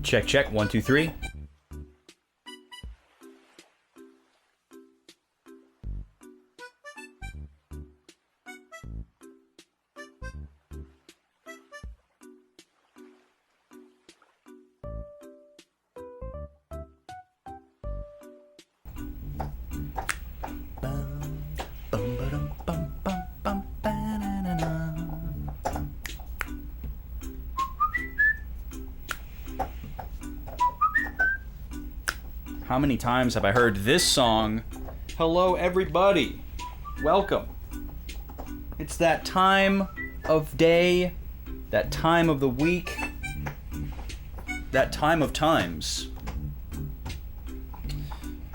Check, check. 1, 2, 3. How many times have I heard this song? Hello, everybody. Welcome. It's that time of day, that time of the week, that time of times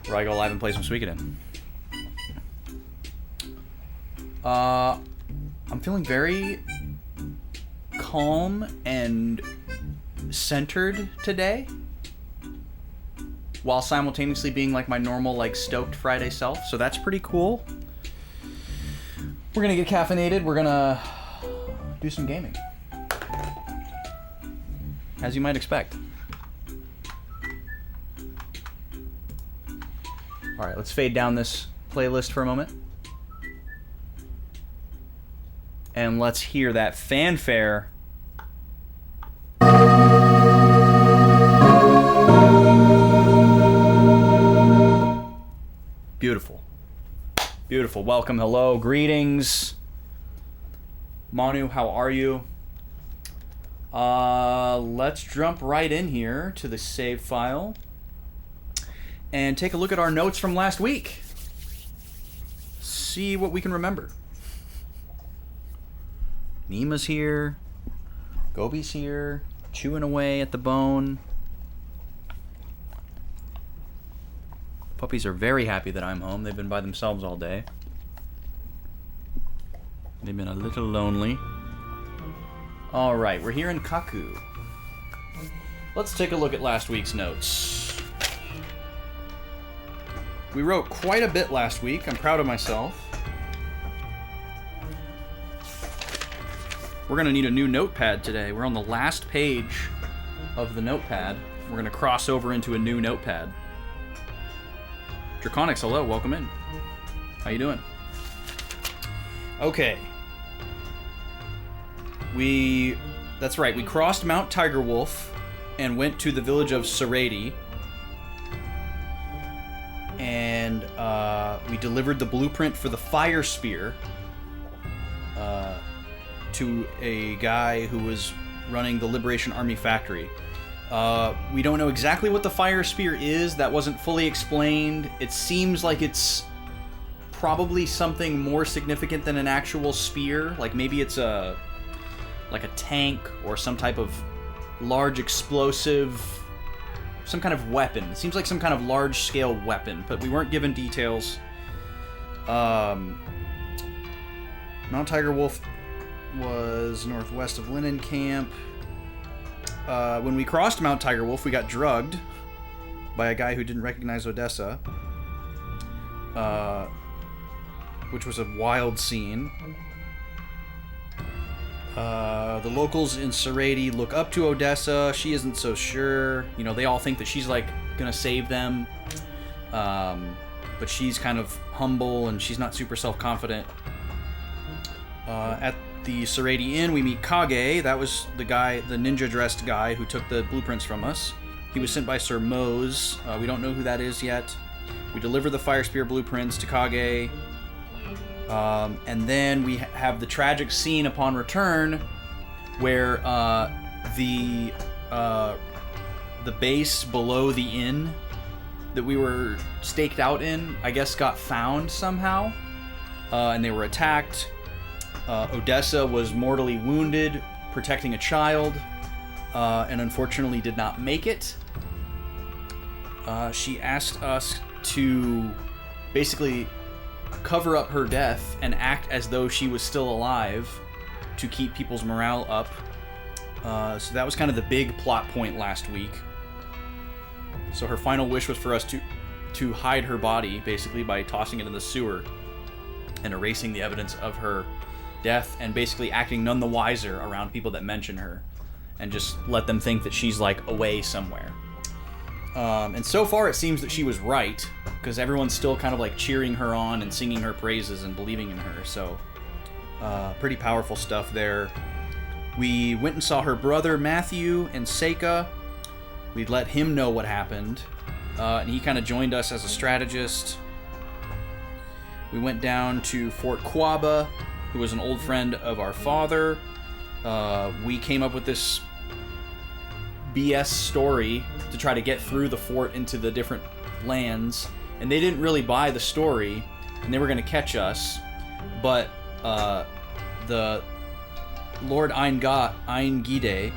where I go live and play some Suikoden. I'm feeling very calm and centered today, while simultaneously being like my normal, like, stoked Friday self. So that's pretty cool. We're gonna get caffeinated. We're gonna do some gaming, as you might expect. All right, let's fade down this playlist for a moment. And let's hear that fanfare. Beautiful. Beautiful. Welcome, hello, greetings. Manu, how are you? Let's jump right in here to the save file and take a look at our notes from last week. See what we can remember. Nima's here. Gobi's here. Chewing away at the bone. Puppies are very happy that I'm home. They've been by themselves all day. They've been a little lonely. Alright, we're here in Kaku. Let's take a look at last week's notes. We wrote quite a bit last week. I'm proud of myself. We're going to need a new notepad today. We're on the last page of the notepad. We're going to cross over into a new notepad. Draconics, hello, welcome in. How you doing? Okay. That's right, we crossed Mount Tiger Wolf and went to the village of Saradi. And we delivered the blueprint for the fire spear to a guy who was running the Liberation Army factory. We don't know exactly what the fire spear is. That wasn't fully explained. It seems like it's probably something more significant than an actual spear. Like maybe it's like a tank or some type of large explosive, some kind of weapon. It seems like some kind of large-scale weapon, but we weren't given details. Mount Tiger Wolf was northwest of Linen Camp. When we crossed Mount Tiger Wolf, we got drugged by a guy who didn't recognize Odessa, which was a wild scene. The locals in Saradi look up to Odessa. She isn't so sure. You know, they all think that she's, like, gonna save them. But she's kind of humble, and she's not super self-confident. At the Saradi Inn, we meet Kage. That was the guy, the ninja-dressed guy who took the blueprints from us. He was sent by Sir Mose. We don't know who that is yet. We deliver the Fire Spear blueprints to Kage. And then we have the tragic scene upon return where the base below the inn that we were staked out in, I guess, got found somehow. And they were attacked. Odessa was mortally wounded, protecting a child, and unfortunately did not make it. She asked us to basically cover up her death and act as though she was still alive to keep people's morale up. So that was kind of the big plot point last week. So her final wish was for us to hide her body, basically, by tossing it in the sewer and erasing the evidence of her death, and basically acting none the wiser around people that mention her, and just let them think that she's, like, away somewhere. And so far it seems that she was right, because everyone's still kind of like cheering her on and singing her praises and believing in her. So pretty powerful stuff there. We went and saw her brother Matthew and Seika. We let him know what happened, and he kind of joined us as a strategist. We went down to Fort Quaba, who was an old friend of our father. We came up with this BS story to try to get through the fort into the different lands, and they didn't really buy the story, and they were going to catch us, but the Lord Eingide,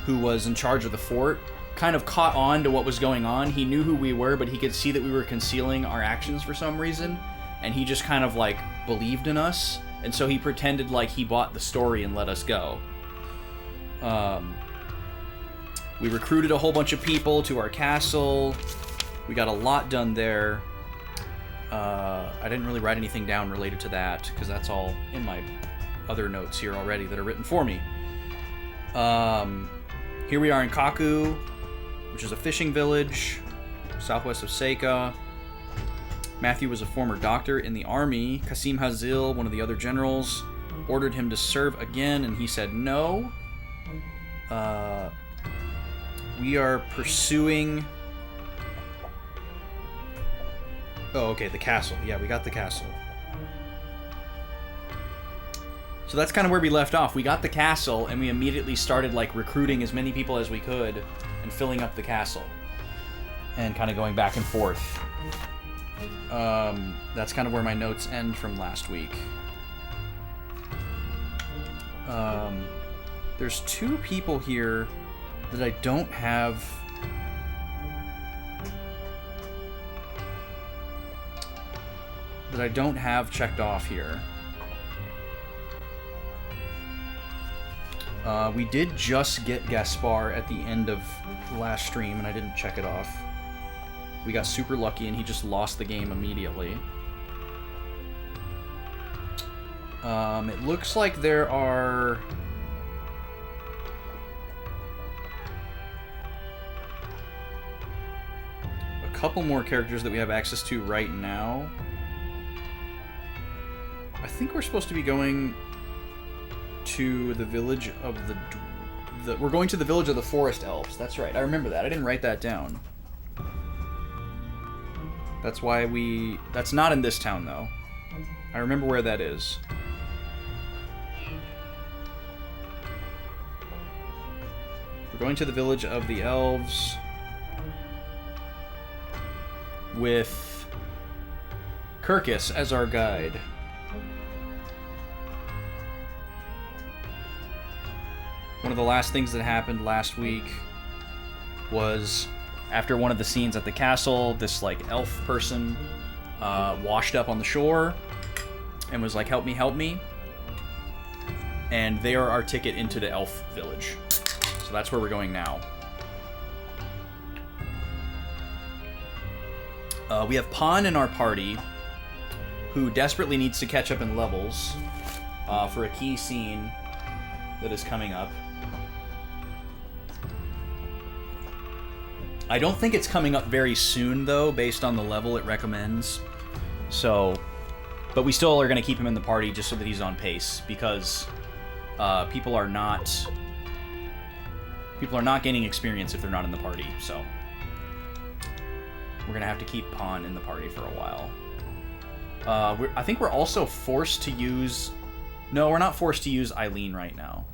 who was in charge of the fort, kind of caught on to what was going on. He knew who we were, but he could see that we were concealing our actions for some reason, and he just kind of like believed in us, and so he pretended like he bought the story and let us go. We recruited a whole bunch of people to our castle. We got a lot done there. I didn't really write anything down related to that, because that's all in my other notes here already that are written for me. Here we are in Kaku, which is a fishing village, southwest of Seika. Matthew was a former doctor in the army. Qasim Hazil, one of the other generals, ordered him to serve again, and he said no. We are pursuing... Oh, okay, the castle. Yeah, we got the castle. So that's kind of where we left off. We got the castle, and we immediately started, like, recruiting as many people as we could and filling up the castle. And kind of going back and forth. That's kind of where my notes end from last week. There's two people here that I don't have... checked off here. We did just get Gaspar at the end of the last stream, and I didn't check it off. We got super lucky, and he just lost the game immediately. It looks like there are... a couple more characters that we have access to right now. I think we're supposed to be going to the village of the we're going to the village of the forest elves. That's right. I remember that. I didn't write that down. That's why that's not in this town, though. I remember where that is. We're going to the village of the elves with Kirkus as our guide. One of the last things that happened last week was after one of the scenes at the castle, this like elf person washed up on the shore and was like, help me, help me. And they are our ticket into the elf village. So that's where we're going now. We have Pan in our party, who desperately needs to catch up in levels for a key scene that is coming up. I don't think it's coming up very soon, though, based on the level it recommends. So, but we still are going to keep him in the party just so that he's on pace, because people are not gaining experience if they're not in the party. So, we're going to have to keep Pan in the party for a while. I think we're also forced to use... No, we're not forced to use Eileen right now.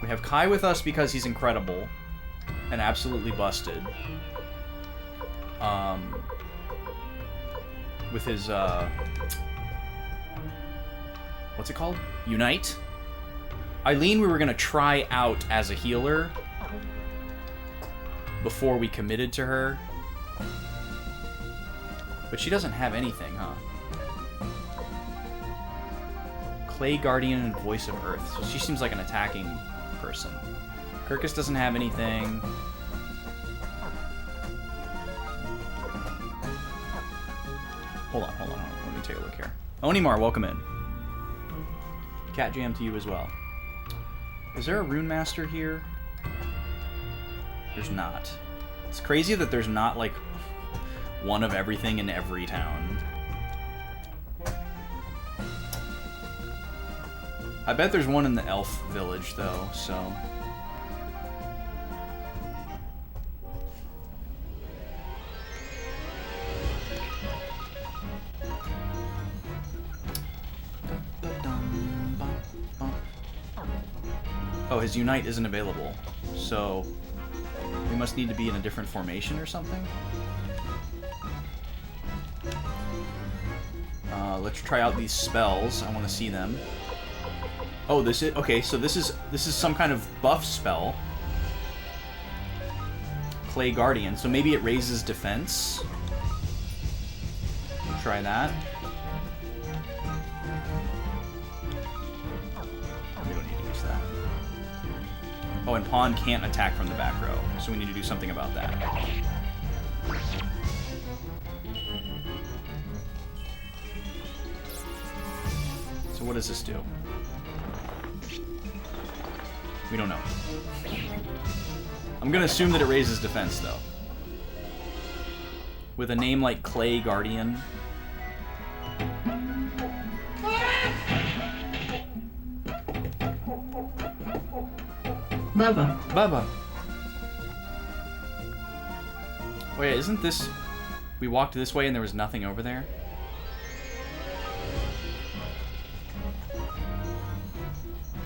We have Kai with us because he's incredible and absolutely busted. With his, what's it called? Unite? Eileen we were going to try out as a healer before we committed to her. But she doesn't have anything, huh? Clay Guardian and Voice of Earth. So she seems like an attacking person. Kirkus doesn't have anything. Hold on. Let me take a look here. Onimar, welcome in. Cat Jam to you as well. Is there a Rune Master here? There's not. It's crazy that there's not, like, one of everything in every town. I bet there's one in the elf village, though, so... Oh, his Unite isn't available, so we must need to be in a different formation or something? Let's try out these spells. I want to see them. Oh, this is... Okay, so this is some kind of buff spell. Clay Guardian, so maybe it raises defense. Try that. We don't need to use that. Oh, and Pawn can't attack from the back row, so we need to do something about that. So what does this do? We don't know. I'm gonna assume that it raises defense, though. With a name like Clay Guardian. Baba. Baba. Wait, isn't this... We walked this way and there was nothing over there?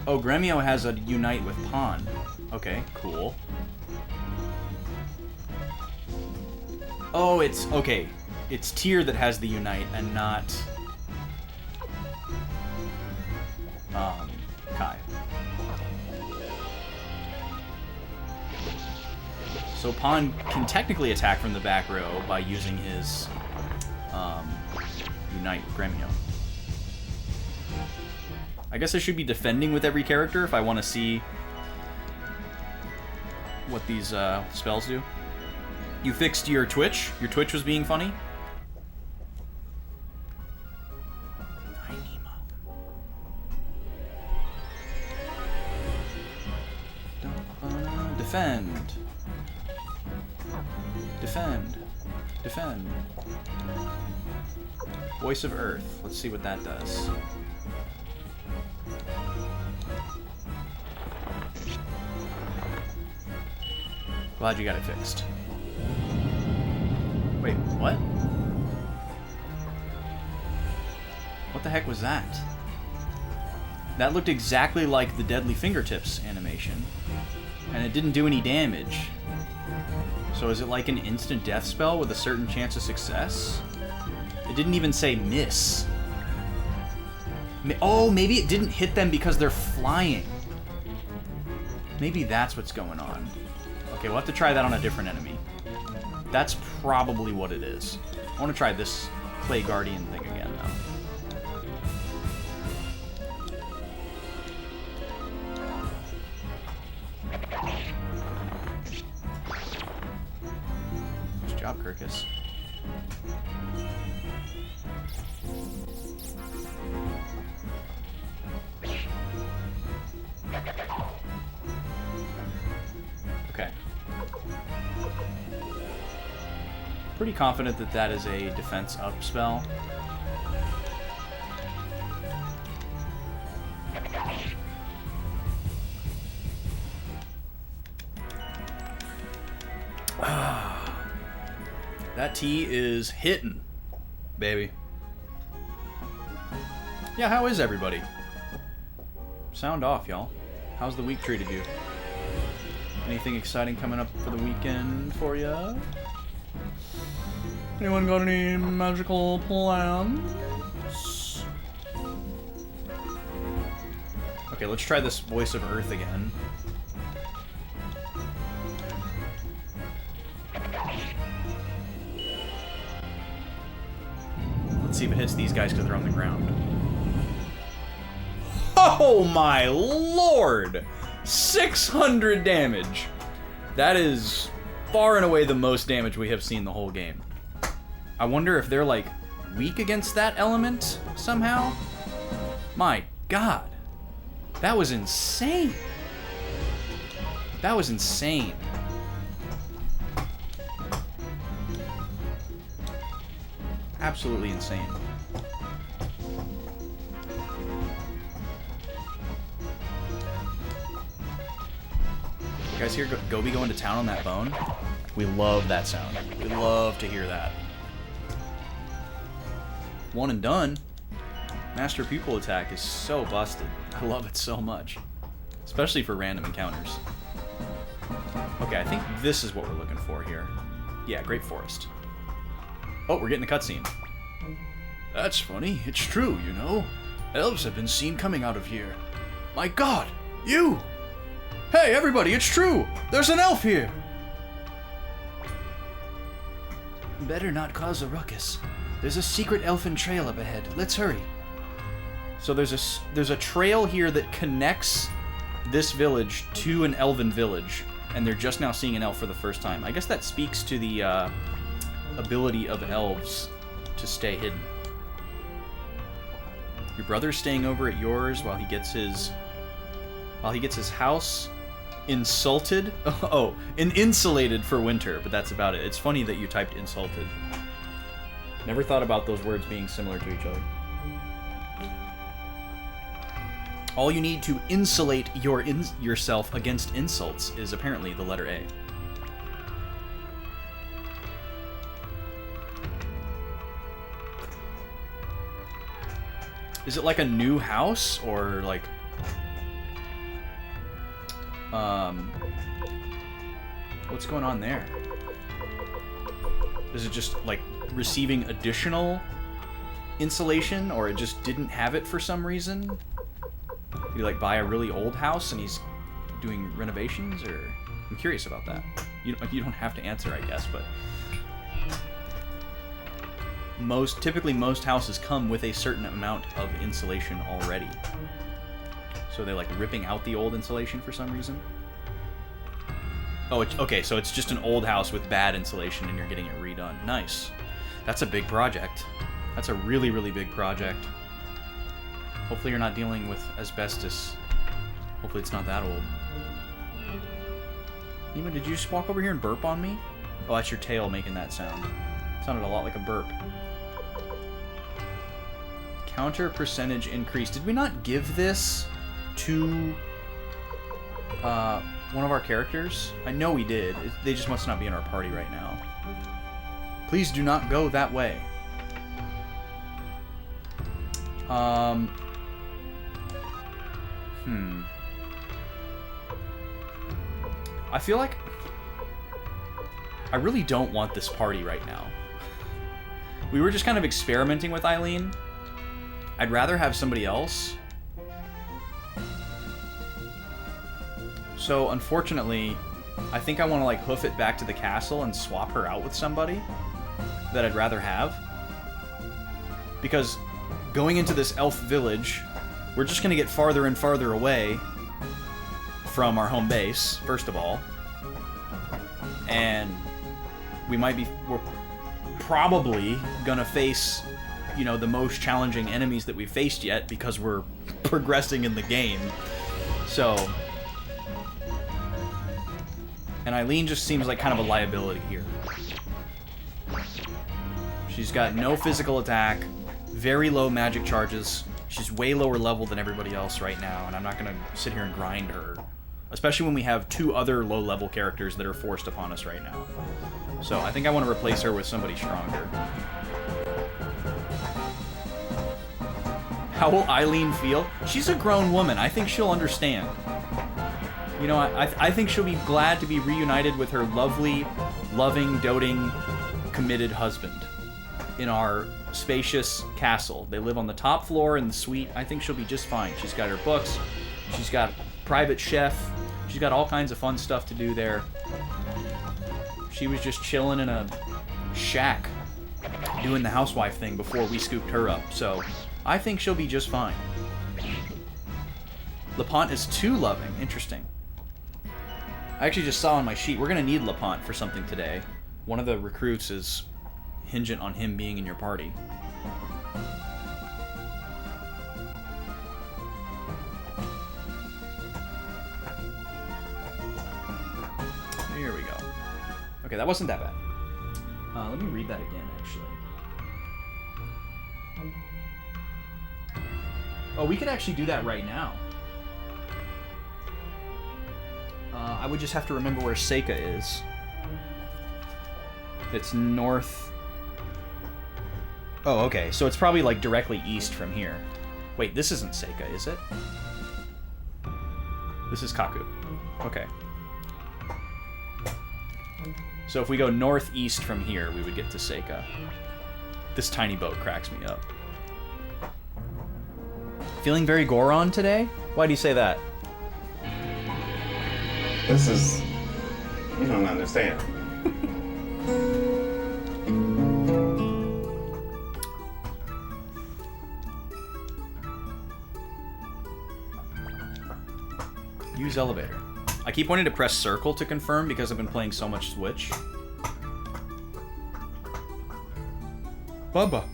Oh, Gremio has a Unite with Pawn. Okay, cool. Oh, it's... Okay. It's Tyr that has the Unite and not... Kai. So Pawn can technically attack from the back row by using his Unite with Gremio. I guess I should be defending with every character if I want to see what these spells do. You fixed your Twitch? Your Twitch was being funny? Defend. Defend. Defend. Voice of Earth. Let's see what that does. Glad you got it fixed. Wait, what? What the heck was that? That looked exactly like the Deadly Fingertips animation. And it didn't do any damage. So is it like an instant death spell with a certain chance of success? It didn't even say miss. Oh, maybe it didn't hit them because they're flying. Maybe that's what's going on. Okay, we'll have to try that on a different enemy. That's probably what it is. I want to try this Clay Guardian thing again, though. Nice job, Kirkus. Okay. Pretty confident that that is a defense up spell. That tea is hitting, baby. Yeah, how is everybody? Sound off, y'all. How's the week treated you? Anything exciting coming up for the weekend for ya? Anyone got any magical plans? Okay, let's try this Voice of Earth again. Let's see if it hits these guys because they're on the ground. Oh my lord! 600 damage! That is far and away the most damage we have seen the whole game. I wonder if they're, like, weak against that element somehow? My god. That was insane. That was insane. Absolutely insane. You guys hear Gobi going to town on that bone? We love that sound. We love to hear that. One and done. Master Pupil attack is so busted. I love it so much. Especially for random encounters. Okay, I think this is what we're looking for here. Yeah, Great Forest. Oh, we're getting a cutscene. That's funny. It's true, you know. Elves have been seen coming out of here. My god! You! Hey, everybody, it's true! There's an elf here! Better not cause a ruckus. There's a secret elfin trail up ahead. Let's hurry. So there's a trail here that connects this village to an elven village, and they're just now seeing an elf for the first time. I guess that speaks to the ability of elves to stay hidden. Your brother's staying over at yours while he gets his house insulted. Oh, insulated for winter, but that's about it. It's funny that you typed insulted. Never thought about those words being similar to each other. All you need to insulate yourself against insults is apparently the letter A. Is it like a new house, or like... What's going on there? Is it just, like, receiving additional insulation, or it just didn't have it for some reason? Did he, like, buy a really old house and he's doing renovations, or... I'm curious about that. You don't have to answer, I guess, but... Typically most houses come with a certain amount of insulation already. So they're, like, ripping out the old insulation for some reason? Oh, okay, so it's just an old house with bad insulation and you're getting it redone. Nice. That's a big project. That's a really, really big project. Hopefully you're not dealing with asbestos. Hopefully it's not that old. Nima, did you just walk over here and burp on me? Oh, that's your tail making that sound. It sounded a lot like a burp. Counter percentage increase. Did we not give this to one of our characters? I know we did. They just must not be in our party right now. Please do not go that way. I feel like I really don't want this party right now. We were just kind of experimenting with Eileen. I'd rather have somebody else. So, unfortunately, I think I want to, like, hoof it back to the castle and swap her out with somebody that I'd rather have. Because going into this elf village, we're just going to get farther and farther away from our home base, first of all. And we're probably going to face, you know, the most challenging enemies that we've faced yet because we're progressing in the game. So... And Eileen just seems like kind of a liability here. She's got no physical attack, very low magic charges. She's way lower level than everybody else right now, and I'm not going to sit here and grind her. Especially when we have two other low-level characters that are forced upon us right now. So I think I want to replace her with somebody stronger. How will Eileen feel? She's a grown woman. I think she'll understand. You know, I think she'll be glad to be reunited with her lovely, loving, doting, committed husband in our spacious castle. They live on the top floor in the suite. I think she'll be just fine. She's got her books. She's got a private chef. She's got all kinds of fun stuff to do there. She was just chilling in a shack doing the housewife thing before we scooped her up. So I think she'll be just fine. LaPont is too loving. Interesting. I actually just saw on my sheet, we're going to need LaPont for something today. One of the recruits is hingent on him being in your party. Here we go. Okay, that wasn't that bad. Let me read that again, actually. Oh, we could actually do that right now. I would just have to remember where Seika is. It's north... Oh, okay. So it's probably, like, directly east from here. Wait, this isn't Seika, is it? This is Kaku. Okay. So if we go northeast from here, we would get to Seika. This tiny boat cracks me up. Feeling very Goron today? Why do you say that? This is... You don't understand. Use elevator. I keep wanting to press circle to confirm because I've been playing so much Switch. Bubba.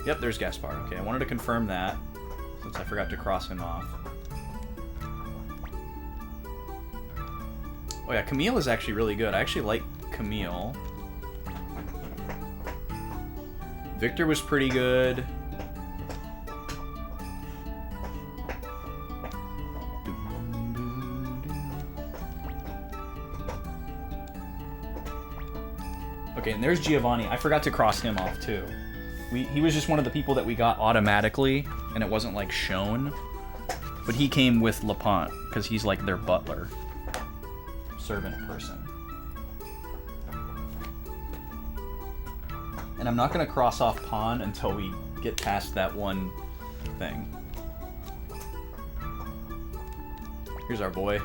Yep, there's Gaspar. Okay, I wanted to confirm that since I forgot to cross him off. Oh yeah, Camille is actually really good. I actually like Camille. Victor was pretty good. Okay, and there's Giovanni. I forgot to cross him off too. He was just one of the people that we got automatically, and it wasn't like shown. But he came with LaPont because he's like their butler, servant person. And I'm not gonna cross off Pawn until we get past that one thing. Here's our boy,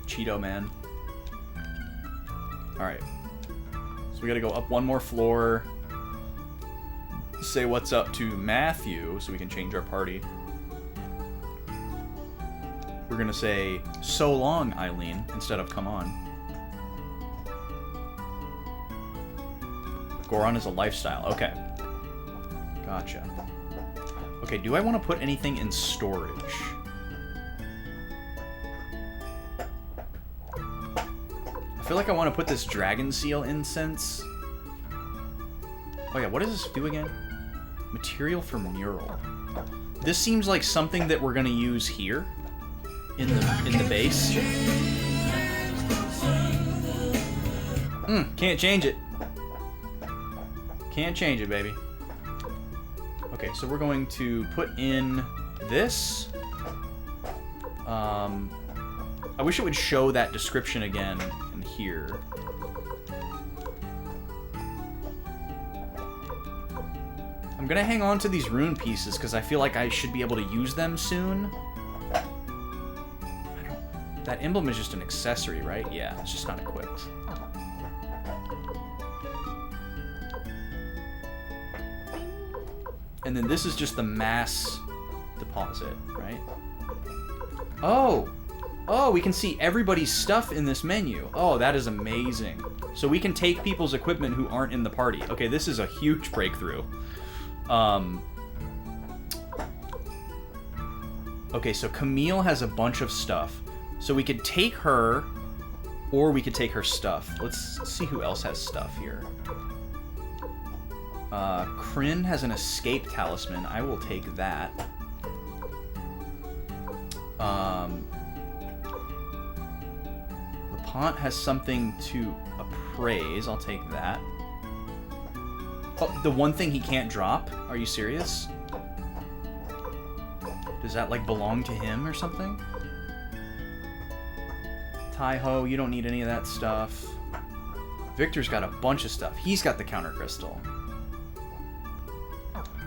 Cheeto Man. Alright. So we gotta go up one more floor. Say what's up to Matthew so we can change our party. We're gonna say, so long, Eileen, instead of come on. Goron is a lifestyle. Okay. Gotcha. Okay, do I want to put anything in storage? I feel like I want to put this dragon seal incense. Oh yeah, what does this do again? Material for mural. This seems like something that we're gonna use here in the base. Can't change it. Can't change it, baby. Okay, so we're going to put in this. I wish it would show that description again in here. I'm gonna hang on to these rune pieces because I feel like I should be able to use them soon. That emblem is just an accessory, right? Yeah, it's just not equipped. And then this is just the mass deposit, right? Oh! Oh, we can see everybody's stuff in this menu. Oh, that is amazing. So we can take people's equipment who aren't in the party. Okay, this is a huge breakthrough. Okay, so Camille has a bunch of stuff. So we could take her, or we could take her stuff. Let's see who else has stuff here. Kryn has an escape talisman. I will take that. LaPont has something to appraise. I'll take that. Oh, the one thing he can't drop? Are you serious? Does that, like, belong to him or something? Taiho, you don't need any of that stuff. Victor's got a bunch of stuff. He's got the counter crystal.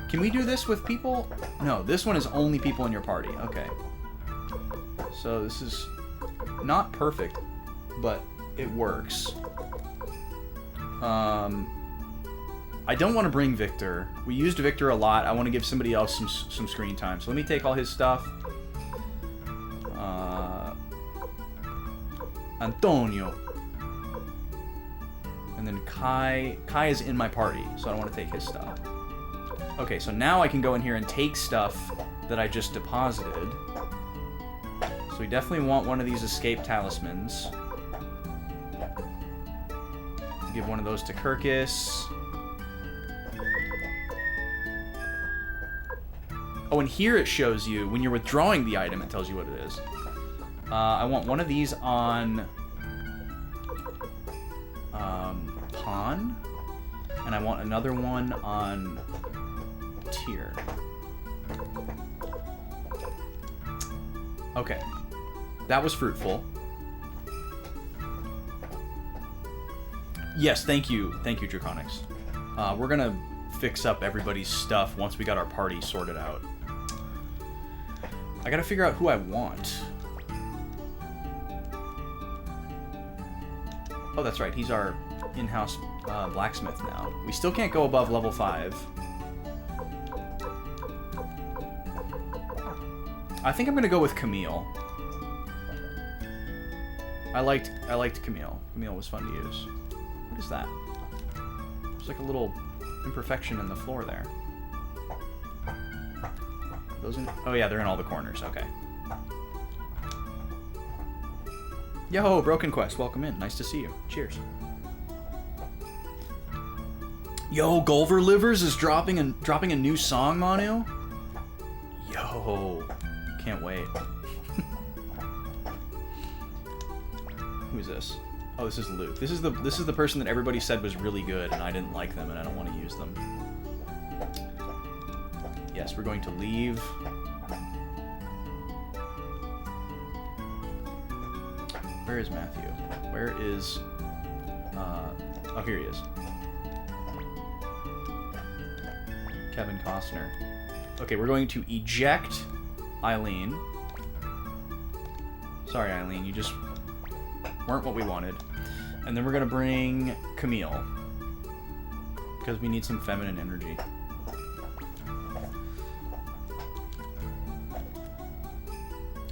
Can we do this with people? No, this one is only people in your party. Okay. So this is not perfect, but it works. I don't want to bring Victor. We used Victor a lot. I want to give somebody else some screen time. So let me take all his stuff. Antonio. And then Kai. Kai is in my party, so I don't want to take his stuff. Okay, so now I can go in here and take stuff that I just deposited. So we definitely want one of these escape talismans. give one of those to Kirkus. Oh, and here it shows you, when you're withdrawing the item, it tells you what it is. I want one of these on Pawn, and I want another one on Tier. Okay, that was fruitful. Yes, thank you, Draconics. We're gonna fix up everybody's stuff once we got our party sorted out. I gotta figure out who I want. Oh, that's right, he's our in-house blacksmith now. We still can't go above level 5. I think I'm gonna go with Camille. I liked Camille. Camille was fun to use. What is that? There's like a little imperfection in the floor there. Those in, oh yeah, they're in all the corners. Okay. Yo, Broken Quest, welcome in. Nice to see you. Cheers. Yo, Gulver Livers is dropping a new song, Manu. Yo, can't wait. Who's this? Oh, this is Luke. This is the person that everybody said was really good, and I didn't like them, and I don't want to use them. Yes, we're going to leave. Where is Matthew? Where is... oh, here he is. Kevin Costner. Okay, we're going to eject Eileen. Sorry, Eileen, you just weren't what we wanted. And then we're going to bring Camille. Because we need some feminine energy.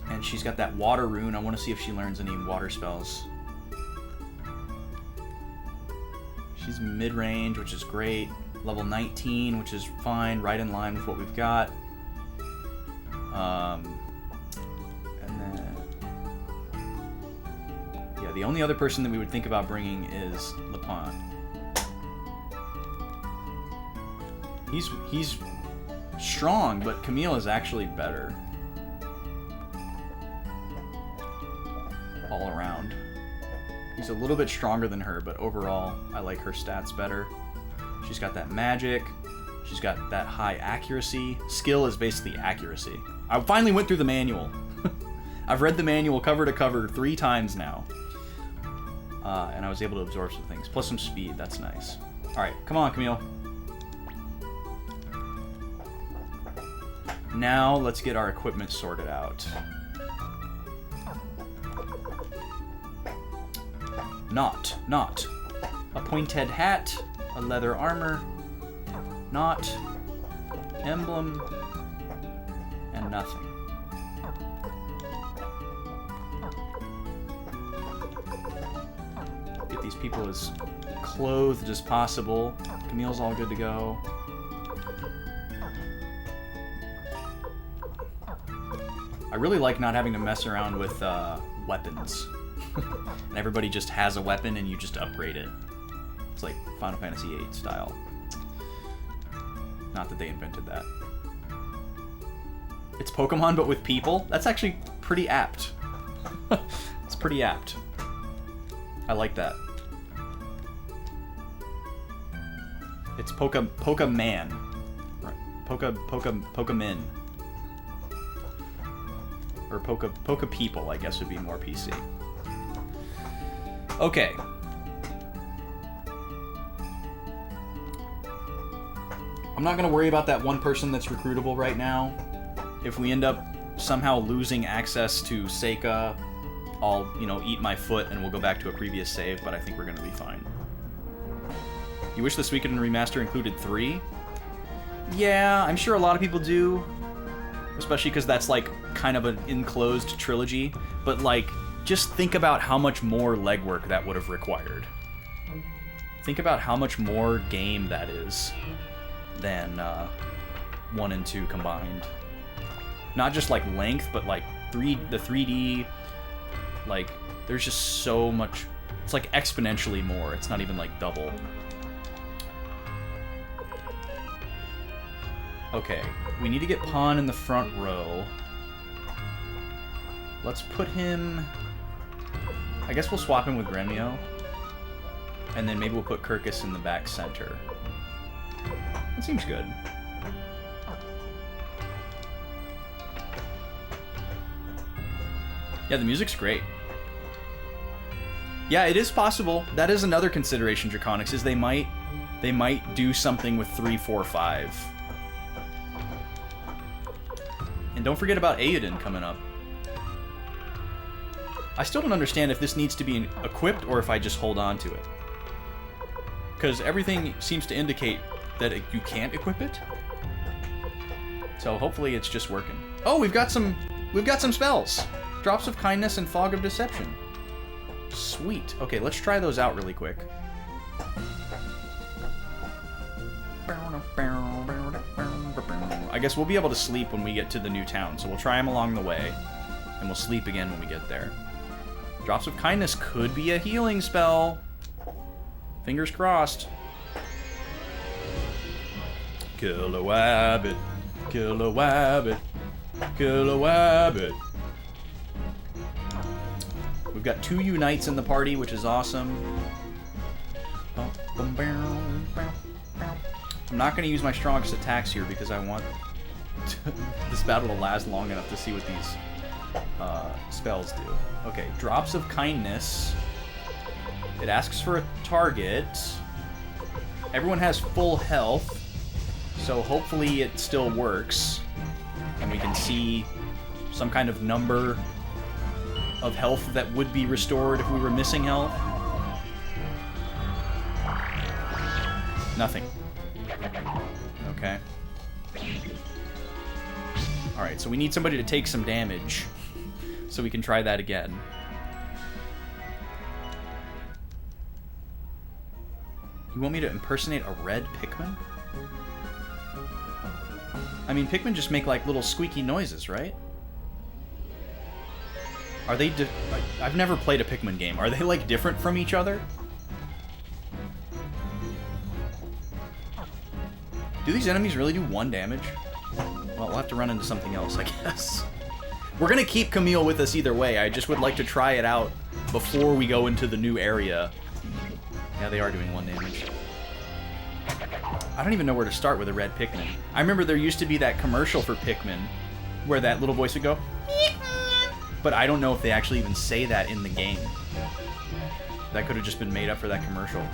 And she's got that water rune. I want to see if she learns any water spells. She's mid-range, which is great. Level 19, which is fine. Right in line with what we've got. And then... yeah, the only other person that we would think about bringing is Lapon. He's strong, but Camille is actually better. All around. He's a little bit stronger than her, but overall, I like her stats better. She's got that magic. She's got that high accuracy. Skill is basically accuracy. I finally went through the manual. I've read the manual cover to cover 3 times now. And I was able to absorb some things. Plus some speed, that's nice. Alright, come on, Camille. Now, let's get our equipment sorted out. Not. A pointed hat, a leather armor, not, emblem, and nothing. Get these people as clothed as possible. Camille's all good to go. I really like not having to mess around with weapons. And everybody just has a weapon and you just upgrade it. It's like Final Fantasy VIII style. Not that they invented that. It's Pokemon but with people? That's actually pretty apt. It's pretty apt. I like that. It's Pokeman. Right. Pokemin. Or Poke People, I guess would be more PC. Okay. I'm not going to worry about that one person that's recruitable right now. If we end up somehow losing access to Seika, I'll, eat my foot and we'll go back to a previous save, but I think we're going to be fine. You wish the Suikoden remaster included 3? Yeah, I'm sure a lot of people do. Especially because that's, kind of an enclosed trilogy. But, just think about how much more legwork that would have required. Think about how much more game that is than 1 and 2 combined. Not just length, but the 3D. There's just so much It's like exponentially more. It's not even like double. Okay, we need to get Pawn in the front row. Let's put him... I guess we'll swap him with Gremio. And then maybe we'll put Kirkus in the back center. That seems good. Yeah, the music's great. Yeah, it is possible. That is another consideration, Draconics, is they might do something with 3, 4, 5. And don't forget about Aiden coming up. I still don't understand if this needs to be equipped or if I just hold on to it. Because everything seems to indicate that you can't equip it. So hopefully it's just working. Oh, we've got some spells. Drops of Kindness and Fog of Deception. Sweet. Okay, let's try those out really quick. I guess we'll be able to sleep when we get to the new town, so we'll try them along the way, and we'll sleep again when we get there. Drops of Kindness could be a healing spell. Fingers crossed. Kill a wabbit. Kill a wabbit. Kill a wabbit. We've got 2 Unites in the party, which is awesome. I'm not going to use my strongest attacks here because I want this battle to last long enough to see what these spells do. Okay, Drops of Kindness. It asks for a target. Everyone has full health, so hopefully it still works. And we can see some kind of number of health that would be restored if we were missing health. Nothing. Okay. Alright, so we need somebody to take some damage so we can try that again. You want me to impersonate a red Pikmin? I mean, Pikmin just make like little squeaky noises, right? Are they I've never played a Pikmin game. Are they like different from each other? Do these enemies really do 1 damage? Well, we'll have to run into something else, I guess. We're gonna keep Camille with us either way. I just would like to try it out before we go into the new area. Yeah, they are doing 1 damage. I don't even know where to start with a red Pikmin. I remember there used to be that commercial for Pikmin where that little voice would go, but I don't know if they actually even say that in the game. That could have just been made up for that commercial.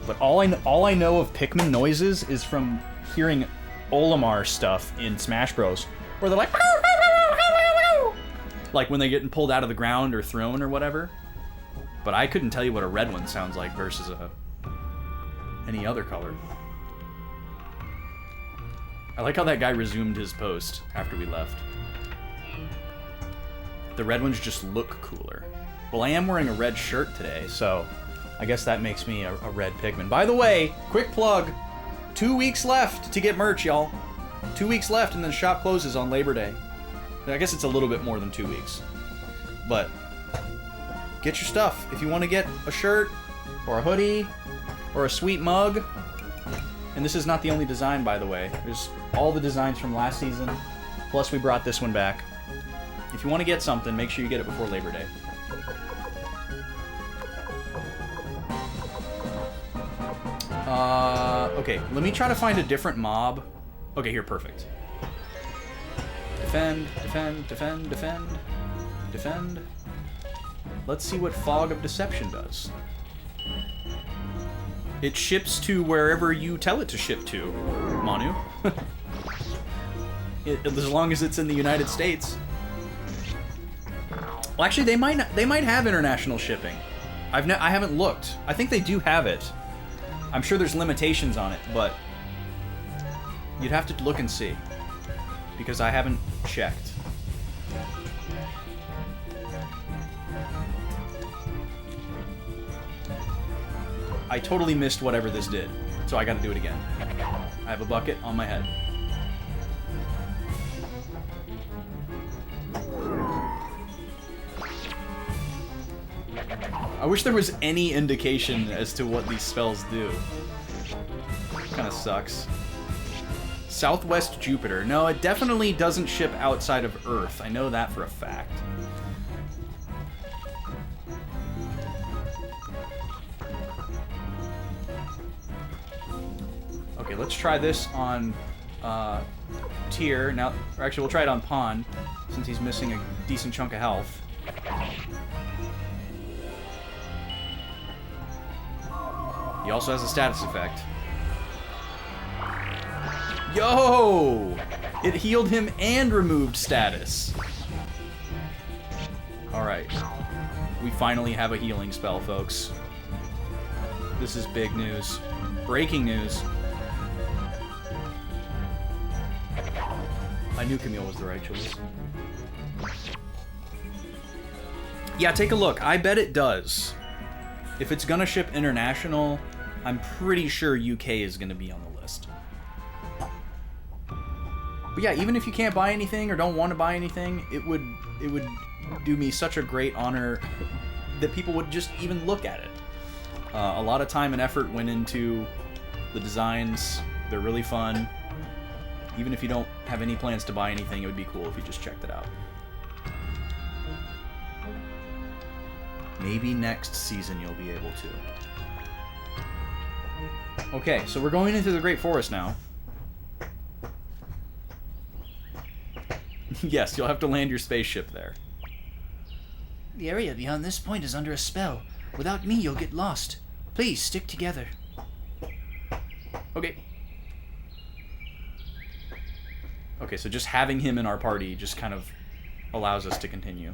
But all I know of Pikmin noises is from hearing Olimar stuff in Smash Bros. Where they're like when they're getting pulled out of the ground or thrown or whatever. But I couldn't tell you what a red one sounds like versus any other color. I like how that guy resumed his post after we left. The red ones just look cooler. Well, I am wearing a red shirt today, so I guess that makes me a red Pikmin. By the way, quick plug, 2 weeks left to get merch, y'all. 2 weeks left, and then shop closes on Labor Day. I guess it's a little bit more than 2 weeks. But get your stuff. If you want to get a shirt, or a hoodie, or a sweet mug, and this is not the only design, by the way. There's all the designs from last season, plus we brought this one back. If you want to get something, make sure you get it before Labor Day. Okay, let me try to find a different mob. Okay, here, perfect. Defend, defend, defend, defend, defend. Let's see what Fog of Deception does. It ships to wherever you tell it to ship to, Manu. As long as it's in the United States. Well, actually, they might have international shipping. I haven't looked. I think they do have it. I'm sure there's limitations on it, but you'd have to look and see, because I haven't checked. I totally missed whatever this did, so I gotta do it again. I have a bucket on my head. wish there was any indication as to what these spells do. Kind of sucks. Southwest Jupiter. No, it definitely doesn't ship outside of Earth. I know that for a fact. Okay, let's try this on Tyr. Now, or actually, we'll try it on Pawn, since he's missing a decent chunk of health. He also has a status effect. Yo! It healed him and removed status. Alright. We finally have a healing spell, folks. This is big news. Breaking news. I knew Camille was the right choice. Yeah, take a look. I bet it does. If it's gonna ship international, I'm pretty sure UK is gonna be on the list. But yeah, even if you can't buy anything or don't want to buy anything, it would do me such a great honor that people would just even look at it. A lot of time and effort went into the designs. They're really fun. Even if you don't have any plans to buy anything, it would be cool if you just checked it out. Maybe next season you'll be able to. Okay, so we're going into the Great Forest now. Yes, you'll have to land your spaceship there. The area beyond this point is under a spell. Without me, you'll get lost. Please, stick together. Okay. Okay, so just having him in our party just kind of allows us to continue.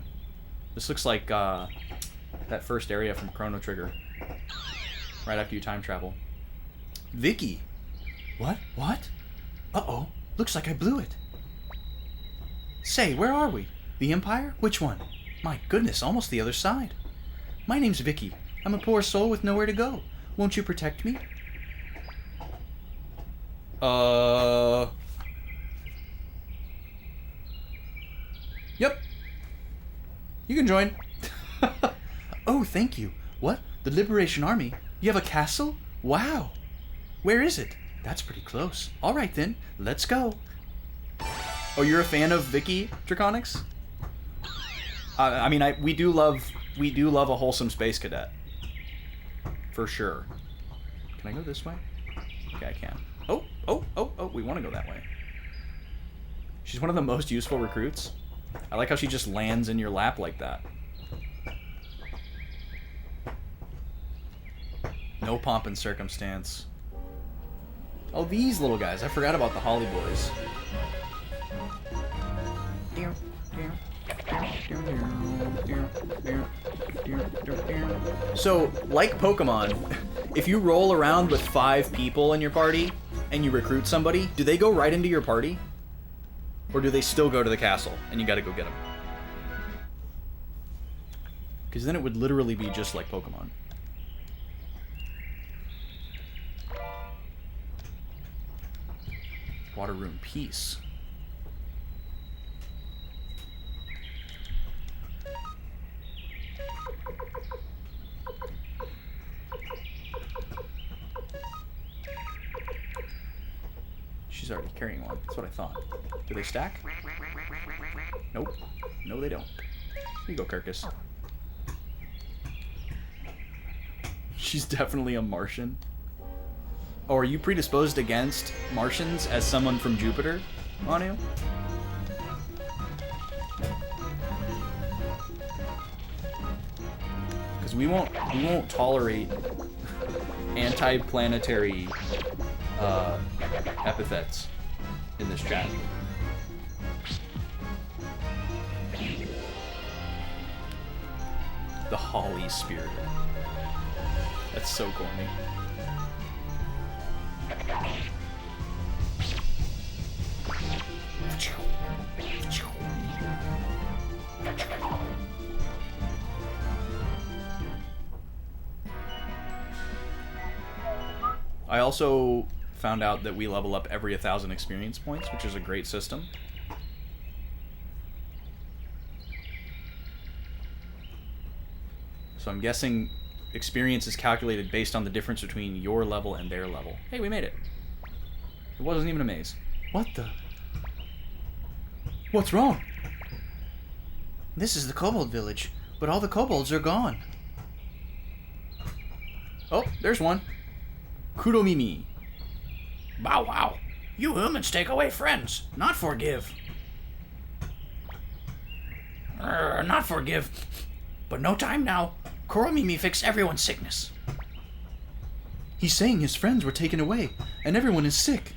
This looks like that first area from Chrono Trigger. Right after you time travel. Vicky! What? What? Uh-oh. Looks like I blew it. Say, where are we? The Empire? Which one? My goodness, almost the other side. My name's Vicky. I'm a poor soul with nowhere to go. Won't you protect me? Yep. You can join. Oh, thank you. What? The Liberation Army? You have a castle? Wow. Where is it? That's pretty close. All right, then. Let's go. Oh, you're a fan of Vicky Draconics? I mean, we do love a wholesome space cadet, for sure. Can I go this way? Okay, I can. Oh! We want to go that way. She's one of the most useful recruits. I like how she just lands in your lap like that. No pomp and circumstance. Oh, these little guys. I forgot about the Holly Boys. So, like Pokemon, if you roll around with 5 people in your party and you recruit somebody, do they go right into your party? Or do they still go to the castle and you gotta go get them? Because then it would literally be just like Pokemon. Water Room Peace. She's already carrying one. That's what I thought. Do they stack? Nope. No, they don't. Here you go, Kirkus. She's definitely a Martian. Oh, are you predisposed against Martians as someone from Jupiter, Manu? Because we won't tolerate anti-planetary epithets in this chat. The Holly Spirit. That's so corny. I also found out that we level up every 1,000 experience points, which is a great system. So I'm guessing experience is calculated based on the difference between your level and their level. Hey, we made it. It wasn't even a maze. What the? What's wrong? This is the kobold village, but all the kobolds are gone. Oh, there's one. Kudomimi. Bow wow. You humans take away friends, not forgive. Not forgive. But no time now. Kuromimi fixed everyone's sickness. He's saying his friends were taken away, and everyone is sick.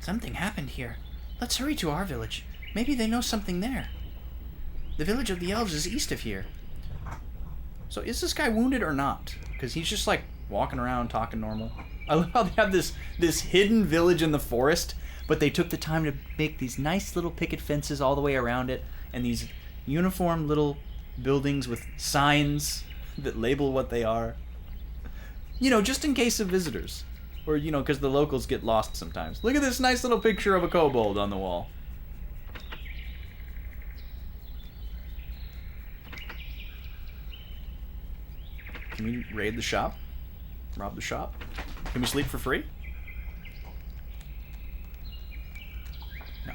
Something happened here. Let's hurry to our village. Maybe they know something there. The village of the elves is east of here. So is this guy wounded or not? Because he's just like walking around talking normal. I love how they have this hidden village in the forest, but they took the time to make these nice little picket fences all the way around it, and these uniform little buildings with signs that label what they are. You know, just in case of visitors. Or, you know, because the locals get lost sometimes. Look at this nice little picture of a kobold on the wall. Can we raid the shop? Rob the shop? Can we sleep for free? No.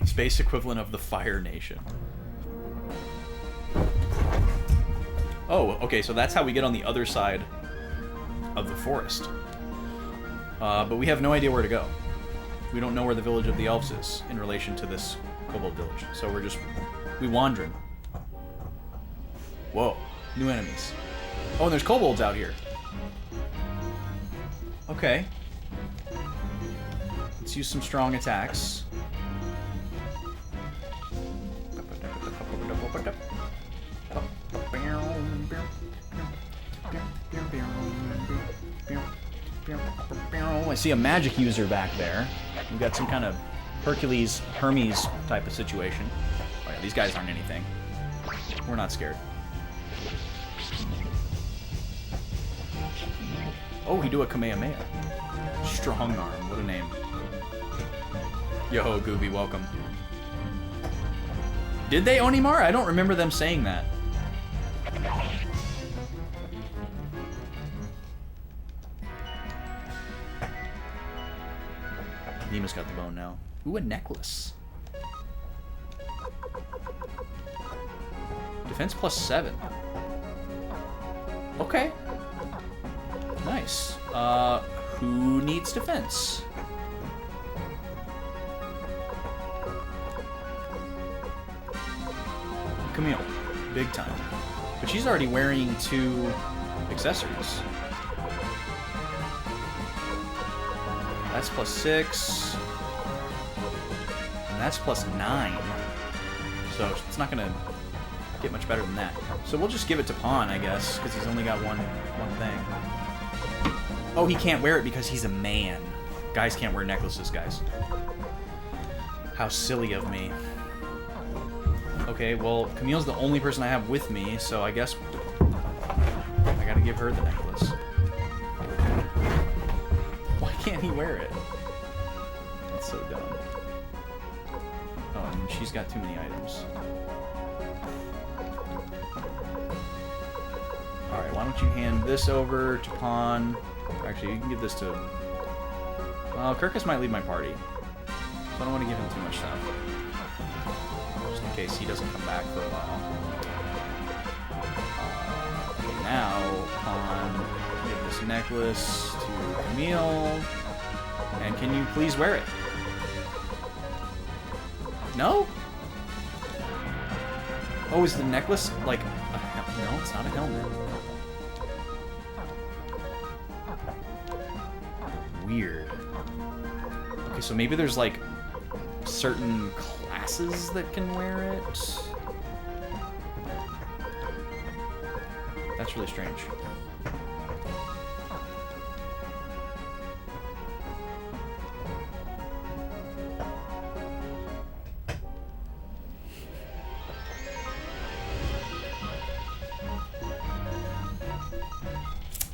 Space equivalent of the Fire Nation. Oh, okay, so that's how we get on the other side of the forest. But we have no idea where to go. We don't know where the village of the elves is in relation to this kobold village. So we wandering. Whoa, new enemies. Oh, and there's kobolds out here. Okay. Let's use some strong attacks. I see a magic user back there. We've got some kind of Hermes type of situation. Oh yeah, these guys aren't anything. We're not scared. Oh, he do a Kamehameha. Strong arm, what a name. Yo, Gooby, welcome. Did they, Onimar? I don't remember them saying that. Nima's got the bone now. Ooh, a necklace. Defense +7. Okay. Nice. Who needs defense? Camille. Big time. But she's already wearing 2 accessories. That's +6. And that's +9. So it's not gonna get much better than that. So we'll just give it to Pawn, I guess, because he's only got one thing. Oh, he can't wear it because he's a man. Guys can't wear necklaces, guys. How silly of me. Okay, well, Camille's the only person I have with me, so I guess I gotta give her the necklace. Why can't he wear it? That's so dumb. Oh, and she's got too many items. Alright, why don't you hand this over to Pawn. Actually, you can give this to... Well, Kirkus might leave my party. So I don't want to give him too much stuff. Just in case he doesn't come back for a while. Okay, now, Pawn, give this necklace to Camille. And can you please wear it? No? Oh, is the necklace like a helmet? No, it's not a helmet. Weird. Okay, so maybe there's like certain classes that can wear it. That's really strange.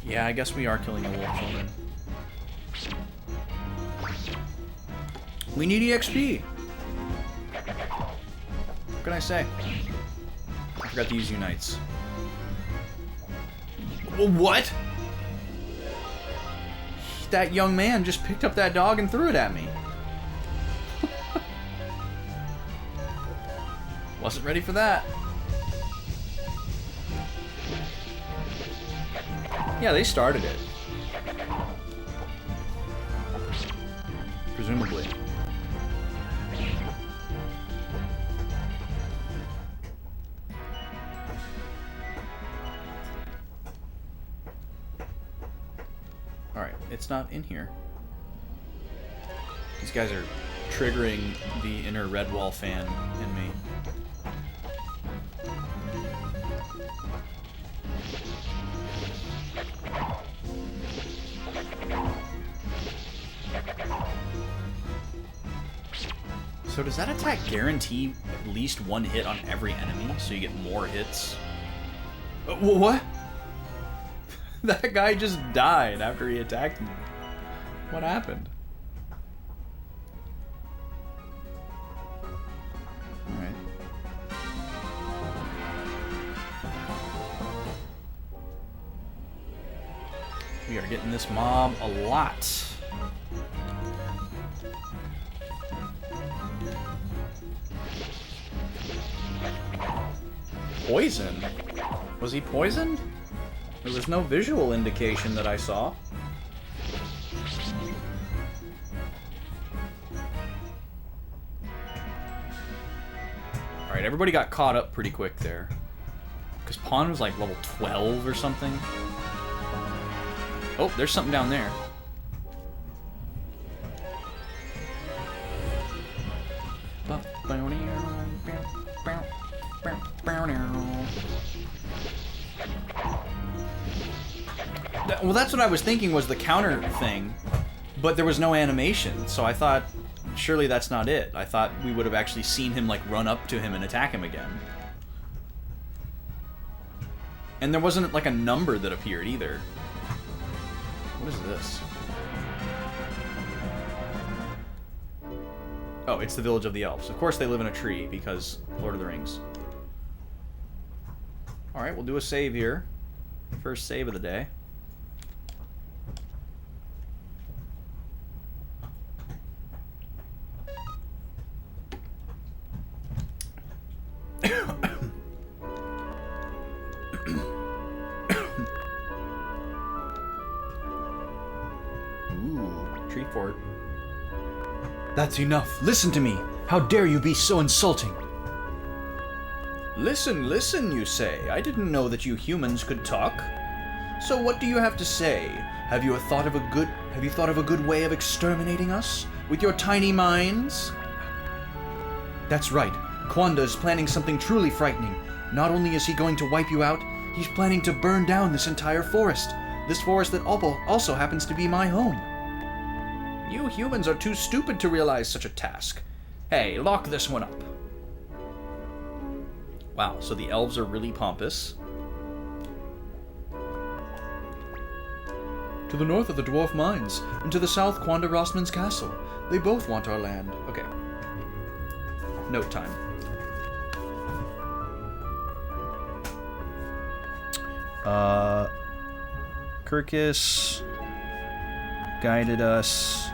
Yeah, I guess we are killing the wolf children. We need EXP. What can I say? forgot to use Unites. What? That young man just picked up that dog and threw it at me. Wasn't ready for that. Yeah, they started it. Presumably. Alright, it's not in here. These guys are triggering the inner Redwall fan in me. So does that attack guarantee at least one hit on every enemy, so you get more hits? What? That guy just died after he attacked me. What happened? Alright. We are getting this mob a lot. Poison? Was he poisoned? There was no visual indication that I saw. Alright, everybody got caught up pretty quick there. Because Pawn was like level 12 or something. Oh, there's something down there. Well, that's what I was thinking was the counter thing, but there was no animation, so I thought, surely that's not it. I thought we would have actually seen him, like, run up to him and attack him again. And there wasn't, like, a number that appeared, either. What is this? Oh, it's the Village of the Elves. Of course they live in a tree, because Lord of the Rings. Alright, we'll do a save here. First save of the day. Ooh, tree fort. That's enough. Listen to me. How dare you be so insulting? Listen, listen, you say. I didn't know that you humans could talk. So what do you have to say? Have you thought of a good way of exterminating us with your tiny minds? That's right. Kwanda is planning something truly frightening. Not only is he going to wipe you out, he's planning to burn down this entire forest. This forest that also happens to be my home. You humans are too stupid to realize such a task. Hey, lock this one up. Wow, so the elves are really pompous. To the north of the dwarf mines, and to the south Kwanda Rossman's castle. They both want our land. Okay. Note time. Kirkus guided us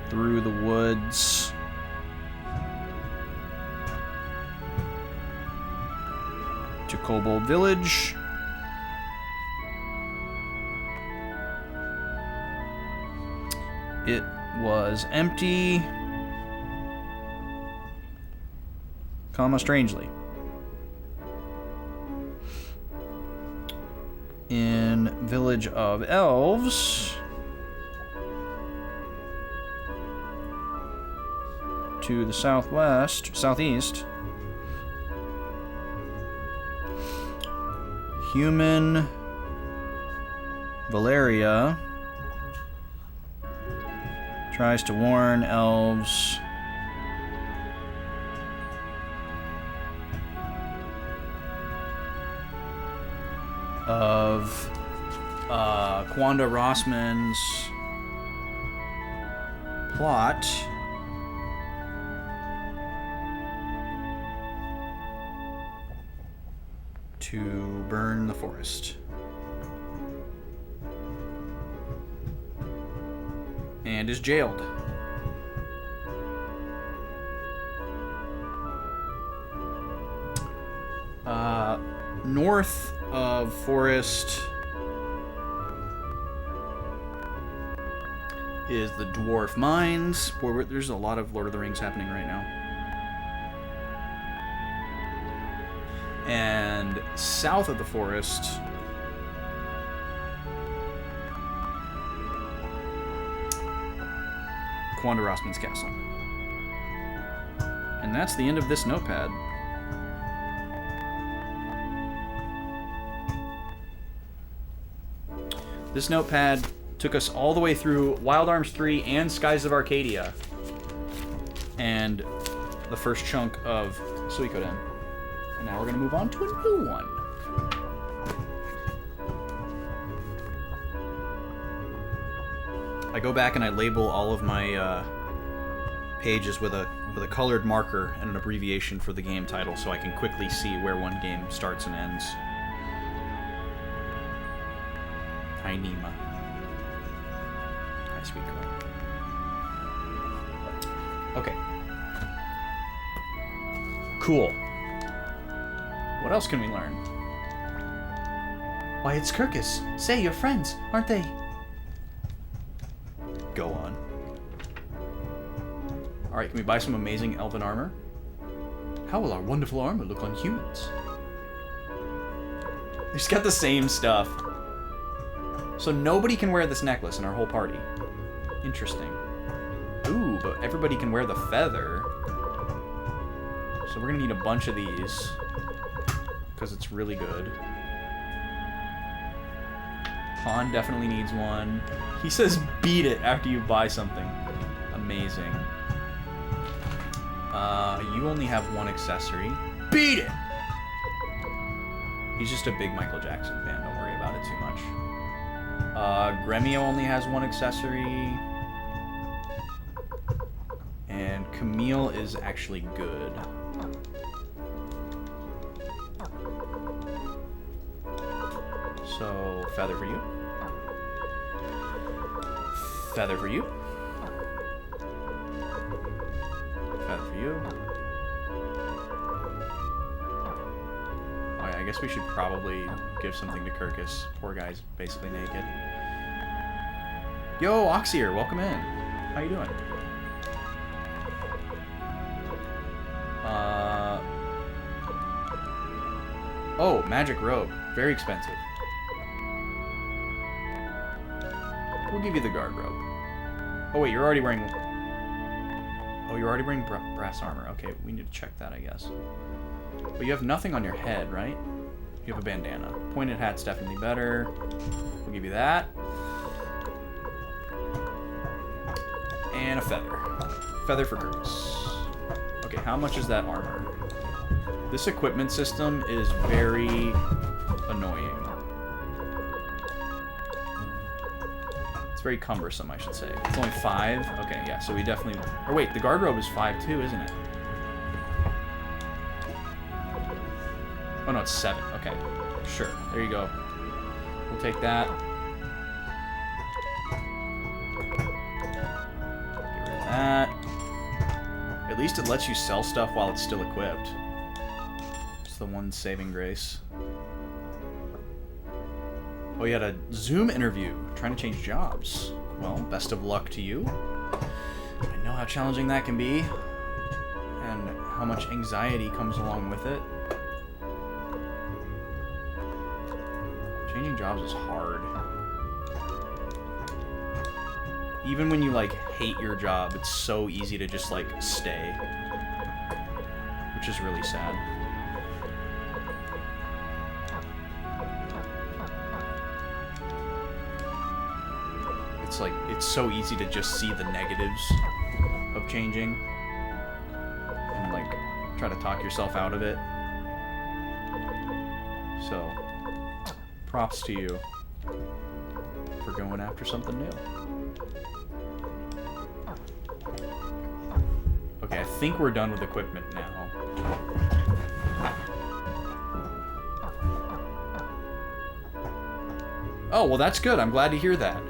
through the woods. To Kobold Village. It was empty, comma, strangely. In Village of Elves, to the southeast, human Valeria tries to warn elves of Kwanda Rossman's plot to burn the forest. And is jailed. North of forest is the Dwarf Mines. Boy, there's a lot of Lord of the Rings happening right now. And south of the forest Quanda Rossman's castle. And that's the end of this notepad. This notepad took us all the way through Wild Arms 3 and Skies of Arcadia. And the first chunk of Suikoden. And now we're going to move on to a new one. I go back and I label all of my pages with a colored marker and an abbreviation for the game title so I can quickly see where one game starts and ends. Hi, Nima. Hi, sweet girl. Okay. Cool. What else can we learn? Why, it's Kirkus. Say, you're friends, aren't they? Go on. Alright, can we buy some amazing elven armor? How will our wonderful armor look on humans? He's got the same stuff. So nobody can wear this necklace in our whole party. Interesting. Ooh, but everybody can wear the feather. So we're gonna need a bunch of these. Because it's really good. Han definitely needs one. He says beat it after you buy something. Amazing. You only have one accessory. Beat it! He's just a big Michael Jackson fan. Don't worry about it too much. Gremio only has one accessory. And Camille is actually good. So, feather for you. Feather for you. Feather for you. Oh yeah, I guess we should probably give something to Kirkus. Poor guy's basically naked. Yo, Oxier, welcome in. How you doing? Oh, magic robe. Very expensive. We'll give you the guard robe. Oh wait, you're already wearing... Oh, you're already wearing brass armor. Okay, we need to check that, I guess. But you have nothing on your head, right? You have a bandana. Pointed hat's definitely better. We'll give you that. And a feather. Feather for Curtis. Okay, how much is that armor? This equipment system is very annoying. It's very cumbersome, I should say. It's only 5? Okay, yeah, so we definitely... Or wait, the guard robe is 5 too, isn't it? Oh no, it's 7. Okay, sure. There you go. We'll take that. Get rid of that. At least it lets you sell stuff while it's still equipped. It's the one saving grace. Oh, you had a Zoom interview trying to change jobs. Well, best of luck to you. I know how challenging that can be, and how much anxiety comes along with it. Changing jobs is hard. Even when you, like, hate your job, it's so easy to just, like, stay. Which is really sad. It's like, it's so easy to just see the negatives of changing. And, like, try to talk yourself out of it. So, props to you for going after something new. Okay, I think we're done with equipment now. Oh, well, that's good. I'm glad to hear that.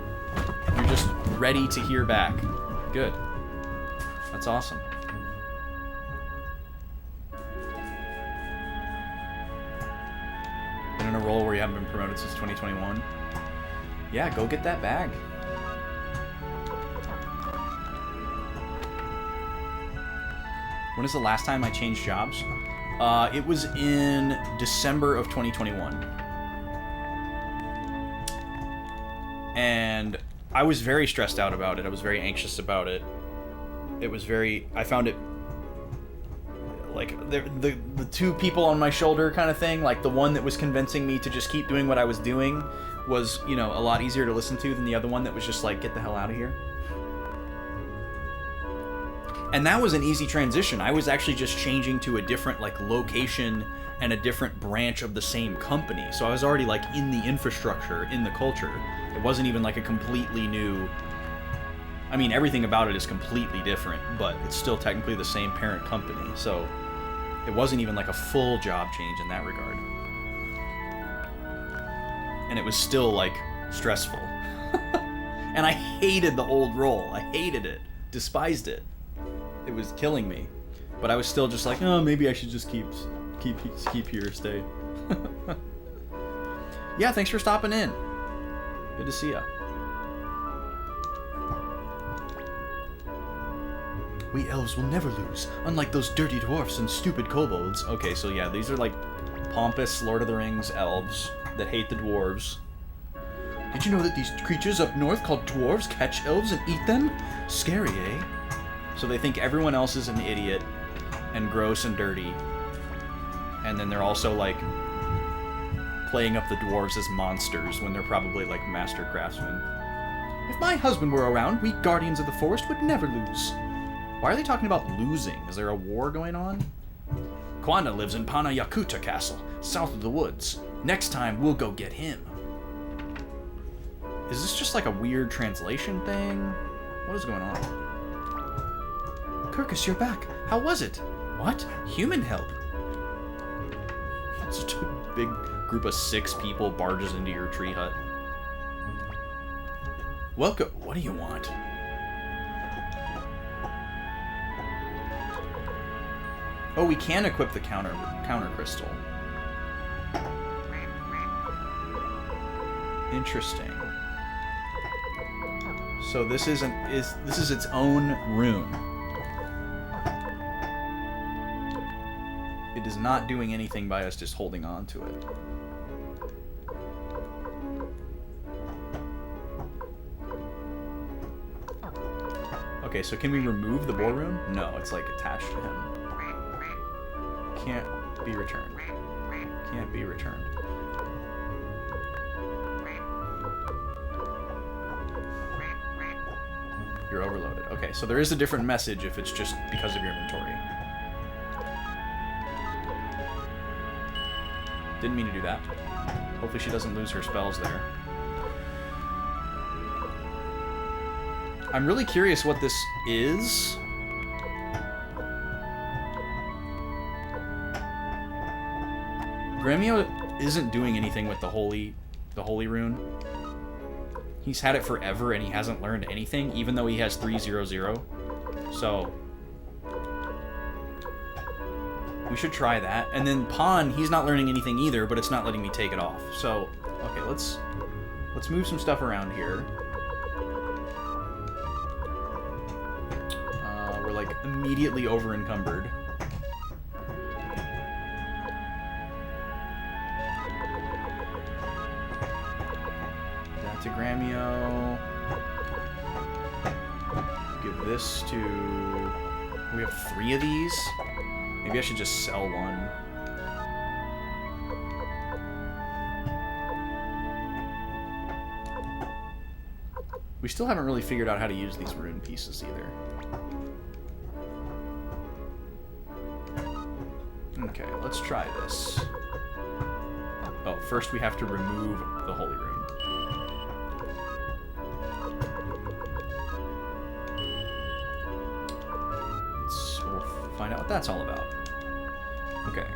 You're just ready to hear back. Good. That's awesome. Been in a role where you haven't been promoted since 2021? Yeah, go get that bag. When is the last time I changed jobs? It was in December of 2021. And I was very stressed out about it. I was very anxious about it. It was very... I found it... Like, the two people on my shoulder kind of thing, like the one that was convincing me to just keep doing what I was doing was, you know, a lot easier to listen to than the other one that was just like, get the hell out of here. And that was an easy transition. I was actually just changing to a different, like, location and a different branch of the same company. So I was already, like, in the infrastructure, in the culture. It wasn't even, like, a completely new... I mean, everything about it is completely different, but it's still technically the same parent company. So it wasn't even, like, a full job change in that regard. And it was still, like, stressful. And I hated the old role. I hated it. Despised it. It was killing me, but I was still just like, oh, maybe I should just keep here, stay. Yeah, thanks for stopping in. Good to see ya. We elves will never lose, unlike those dirty dwarfs and stupid kobolds. Okay, so yeah, these are like pompous Lord of the Rings elves that hate the dwarves. Did you know that these creatures up north called dwarves catch elves and eat them? Scary, eh? So they think everyone else is an idiot and gross and dirty. And then they're also, like, playing up the dwarves as monsters when they're probably, like, master craftsmen. If my husband were around, we guardians of the forest would never lose. Why are they talking about losing? Is there a war going on? Kwanda lives in Pana Yakuta Castle, south of the woods. Next time, we'll go get him. Is this just, like, a weird translation thing? What is going on? Kirkus, you're back. How was it? What? Human help? Such a big group of 6 people barges into your tree hut. Welcome. What do you want? Oh, we can equip the counter crystal. Interesting. So this is its own rune. It is not doing anything by us just holding on to it. Okay, so can we remove the boar rune? No, it's like attached to him. Can't be returned. Can't be returned. You're overloaded. Okay, so there is a different message if it's just because of your inventory. Didn't mean to do that. Hopefully she doesn't lose her spells there. I'm really curious what this is. Gremio isn't doing anything with the holy rune. He's had it forever and he hasn't learned anything, even though he has 300. So we should try that. And then Pawn, he's not learning anything either, but it's not letting me take it off. So, okay, let's move some stuff around here. We're like immediately over encumbered. That to Gremio. Give this to... We have 3 of these? Maybe I should just sell one. We still haven't really figured out how to use these rune pieces either. Okay, let's try this. Oh, first we have to remove the holy rune. We'll find out what that's all about. Okay,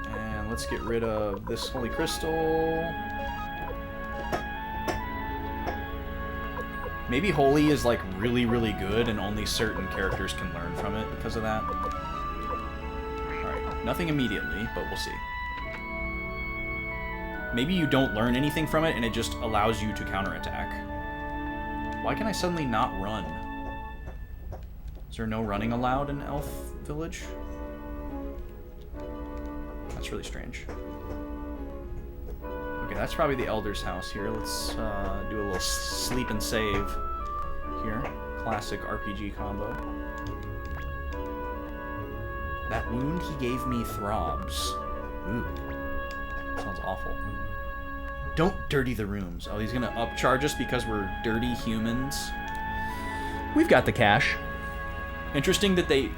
and let's get rid of this holy crystal. Maybe Holy is like really, really good and only certain characters can learn from it because of that. Alright, nothing immediately, but we'll see. Maybe you don't learn anything from it and it just allows you to counterattack. Why can I suddenly not run? Is there no running allowed in Elf Village? That's really strange. Okay, that's probably the Elder's house here. Let's do a little sleep and save here. Classic RPG combo. That wound he gave me throbs. Ooh. Sounds awful. Don't dirty the rooms. Oh, he's gonna upcharge us because we're dirty humans. We've got the cash. Interesting that they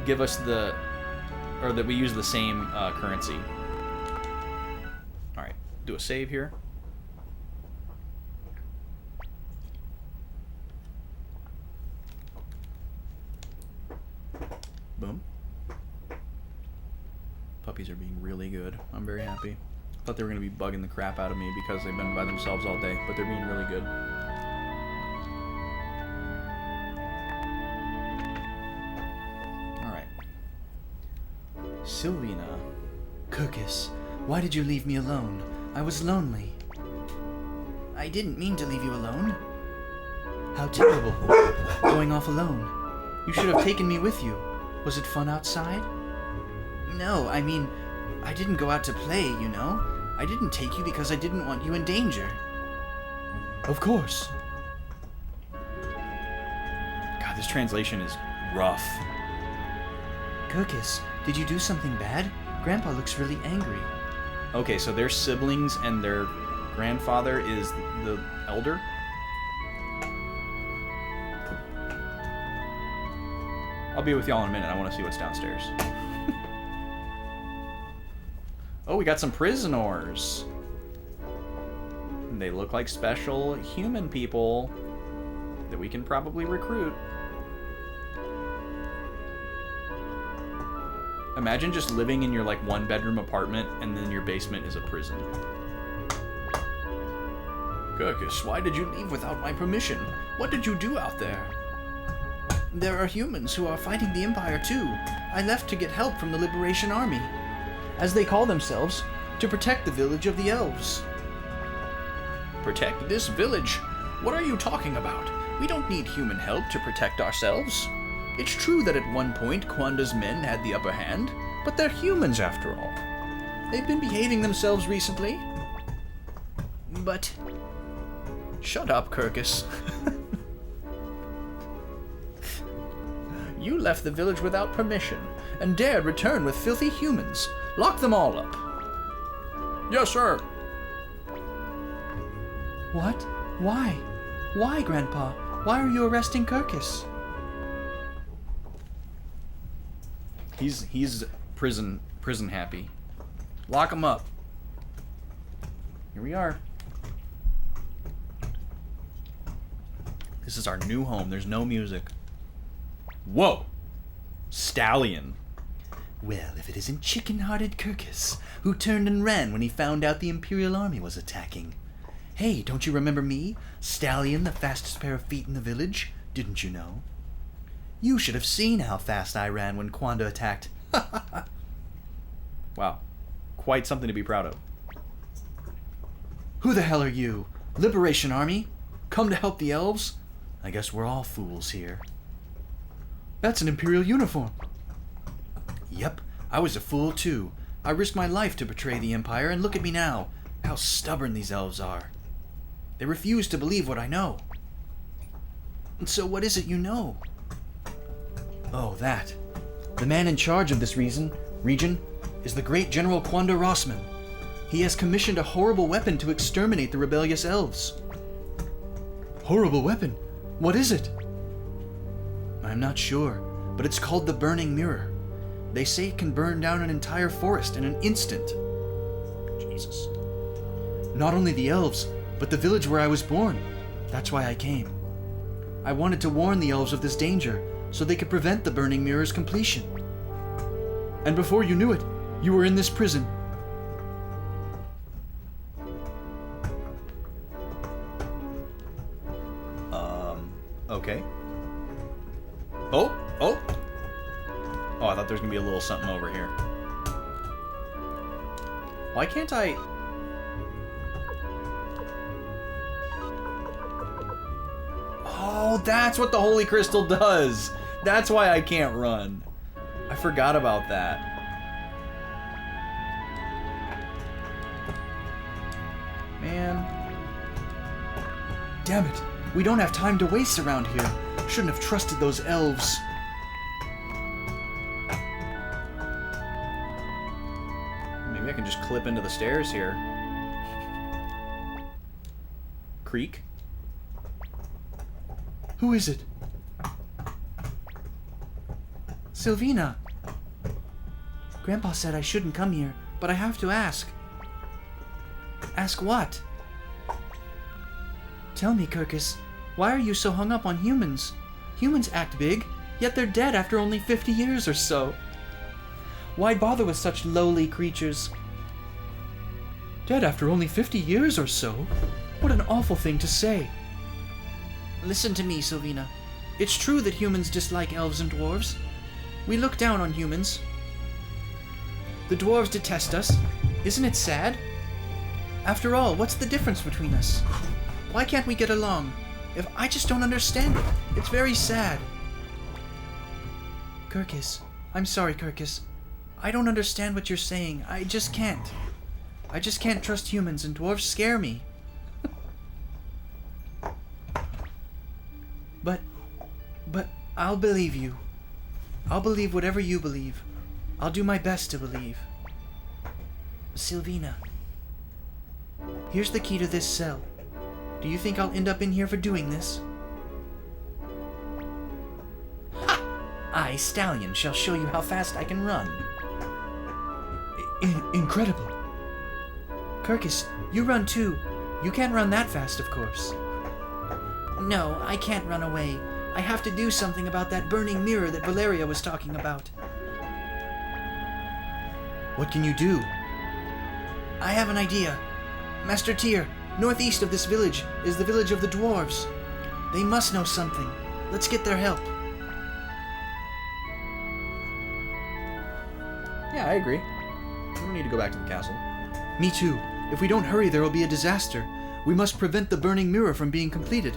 give us the... or that we use the same currency. Alright, do a save here. Boom. Puppies are being really good. I'm very happy. Thought they were going to be bugging the crap out of me because they've been by themselves all day, but they're being really good. Alright. Sylvina. Kirkus, why did you leave me alone? I was lonely. I didn't mean to leave you alone. How terrible. Going off alone. You should have taken me with you. Was it fun outside? No, I mean, I didn't go out to play, you know? I didn't take you because I didn't want you in danger. Of course. God, this translation is rough. Kirkus, did you do something bad? Grandpa looks really angry. Okay, so they're siblings and their grandfather is the elder? I'll be with y'all in a minute. I want to see what's downstairs. Oh, we got some prisoners. They look like special human people that we can probably recruit. Imagine just living in your like one-bedroom apartment and then your basement is a prison. Kirkus, why did you leave without my permission? What did you do out there? There are humans who are fighting the Empire too. I left to get help from the Liberation Army, as they call themselves, to protect the village of the elves. Protect this village? What are you talking about? We don't need human help to protect ourselves. It's true that at one point Kwanda's men had the upper hand, but they're humans after all. They've been behaving themselves recently. But... Shut up, Kirkus. You left the village without permission, and dared return with filthy humans. Lock them all up. Yes, sir. What? Why? Why, Grandpa? Why are you arresting Kirkus? He's prison happy. Lock him up. Here we are. This is our new home. There's no music. Whoa! Stallion. Well, if it isn't chicken-hearted Kirkus, who turned and ran when he found out the Imperial Army was attacking. Hey, don't you remember me? Stallion, the fastest pair of feet in the village? Didn't you know? You should have seen how fast I ran when Kwanda attacked. Wow. Quite something to be proud of. Who the hell are you? Liberation Army? Come to help the elves? I guess we're all fools here. That's an Imperial uniform. Yep, I was a fool too. I risked my life to betray the Empire, and look at me now. How stubborn these elves are. They refuse to believe what I know. And so what is it you know? Oh, that. The man in charge of this region is the great General Kwanda Rossman. He has commissioned a horrible weapon to exterminate the rebellious elves. Horrible weapon? What is it? I'm not sure, but it's called the Burning Mirror. They say it can burn down an entire forest in an instant. Jesus. Not only the elves, but the village where I was born. That's why I came. I wanted to warn the elves of this danger, so they could prevent the Burning Mirror's completion. And before you knew it, you were in this prison. Okay. Oh! Oh! Oh, I thought there was gonna be a little something over here. Why can't I... Oh, that's what the Holy Crystal does! That's why I can't run. I forgot about that. Man. Damn it. We don't have time to waste around here. Shouldn't have trusted those elves. Maybe I can just clip into the stairs here. Creak. Who is it? Sylvina. Grandpa said I shouldn't come here, but I have to ask. Ask what? Tell me, Kirkus, why are you so hung up on humans? Humans act big, yet they're dead after only 50 years or so. Why bother with such lowly creatures? Dead after only 50 years or so? What an awful thing to say. Listen to me, Sylvina. It's true that humans dislike elves and dwarves. We look down on humans. The dwarves detest us. Isn't it sad? After all, what's the difference between us? Why can't we get along? If I just don't understand it. It's very sad. Kirkus. I'm sorry, Kirkus. I don't understand what you're saying. I just can't. I just can't trust humans, and dwarves scare me. But I'll believe you. I'll believe whatever you believe. I'll do my best to believe. Sylvina. Here's the key to this cell. Do you think I'll end up in here for doing this? Ha! I, Stallion, shall show you how fast I can run. Incredible. Kirkus, you run too. You can't run that fast, of course. No, I can't run away. I have to do something about that burning mirror that Valeria was talking about. What can you do? I have an idea. Master Tyr, northeast of this village is the village of the dwarves. They must know something. Let's get their help. Yeah, I agree. We don't need to go back to the castle. Me too. If we don't hurry, there will be a disaster. We must prevent the burning mirror from being completed.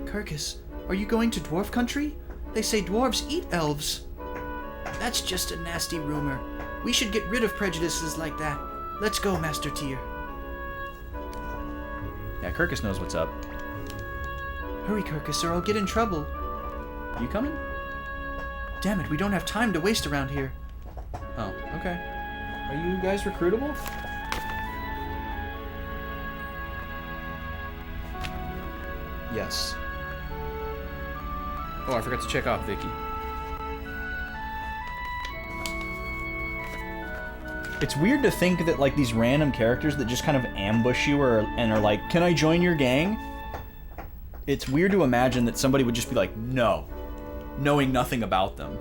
Kirkus, are you going to dwarf country? They say dwarves eat elves. That's just a nasty rumor. We should get rid of prejudices like that. Let's go, Master Tyr. Yeah, Kirkus knows what's up. Hurry, Kirkus, or I'll get in trouble. You coming? Damn it, we don't have time to waste around here. Oh, okay. Are you guys recruitable? Yes. Oh, I forgot to check off Vicky. It's weird to think that, like, these random characters that just kind of ambush you and are like, can I join your gang? It's weird to imagine that somebody would just be like, no, knowing nothing about them.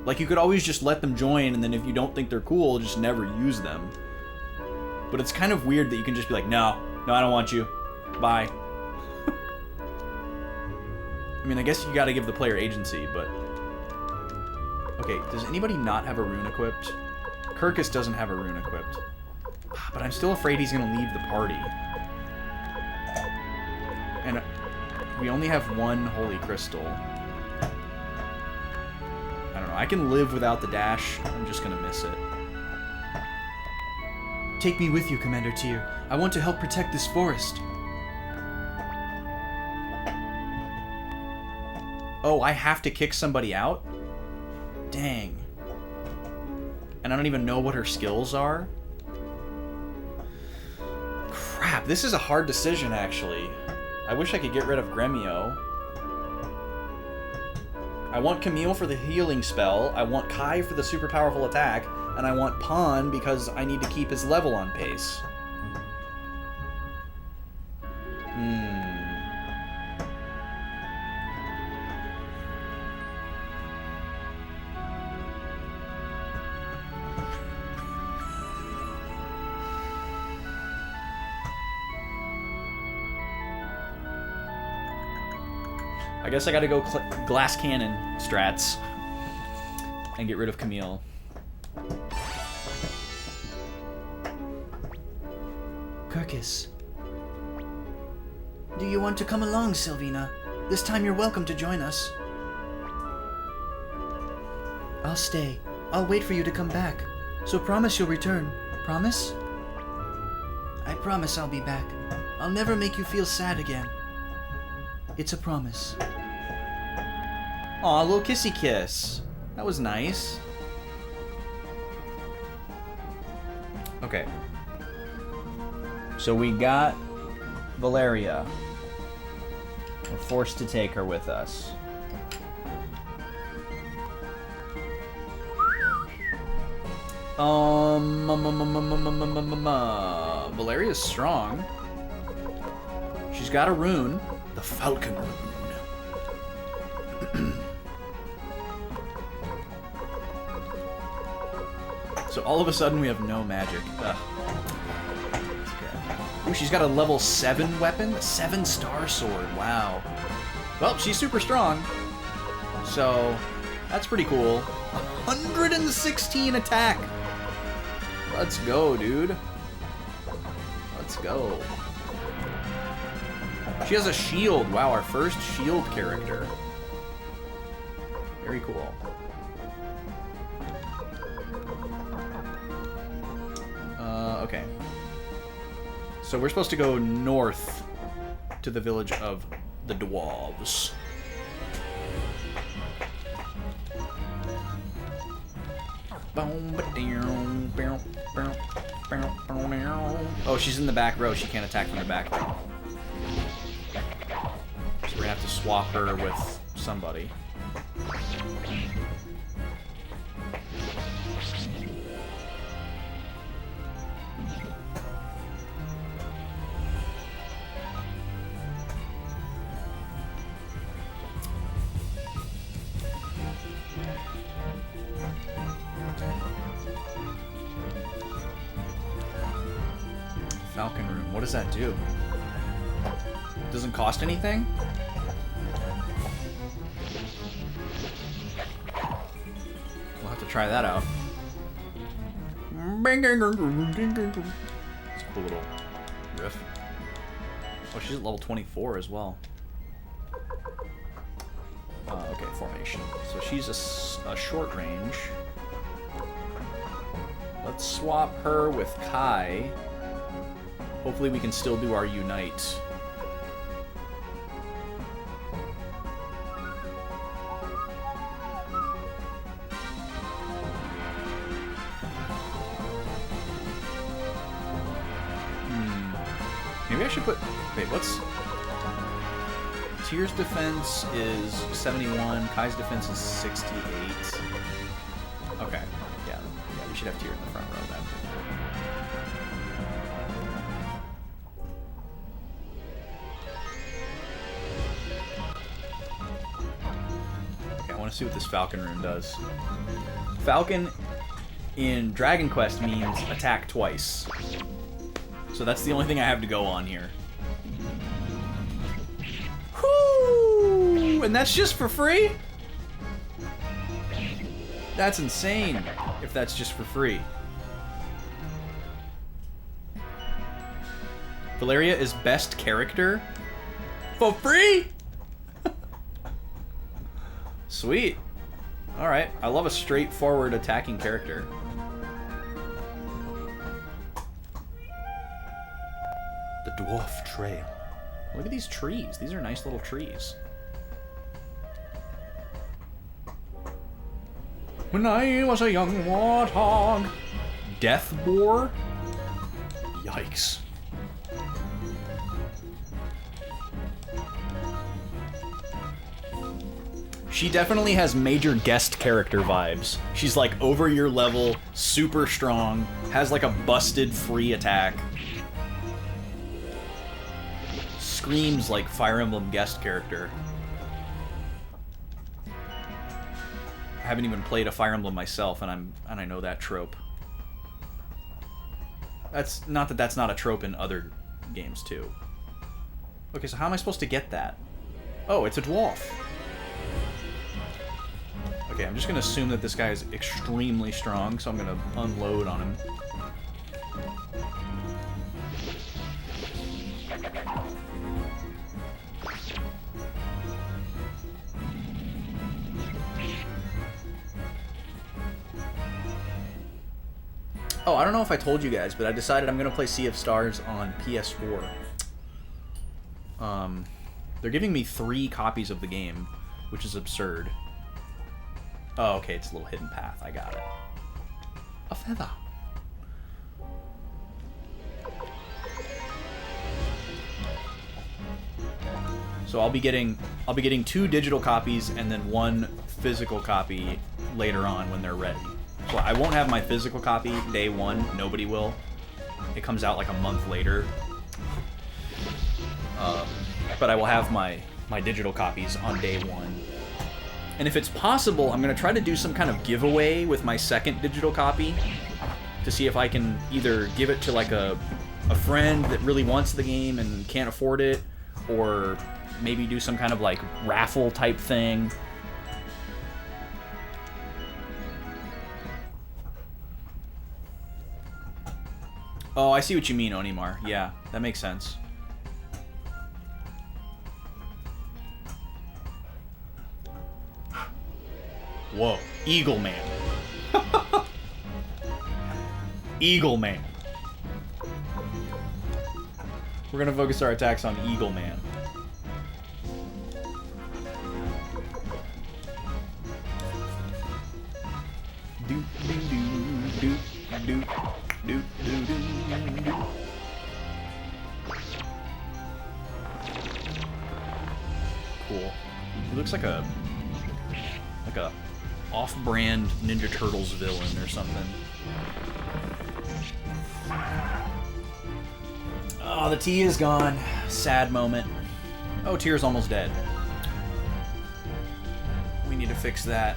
Like, you could always just let them join, and then if you don't think they're cool, just never use them. But it's kind of weird that you can just be like, no, I don't want you. Bye. I mean, I guess you gotta give the player agency, but... Okay, does anybody not have a rune equipped? Kirkus doesn't have a rune equipped. But I'm still afraid he's gonna leave the party. And we only have one holy crystal. I don't know, I can live without the dash. I'm just gonna miss it. Take me with you, Commander Tyr. I want to help protect this forest. Oh, I have to kick somebody out? Dang. And I don't even know what her skills are? Crap, this is a hard decision, actually. I wish I could get rid of Gremio. I want Camille for the healing spell, I want Kai for the super powerful attack, and I want Pan because I need to keep his level on pace. I guess I gotta go glass cannon strats and get rid of Camille. Kirkus. Do you want to come along, Sylvina? This time you're welcome to join us. I'll stay. I'll wait for you to come back. So promise you'll return. Promise? I promise I'll be back. I'll never make you feel sad again. It's a promise. Aw, a little kissy kiss. That was nice. Okay. So we got Valeria. We're forced to take her with us. Valeria's strong. She's got a rune. The Falcon Rune. So all of a sudden we have no magic. Ugh. Ooh, she's got a level 7 weapon? A 7-star sword. Wow. Well, she's super strong. So, that's pretty cool. 116 attack! Let's go, dude. Let's go. She has a shield. Wow, our first shield character. Very cool. Okay. So we're supposed to go north to the village of the dwarves. Oh, she's in the back row. She can't attack from the back row. So we're gonna have to swap her with somebody. Falcon Rune. What does that do? Doesn't cost anything? We'll have to try that out. It's a cool little riff. Oh, she's at level 24 as well. Okay, formation. So she's a short range. Let's swap her with Kai. Hopefully we can still do our Unite. Maybe I should put... Wait, what's... Tyr's defense is 71, Kai's defense is 68. Okay, yeah, we should have Tyr in the front row then. Okay, I want to see what this Falcon Rune does. Falcon in Dragon Quest means attack twice. So that's the only thing I have to go on here. Whoo! And that's just for free? That's insane, if that's just for free. Valeria is best character? For free? Sweet. Alright, I love a straightforward attacking character. The Dwarf Trail. Look at these trees. These are nice little trees. When I was a young warthog. Death Boar? Yikes. She definitely has major guest character vibes. She's like over your level, super strong, has like a busted free attack. Screams like Fire Emblem guest character. I haven't even played a Fire Emblem myself, and I know that trope. That's not that that's not a trope in other games too. Okay, so how am I supposed to get that? Oh, it's a dwarf. Okay, I'm just gonna assume that this guy is extremely strong, so I'm gonna unload on him. Oh, I don't know if I told you guys, but I decided I'm going to play Sea of Stars on PS4. They're giving me 3 copies of the game, which is absurd. Oh, okay, it's a little hidden path. I got it. A feather. So I'll be getting 2 digital copies and then 1 physical copy later on when they're ready. So I won't have my physical copy day 1. Nobody will. It comes out like a month later. But I will have my digital copies on day 1. And if it's possible, I'm going to try to do some kind of giveaway with my second digital copy to see if I can either give it to like a friend that really wants the game and can't afford it, or maybe do some kind of like raffle type thing. Oh, I see what you mean, Onimar. Yeah, that makes sense. Whoa, Eagle Man. Eagle Man. We're gonna focus our attacks on Eagle Man. Do do do do do do do do. Cool. He looks like a off-brand Ninja Turtles villain or something. Oh, the tea is gone. Sad moment. Oh, Tyr's almost dead. We need to fix that.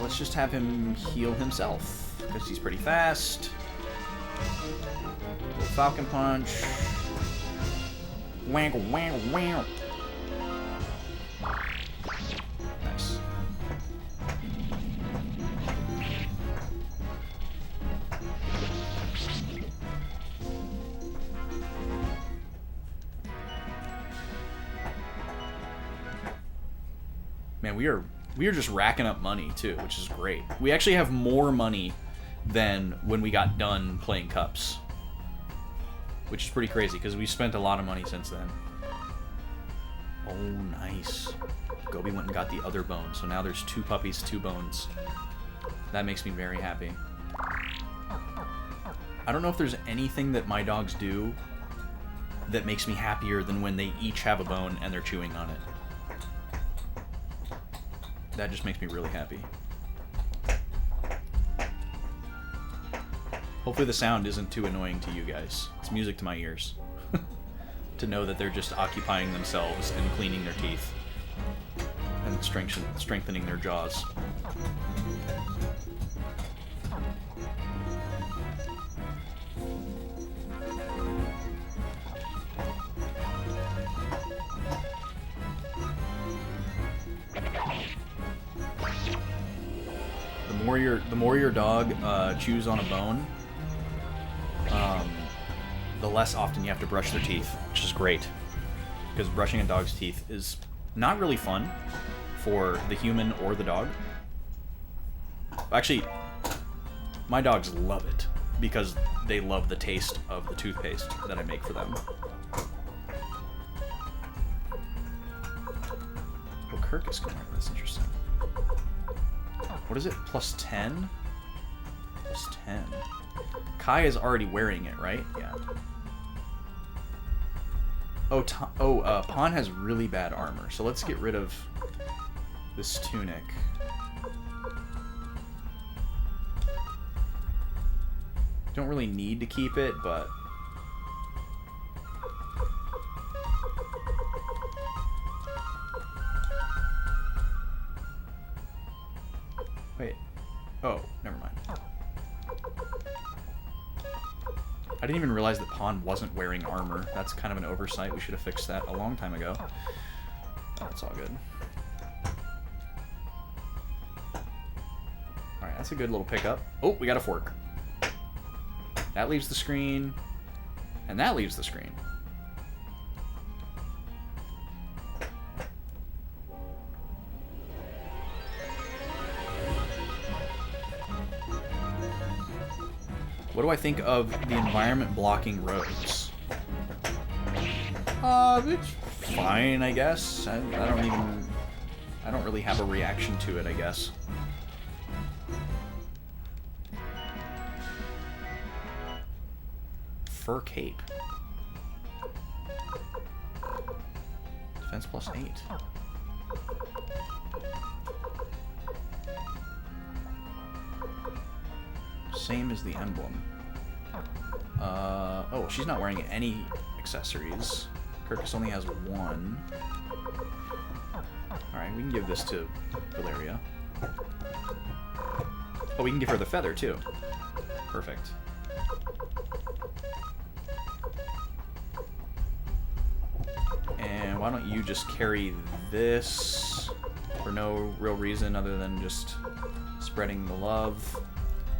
Let's just have him heal himself, because he's pretty fast. Falcon Punch. Wank, wank, wank. Nice. Man, we are just racking up money too, which is great. We actually have more money than when we got done playing Cups, which is pretty crazy because we spent a lot of money since then. Oh, nice. Gobi went and got the other bone, so now there's 2 puppies, 2 bones. That makes me very happy. I don't know if there's anything that my dogs do that makes me happier than when they each have a bone and they're chewing on it. That just makes me really happy. Hopefully the sound isn't too annoying to you guys. It's music to my ears. To know that they're just occupying themselves and cleaning their teeth. And strengthening their jaws. The more your dog chews on a bone, the less often you have to brush their teeth, which is great. Because brushing a dog's teeth is not really fun for the human or the dog. Actually, my dogs love it because they love the taste of the toothpaste that I make for them. Oh, Kirk is coming. That's interesting. What is it? Plus 10? Plus 10. Kai is already wearing it, right? Yeah. Oh, Pawn has really bad armor, so let's get rid of this tunic. Don't really need to keep it, but... Wait. Oh, never mind. I didn't even realize that Pawn wasn't wearing armor. That's kind of an oversight. We should have fixed that a long time ago. That's all good. Alright, that's a good little pickup. Oh, we got a fork. That leaves the screen. And that leaves the screen. What do I think of the environment blocking roads? It's fine, I guess. I don't really have a reaction to it, I guess. Fur cape. Defense plus 8. Same as the emblem. Oh, she's not wearing any accessories. Kirkus only has one. Alright, we can give this to Valeria. Oh, we can give her the feather, too. Perfect. And why don't you just carry this for no real reason other than just spreading the love.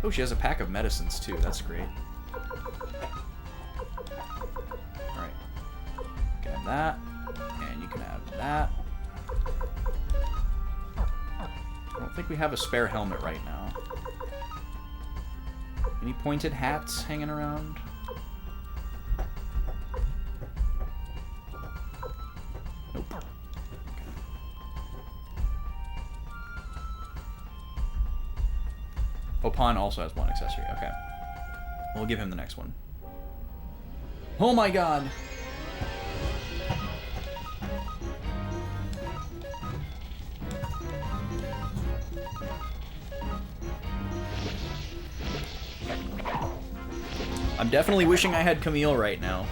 Oh, she has a pack of medicines, too. That's great. Alright. You can have that. And you can have that. I don't think we have a spare helmet right now. Any pointed hats hanging around? Nope. Okay. Opon also has one accessory. Okay. We'll give him the next one. Oh my god! I'm definitely wishing I had Camille right now.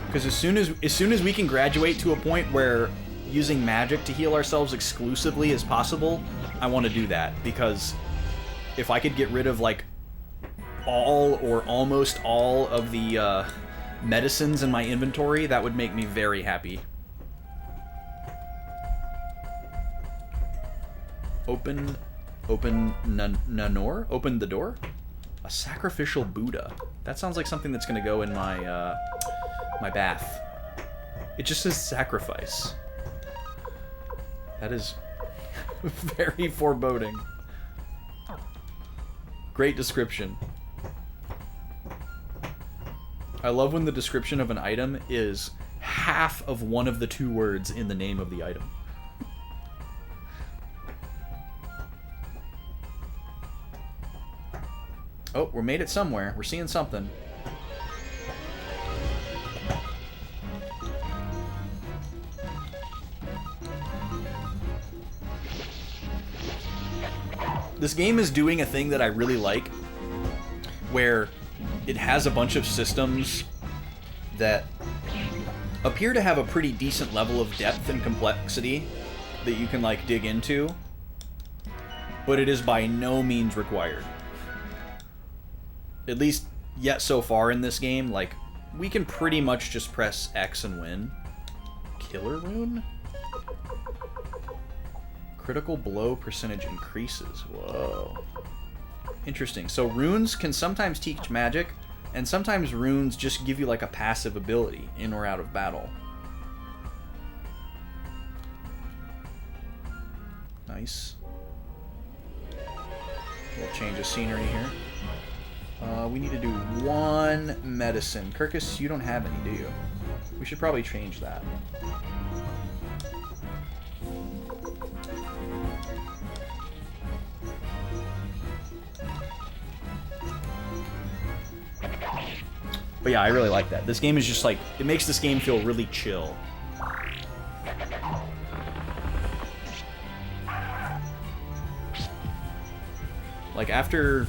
Because as soon as we can graduate to a point where using magic to heal ourselves exclusively is possible, I want to do that. Because if I could get rid of, like, all or almost all of the medicines in my inventory, that would make me very happy. Open Nanor? Open the door? A sacrificial Buddha. That sounds like something that's going to go in my, my bath. It just says sacrifice. That is very foreboding. Great description. I love when the description of an item is half of one of the two words in the name of the item. Oh, we're made it somewhere. We're seeing something. This game is doing a thing that I really like, where it has a bunch of systems that appear to have a pretty decent level of depth and complexity that you can, like, dig into, but it is by no means required. At least yet so far in this game, like, we can pretty much just press X and win. Killer rune? Critical blow percentage increases. Whoa. Interesting. So runes can sometimes teach magic, and sometimes runes just give you, like, a passive ability in or out of battle. Nice. Little change of scenery here. We need to do one medicine. Kirkus, you don't have any, do you? We should probably change that. But yeah, I really like that. This game is just like, it makes this game feel really chill. Like after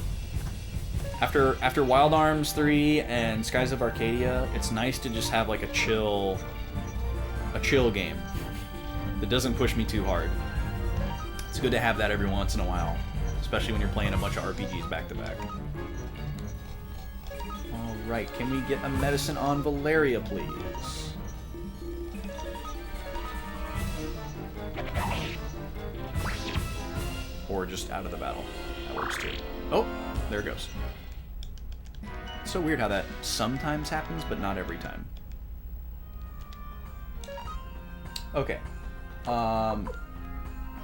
Wild Arms 3 and Skies of Arcadia, it's nice to just have like a chill game that doesn't push me too hard. It's good to have that every once in a while, especially when you're playing a bunch of RPGs back to back. Right, can we get a medicine on Valeria, please? Or just out of the battle. That works too. Oh, there it goes. It's so weird how that sometimes happens, but not every time. Okay.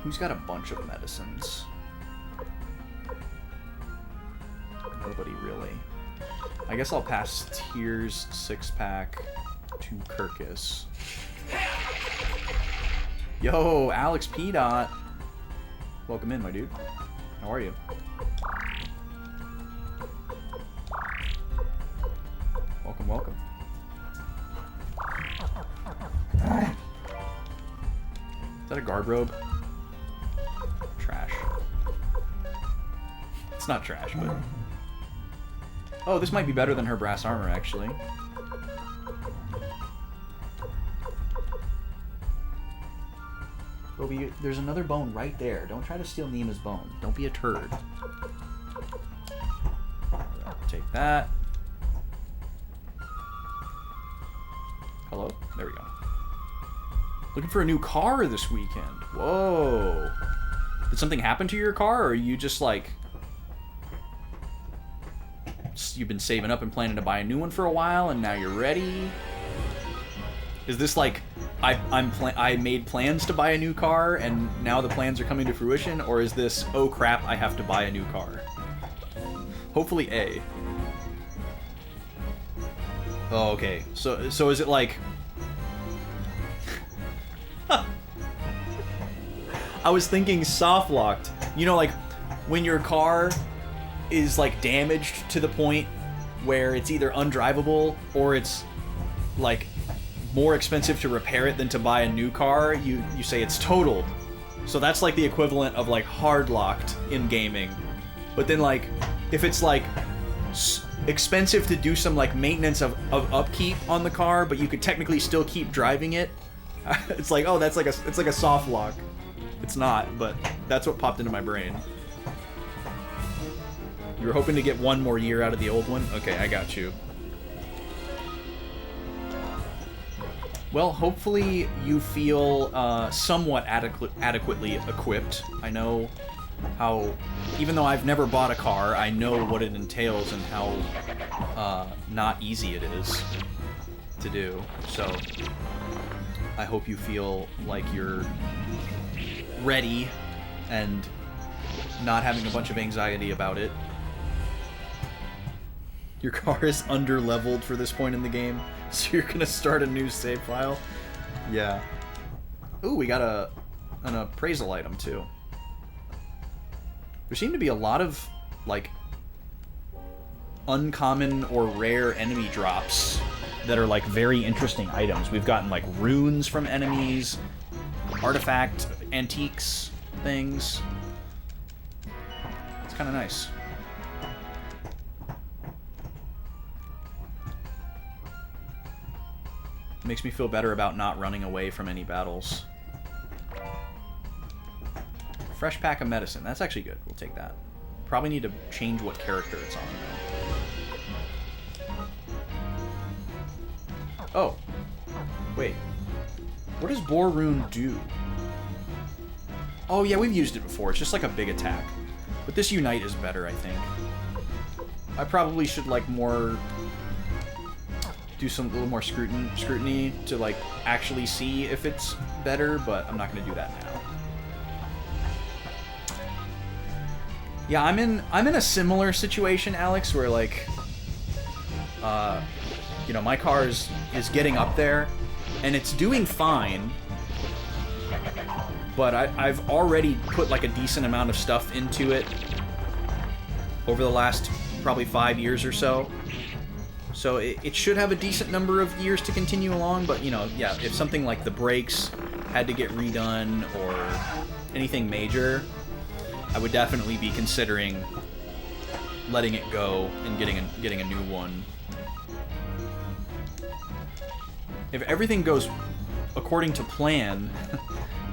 Who's got a bunch of medicines? Nobody really. I guess I'll pass Tears 6-pack to Kirkus. Yo, Alex P. Dot. Welcome in, my dude. How are you? Welcome, welcome. Is that a guard robe? Trash. It's not trash, but... Oh, this might be better than her brass armor, actually. Obi, there's another bone right there. Don't try to steal Nima's bone. Don't be a turd. Take that. Hello? There we go. Looking for a new car this weekend. Whoa. Did something happen to your car, or are you just like... You've been saving up and planning to buy a new one for a while, and now you're ready? Is this like... I made plans to buy a new car, and now the plans are coming to fruition, or is this, oh crap, I have to buy a new car? Hopefully A. Oh, okay. So is it like... I was thinking soft locked. You know, like, when your car is, like, damaged to the point where it's either undrivable or it's, like... more expensive to repair it than to buy a new car, you say it's totaled. So that's like the equivalent of like hard locked in gaming. But then like if it's like expensive to do some like maintenance of upkeep on the car, but you could technically still keep driving it, it's like, oh, that's like it's like a soft lock. It's not, but that's what popped into my brain. You were hoping to get one more year out of the old one? Okay, I got you. Well, hopefully you feel somewhat adequately equipped. I know how, even though I've never bought a car, I know what it entails and how not easy it is to do. So I hope you feel like you're ready and not having a bunch of anxiety about it. Your car is under-leveled for this point in the game. So you're gonna start a new save file? Yeah. Ooh, we got an appraisal item too. There seem to be a lot of, like, uncommon or rare enemy drops that are, like, very interesting items. We've gotten, like, runes from enemies, artifact, antiques, things. It's kind of nice. Makes me feel better about not running away from any battles. Fresh pack of medicine. That's actually good. We'll take that. Probably need to change what character it's on, though. Oh. Wait. What does Boar Rune do? Oh, yeah, we've used it before. It's just like a big attack. But this Unite is better, I think. I probably should, like, more... do a little more scrutiny to like actually see if it's better, but I'm not going to do that now. Yeah, I'm in a similar situation, Alex, where like you know, my car is getting up there and it's doing fine, but I've already put like a decent amount of stuff into it over the last probably 5 years or so. So it should have a decent number of years to continue along, but, you know, yeah, if something like the brakes had to get redone or anything major, I would definitely be considering letting it go and getting a new one. If everything goes according to plan,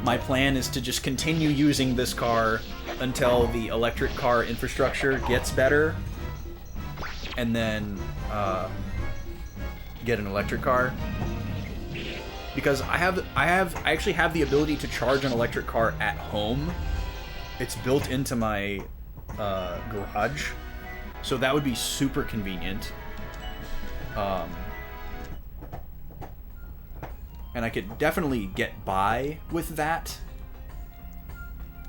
my plan is to just continue using this car until the electric car infrastructure gets better. and then get an electric car. Because I actually have the ability to charge an electric car at home. It's built into my garage, so that would be super convenient. And I could definitely get by with that.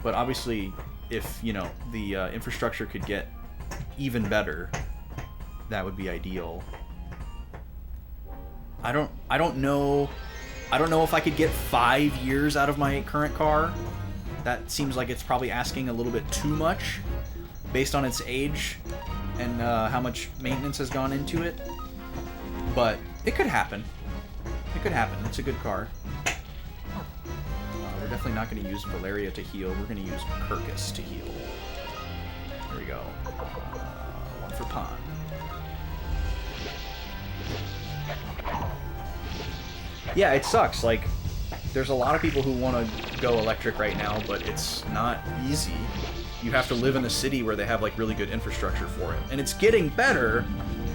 But obviously, if, you know, the infrastructure could get even better, that would be ideal. I don't know if I could get 5 years out of my current car. That seems like it's probably asking a little bit too much based on its age and how much maintenance has gone into it. But it could happen. It could happen. It's a good car. We're definitely not going to use Valeria to heal. We're going to use Kirkus to heal. There we go. One for Pond. Yeah, it sucks. Like, there's a lot of people who want to go electric right now, but it's not easy. You have to live in a city where they have, like, really good infrastructure for it. And it's getting better.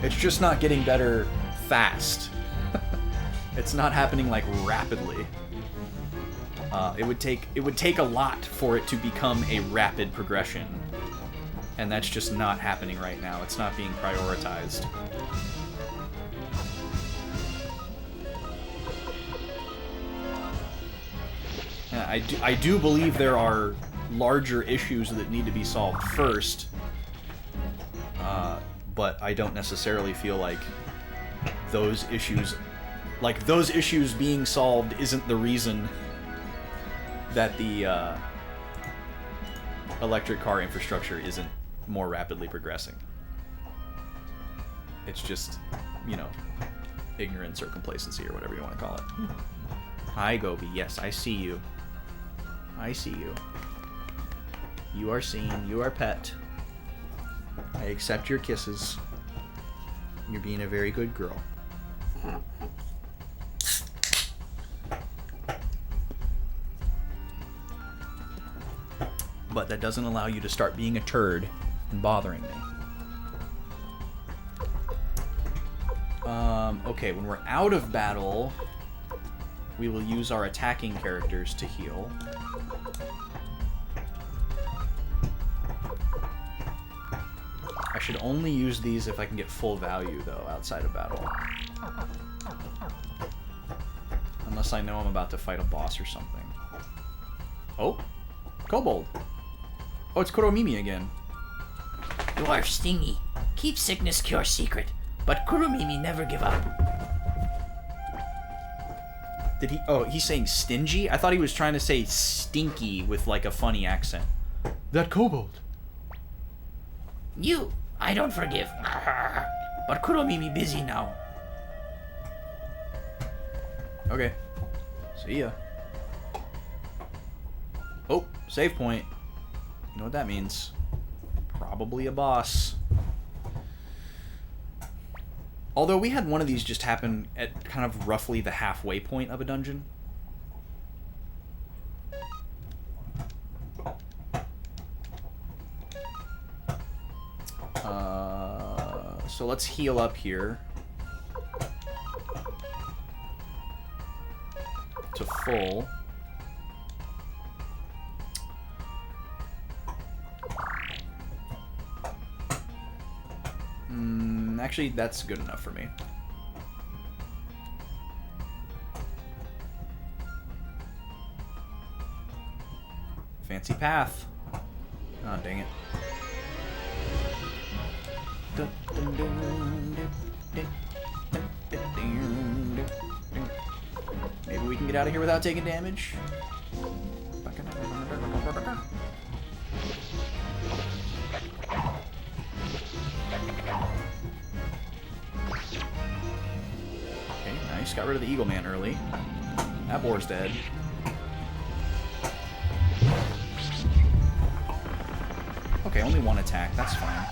It's just not getting better fast. It's not happening, like, rapidly. It would take a lot for it to become a rapid progression. And that's just not happening right now. It's not being prioritized. I do believe there are larger issues that need to be solved first, but I don't necessarily feel like those issues being solved isn't the reason that the electric car infrastructure isn't more rapidly progressing. It's just, you know, ignorance or complacency or whatever you want to call it. Hi, Gobi. Yes, I see you. I see you. You are seen. You are pet. I accept your kisses. You're being a very good girl. But that doesn't allow you to start being a turd and bothering me. Okay, when we're out of battle, we will use our attacking characters to heal. I should only use these if I can get full value, though, outside of battle. Unless I know I'm about to fight a boss or something. Oh, Kobold. Oh, it's Kuromimi again. Dwarf Stingy. Keep sickness cure secret, but Kuromimi never give up. Did he? Oh, he's saying stingy? I thought he was trying to say stinky with, like, a funny accent. That Kobold. You, I don't forgive. But Kuromimi busy now. Okay. See ya. Oh, save point. You know what that means. Probably a boss. Although we had one of these just happen at kind of roughly the halfway point of a dungeon. So let's heal up here to full. Actually, that's good enough for me. Fancy path. Oh, dang it. Maybe we can get out of here without taking damage. Okay, nice. Got rid of the Eagle Man early. That boar's dead. Okay, only one attack. That's fine.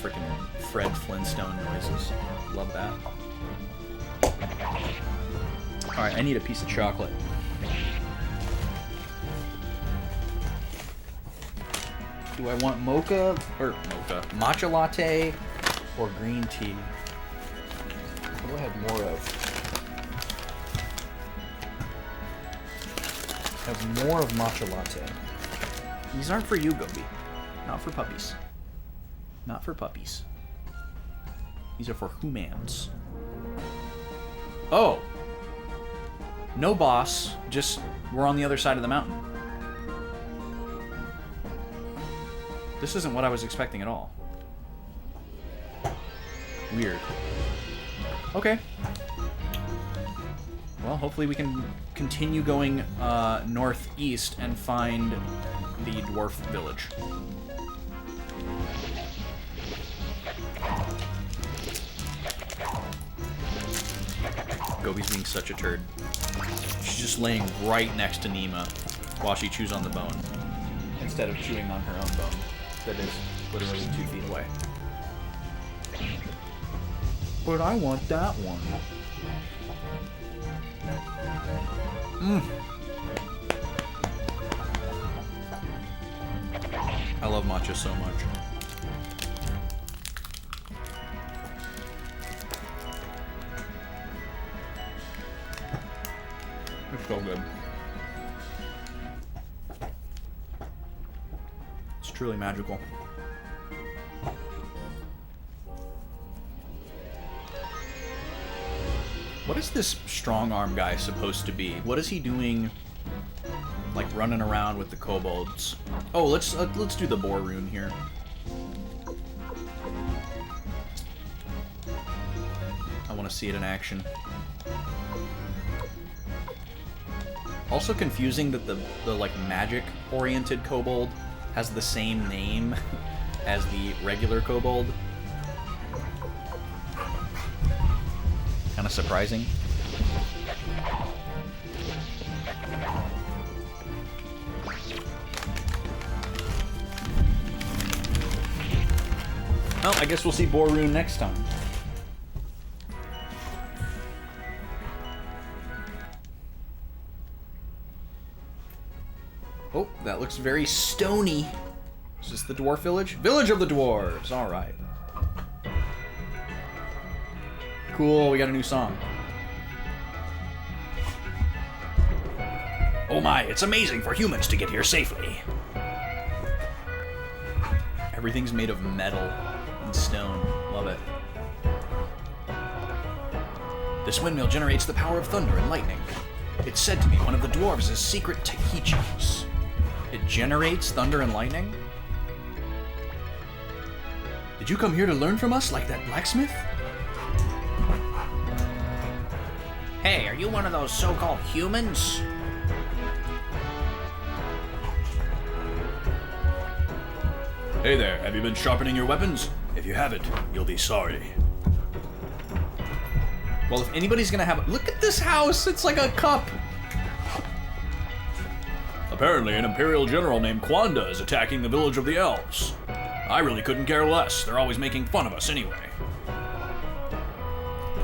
Freaking Fred Flintstone noises. Love that. Alright, I need a piece of chocolate. Do I want matcha latte, or green tea? What do I have more of? I have more of matcha latte. These aren't for you, Gobi. Not for puppies. Not for puppies. These are for humans. Oh! No boss, just we're on the other side of the mountain. This isn't what I was expecting at all. Weird. Okay. Well, hopefully we can continue going northeast and find the dwarf village. Gobi's being such a turd. She's just laying right next to Nima while she chews on the bone, instead of chewing on her own bone that is literally 2 feet away. But I want that one. I love matcha so much. It's so good. It's truly magical. What is this strong arm guy supposed to be? What is he doing, like running around with the kobolds? Oh, let's do the boar rune here. I want to see it in action. Also confusing that the like magic-oriented kobold has the same name as the regular kobold. Kind of surprising. Well, I guess we'll see Boar Rune next time. Oh, that looks very stony. Is this the dwarf village? Village of the dwarves! Alright. Cool, we got a new song. Oh my, it's amazing for humans to get here safely. Everything's made of metal and stone. Love it. This windmill generates the power of thunder and lightning. It's said to be one of the dwarves' secret teachings. It generates thunder and lightning? Did you come here to learn from us like that blacksmith? Hey, are you one of those so-called humans? Hey there, have you been sharpening your weapons? If you haven't, you'll be sorry. Well, if anybody's gonna have... Look at this house! It's like a cup! Apparently, an Imperial general named Kwanda is attacking the village of the elves. I really couldn't care less. They're always making fun of us anyway.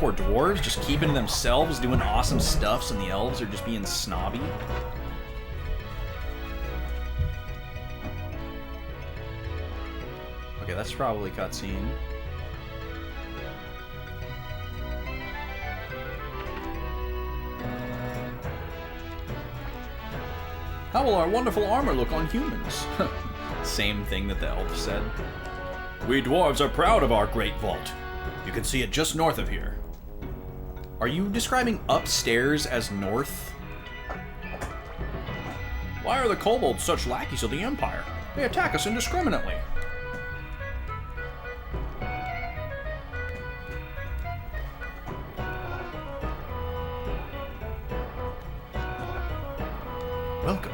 Poor dwarves, just keeping to themselves, doing awesome stuffs, and the elves are just being snobby. Okay, that's probably cutscene. How will our wonderful armor look on humans? Same thing that the elf said. We dwarves are proud of our great vault. You can see it just north of here. Are you describing upstairs as north? Why are the kobolds such lackeys of the Empire? They attack us indiscriminately. Welcome.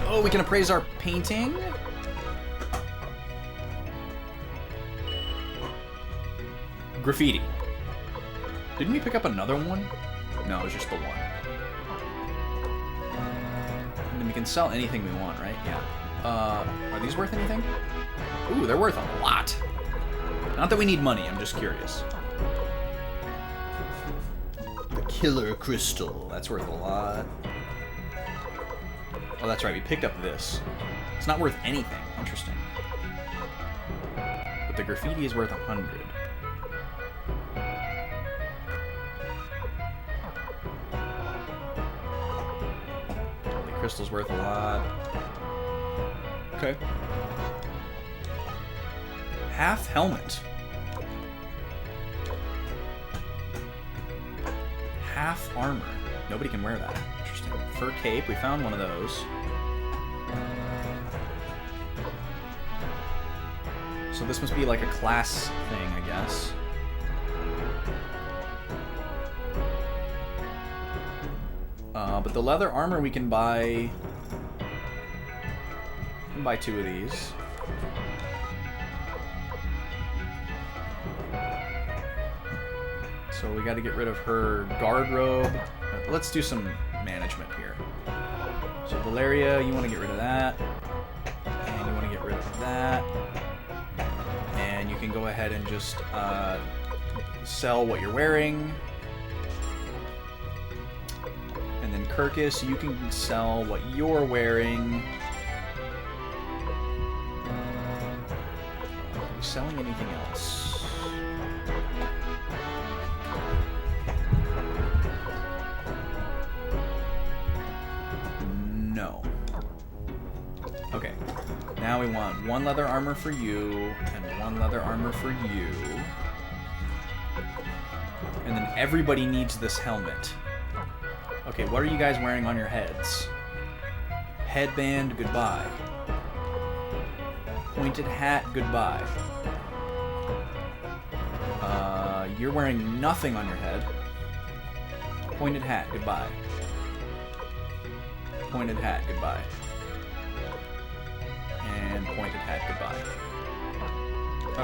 Oh, we can appraise our painting? Graffiti. Didn't we pick up another one? No, it was just the one. And then we can sell anything we want, right? Yeah. Are these worth anything? Ooh, they're worth a lot. Not that we need money, I'm just curious. The killer crystal. That's worth a lot. Oh, that's right. We picked up this. It's not worth anything. Interesting. But the graffiti is worth 100. The crystal's worth a lot. Okay. Half helmet. Half armor. Nobody can wear that. Interesting. Fur cape. We found one of those. So this must be like a class thing, I guess. But the leather armor we can buy. We can buy 2 of these. So we got to get rid of her guard robe. Let's do some management here. So Valeria, you want to get rid of that. And you want to get rid of that. And you can go ahead and just sell what you're wearing. And then Kirkus, you can sell what you're wearing. Are we selling anything else? No. Okay. Now we want 1 leather armor for you, and 1 leather armor for you. And then everybody needs this helmet. Okay, what are you guys wearing on your heads? Headband, goodbye. Pointed hat, goodbye. You're wearing nothing on your head. Pointed hat, goodbye. Pointed hat, goodbye. And pointed hat, goodbye.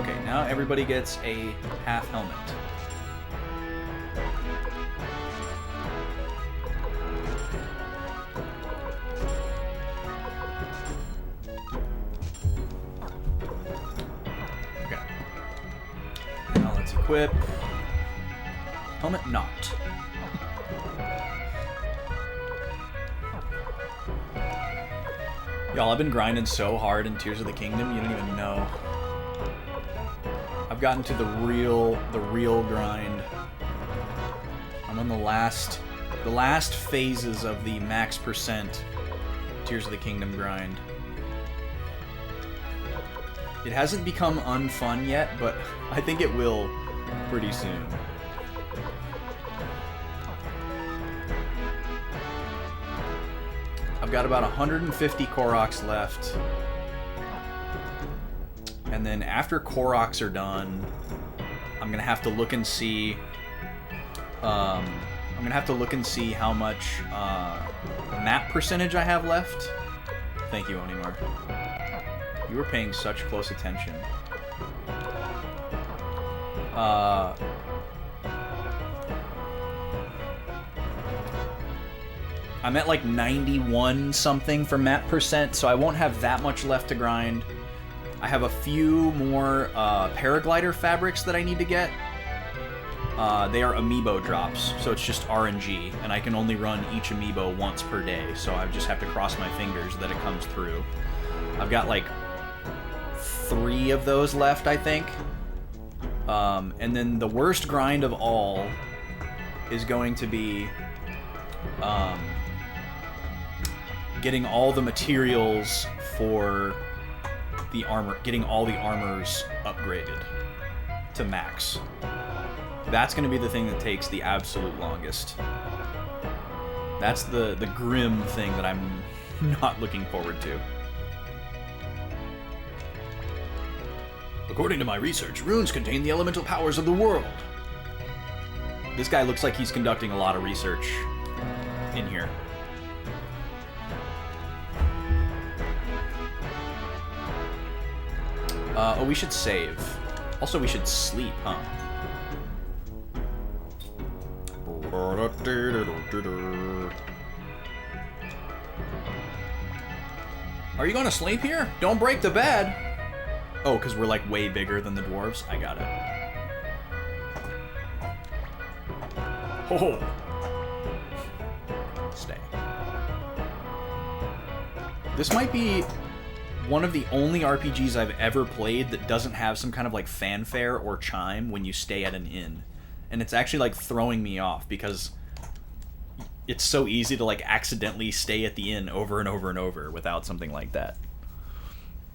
Okay, now everybody gets a half helmet. Okay. Now let's equip. Helmet not. Y'all, I've been grinding so hard in Tears of the Kingdom, you don't even know. I've gotten to the real grind. I'm on the last phases of the max percent Tears of the Kingdom grind. It hasn't become unfun yet, but I think it will pretty soon. I've got about 150 Koroks left. And then after Koroks are done, I'm gonna have to look and see. I'm gonna have to look and see how much map percentage I have left. Thank you, Onimar. You were paying such close attention. I'm at like 91 something for map percent, so I won't have that much left to grind. I have a few more paraglider fabrics that I need to get. They are amiibo drops, so it's just RNG, and I can only run each amiibo once per day, so I just have to cross my fingers that it comes through. I've got like 3 of those left, I think. And then the worst grind of all is going to be getting all the materials for the armor, getting all the armors upgraded to max. That's going to be the thing that takes the absolute longest. That's the grim thing that I'm not looking forward to. According to my research, runes contain the elemental powers of the world. This guy looks like he's conducting a lot of research in here. Oh, we should save. Also, we should sleep, huh? Are you gonna sleep here? Don't break the bed! Oh, because we're like way bigger than the dwarves? I got it. Ho ho! Stay. This might be one of the only RPGs I've ever played that doesn't have some kind of like fanfare or chime when you stay at an inn. And it's actually like throwing me off because it's so easy to like accidentally stay at the inn over and over and over without something like that.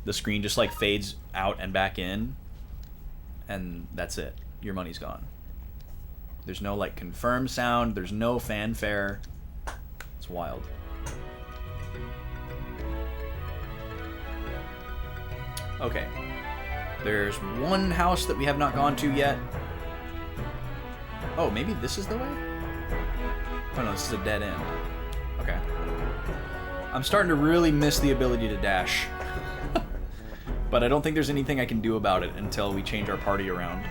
The screen just like fades out and back in, and that's it. Your money's gone. There's no like confirm sound, there's no fanfare. It's wild. Okay. There's one house that we have not gone to yet. Oh, maybe this is the way? Oh no, this is a dead end. Okay. I'm starting to really miss the ability to dash. But I don't think there's anything I can do about it until we change our party around.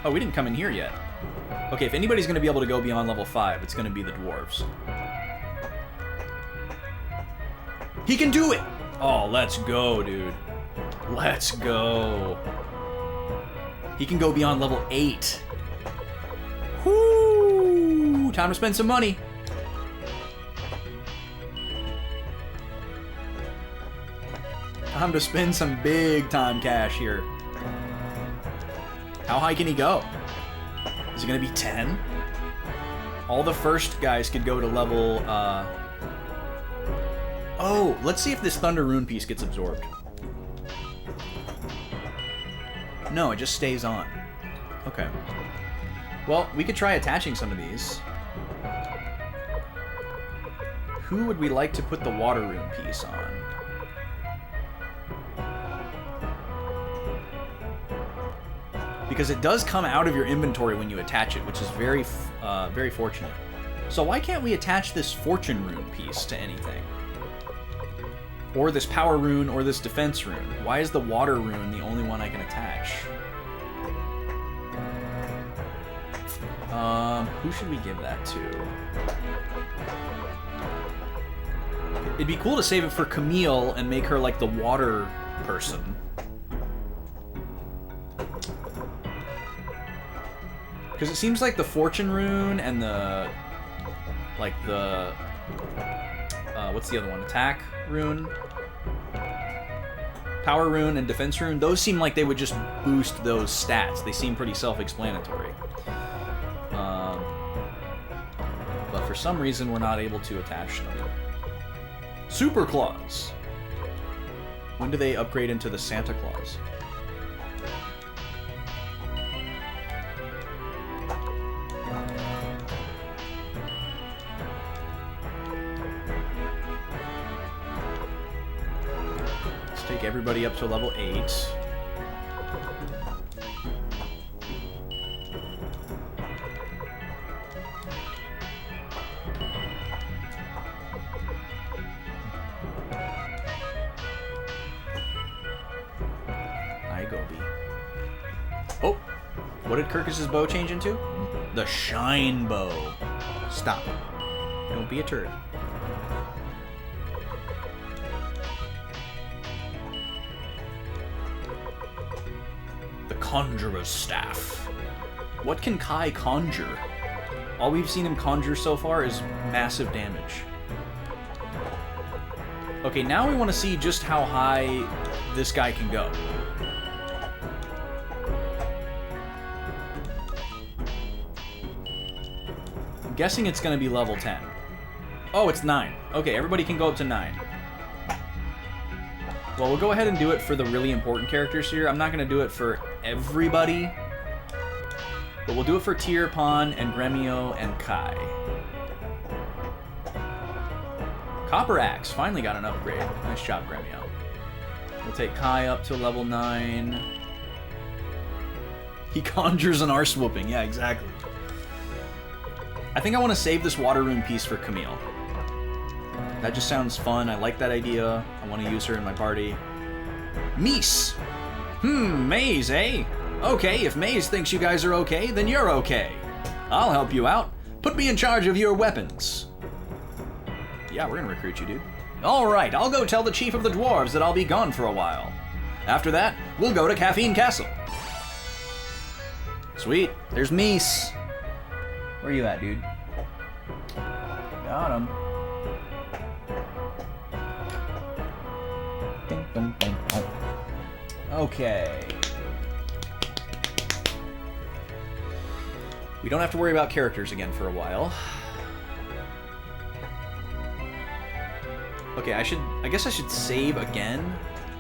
Oh, we didn't come in here yet. Okay, if anybody's going to be able to go beyond level 5, it's going to be the dwarves. He can do it! Oh, let's go, dude. Let's go. He can go beyond level 8. Whoo! Time to spend some money. Time to spend some big time cash here. How high can he go? Is it gonna be 10? All the first guys could go to level, Oh, let's see if this Thunder Rune piece gets absorbed. No, it just stays on. Okay. Well, we could try attaching some of these. Who would we like to put the Water Rune piece on? Because it does come out of your inventory when you attach it, which is very fortunate. So why can't we attach this Fortune Rune piece to anything? Or this Power Rune, or this Defense Rune? Why is the Water Rune the only one I can attach? Who should we give that to? It'd be cool to save it for Camille and make her like the water person. Because it seems like the Fortune Rune and the... like the... what's the other one? Attack Rune? Power Rune and Defense Rune, those seem like they would just boost those stats. They seem pretty self-explanatory. But for some reason, we're not able to attach them. Super Claus! When do they upgrade into the Santa Claus? Let's take everybody up to level 8. Oh, what did Kirkus's bow change into? The Shine Bow. Stop. Don't be a turd. The Conjurer's Staff. What can Kai conjure? All we've seen him conjure so far is massive damage. Okay, now we want to see just how high this guy can go. I'm guessing it's going to be level 10. Oh, it's 9. Okay, everybody can go up to 9. Well, we'll go ahead and do it for the really important characters here. I'm not going to do it for everybody, but we'll do it for Tyr, Pan, and Gremio, and Kai. Copper Axe finally got an upgrade. Nice job, Gremio. We'll take Kai up to level 9. He conjures an arse whooping. Yeah, exactly. I think I want to save this Water Rune piece for Camille. That just sounds fun. I like that idea. I want to use her in my party. Mies! Maze, eh? Okay, if Maze thinks you guys are okay, then you're okay. I'll help you out. Put me in charge of your weapons. Yeah, we're gonna recruit you, dude. Alright, I'll go tell the chief of the dwarves that I'll be gone for a while. After that, we'll go to Caffeine Castle. Sweet, there's Mies. Where you at, dude? Got him. Okay. We don't have to worry about characters again for a while. Okay, I guess I should save again.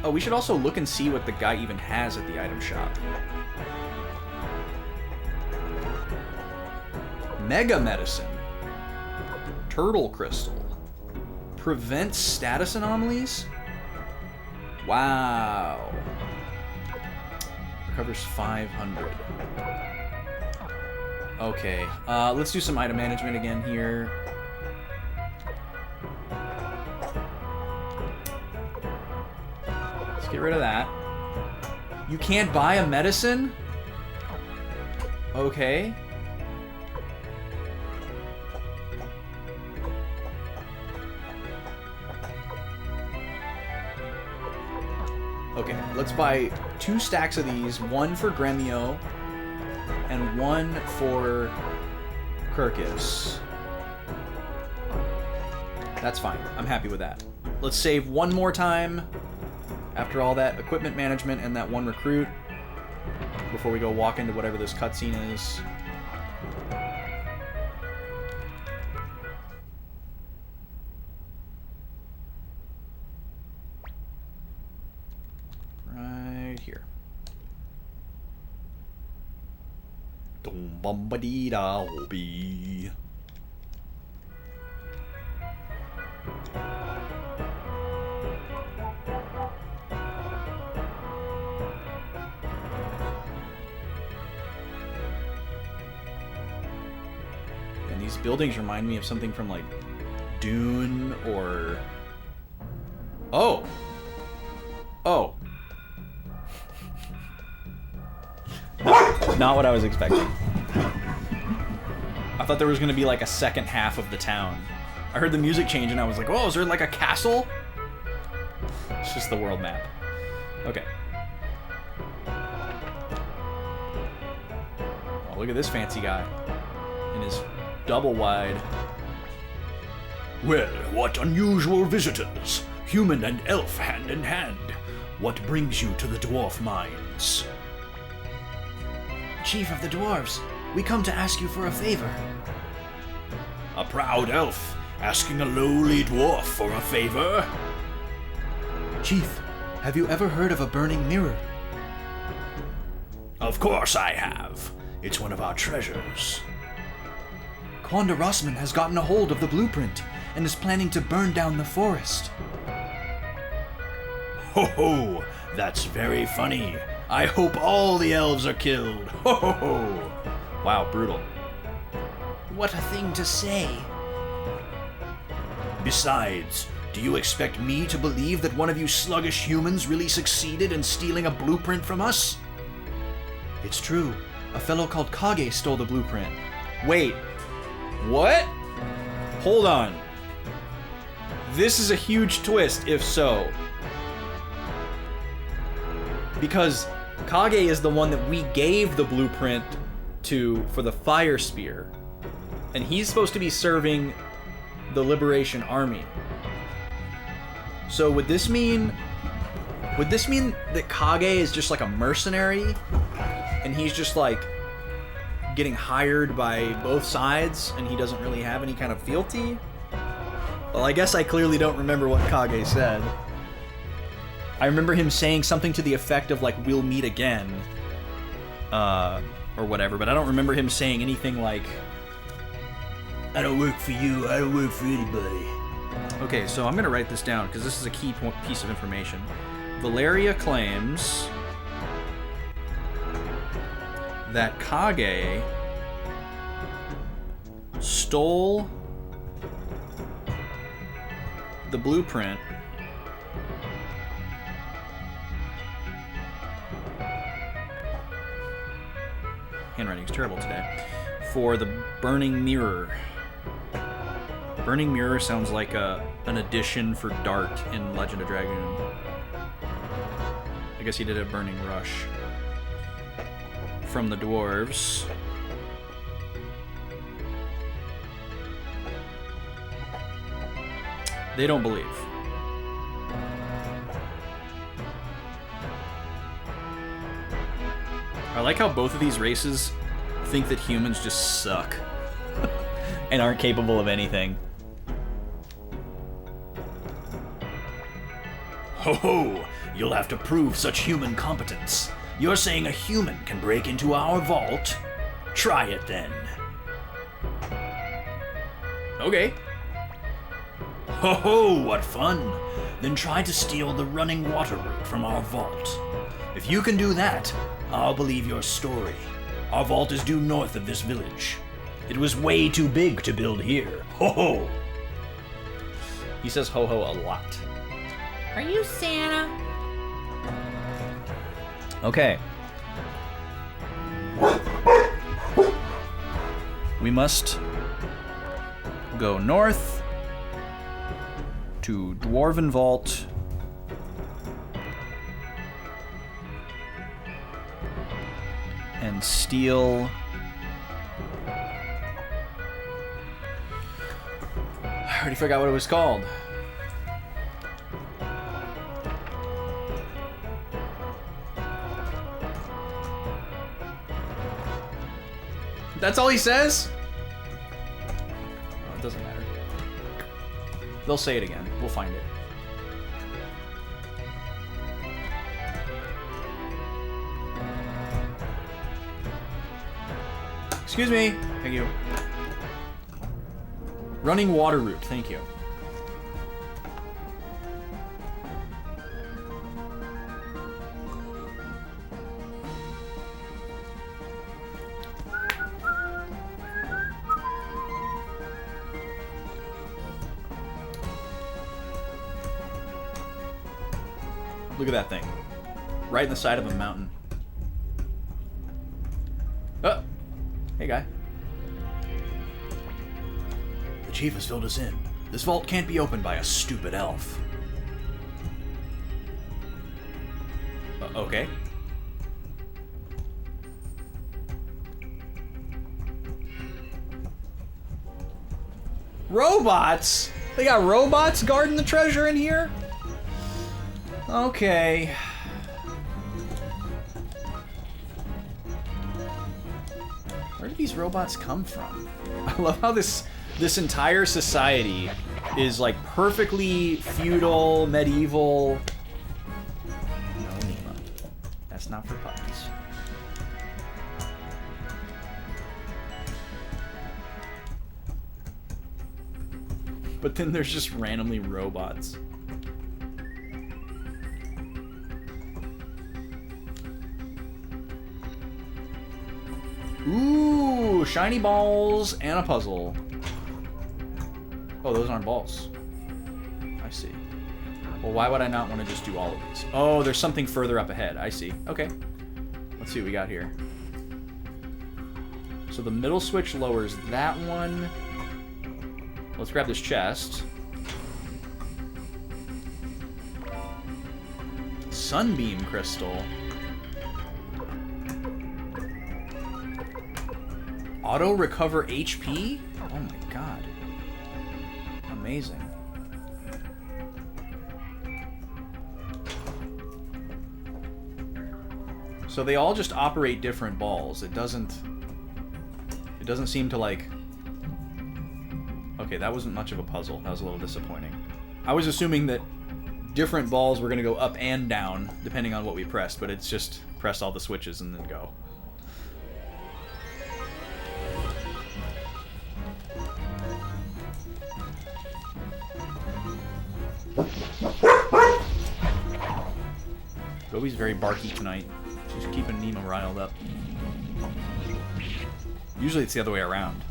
Oh, we should also look and see what the guy even has at the item shop. Mega Medicine. Turtle Crystal. Prevents status anomalies? Wow. Recovers 500. Okay, let's do some item management again here. Let's get rid of that. You can't buy a medicine? Okay. Okay, let's buy 2 stacks of these, 1 for Gremio and 1 for Kirkus. That's fine. I'm happy with that. Let's save one more time after all that equipment management and that 1 recruit before we go walk into whatever this cutscene is. Here. Dum bum ba dee da be. And these buildings remind me of something from like Dune or oh. Not what I was expecting. I thought there was going to be like a second half of the town. I heard the music change and I was like, oh, is there like a castle? It's just the world map. Okay. Oh, look at this fancy guy. In his double wide. Well, what unusual visitors. Human and elf hand in hand. What brings you to the dwarf mines? Chief of the Dwarves, we come to ask you for a favor. A proud elf asking a lowly dwarf for a favor? Chief, have you ever heard of a burning mirror? Of course I have. It's one of our treasures. Quanda Rossman has gotten a hold of the blueprint and is planning to burn down the forest. Ho ho! That's very funny. I hope all the elves are killed. Ho ho ho! Wow, brutal. What a thing to say. Besides, do you expect me to believe that one of you sluggish humans really succeeded in stealing a blueprint from us? It's true. A fellow called Kage stole the blueprint. Wait. What? Hold on. This is a huge twist, if so. Because Kage is the one that we gave the blueprint to for the Fire Spear. And he's supposed to be serving the Liberation Army. So would this mean that Kage is just like a mercenary? And he's just like getting hired by both sides and he doesn't really have any kind of fealty? Well, I guess I clearly don't remember what Kage said. I remember him saying something to the effect of, like, we'll meet again. Or whatever, but I don't remember him saying anything like, I don't work for you, I don't work for anybody. Okay, so I'm going to write this down, because this is a key piece of information. Valeria claims that Kage stole the blueprint handwriting's terrible today for the Burning Mirror. Burning Mirror sounds like an addition for Dart in Legend of Dragoon. I guess he did a Burning Rush from the dwarves. They don't believe. I like how both of these races think that humans just suck and aren't capable of anything. Ho ho! You'll have to prove such human competence. You're saying a human can break into our vault? Try it then. Okay. Ho ho! What fun! Then try to steal the running water route from our vault. If you can do that, I'll believe your story. Our vault is due north of this village. It was way too big to build here. Ho ho! He says ho ho a lot. Are you Santa? Okay. We must go north to Dwarven Vault. And steal... I already forgot what it was called. That's all he says? Oh, it doesn't matter. They'll say it again. We'll find it. Excuse me. Thank you. Running water route. Thank you. Look at that thing. Right in the side of a mountain. Oh! Hey, guy. The chief has filled us in. This vault can't be opened by a stupid elf. Okay. Robots? They got robots guarding the treasure in here? Okay. Where did these robots come from? I love how this entire society is like perfectly feudal, medieval. No, Nima. That's not for puppies. But then there's just randomly robots. Ooh, shiny balls and a puzzle. Oh, those aren't balls. I see. Well, why would I not want to just do all of these? Oh, there's something further up ahead. I see. Okay. Let's see what we got here. So the middle switch lowers that one. Let's grab this chest. Sunbeam crystal. Auto recover HP? Oh my god. Amazing. So they all just operate different balls. It doesn't seem to like... Okay, that wasn't much of a puzzle. That was a little disappointing. I was assuming that different balls were going to go up and down depending on what we pressed, but it's just press all the switches and then go. Gobi's very barky tonight. She's keeping Nima riled up. Usually it's the other way around.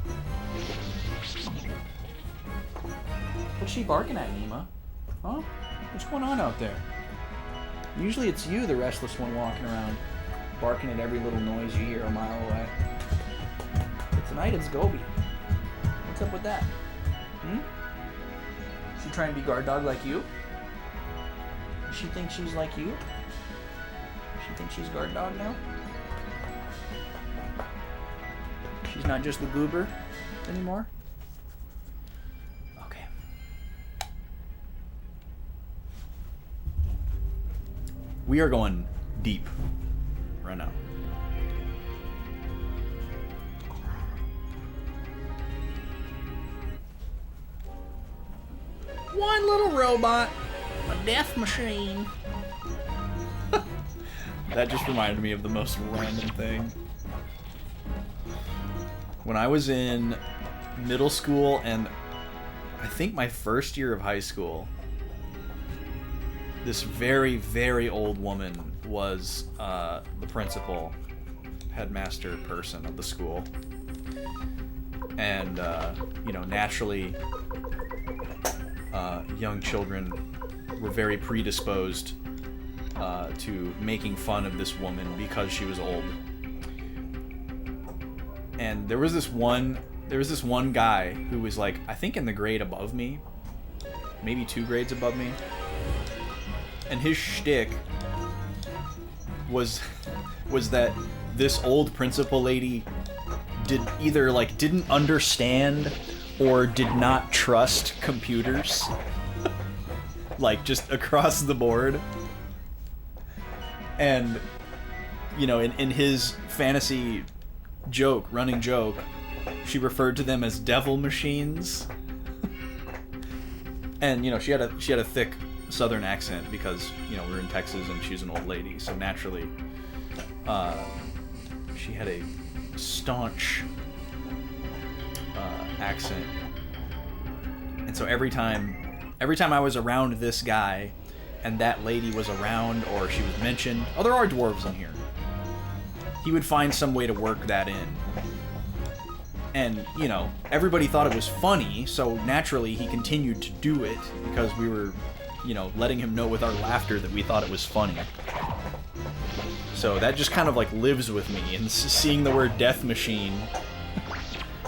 What's she barking at, Nima? Huh? What's going on out there? Usually it's you, the restless one, walking around, barking at every little noise you hear a mile away. But tonight it's Gobi. What's up with that? Hmm? She trying to be guard dog like you? She thinks she's like you? She thinks she's guard dog now? She's not just the goober anymore? Okay. We are going deep right now. One little robot. A death machine. That just reminded me of the most random thing. When I was in middle school and I think my first year of high school, this very, very old woman was the principal, headmaster person of the school. And, you know, naturally, young children were very predisposed to making fun of this woman because she was old. And there was this one guy who was like, I think in the grade above me, maybe 2 grades above me, and his shtick was that this old principal lady didn't understand or did not trust computers, like just across the board. And you know, in his fantasy running joke, she referred to them as devil machines. And you know, she had a thick southern accent because, you know, we're in Texas and she's an old lady, so naturally she had a staunch accent. And so every time I was around this guy and that lady was around or she was mentioned, oh, there are dwarves in here, he would find some way to work that in. And, you know, everybody thought it was funny, so naturally he continued to do it because we were, you know, letting him know with our laughter that we thought it was funny. So that just kind of like lives with me, and seeing the word death machine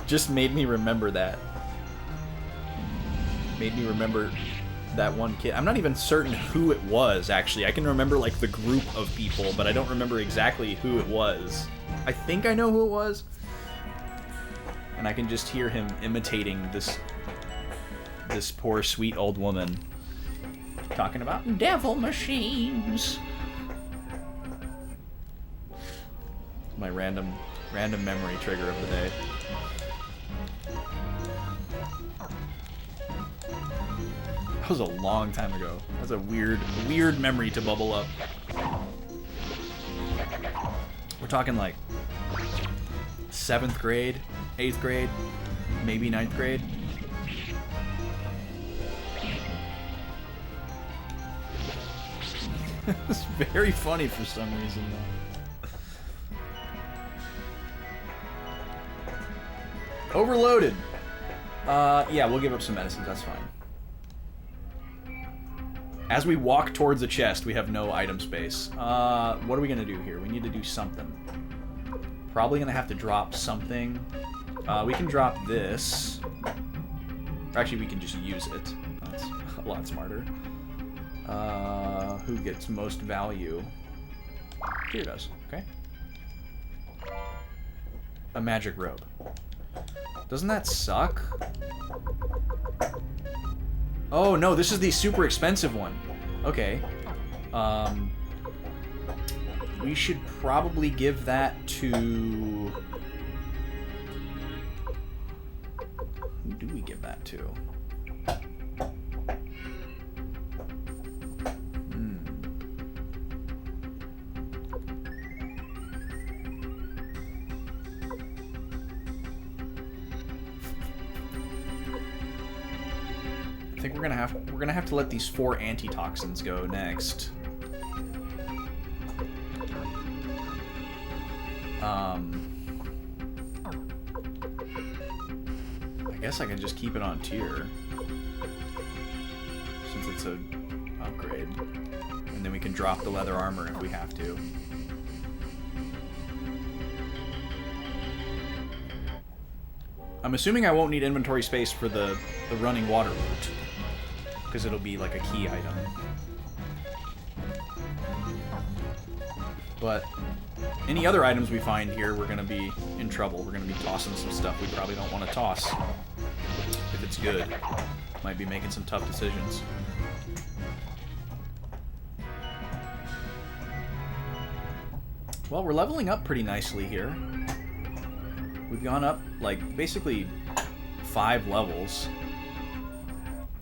just made me remember that. Made me remember that one kid. I'm not even certain who it was, actually. I can remember like the group of people, but I don't remember exactly who it was. I think I know who it was. And I can just hear him imitating this poor sweet old woman talking about Devil machines. my random memory trigger of the day. That was a long time ago. That's a weird memory to bubble up. We're talking like 7th grade, 8th grade, maybe 9th grade. It's very funny for some reason, though. Overloaded. Yeah, we'll give up some medicines. That's fine. As we walk towards the chest, we have no item space. What are we gonna do here? We need to do something. Probably gonna have to drop something. We can drop this. Or actually, we can just use it. That's a lot smarter. Who gets most value? Here does. Okay. A magic robe. Doesn't that suck? Oh no, this is the super expensive one. Okay. We should probably give that to... Who do we give that to? I think we're gonna have to let these 4 antitoxins go next. I guess I can just keep it on tier since it's a upgrade, and then we can drop the leather armor if we have to. I'm assuming I won't need inventory space for the running water route, because it'll be like a key item. But any other items we find here, we're going to be in trouble. We're going to be tossing some stuff we probably don't want to toss. If it's good, might be making some tough decisions. Well, we're leveling up pretty nicely here. We've gone up, like, basically 5 levels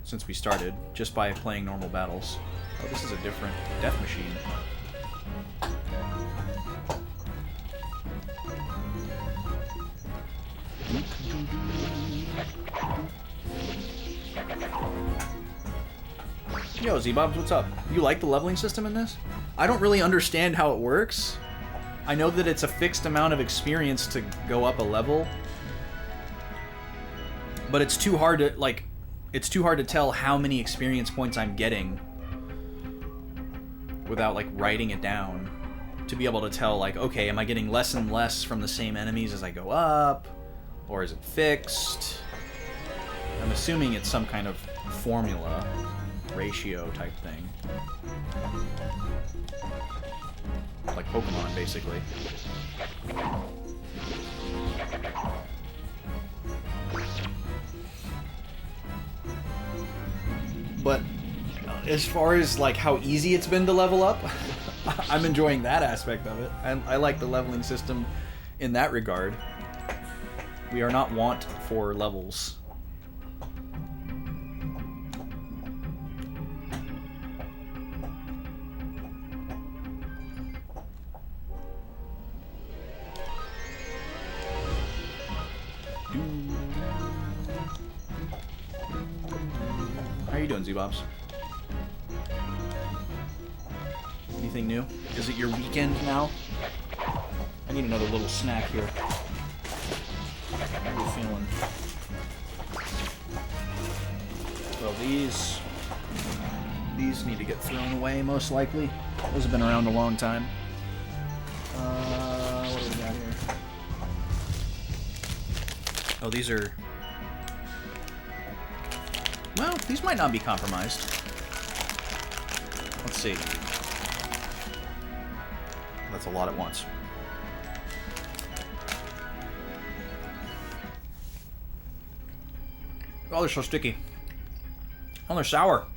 since we started, just by playing normal battles. Oh, this is a different death machine. Yo, Z-Bobs, what's up? You like the leveling system in this? I don't really understand how it works. I know that it's a fixed amount of experience to go up a level, but it's too hard to, like, it's too hard to tell how many experience points I'm getting without, like, writing it down to be able to tell, like, okay, am I getting less and less from the same enemies as I go up, or is it fixed? I'm assuming it's some kind of formula, ratio type thing. Like Pokemon, basically. But as far as like how easy it's been to level up, I'm enjoying that aspect of it. I like the leveling system in that regard. We are not wont for levels. How you doing, Z-Bobs? Anything new? Is it your weekend now? I need another little snack here. How are you feeling? Well, these need to get thrown away, most likely. Those have been around a long time. What do we got here? Oh, these are... Well, these might not be compromised. Let's see. That's a lot at once. Oh, they're so sticky. Oh, they're sour.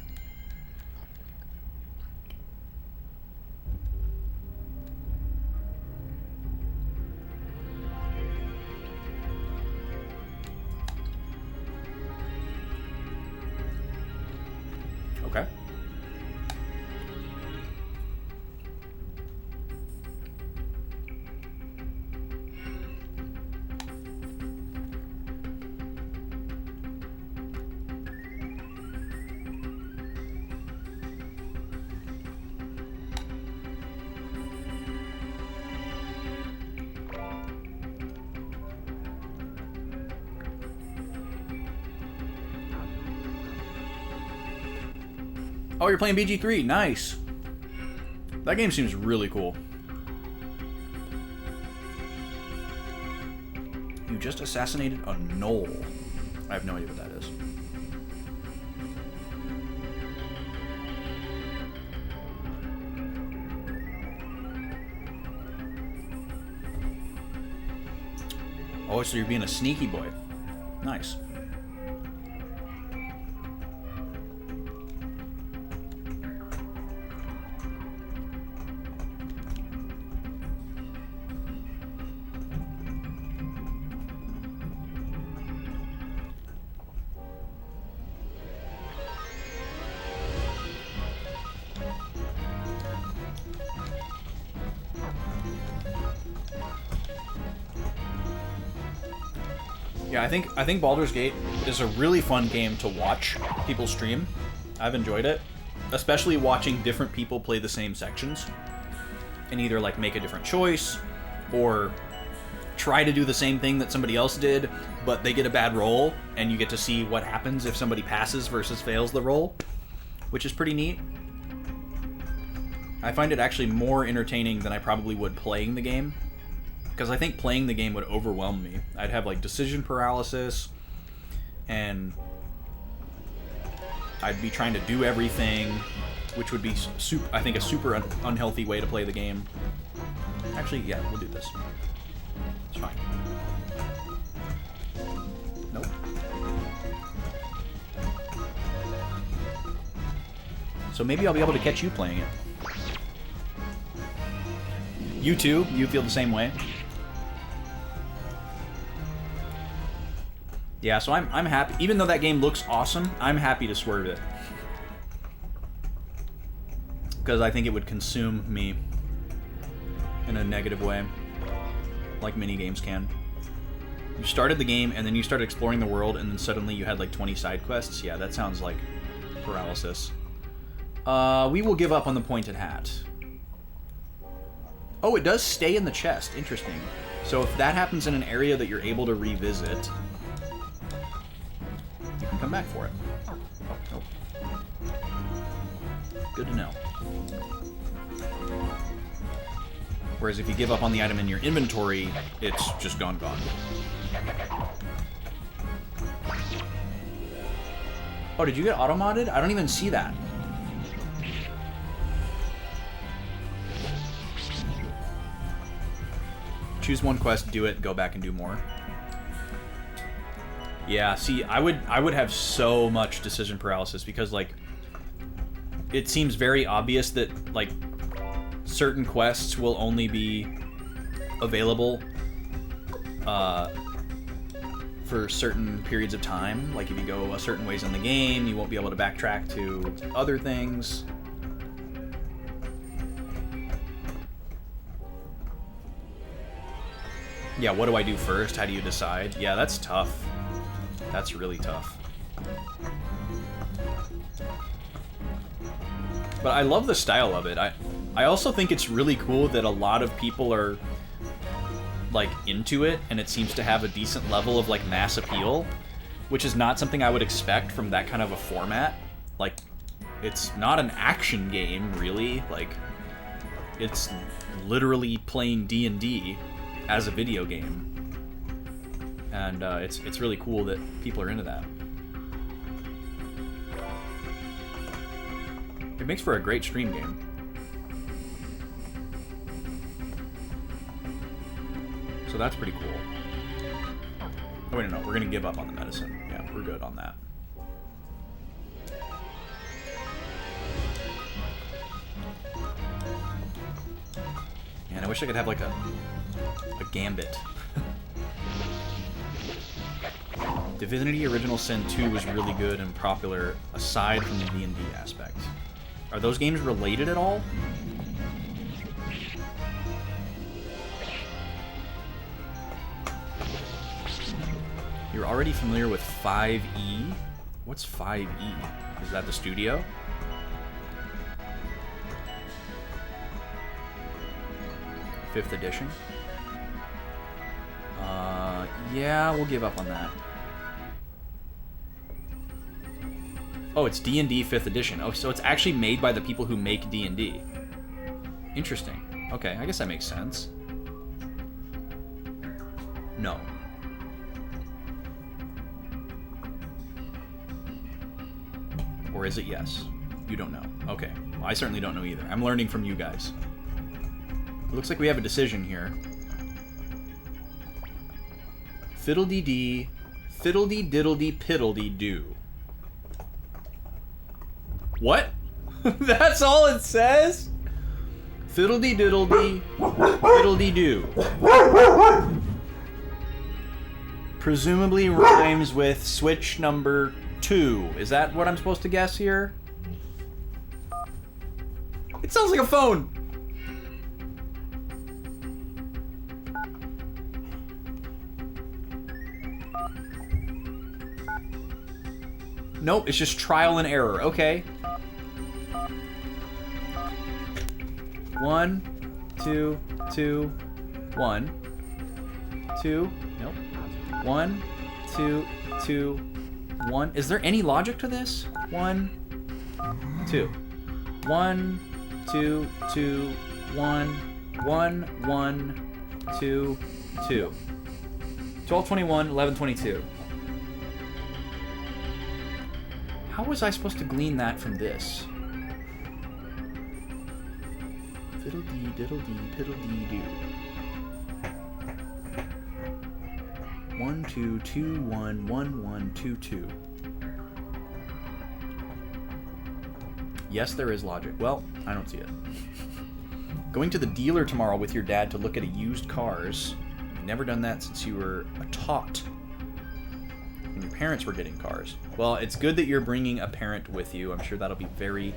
Okay. Oh, you're playing BG3. Nice. That game seems really cool. You just assassinated a knoll. I have no idea what that is. Oh, so you're being a sneaky boy. Nice. Yeah, I think Baldur's Gate is a really fun game to watch people stream. I've enjoyed it, especially watching different people play the same sections and either like make a different choice or try to do the same thing that somebody else did, but they get a bad roll and you get to see what happens if somebody passes versus fails the roll, which is pretty neat. I find it actually more entertaining than I probably would playing the game. Because I think playing the game would overwhelm me. I'd have like decision paralysis, and I'd be trying to do everything, which would be, I think, a super unhealthy way to play the game. Actually, yeah, we'll do this. It's fine. Nope. So maybe I'll be able to catch you playing it. You too? You feel the same way? Yeah, so I'm happy. Even though that game looks awesome, I'm happy to swerve it. Because I think it would consume me in a negative way. Like mini games can. You started the game, and then you started exploring the world, and then suddenly you had like 20 side quests. Yeah, that sounds like paralysis. We will give up on the pointed hat. Oh, it does stay in the chest. Interesting. So if that happens in an area that you're able to revisit, you can come back for it. Oh. Good to know. Whereas if you give up on the item in your inventory, it's just gone. Oh, did you get auto-modded? I don't even see that. Choose one quest, do it, go back and do more. Yeah, see, I would have so much decision paralysis because, like, it seems very obvious that, like, certain quests will only be available for certain periods of time. Like, if you go a certain ways in the game, you won't be able to backtrack to other things. Yeah, what do I do first? How do you decide? Yeah, that's tough. That's really tough. But I love the style of it. I also think it's really cool that a lot of people are, like, into it, and it seems to have a decent level of, like, mass appeal, which is not something I would expect from that kind of a format. Like, it's not an action game, really. Like, it's literally playing D&D as a video game. And it's really cool that people are into that. It makes for a great stream game. So that's pretty cool. Oh wait, no, we're gonna give up on the medicine. Yeah, we're good on that. Man, I wish I could have like a gambit. Divinity Original Sin 2 was really good and popular aside from the D&D aspect. Are those games related at all? You're already familiar with 5e? What's 5e? Is that the studio? Fifth edition? Yeah, we'll give up on that. Oh, it's D&D 5th edition. Oh, so it's actually made by the people who make D&D. Interesting. Okay, I guess that makes sense. No. Or is it yes? You don't know. Okay. Well, I certainly don't know either. I'm learning from you guys. It looks like we have a decision here. Fiddle-dee-dee, fiddle-dee-diddle-dee-piddle-dee-doo. What? That's all it says? Fiddle-dee-diddle-dee, fiddle-dee-doo. Presumably rhymes with switch number 2. Is that what I'm supposed to guess here? It sounds like a phone. Nope, it's just trial and error. Okay. 1, 2, 2, 1, 2. Nope. 1, 2, 2, 1. Is there any logic to this? 1, 2. 1, 2, 2, 1, 1, 1, 2, 2. 12:21, 11:22. How was I supposed to glean that from this? Fiddle-dee, diddle-dee, piddle-dee-doo. 1, 2, 2, 1, 1, 1, 2, 2. Yes, there is logic. Well, I don't see it. Going to the dealer tomorrow with your dad to look at used cars. Never done that since you were a tot. When your parents were getting cars. Well, it's good that you're bringing a parent with you. I'm sure that'll be very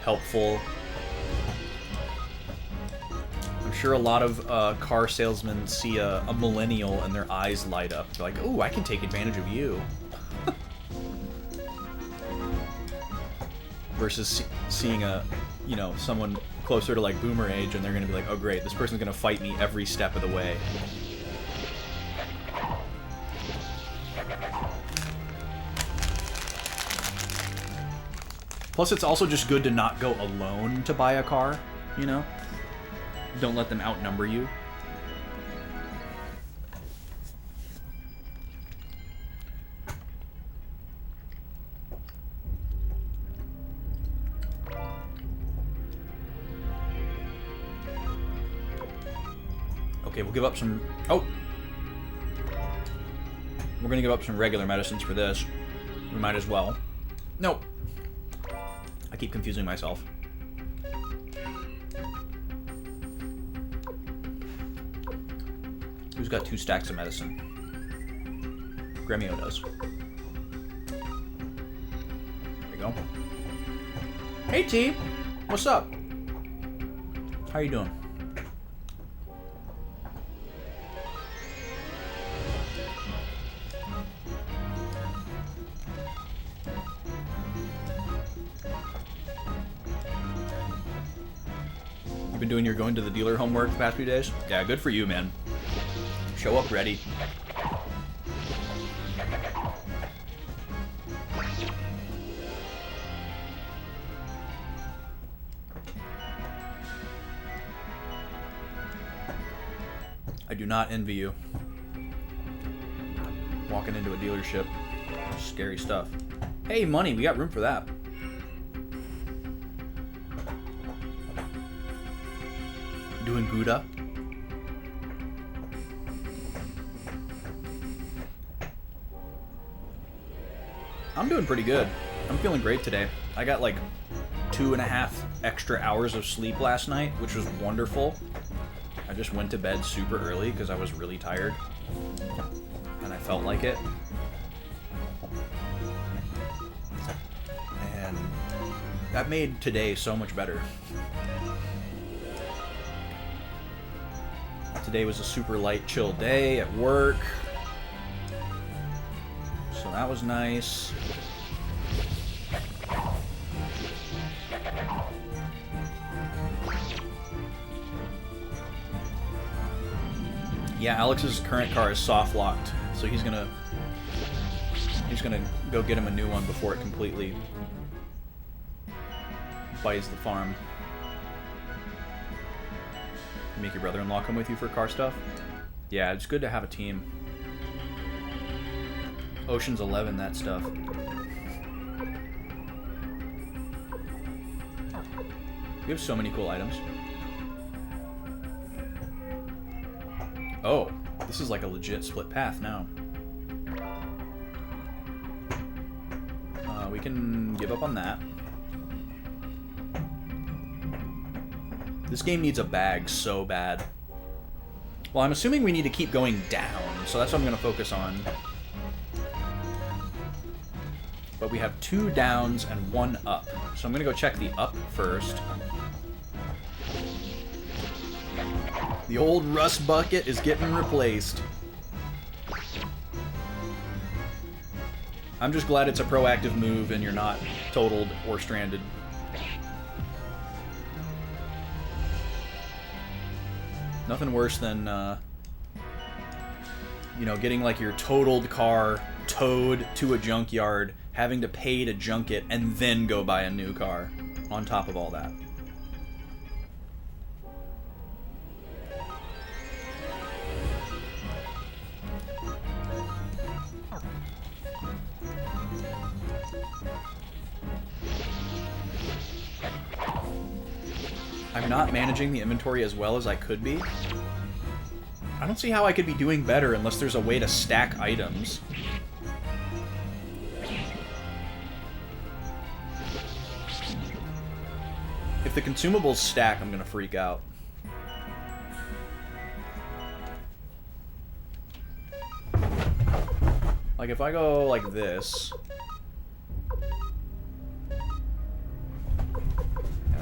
helpful. I'm sure a lot of car salesmen see a millennial and their eyes light up. They're like, "Ooh, I can take advantage of you." Versus seeing someone closer to like boomer age, and they're going to be like, "Oh great, this person's going to fight me every step of the way." Plus, it's also just good to not go alone to buy a car, you know? Don't let them outnumber you. Okay, we'll give up some... Oh! We're gonna give up some regular medicines for this. We might as well. Nope. I keep confusing myself. Who's got 2 stacks of medicine? Gremio does. There you go. Hey T! What's up? How you doing? You've been doing your going to the dealer homework the past few days? Yeah, good for you, man. Show up ready. I do not envy you. Walking into a dealership. Scary stuff. Hey, money, we got room for that. Doing Gouda. I'm doing pretty good. I'm feeling great today. I got like 2.5 extra hours of sleep last night, which was wonderful. I just went to bed super early because I was really tired. And I felt like it. And that made today so much better. Today was a super light, chill day at work. So that was nice. Yeah, Alex's current car is soft locked, so he's gonna go get him a new one before it completely buys the farm. You make your brother-in-law come with you for car stuff? Yeah, it's good to have a team. Ocean's 11, that stuff. We have so many cool items. Oh, this is like a legit split path now. We can give up on that. This game needs a bag so bad. Well, I'm assuming we need to keep going down, so that's what I'm going to focus on. But we have 2 downs and 1 up. So I'm going to go check the up first. The old rust bucket is getting replaced. I'm just glad it's a proactive move and you're not totaled or stranded. Nothing worse than, you know, getting like your totaled car towed to a junkyard, having to pay to junk it, and then go buy a new car on top of all that. I'm not managing the inventory as well as I could be. I don't see how I could be doing better unless there's a way to stack items. If the consumables stack, I'm gonna freak out. Like, if I go like this... Yeah,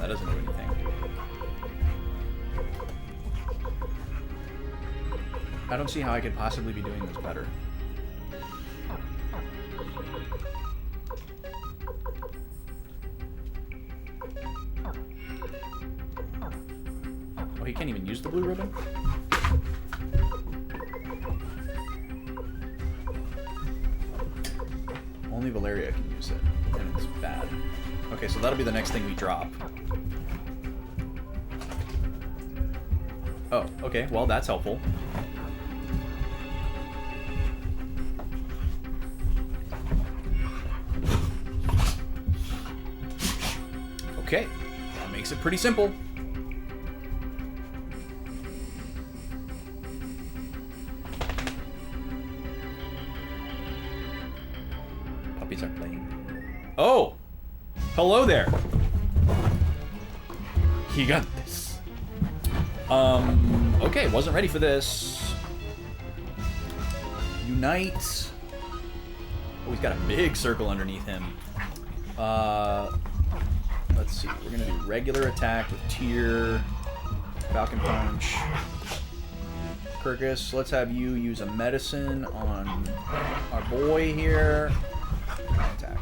that doesn't do anything. I don't see how I could possibly be doing this better. Oh, he can't even use the blue ribbon? Only Valeria can use it, and it's bad. Okay, so that'll be the next thing we drop. Oh, okay, well, that's helpful. Okay, that makes it pretty simple. Puppies are playing. Oh! Hello there! He got this. Okay, wasn't ready for this. Unite. Oh, he's got a big circle underneath him. Let's see, we're gonna do regular attack with Tear, Falcon Punch. Kirkus, let's have you use a medicine on our boy here. Attack.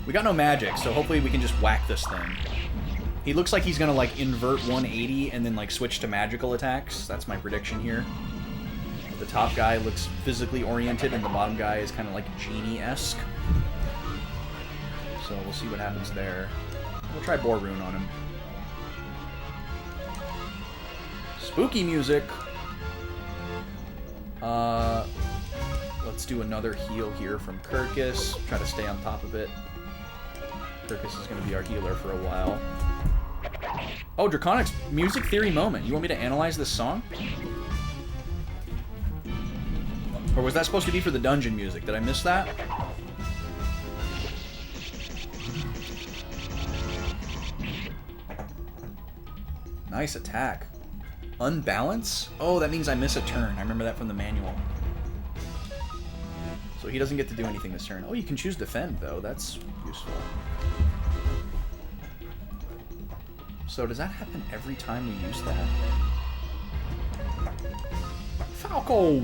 We got no magic, so hopefully we can just whack this thing. He looks like he's gonna like invert 180 and then like switch to magical attacks. That's my prediction here. The top guy looks physically oriented and the bottom guy is kind of like genie-esque. So we'll see what happens there. We'll try Boar Rune on him. Spooky music. Let's do another heal here from Kirkus. Try to stay on top of it. Kirkus is going to be our healer for a while. Oh, Draconic's music theory moment. You want me to analyze this song? Or was that supposed to be for the dungeon music? Did I miss that? Nice attack. Unbalance? Oh, that means I miss a turn. I remember that from the manual. So he doesn't get to do anything this turn. Oh, you can choose defend, though. That's useful. So does that happen every time we use that? Falco!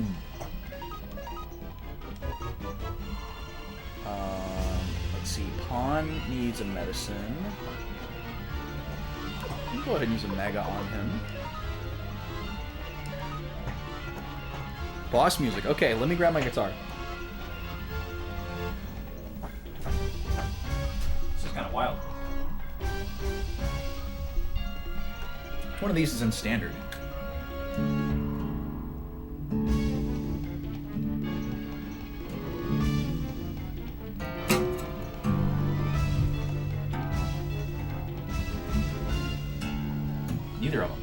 Let's see. Pawn needs a medicine. You can go ahead and use a mega on him. Boss music. Okay, let me grab my guitar. This is kind of wild. Which one of these is in standard? Neither of them.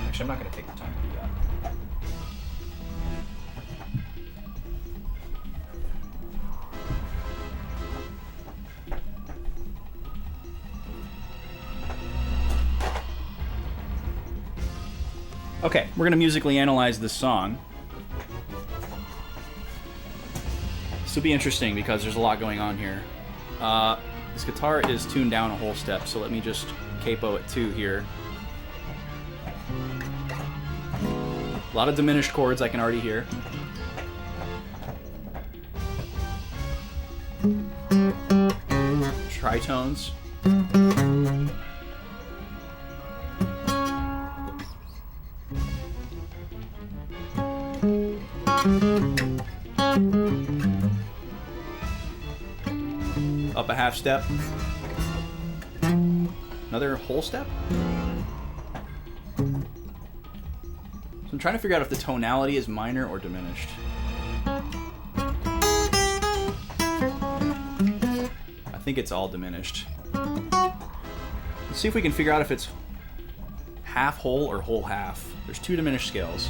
Actually, I'm not going to take the time to do that. Okay, we're going to musically analyze this song. This will be interesting because there's a lot going on here. This guitar is tuned down a whole step, so let me just capo it 2 here. A lot of diminished chords I can already hear. Tritones. Up a half step. Another whole step? So I'm trying to figure out if the tonality is minor or diminished. I think it's all diminished. Let's see if we can figure out if it's half whole or whole half. There's 2 diminished scales.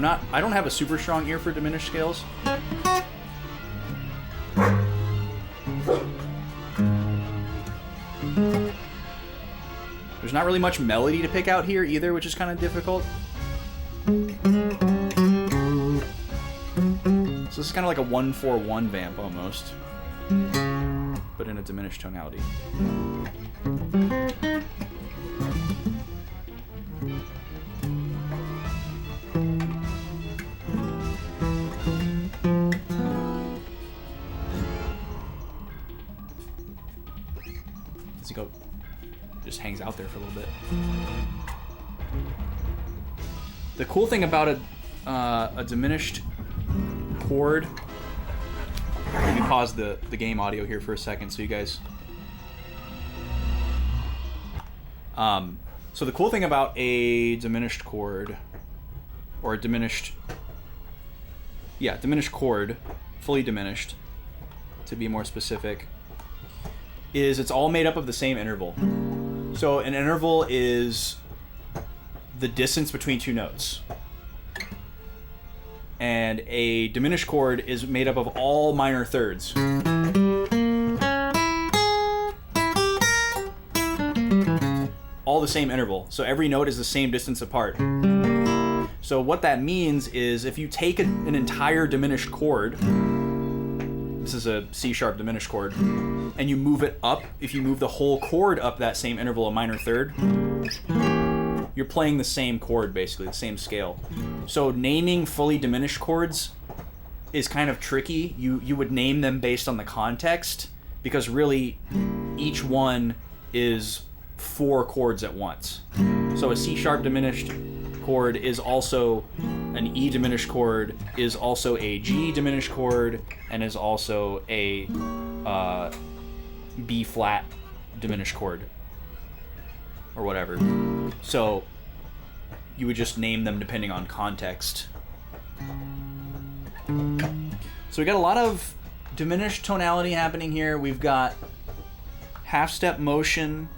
I don't have a super strong ear for diminished scales. There's not really much melody to pick out here either, which is kind of difficult. So this is kind of like a 1-4-1 vamp almost, but in a diminished tonality. Does he go? Just hangs out there for a little bit. The cool thing about a diminished chord. Let me pause the game audio here for a second so you guys. So the cool thing about a diminished chord, or a diminished chord, fully diminished, to be more specific, is it's all made up of the same interval. So an interval is the distance between two notes. And a diminished chord is made up of all minor thirds. All the same interval. So every note is the same distance apart. So what that means is if you take an entire diminished chord, this is a C-sharp diminished chord, and you move it up, if you move the whole chord up that same interval, a minor third, you're playing the same chord, basically, the same scale. So naming fully diminished chords is kind of tricky. You would name them based on the context, because really each one is 4 chords at once. So a C-sharp diminished chord is also an E diminished chord, is also a G diminished chord, and is also a B flat diminished chord, or whatever. So you would just name them depending on context. So we got a lot of diminished tonality happening here. We've got half-step motion.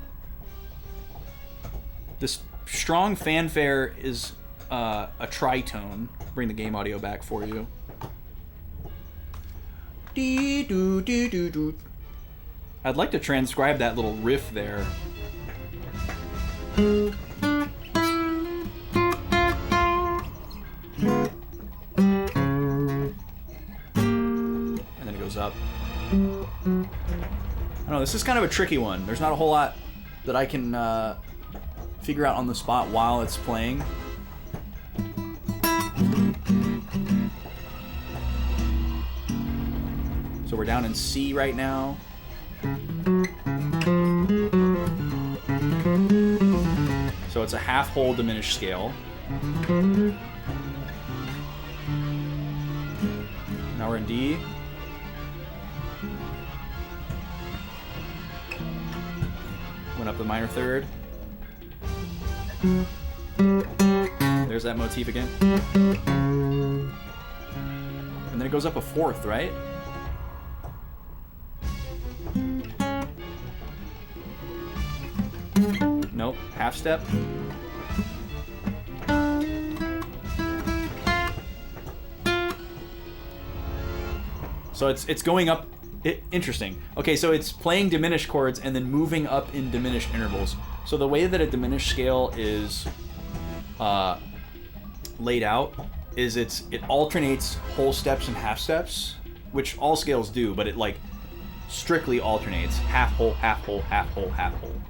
This strong fanfare is a tritone. Bring the game audio back for you. Dee doo doo doo doo. I'd like to transcribe that little riff there. Up. I don't know, this is kind of a tricky one. There's not a whole lot that I can figure out on the spot while it's playing. So we're down in C right now. So it's a half whole diminished scale. Now we're in D. Went up the minor third. There's that motif again. And then it goes up a fourth, right? Nope, half step. So it's going up. Interesting. Okay, so it's playing diminished chords and then moving up in diminished intervals. So the way that a diminished scale is laid out is it alternates whole steps and half steps, which all scales do, but it like strictly alternates half whole, half whole, half whole, half whole.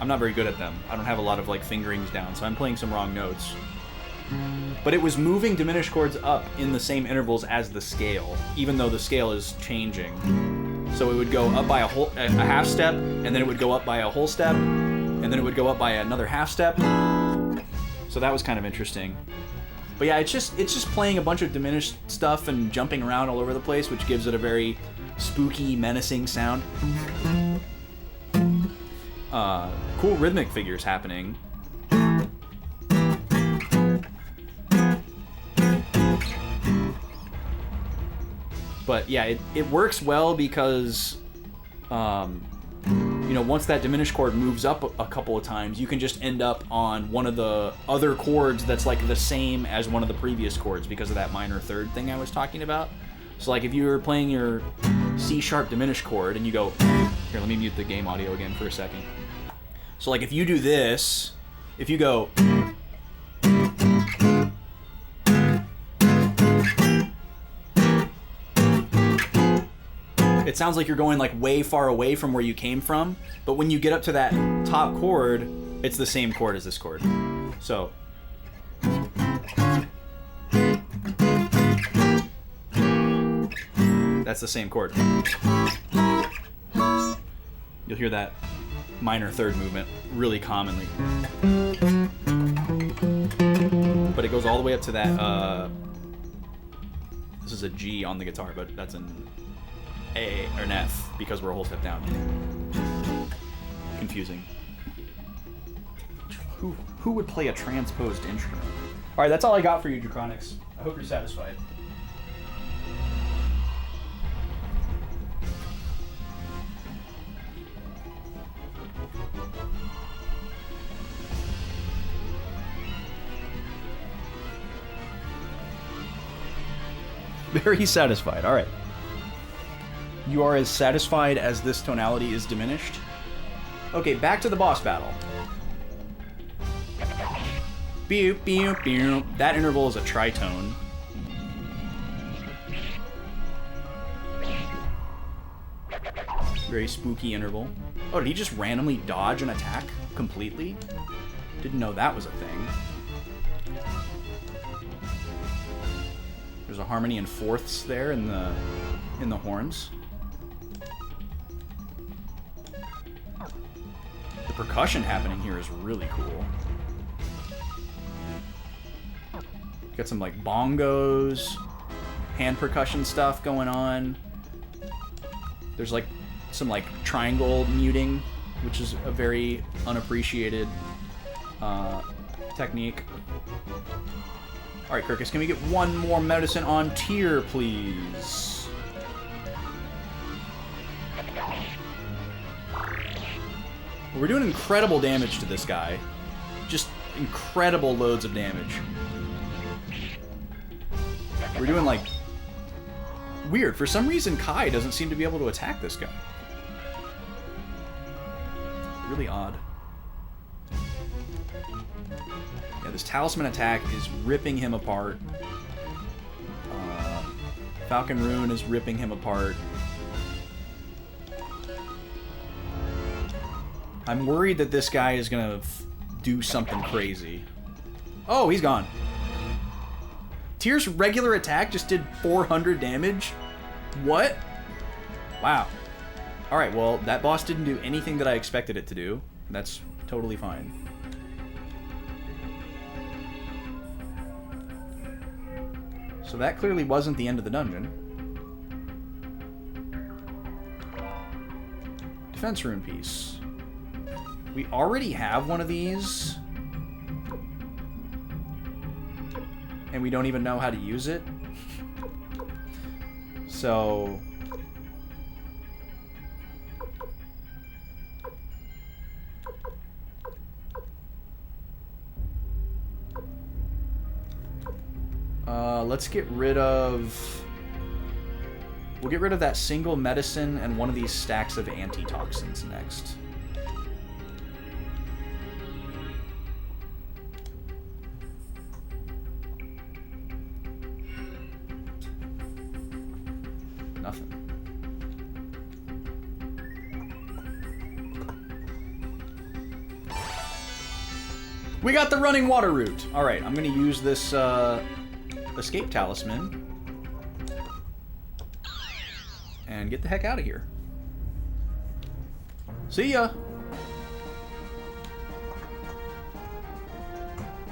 I'm not very good at them. I don't have a lot of like fingerings down, so I'm playing some wrong notes. But it was moving diminished chords up in the same intervals as the scale, even though the scale is changing. So it would go up by a half step, and then it would go up by a whole step, and then it would go up by another half step. So that was kind of interesting. But yeah, it's just playing a bunch of diminished stuff and jumping around all over the place, which gives it a very spooky, menacing sound. Cool rhythmic figures happening. But yeah, it works well because, you know, once that diminished chord moves up a couple of times, you can just end up on one of the other chords that's like the same as one of the previous chords because of that minor third thing I was talking about. So like if you were playing your C sharp diminished chord and you go, here, let me mute the game audio again for a second. So like if you do this, if you go, it sounds like you're going like way far away from where you came from, but when you get up to that top chord, it's the same chord as this chord. So that's the same chord. You'll hear that minor third movement really commonly. But it goes all the way up to that, this is a G on the guitar, but that's an A or an F because we're a whole step down. Confusing. Who would play a transposed instrument? Alright, that's all I got for you, Draconics. I hope you're satisfied. Very satisfied. All right. You are as satisfied as this tonality is diminished. Okay, back to the boss battle. Beep, beep, beep. That interval is a tritone. Very spooky interval. Oh, did he just randomly dodge an attack completely? Didn't know that was a thing. There's a harmony in fourths there in the horns. The percussion happening here is really cool. Got some like bongos, hand percussion stuff going on. There's like some like triangle muting, which is a very unappreciated technique. Alright, Kirkus, can we get one more medicine on tier, please? We're doing incredible damage to this guy. Just incredible loads of damage. We're doing, like... Weird. For some reason, Kai doesn't seem to be able to attack this guy. Really odd. Yeah, this talisman attack is ripping him apart. Falcon Rune is ripping him apart. I'm worried that this guy is gonna do something crazy. Oh, he's gone. Tyr's regular attack just did 400 damage? What? Wow. Alright, well, that boss didn't do anything that I expected it to do. That's totally fine. So that clearly wasn't the end of the dungeon. Defense rune piece. We already have one of these. And we don't even know how to use it. So... let's get rid of... We'll get rid of that single medicine and one of these stacks of antitoxins next. Nothing. We got the running water route. Alright, I'm gonna use this, escape talisman and get the heck out of here. See ya.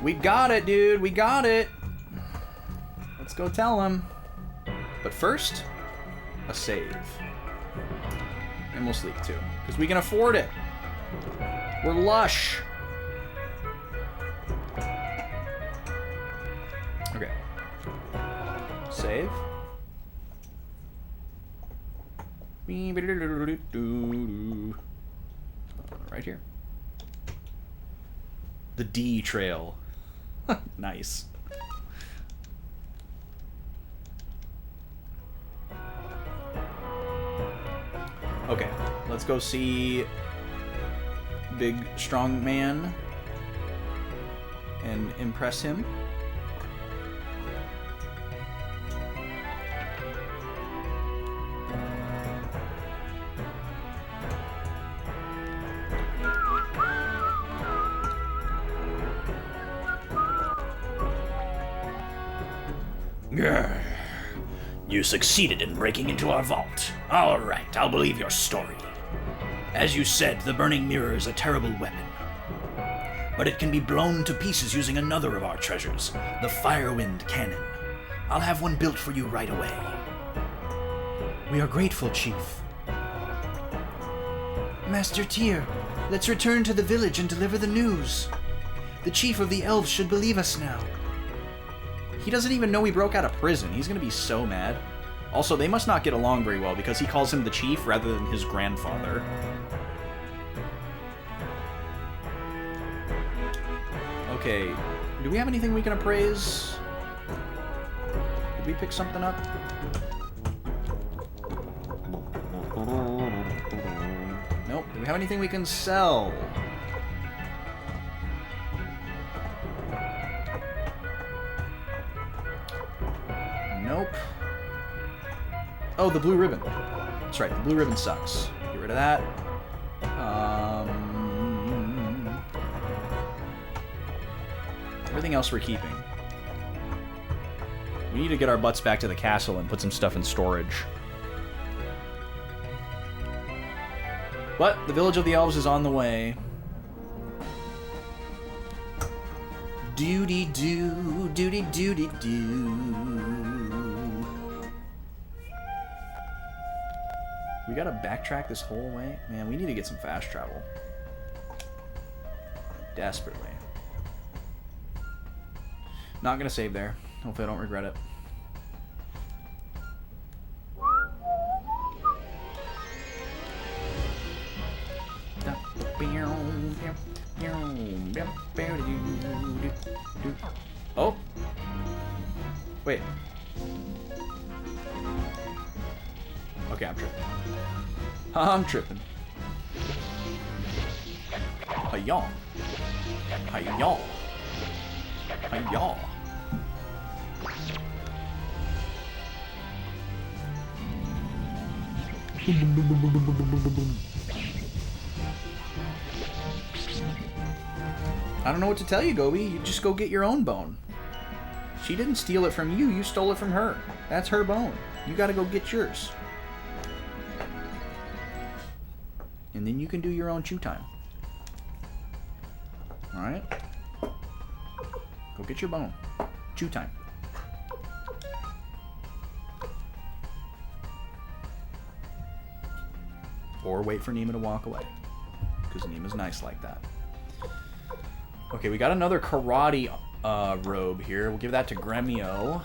We got it, dude. We got it. Let's go tell him. But first, a save. And we'll sleep too, because we can afford it. We're lush. Okay. Save. Right here. The D trail. Nice. Okay, let's go see Big Strong Man and impress him. Grr. You succeeded in breaking into our vault. All right, I'll believe your story. As you said, the burning mirror is a terrible weapon. But it can be blown to pieces using another of our treasures, the Firewind Cannon. I'll have one built for you right away. We are grateful, Chief. Master Tyr, let's return to the village and deliver the news. The Chief of the Elves should believe us now. He doesn't even know he broke out of prison. He's gonna be so mad. Also, they must not get along very well because he calls him the chief rather than his grandfather. Okay, do we have anything we can appraise? Did we pick something up? Nope. Do we have anything we can sell? Nope. Oh, the blue ribbon. That's right, the blue ribbon sucks. Get rid of that. Everything else we're keeping. We need to get our butts back to the castle and put some stuff in storage. But the village of the elves is on the way. Doody-doo, doody-doody-doo. We gotta backtrack this whole way? Man, we need to get some fast travel. Desperately. Not gonna save there. Hopefully I don't regret it. Oh! Wait. Okay, I'm tripping. I'm tripping. Hi-yaw. Hi-yaw. Hi-yaw. I don't know what to tell you, Gobi. You just go get your own bone. She didn't steal it from you. You stole it from her. That's her bone. You gotta go get yours. And then you can do your own chew time. Alright? Go get your bone. Chew time. Or wait for Nima to walk away. Because Nima's nice like that. Okay, we got another karate robe here. We'll give that to Gremio.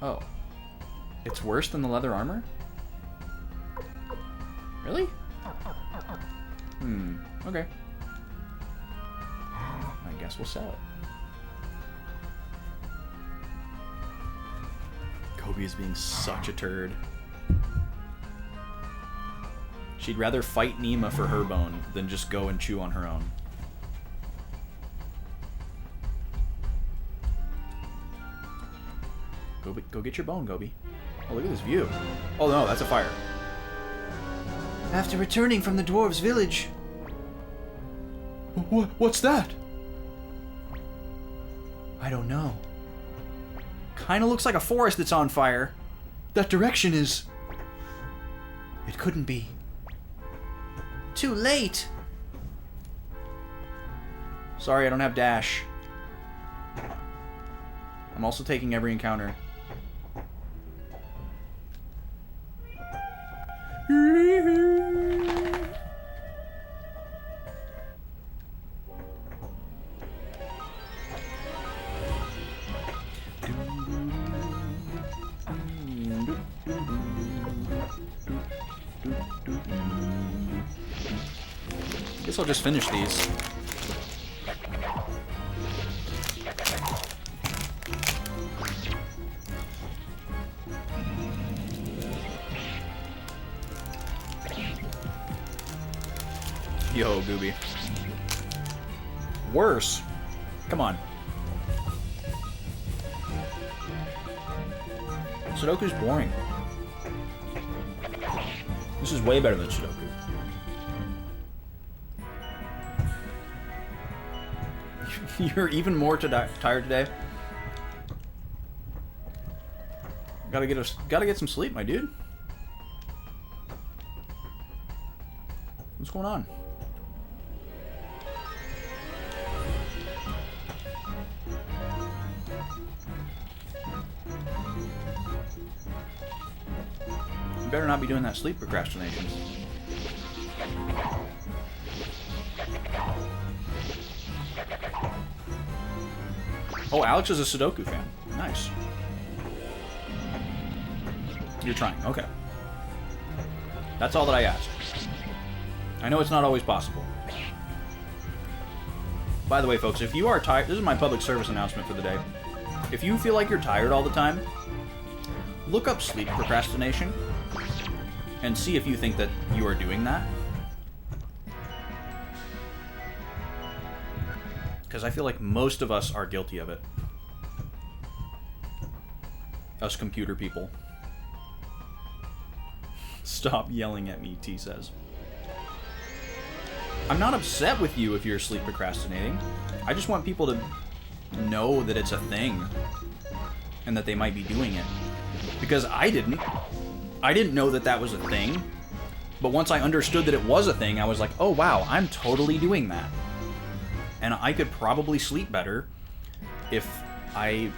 Oh. It's worse than the leather armor? Really? Okay. I guess we'll sell it. Kobe is being such a turd. She'd rather fight Nima for her bone than just go and chew on her own. Go get your bone, Gobi. Oh, look at this view. Oh no, that's a fire. After returning from the dwarves' village... What's that? I don't know. Kinda looks like a forest that's on fire. That direction is... It couldn't be. Too late! Sorry, I don't have dash. I'm also taking every encounter. Guess I'll just finish these. Yo, Gooby. Worse. Come on. Sudoku's boring. This is way better than Sudoku. You're even more tired today? Gotta get some sleep, my dude. What's going on? You better not be doing that sleep procrastination. Oh, Alex is a Sudoku fan. Nice. You're trying. Okay. That's all that I ask. I know it's not always possible. By the way, folks, if you are tired... This is my public service announcement for the day. If you feel like you're tired all the time, look up sleep procrastination and see if you think that you are doing that. Because I feel like most of us are guilty of it. Us computer people. Stop yelling at me, T says. I'm not upset with you if you're sleep procrastinating. I just want people to know that it's a thing. And that they might be doing it. Because I didn't. I didn't know that that was a thing. But once I understood that it was a thing, I was like, oh wow, I'm totally doing that. And I could probably sleep better if I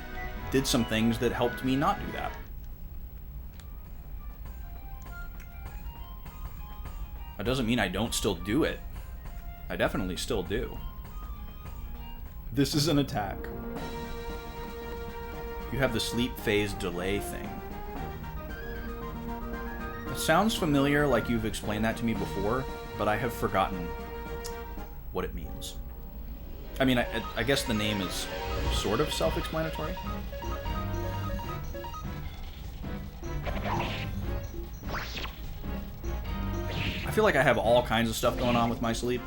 did some things that helped me not do that. That doesn't mean I don't still do it. I definitely still do. This is an attack. You have the sleep phase delay thing. It sounds familiar, like you've explained that to me before, but I have forgotten what it means. I mean, I guess the name is sort of self-explanatory. I feel like I have all kinds of stuff going on with my sleep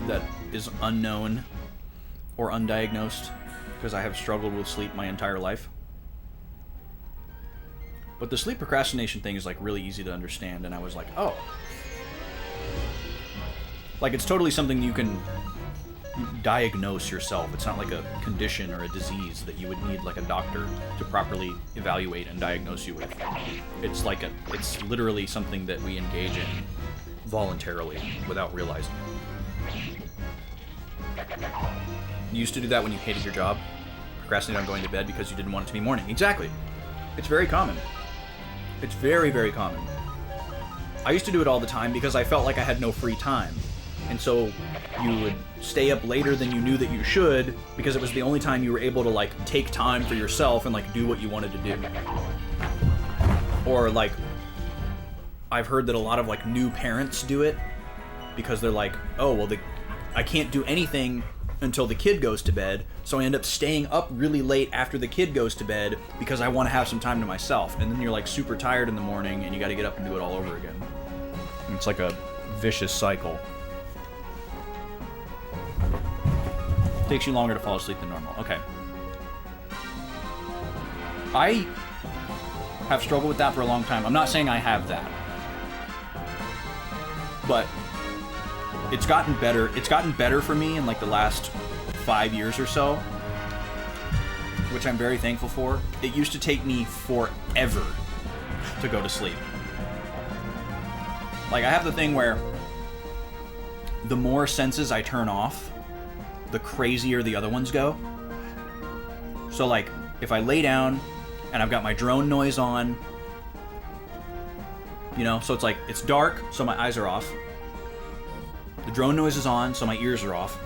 that is unknown or undiagnosed because I have struggled with sleep my entire life. But the sleep procrastination thing is like really easy to understand, and I was like, oh. Like, it's totally something you can diagnose yourself. It's not like a condition or a disease that you would need like a doctor to properly evaluate and diagnose you with. It's like it's literally something that we engage in voluntarily without realizing it. You used to do that when you hated your job, procrastinate on going to bed because you didn't want it to be morning. Exactly. It's very common. It's very, very common. I used to do it all the time because I felt like I had no free time. And so you would stay up later than you knew that you should because it was the only time you were able to like take time for yourself and like do what you wanted to do. Or like, I've heard that a lot of like new parents do it because they're like, oh, well, I can't do anything until the kid goes to bed, so I end up staying up really late after the kid goes to bed because I want to have some time to myself. And then you're like super tired in the morning and you got to get up and do it all over again. And it's like a vicious cycle. Takes you longer to fall asleep than normal. Okay. I have struggled with that for a long time. I'm not saying I have that. But it's gotten better. It's gotten better for me in like the last 5 years or so, which I'm very thankful for. It used to take me forever to go to sleep. Like, I have the thing where the more senses I turn off, the crazier the other ones go. So like, if I lay down and I've got my drone noise on, you know, so it's like, it's dark, so my eyes are off. The drone noise is on, so my ears are off.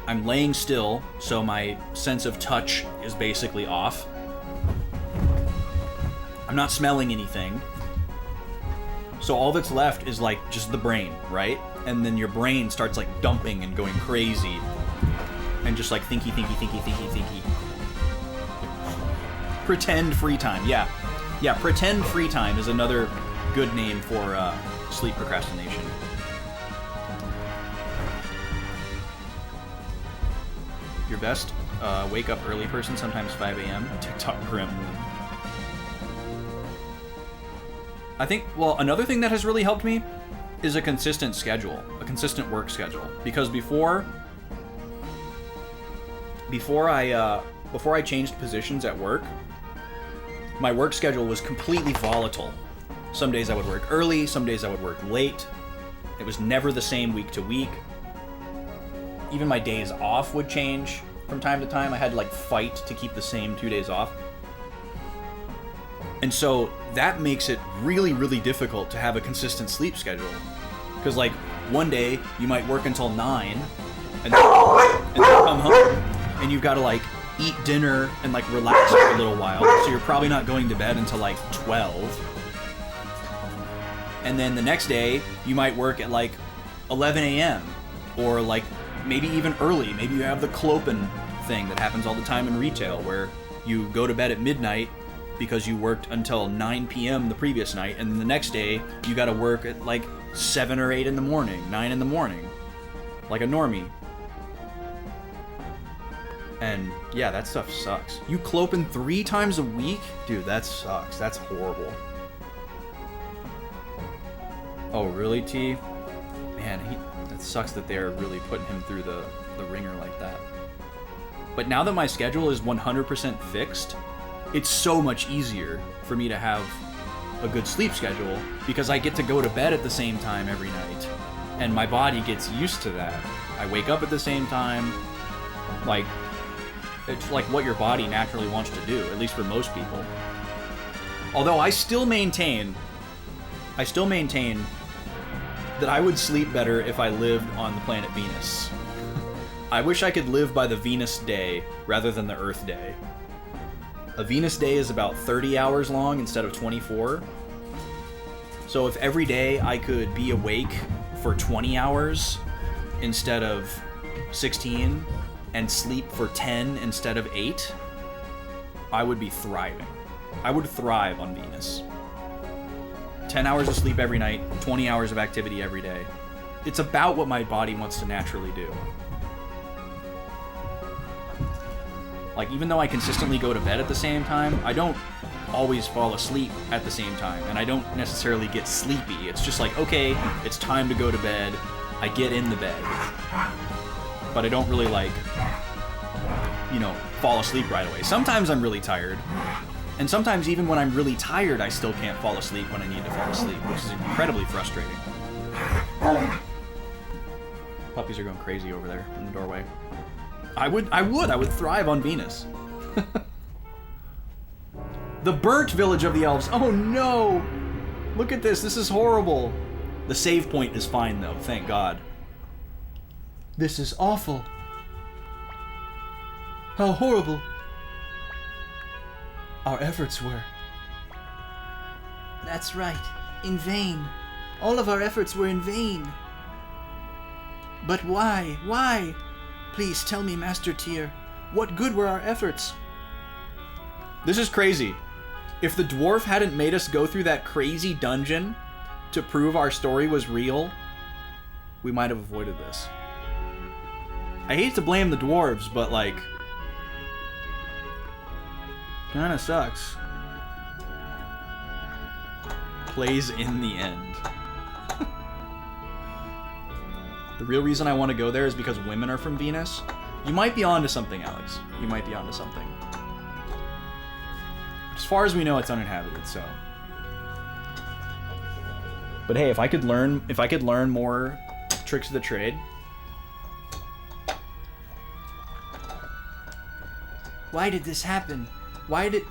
I'm laying still, so my sense of touch is basically off. I'm not smelling anything. So all that's left is like just the brain, right? and then your brain starts like dumping and going crazy, and just like thinky. Pretend free time, yeah. Pretend free time is another good name for sleep procrastination. Your best wake up early person, sometimes 5 a.m. TikTok Grim. I think, well, another thing that has really helped me is a consistent schedule, a consistent work schedule. Because before I changed positions at work, my work schedule was completely volatile. Some days I would work early, some days I would work late. It was never the same week to week. Even my days off would change from time to time. I had to like fight to keep the same 2 days off. And so that makes it really, really difficult to have a consistent sleep schedule. Because like one day you might work until 9 and then come home and you've got to like eat dinner and like relax for a little while. So you're probably not going to bed until like 12. And then the next day you might work at like 11 a.m. or like maybe even early. Maybe you have the Clopen thing that happens all the time in retail where you go to bed at midnight because you worked until 9 p.m. the previous night, and then the next day you gotta work at like 7 or 8 in the morning, 9 in the morning, like a normie. And yeah, that stuff sucks. You Clopen 3 times a week? Dude, that sucks. That's horrible. Oh, really, T? Man, that sucks that they're really putting him through the ringer like that. But now that my schedule is 100% fixed, it's so much easier for me to have a good sleep schedule because I get to go to bed at the same time every night. And my body gets used to that. I wake up at the same time. Like, it's like what your body naturally wants to do, at least for most people. Although I still maintain that I would sleep better if I lived on the planet Venus. I wish I could live by the Venus day rather than the Earth day. A Venus day is about 30 hours long instead of 24. So if every day I could be awake for 20 hours instead of 16 and sleep for 10 instead of 8, I would be thriving. I would thrive on Venus. 10 hours of sleep every night, 20 hours of activity every day. It's about what my body wants to naturally do. Like, even though I consistently go to bed at the same time, I don't always fall asleep at the same time, and I don't necessarily get sleepy. It's just like, okay, it's time to go to bed. I get in the bed. But I don't really, like, fall asleep right away. Sometimes I'm really tired. And sometimes even when I'm really tired, I still can't fall asleep when I need to fall asleep, which is incredibly frustrating. Puppies are going crazy over there in the doorway. I would thrive on Venus. The burnt village of the elves. Oh no! Look at this. This is horrible. The save point is fine though, thank God. This is awful. How horrible our efforts were. That's right. In vain. All of our efforts were in vain. But why? Why? Please tell me, Master Tyr, what good were our efforts? This is crazy. If the dwarf hadn't made us go through that crazy dungeon to prove our story was real, we might have avoided this. I hate to blame the dwarves, but like, kinda sucks. Plays in the end. The real reason I want to go there is because women are from Venus. You might be onto something, Alex. You might be onto something. As far as we know, it's uninhabited, so. But hey, if I could learn more tricks of the trade. Why did this happen?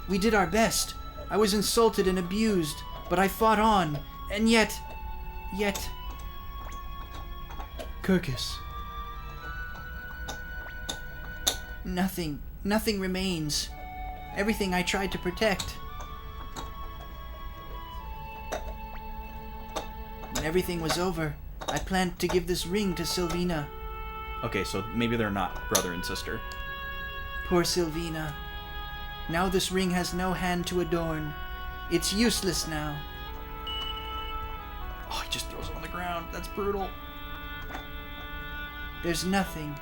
We did our best. I was insulted and abused, but I fought on, and yet... Kirkus. Nothing remains. Everything I tried to protect. When everything was over, I planned to give this ring to Sylvina. Okay, so maybe they're not brother and sister. Poor Sylvina. Now this ring has no hand to adorn. It's useless now. Oh, he just throws it on the ground. That's brutal. There's nothing.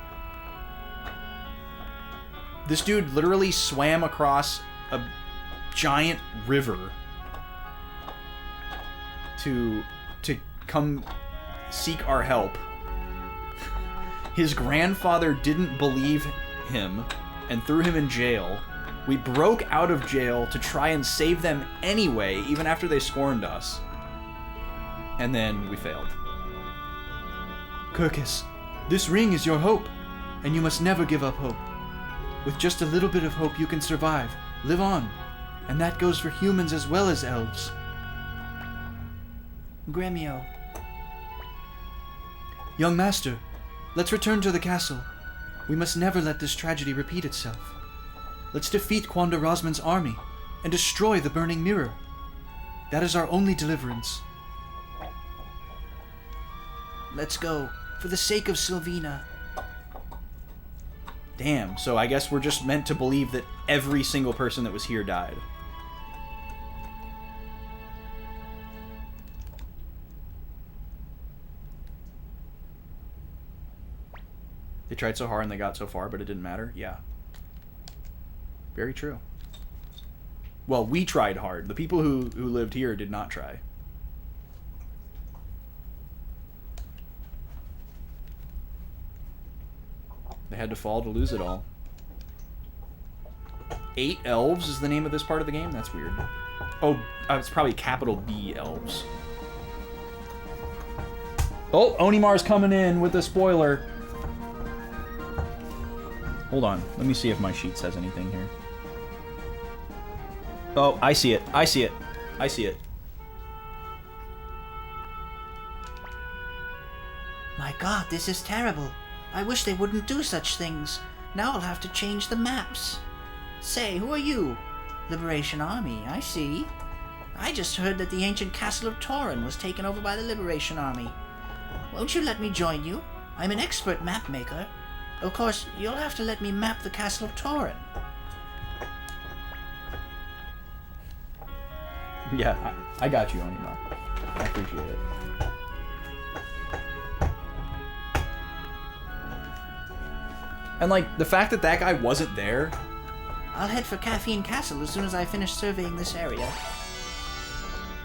This dude literally swam across a giant river to come seek our help. His grandfather didn't believe him and threw him in jail. We broke out of jail to try and save them anyway, even after they scorned us. And then we failed. Kirkus, this ring is your hope, and you must never give up hope. With just a little bit of hope, you can survive, live on, and that goes for humans as well as elves. Gremio. Young master, let's return to the castle. We must never let this tragedy repeat itself. Let's defeat Quanda Rosman's army and destroy the burning mirror. That is our only deliverance. Let's go, for the sake of Sylvina. Damn, so I guess we're just meant to believe that every single person that was here died. They tried so hard and they got so far, but it didn't matter? Yeah. Very true. Well, we tried hard. The people who lived here did not try. They had to fall to lose it all. 8 elves is the name of this part of the game? That's weird. Oh, it's probably capital B elves. Oh, Onimar's coming in with a spoiler. Hold on. Let me see if my sheet says anything here. Oh, I see it. I see it. I see it. My god, this is terrible. I wish they wouldn't do such things. Now I'll have to change the maps. Say, who are you? Liberation Army, I see. I just heard that the ancient castle of Tauren was taken over by the Liberation Army. Won't you let me join you? I'm an expert map maker. Of course, you'll have to let me map the castle of Tauren. Yeah, I got you, Onimar. I appreciate it. And, like, the fact that that guy wasn't there... I'll head for Caffeine Castle as soon as I finish surveying this area.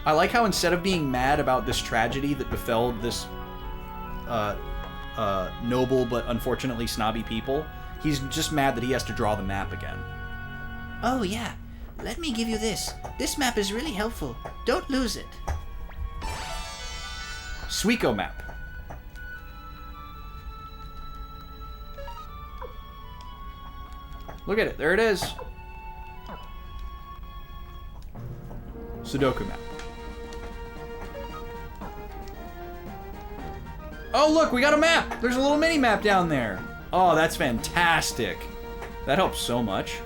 I like how instead of being mad about this tragedy that befell this noble but unfortunately snobby people, he's just mad that he has to draw the map again. Oh, yeah. Let me give you this. This map is really helpful. Don't lose it. Suiko map. Look at it. There it is. Sudoku map. Oh, look, we got a map. There's a little mini map down there. Oh, that's fantastic. That helps so much.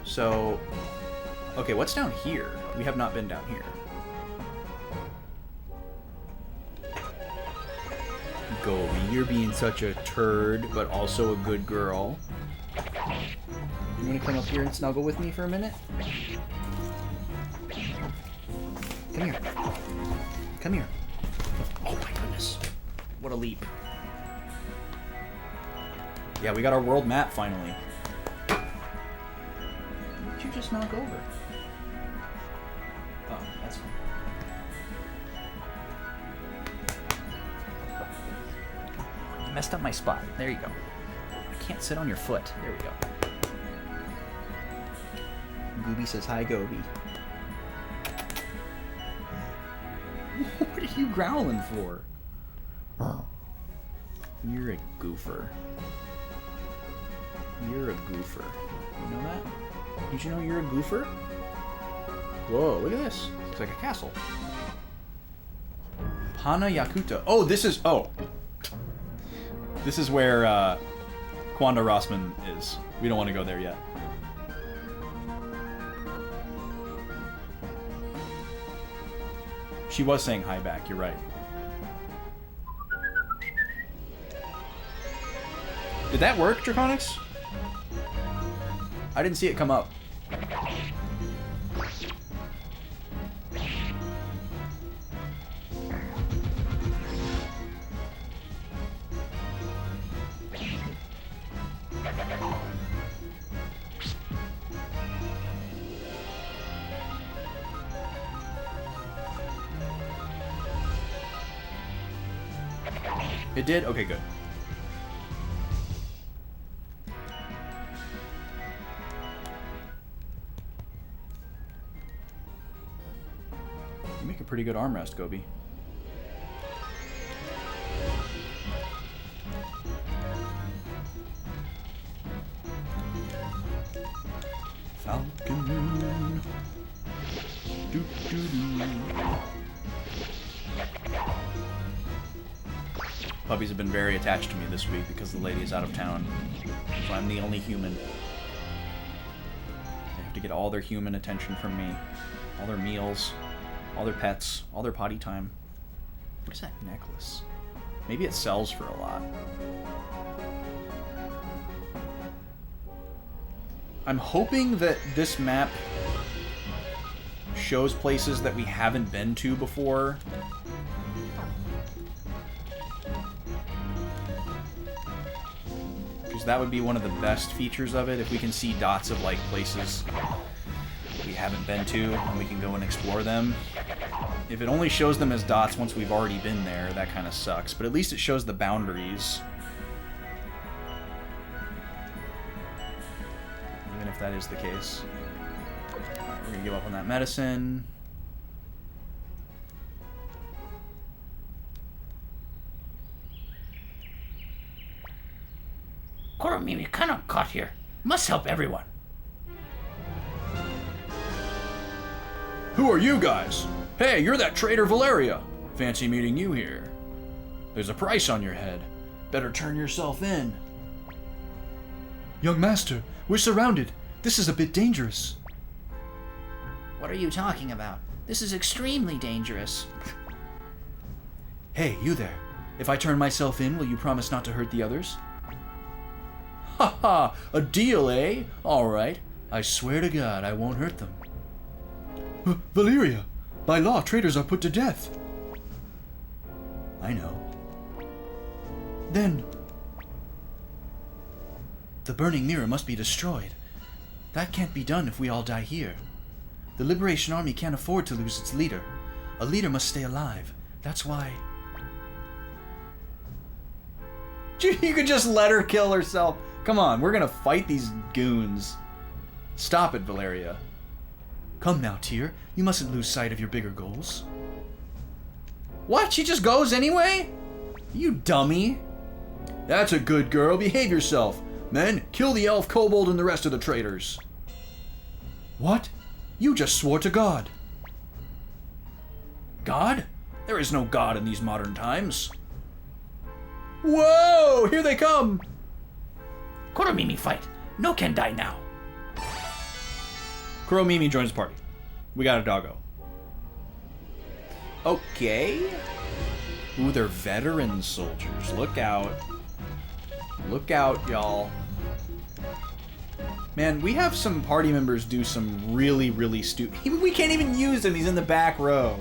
So, okay, what's down here? We have not been down here. Gobi, you're being such a turd, but also a good girl. You wanna come up here and snuggle with me for a minute? Come here. Come here. Oh my goodness. What a leap. Yeah, we got our world map finally. Did you just knock over? Oh, that's fine. You messed up my spot. There you go. I can't sit on your foot. There we go. Gooby says hi, Gobi. What are you growling for? You're a goofer. You're a goofer. You know that? Did you know you're a goofer? Whoa, look at this. Looks like a castle. Pana Yakuta. Oh, this is... Oh. This is where Quanda Rossman is. We don't want to go there yet. She was saying hi back, you're right. Did that work, Draconix? I didn't see it come up. It did? Okay, good. You make a pretty good armrest, Gobi. Falcon. Doo doo doo. Puppies have been very attached to me this week because the lady is out of town. So I'm the only human. They have to get all their human attention from me. All their meals, all their pets, all their potty time. What is that necklace? Maybe it sells for a lot. I'm hoping that this map shows places that we haven't been to before. That would be one of the best features of it, if we can see dots of like places we haven't been to and we can go and explore them. If it only shows them as dots once we've already been there, that kind of sucks, but at least it shows the boundaries. Even if that is the case. Alright, we're gonna give up on that medicine. Kurumi, we cannot caught here. Must help everyone. Who are you guys? Hey, you're that traitor Valeria. Fancy meeting you here. There's a price on your head. Better turn yourself in. Young master, we're surrounded. This is a bit dangerous. What are you talking about? This is extremely dangerous. Hey, you there. If I turn myself in, will you promise not to hurt the others? Ha ha! A deal, eh? Alright. I swear to God I won't hurt them. Valeria! By law, traitors are put to death. I know. Then... the burning mirror must be destroyed. That can't be done if we all die here. The Liberation Army can't afford to lose its leader. A leader must stay alive. That's why... You could just let her kill herself. Come on, we're gonna fight these goons. Stop it, Valeria. Come now, Tyr. You mustn't lose sight of your bigger goals. What? She just goes anyway? You dummy. That's a good girl. Behave yourself. Men, kill the elf, kobold, and the rest of the traitors. What? You just swore to God. God? There is no God in these modern times. Whoa! Here they come! Kuromimi fight. No can die now. Kuromimi joins the party. We got a doggo. Okay. Ooh, they're veteran soldiers. Look out. Look out, y'all. Man, we have some party members do some really, really stupid... We can't even use him. He's in the back row.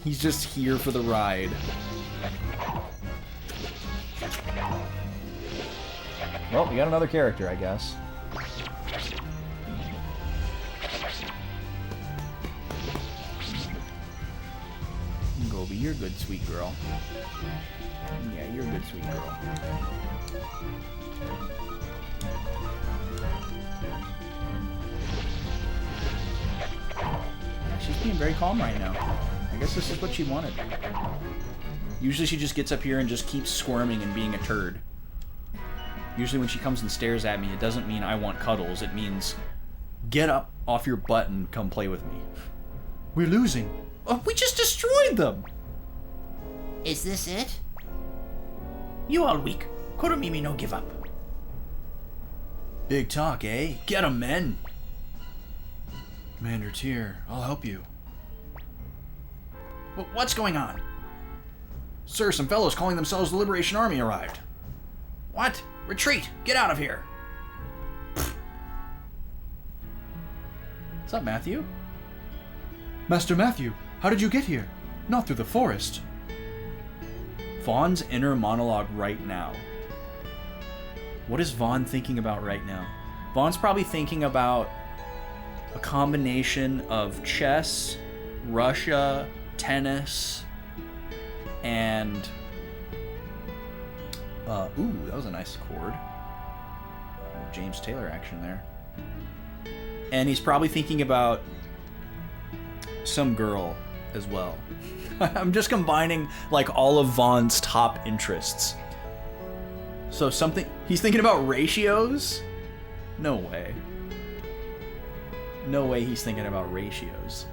He's just here for the ride. Well, we got another character, I guess. Gobi, you're a good, sweet girl. Yeah, you're a good, sweet girl. She's being very calm right now. I guess this is what she wanted. Usually she just gets up here and just keeps squirming and being a turd. Usually when she comes and stares at me, it doesn't mean I want cuddles. It means, get up off your butt and come play with me. We're losing. Oh, we just destroyed them! Is this it? You all weak. Kuromimi no give up. Big talk, eh? Get 'em, men! Commander Tyr, I'll help you. What's going on? Sir, some fellows calling themselves the Liberation Army arrived. What? Retreat! Get out of here! What's up, Matthew? Master Matthew, how did you get here? Not through the forest. Vaughn's inner monologue right now. What is Vaughn thinking about right now? Vaughn's probably thinking about a combination of chess, Russia, tennis, and... ooh, that was a nice chord. James Taylor action there. And he's probably thinking about some girl as well. I'm just combining like all of Vaughn's top interests. So something... He's thinking about ratios? No way. No way he's thinking about ratios.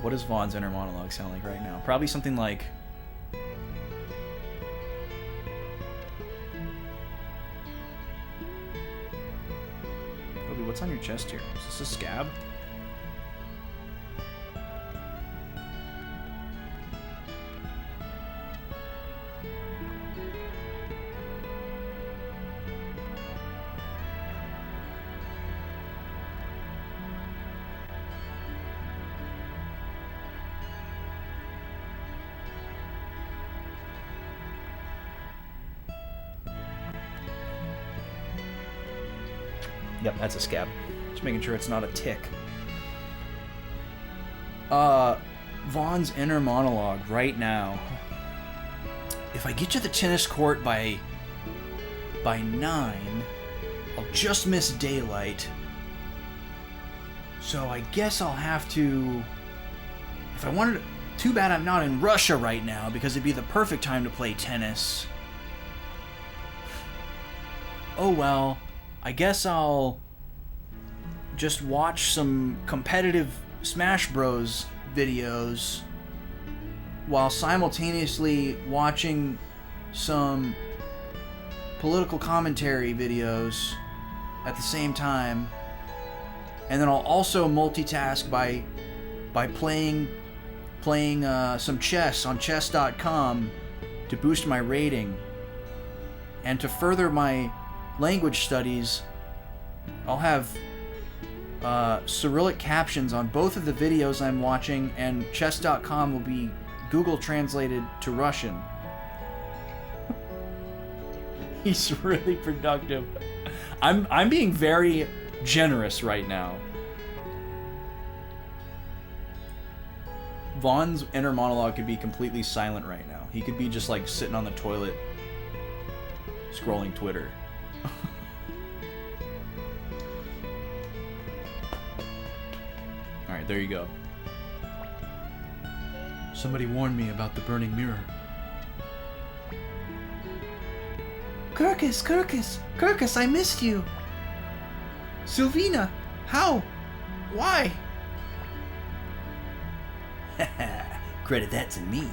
What does Vaughn's inner monologue sound like right now? Probably something like... Toby, what's on your chest here? Is this a scab? Yep, that's a scab. Just making sure it's not a tick. Vaughn's inner monologue right now. If I get to the tennis court by 9, I'll just miss daylight. So I guess I'll have to... If I wanted... Too bad I'm not in Russia right now, because it'd be the perfect time to play tennis. Oh well. I guess I'll just watch some competitive Smash Bros. Videos while simultaneously watching some political commentary videos at the same time. And then I'll also multitask by playing some chess on chess.com to boost my rating. And to further my language studies, I'll have Cyrillic captions on both of the videos I'm watching, and chess.com will be Google translated to Russian. He's really productive. I'm being very generous right now. Vaughn's inner monologue could be completely silent right now. He could be just like sitting on the toilet scrolling Twitter. Alright, there you go. Somebody warned me about the burning mirror. Kirkus, I missed you! Sylvina, how? Why? Credit that to me.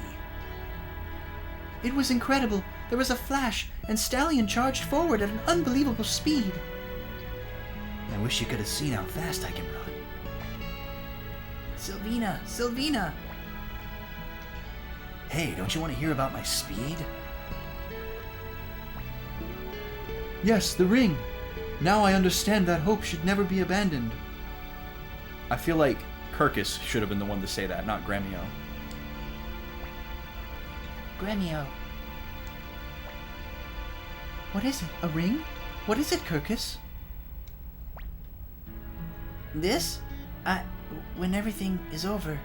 It was incredible. There was a flash, and Stallion charged forward at an unbelievable speed. I wish you could have seen how fast I can run. Sylvina! Hey, don't you want to hear about my speed? Yes, the ring. Now I understand that hope should never be abandoned. I feel like Kirkus should have been the one to say that, not Gremio. Gremio. What is it? A ring? What is it, Kirkus? This? When everything is over.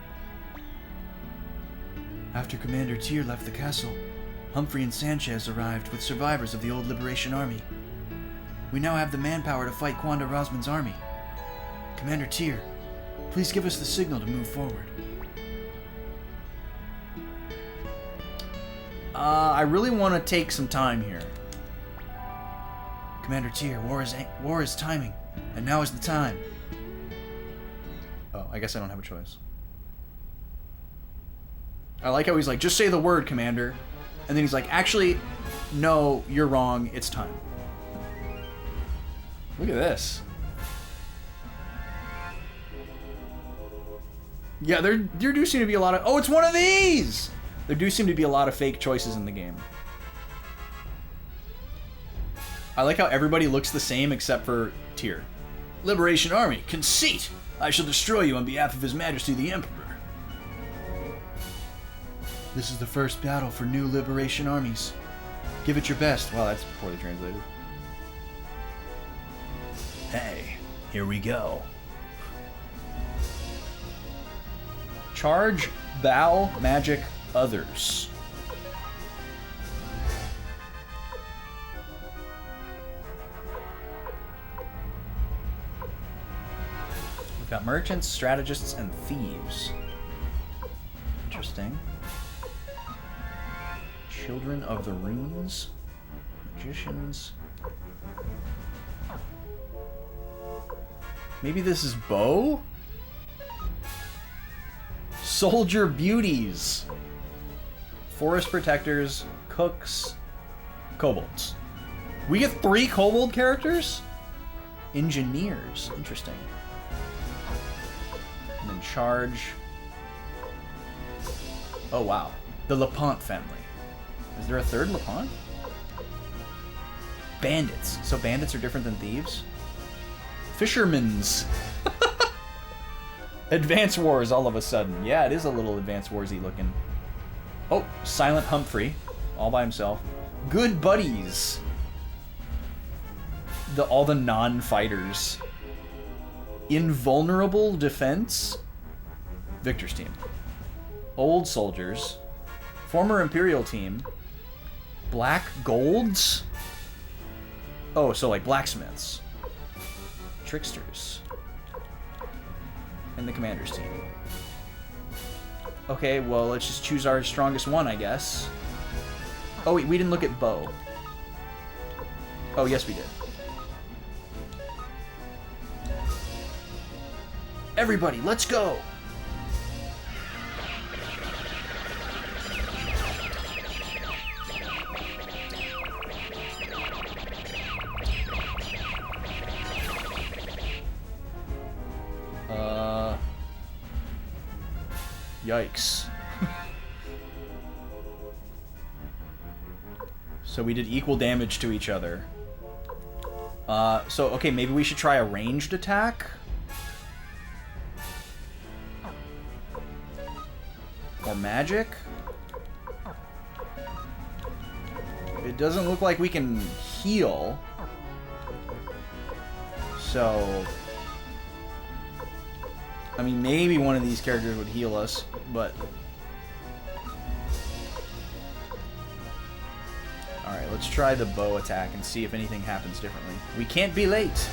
After Commander Tyr left the castle, Humphrey and Sanchez arrived with survivors of the old Liberation Army. We now have the manpower to fight Quanda Rosman's army. Commander Tyr, please give us the signal to move forward. I really want to take some time here. Commander Tyr, war is timing, and now is the time. Oh, I guess I don't have a choice. I like how he's like, just say the word, Commander. And then he's like, actually, no, you're wrong. It's time. Look at this. Yeah, there do seem to be a lot of... Oh, it's one of these! There do seem to be a lot of fake choices in the game. I like how everybody looks the same except for Tyr. Liberation Army, conceit! I shall destroy you on behalf of His Majesty the Emperor. This is the first battle for new Liberation Armies. Give it your best. Wow, that's poorly translated. Hey, here we go. Charge, bow, magic, others. We've got merchants, strategists, and thieves. Interesting. Children of the Runes. Magicians. Maybe this is Bo? Soldier Beauties. Forest Protectors. Cooks. Kobolds. We get 3 kobold characters? Engineers. Interesting. And then Charge. Oh, wow. The LePont family. Is there a third LePont? Bandits. So bandits are different than thieves? Fishermen's. Advance Wars all of a sudden. Yeah, it is a little Advance Warsy looking. Oh, Silent Humphrey. All by himself. Good Buddies. All the non-fighters. Invulnerable Defense. Victor's team. Old Soldiers. Former Imperial team. Black Golds? Oh, so like blacksmiths. Tricksters. And the Commander's team. Okay, well, let's just choose our strongest one, I guess. Oh, wait, we didn't look at Bo. Oh, yes, we did. Everybody, let's go! Yikes. So we did equal damage to each other. So, okay, maybe we should try a ranged attack? Or magic? It doesn't look like we can heal. So... I mean, maybe one of these characters would heal us, but... Alright, let's try the bow attack and see if anything happens differently. We can't be late!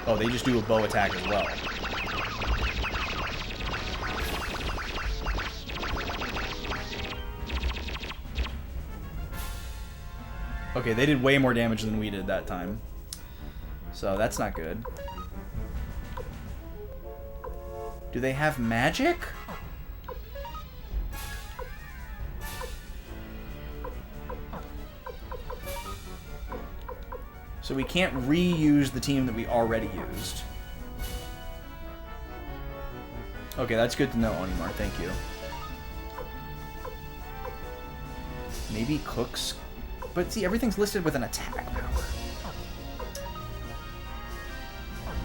Oh, they just do a bow attack as well. Okay, they did way more damage than we did that time. So that's not good. Do they have magic? So we can't reuse the team that we already used. Okay, that's good to know, Onimar. Thank you. Maybe Cooks? But see, everything's listed with an attack power.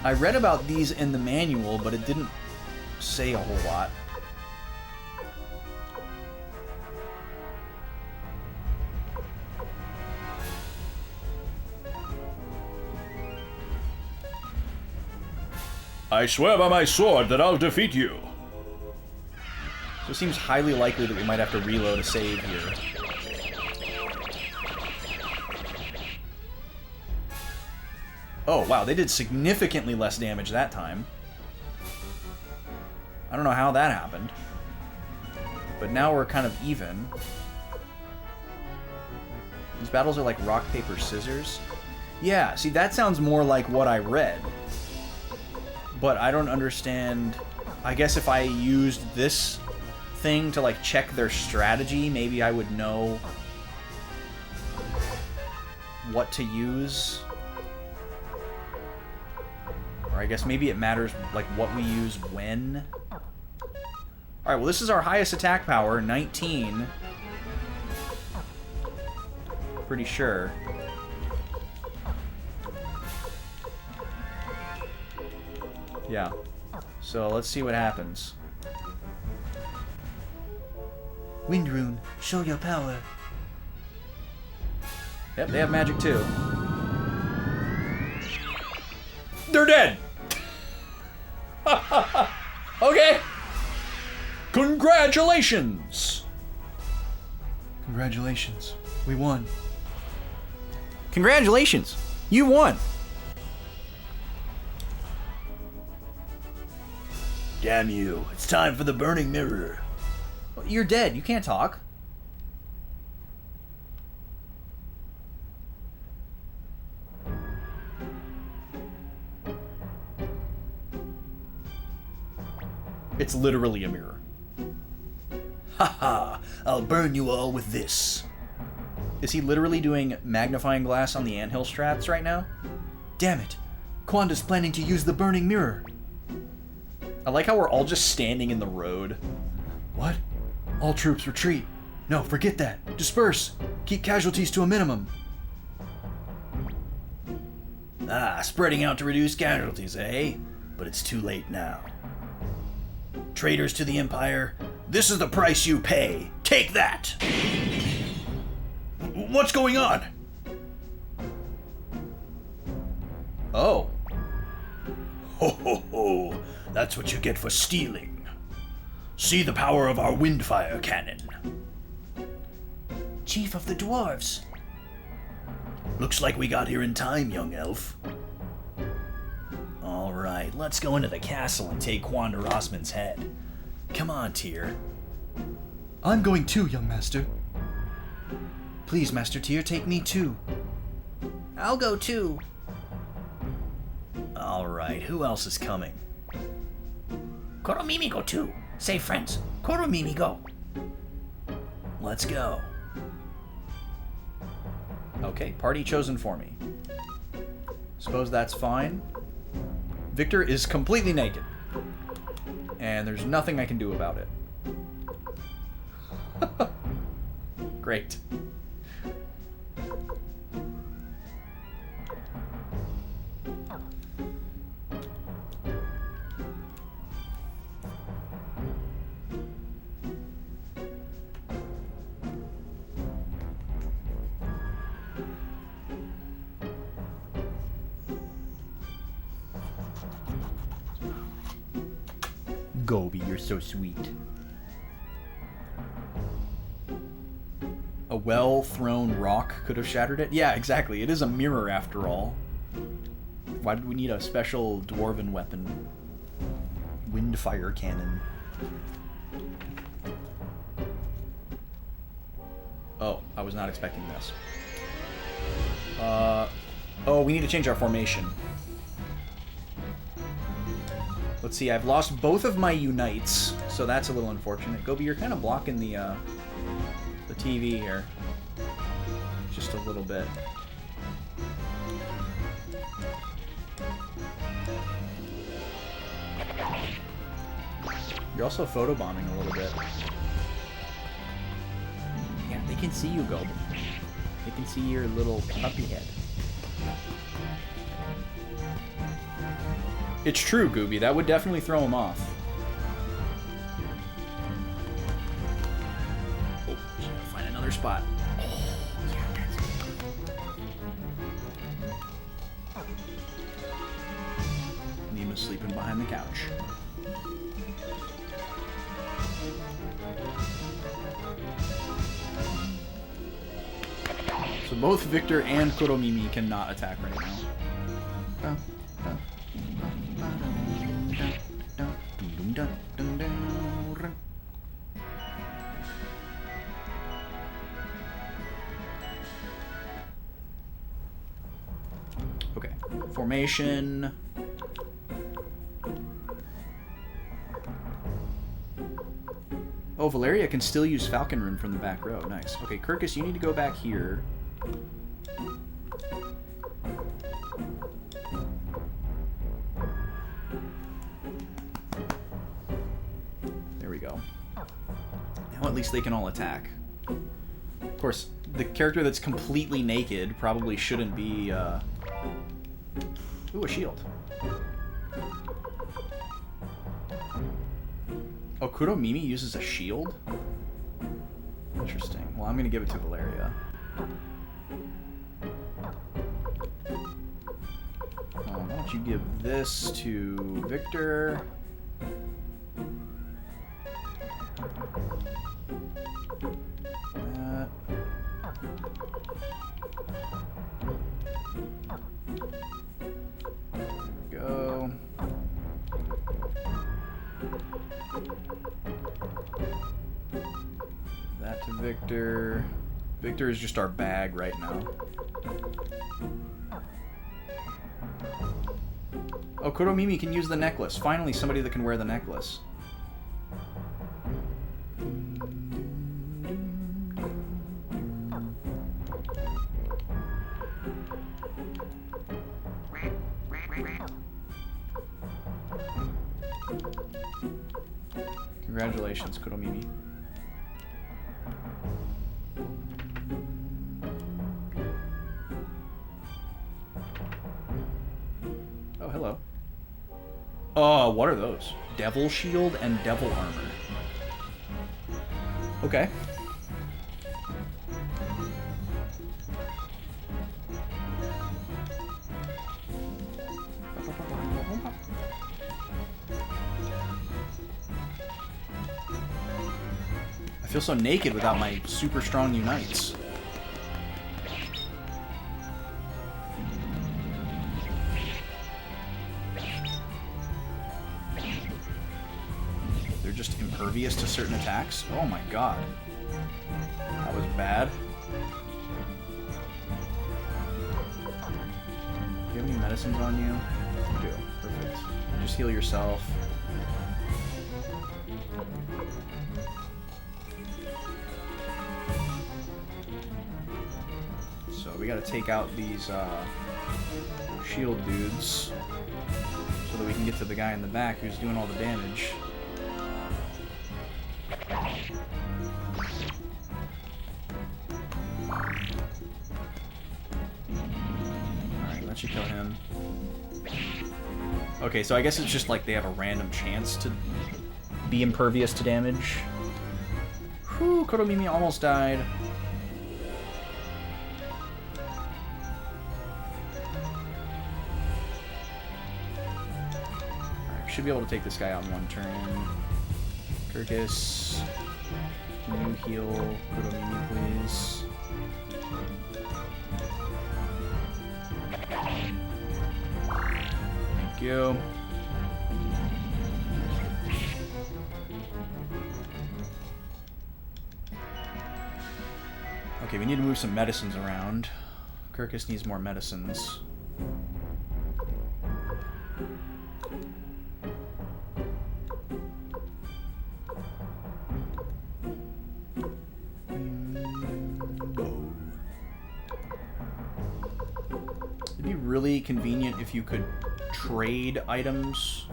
I read about these in the manual, but it didn't say a whole lot. I swear by my sword that I'll defeat you. So it seems highly likely that we might have to reload a save here. Oh, wow, they did significantly less damage that time. I don't know how that happened. But now we're kind of even. These battles are like rock, paper, scissors. Yeah, see, that sounds more like what I read. But I don't understand... I guess if I used this thing to, like, check their strategy, maybe I would know what to use. Or Or I guess maybe it matters, like, what we use when. Alright, well, this is our highest attack power, 19. Pretty sure. Yeah. So, let's see what happens. Wind rune, show your power. Yep, they have magic too. They're dead! Okay! Congratulations! Congratulations. We won. Congratulations! You won! Damn you. It's time for the burning mirror. You're dead. You can't talk. It's literally a mirror. Haha, I'll burn you all with this. Is he literally doing magnifying glass on the anthill strats right now? Damn it. Quanda's planning to use the burning mirror. I like how we're all just standing in the road. What? All troops retreat. No, forget that. Disperse. Keep casualties to a minimum. Ah, spreading out to reduce casualties, eh? But it's too late now. Traitors to the Empire, this is the price you pay. Take that! What's going on? Oh. Ho ho ho! That's what you get for stealing. See the power of our windfire cannon. Chief of the dwarves. Looks like we got here in time, young elf. Alright, let's go into the castle and take Quanda Rossman's head. Come on, Tyr. I'm going too, young master. Please, Master Tyr, take me too. I'll go too. Alright, who else is coming? Koromimi go too. Say, friends, Koromimi go. Let's go. Okay, party chosen for me. Suppose that's fine. Victor is completely naked. And there's nothing I can do about it. Great. Gobi, you're so sweet. A well-thrown rock could have shattered it? Yeah, exactly. It is a mirror after all. Why did we need a special dwarven weapon? Windfire cannon. Oh, I was not expecting this. Oh, we need to change our formation. Let's see, I've lost both of my unites, so that's a little unfortunate. Gobi, you're kind of blocking the TV here. Just a little bit. You're also photobombing a little bit. Yeah, they can see you, Gobi. They can see your little puppy head. It's true, Gooby. That would definitely throw him off. Oh, just gotta find another spot. Nima's sleeping behind the couch. So both Victor and Kuromimi cannot attack right now. Okay, formation. Oh, Valeria can still use Falcon Rune from the back row. Nice. Okay, Kirkus, you need to go back here. go. Now at least they can all attack. Of course, the character that's completely naked probably shouldn't be, Ooh, a shield. Oh, Kuromimi uses a shield? Interesting. Well, I'm gonna give it to Valeria. Why don't you give this to Victor? Go. That to Victor. Victor is just our bag right now. Oh, Kuromimi can use the necklace. Finally, somebody that can wear the necklace. Congratulations, Kuromimi. Oh, hello. What are those? Devil Shield and Devil Armor. Okay. I feel so naked without my super strong unites. They're just impervious to certain attacks? Oh my god. That was bad. Do you have any medicines on you? You do. Perfect. Just heal yourself. So we gotta take out these shield dudes so that we can get to the guy in the back who's doing all the damage. Alright, let you kill him. Okay, so I guess it's just like they have a random chance to be impervious to damage. Whew, Kuromimi almost died. Alright, should be able to take this guy out in one turn. Kirkus, can you heal Kuromimi, please? Thank you. Okay, we need to move some medicines around. Kirkus needs more medicines. It'd be really convenient if you could trade items.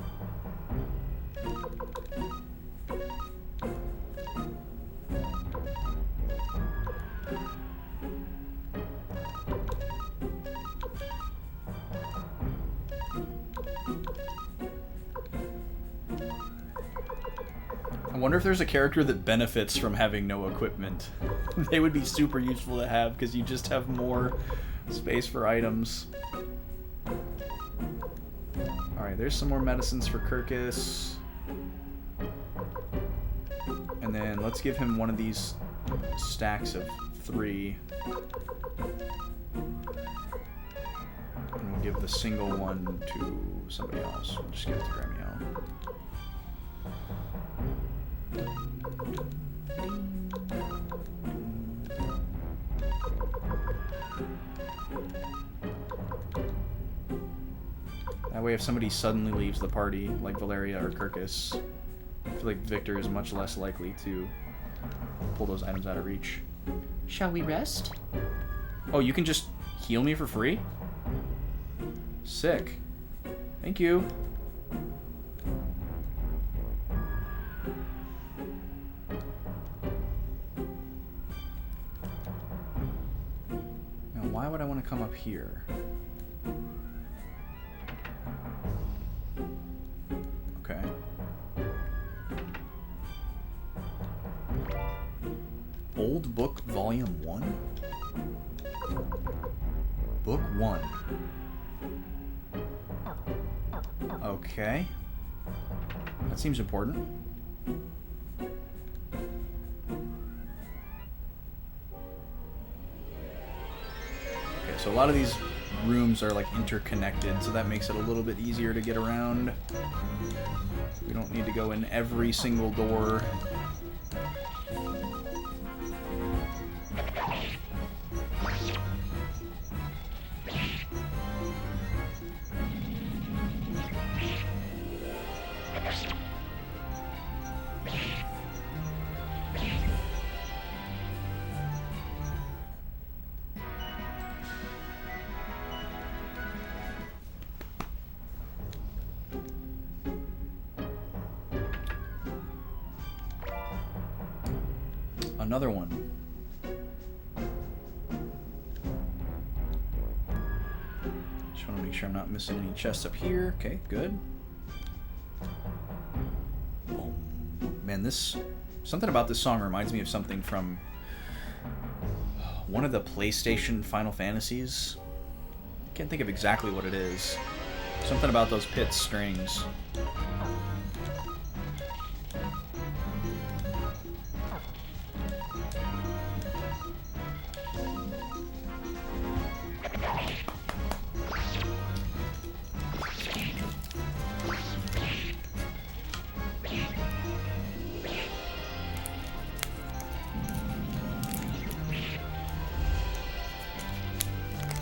I wonder if there's a character that benefits from having no equipment. They would be super useful to have because you just have more space for items. Alright, there's some more medicines for Kirkus. And then let's give him one of these stacks of 3. And we'll give the single one to somebody else. We'll just give it to Gremio. That way if somebody suddenly leaves the party, like Valeria or Kirkus, I feel like Victor is much less likely to pull those items out of reach. Shall we rest? Oh, you can just heal me for free? Sick. Thank you. Now, why would I want to come up here? Okay. Old Book Volume 1? Book 1. Okay. That seems important. Okay, so a lot of these rooms are like interconnected, so that makes it a little bit easier to get around. We don't need to go in every single door. Another one. Just want to make sure I'm not missing any chests up here. Okay, good. Oh, man, something about this song reminds me of something from one of the PlayStation Final Fantasies. I can't think of exactly what it is. Something about those pit strings.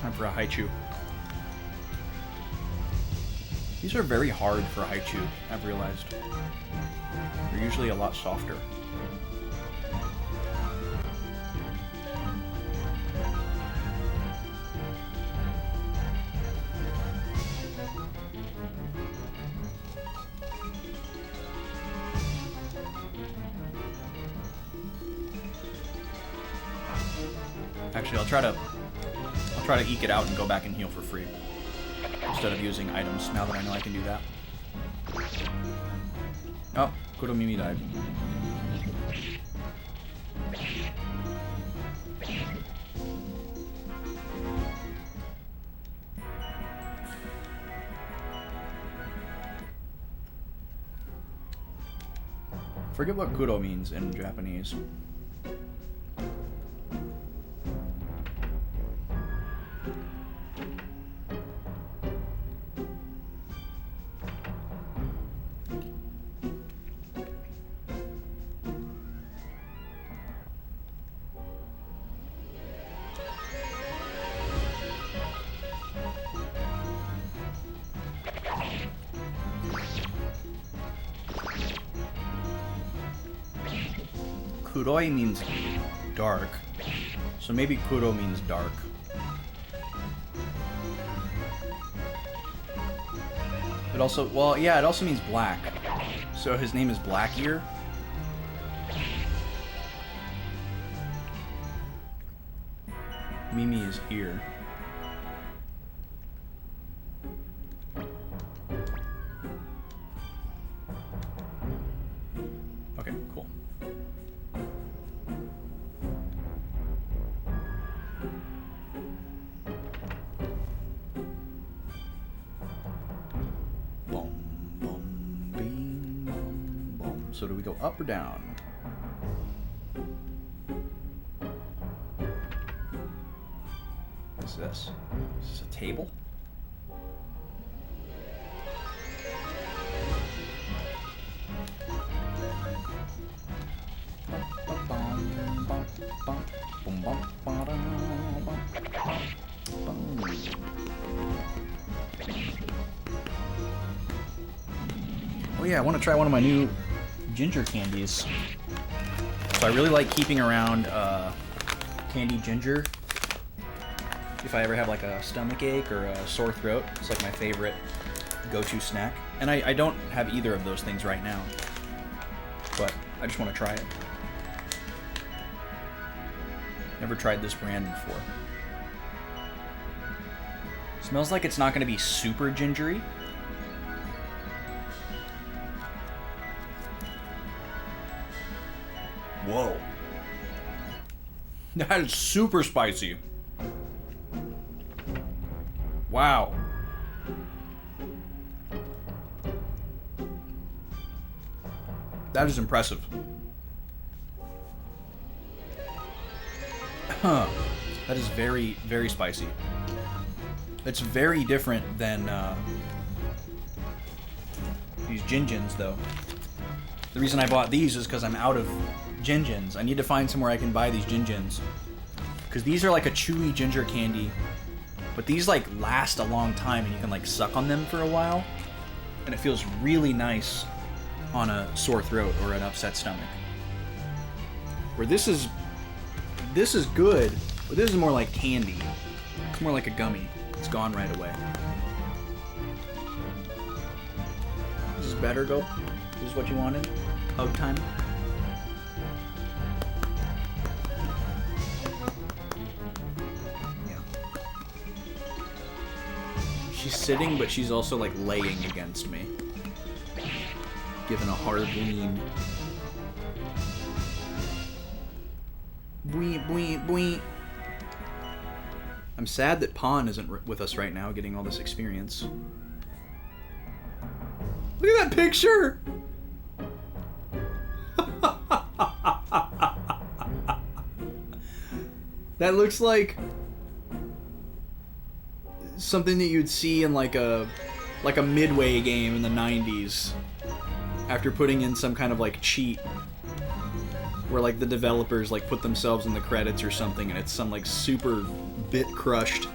Time for a Haichu. These are very hard for Haichu, I've realized. They're usually a lot softer. Actually, I'll try to eke it out and go back and heal for free instead of using items, now that I know I can do that. Oh, Kuromimi died. Forget what kuro means in Japanese. Kuroi means dark, so maybe Kuro means dark. It also, well, yeah, it also means black. So his name is Black Ear. Mimi is ear. Okay, cool. So do we go up or down? What's this? Is this a table? Oh yeah, I want to try one of my new ginger candies. So I really like keeping around candied ginger. If I ever have like a stomach ache or a sore throat, it's like my favorite go-to snack. And I don't have either of those things right now. But I just want to try it. Never tried this brand before. Smells like it's not going to be super gingery. Whoa. That is super spicy. Wow. That is impressive. Huh. That is very, very spicy. It's very different than these Jinjins, though. The reason I bought these is because I'm out of Jinjins. I need to find somewhere I can buy these Jinjins. Because these are like a chewy ginger candy. But these like last a long time and you can like suck on them for a while. And it feels really nice on a sore throat or an upset stomach. Where this is good, but this is more like candy. It's more like a gummy. It's gone right away. This is better, go? This is what you wanted? Hug time? Yeah. She's sitting, but she's also like laying against me. Giving a hard lean. Bwee, bwee, bwee. I'm sad that Pawn isn't with us right now, getting all this experience. Look at that picture! That looks like something that you'd see in like a Midway game in the 90s after putting in some kind of like cheat where like the developers like put themselves in the credits or something and it's some like super bit crushed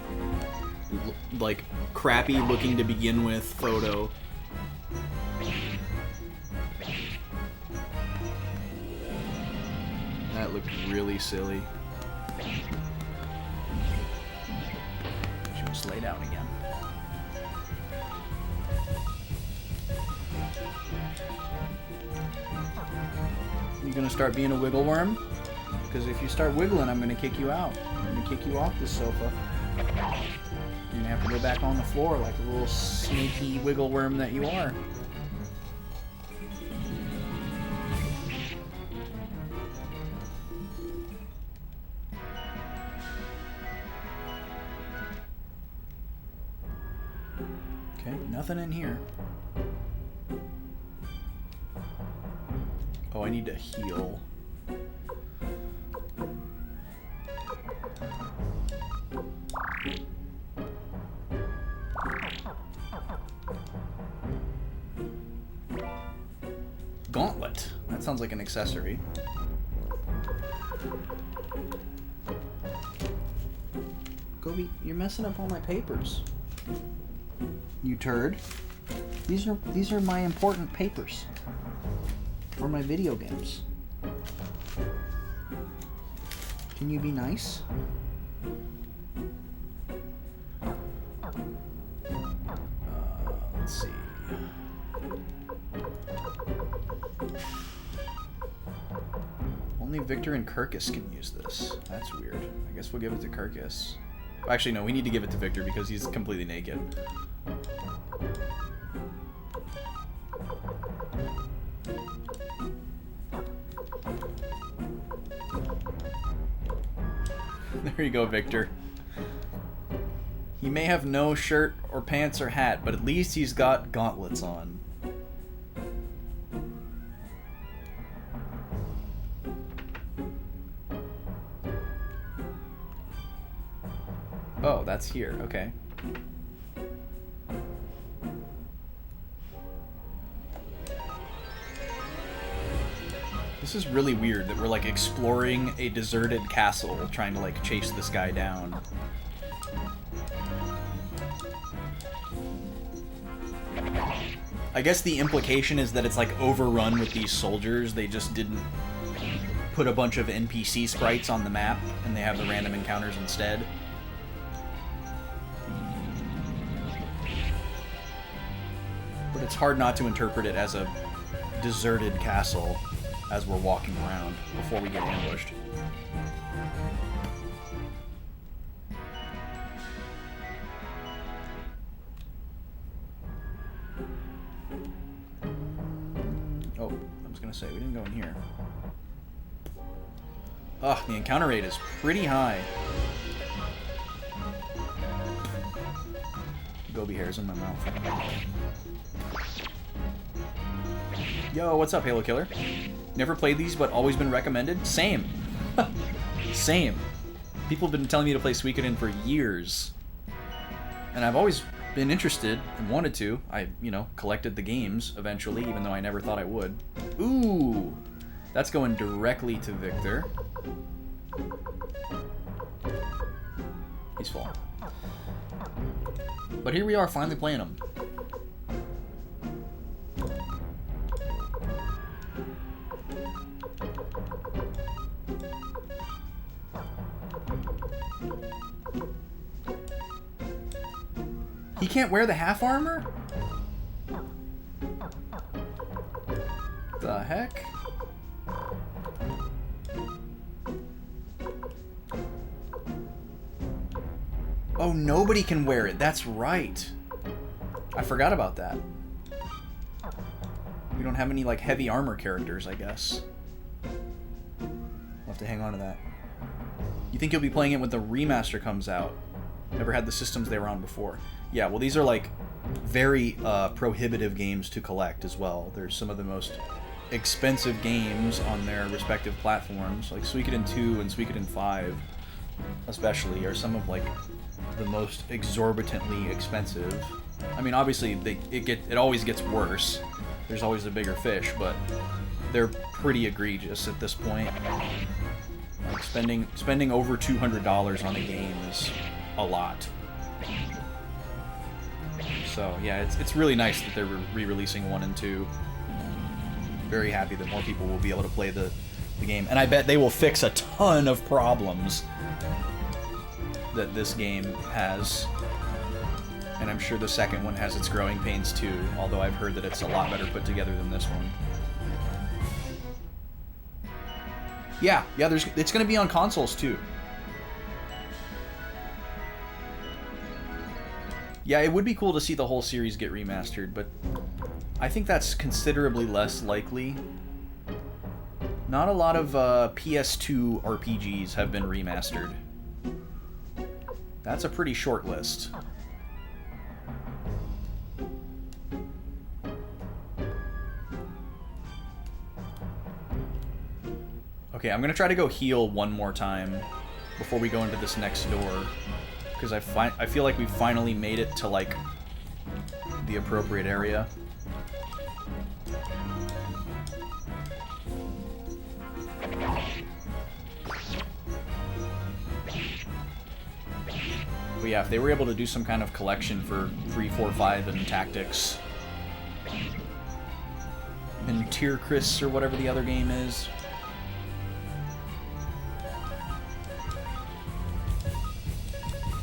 like crappy looking to begin with photo. That looked really silly. She was laid out again. You gonna start being a wiggle worm? Because if you start wiggling, I'm gonna kick you out. I'm gonna kick you off this sofa. You're gonna have to go back on the floor like a little sneaky wiggle worm that you are. Okay, nothing in here. Oh, I need to heal. Gauntlet. That sounds like an accessory. Gobi, you're messing up all my papers. You turd. These are my important papers. For my video games. Can you be nice? Let's see. Only Victor and Kirkus can use this. That's weird. I guess we'll give it to Kirkus. Actually, no, we need to give it to Victor because he's completely naked. There you go, Victor. He may have no shirt or pants or hat, but at least he's got gauntlets on. Oh, that's here. Okay. This is really weird that we're like exploring a deserted castle trying to like chase this guy down. I guess the implication is that it's like overrun with these soldiers. They just didn't put a bunch of NPC sprites on the map and they have the random encounters instead. But it's hard not to interpret it as a deserted castle as we're walking around before we get ambushed. Oh, I was gonna say, we didn't go in here. Ugh, the encounter rate is pretty high. Goby hairs in my mouth. Yo, what's up, Halo Killer? Never played these, but always been recommended? Same. Same. People have been telling me to play Suikoden for years. And I've always been interested and wanted to. I, you know, collected the games eventually, even though I never thought I would. Ooh! That's going directly to Victor. He's full. But here we are, finally playing them. He can't wear the half armor? The heck? Oh, nobody can wear it. That's right. I forgot about that. We don't have any, like, heavy armor characters, I guess. We'll have to hang on to that. You think you'll be playing it when the remaster comes out? Never had the systems they were on before. Yeah, well, these are, like, very prohibitive games to collect as well. They're some of the most expensive games on their respective platforms. Like, Suikoden 2 and Suikoden 5, especially, are some of, like, the most exorbitantly expensive. I mean, obviously, it always gets worse. There's always a bigger fish, but they're pretty egregious at this point. Like, spending over $200 on a game is a lot. So yeah, it's really nice that they're re-releasing 1 and 2. Very happy that more people will be able to play the game, and I bet they will fix a ton of problems that this game has. And I'm sure the second one has its growing pains too, although I've heard that it's a lot better put together than this one. Yeah, it's going to be on consoles too. Yeah, it would be cool to see the whole series get remastered, but I think that's considerably less likely. Not a lot of PS2 RPGs have been remastered. That's a pretty short list. Okay, I'm gonna try to go heal one more time before we go into this next door, because I feel like we finally made it to, like, the appropriate area. But yeah, if they were able to do some kind of collection for 3, 4, 5 and Tactics and Tier Chris or whatever the other game is.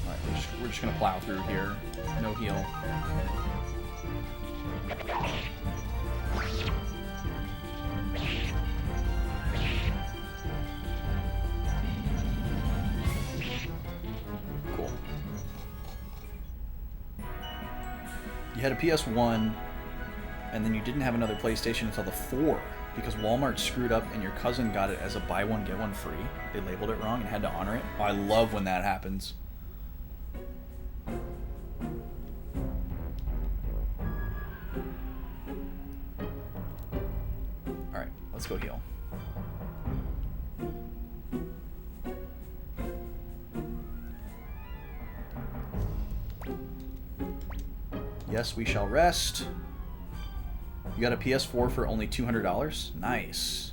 Alright, we're just gonna plow through here. No heal. Cool. You had a PS1, and then you didn't have another PlayStation until the 4, because Walmart screwed up and your cousin got it as a buy one, get one free. They labeled it wrong and had to honor it. Oh, I love when that happens. Alright, let's go heal. Yes, we shall rest. You got a PS4 for only $200? Nice.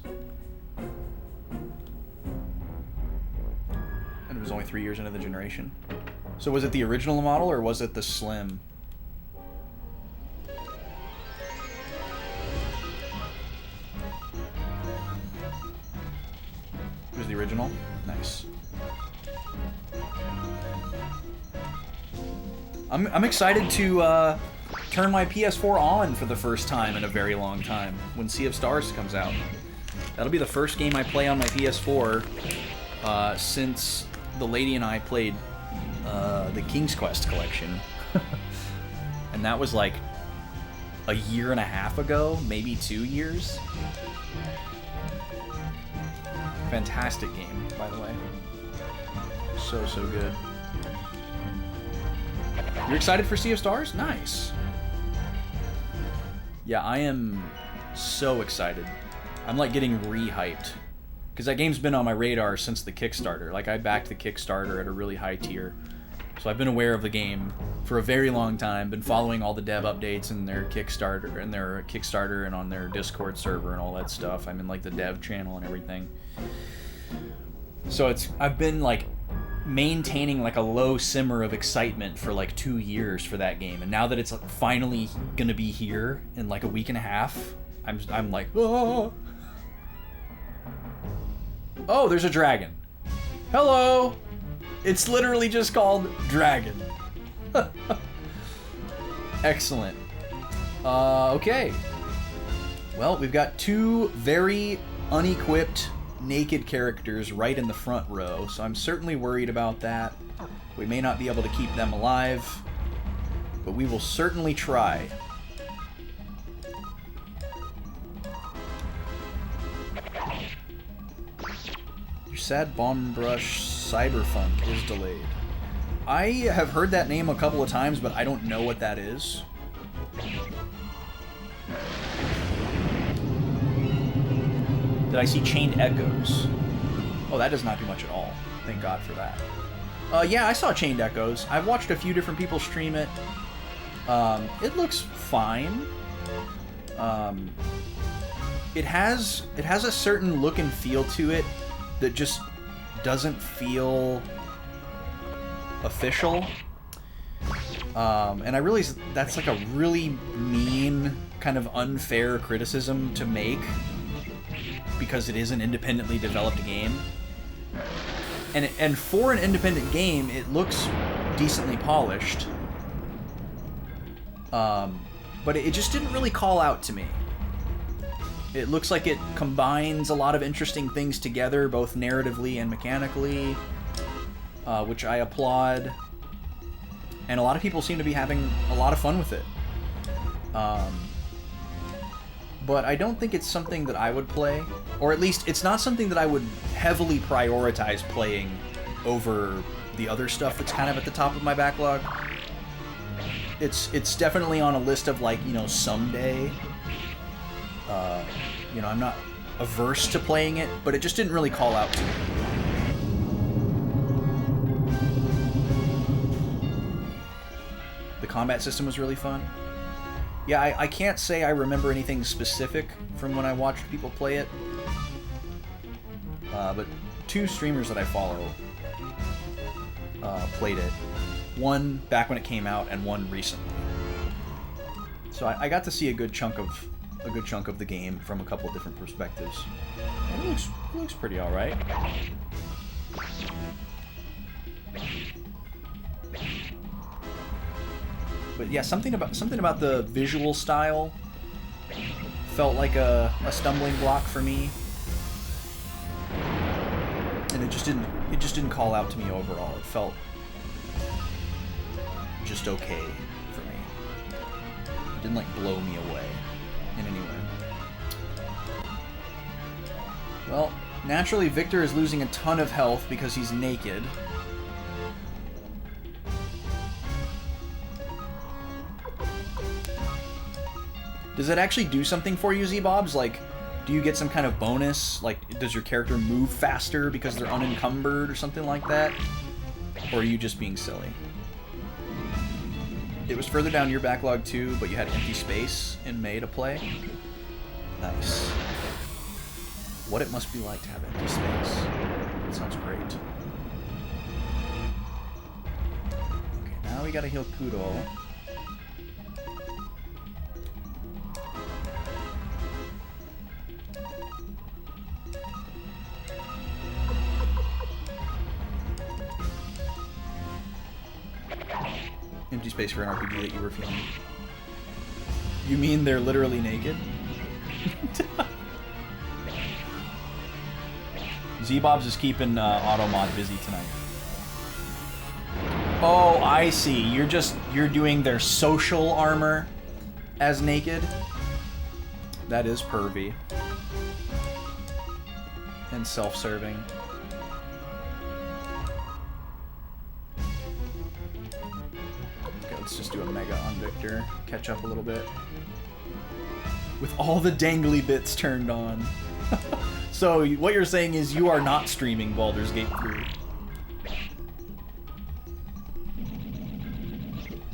And it was only 3 years into the generation. So was it the original model or was it the Slim? It was the original? Nice. I'm excited to turn my PS4 on for the first time in a very long time when Sea of Stars comes out. That'll be the first game I play on my PS4 since the lady and I played the King's Quest collection. And that was like a year and a half ago, maybe 2 years. Fantastic game, by the way. So, so good. You're excited for Sea of Stars? Nice. Yeah, I am so excited. I'm like getting re-hyped. Because that game's been on my radar since the Kickstarter. Like, I backed the Kickstarter at a really high tier. So I've been aware of the game for a very long time, been following all the dev updates and their Kickstarter and on their Discord server and all that stuff. I'm in like the dev channel and everything. So I've been like maintaining like a low simmer of excitement for like 2 years for that game, and now that it's like finally gonna be here in like a week and a half, I'm like, oh, there's a dragon. Hello. It's literally just called Dragon. Excellent. Okay. Well, we've got two very unequipped, naked characters right in the front row, so I'm certainly worried about that. We may not be able to keep them alive, but we will certainly try. Your sad bomb brush cyberfunk is delayed. I have heard that name a couple of times, but I don't know what that is. Did I see Chained Echoes? Oh, that does not do much at all. Thank God for that. Yeah, I saw Chained Echoes. I've watched a few different people stream it. It looks fine. It has a certain look and feel to it that just doesn't feel official. And I realize that's like a really mean, kind of unfair criticism to make, because it is an independently developed game. And for an independent game, it looks decently polished. But it just didn't really call out to me. It looks like it combines a lot of interesting things together, both narratively and mechanically, which I applaud. And a lot of people seem to be having a lot of fun with it. But I don't think it's something that I would play, or at least it's not something that I would heavily prioritize playing over the other stuff that's kind of at the top of my backlog. It's definitely on a list of, like, you know, someday. You know, I'm not averse to playing it, but it just didn't really call out to me. The combat system was really fun. Yeah, I can't say I remember anything specific from when I watched people play it. But two streamers that I follow played it. One back when it came out, and one recently. So I got to see a good chunk of the game from a couple of different perspectives. And it looks pretty all right. But yeah, something about the visual style felt like a stumbling block for me, and it just didn't call out to me overall. It felt just okay for me. It didn't like blow me away in any way. Well, naturally Victor is losing a ton of health because he's naked. Does it actually do something for you, Z-Bobs? Like, do you get some kind of bonus? Like, does your character move faster because they're unencumbered or something like that? Or are you just being silly? It was further down your backlog too, but you had empty space in May to play. Nice. What it must be like to have empty space. That sounds great. Okay, now we gotta heal Kudo. Empty space for an RPG that you were feeling. You mean they're literally naked? Z-Bobs is keeping Automod busy tonight. Oh, I see. You're doing their social armor as naked. That is pervy. And self-serving. Okay, let's just do a mega on Victor. Catch up a little bit. With all the dangly bits turned on. So, what you're saying is you are not streaming Baldur's Gate 3.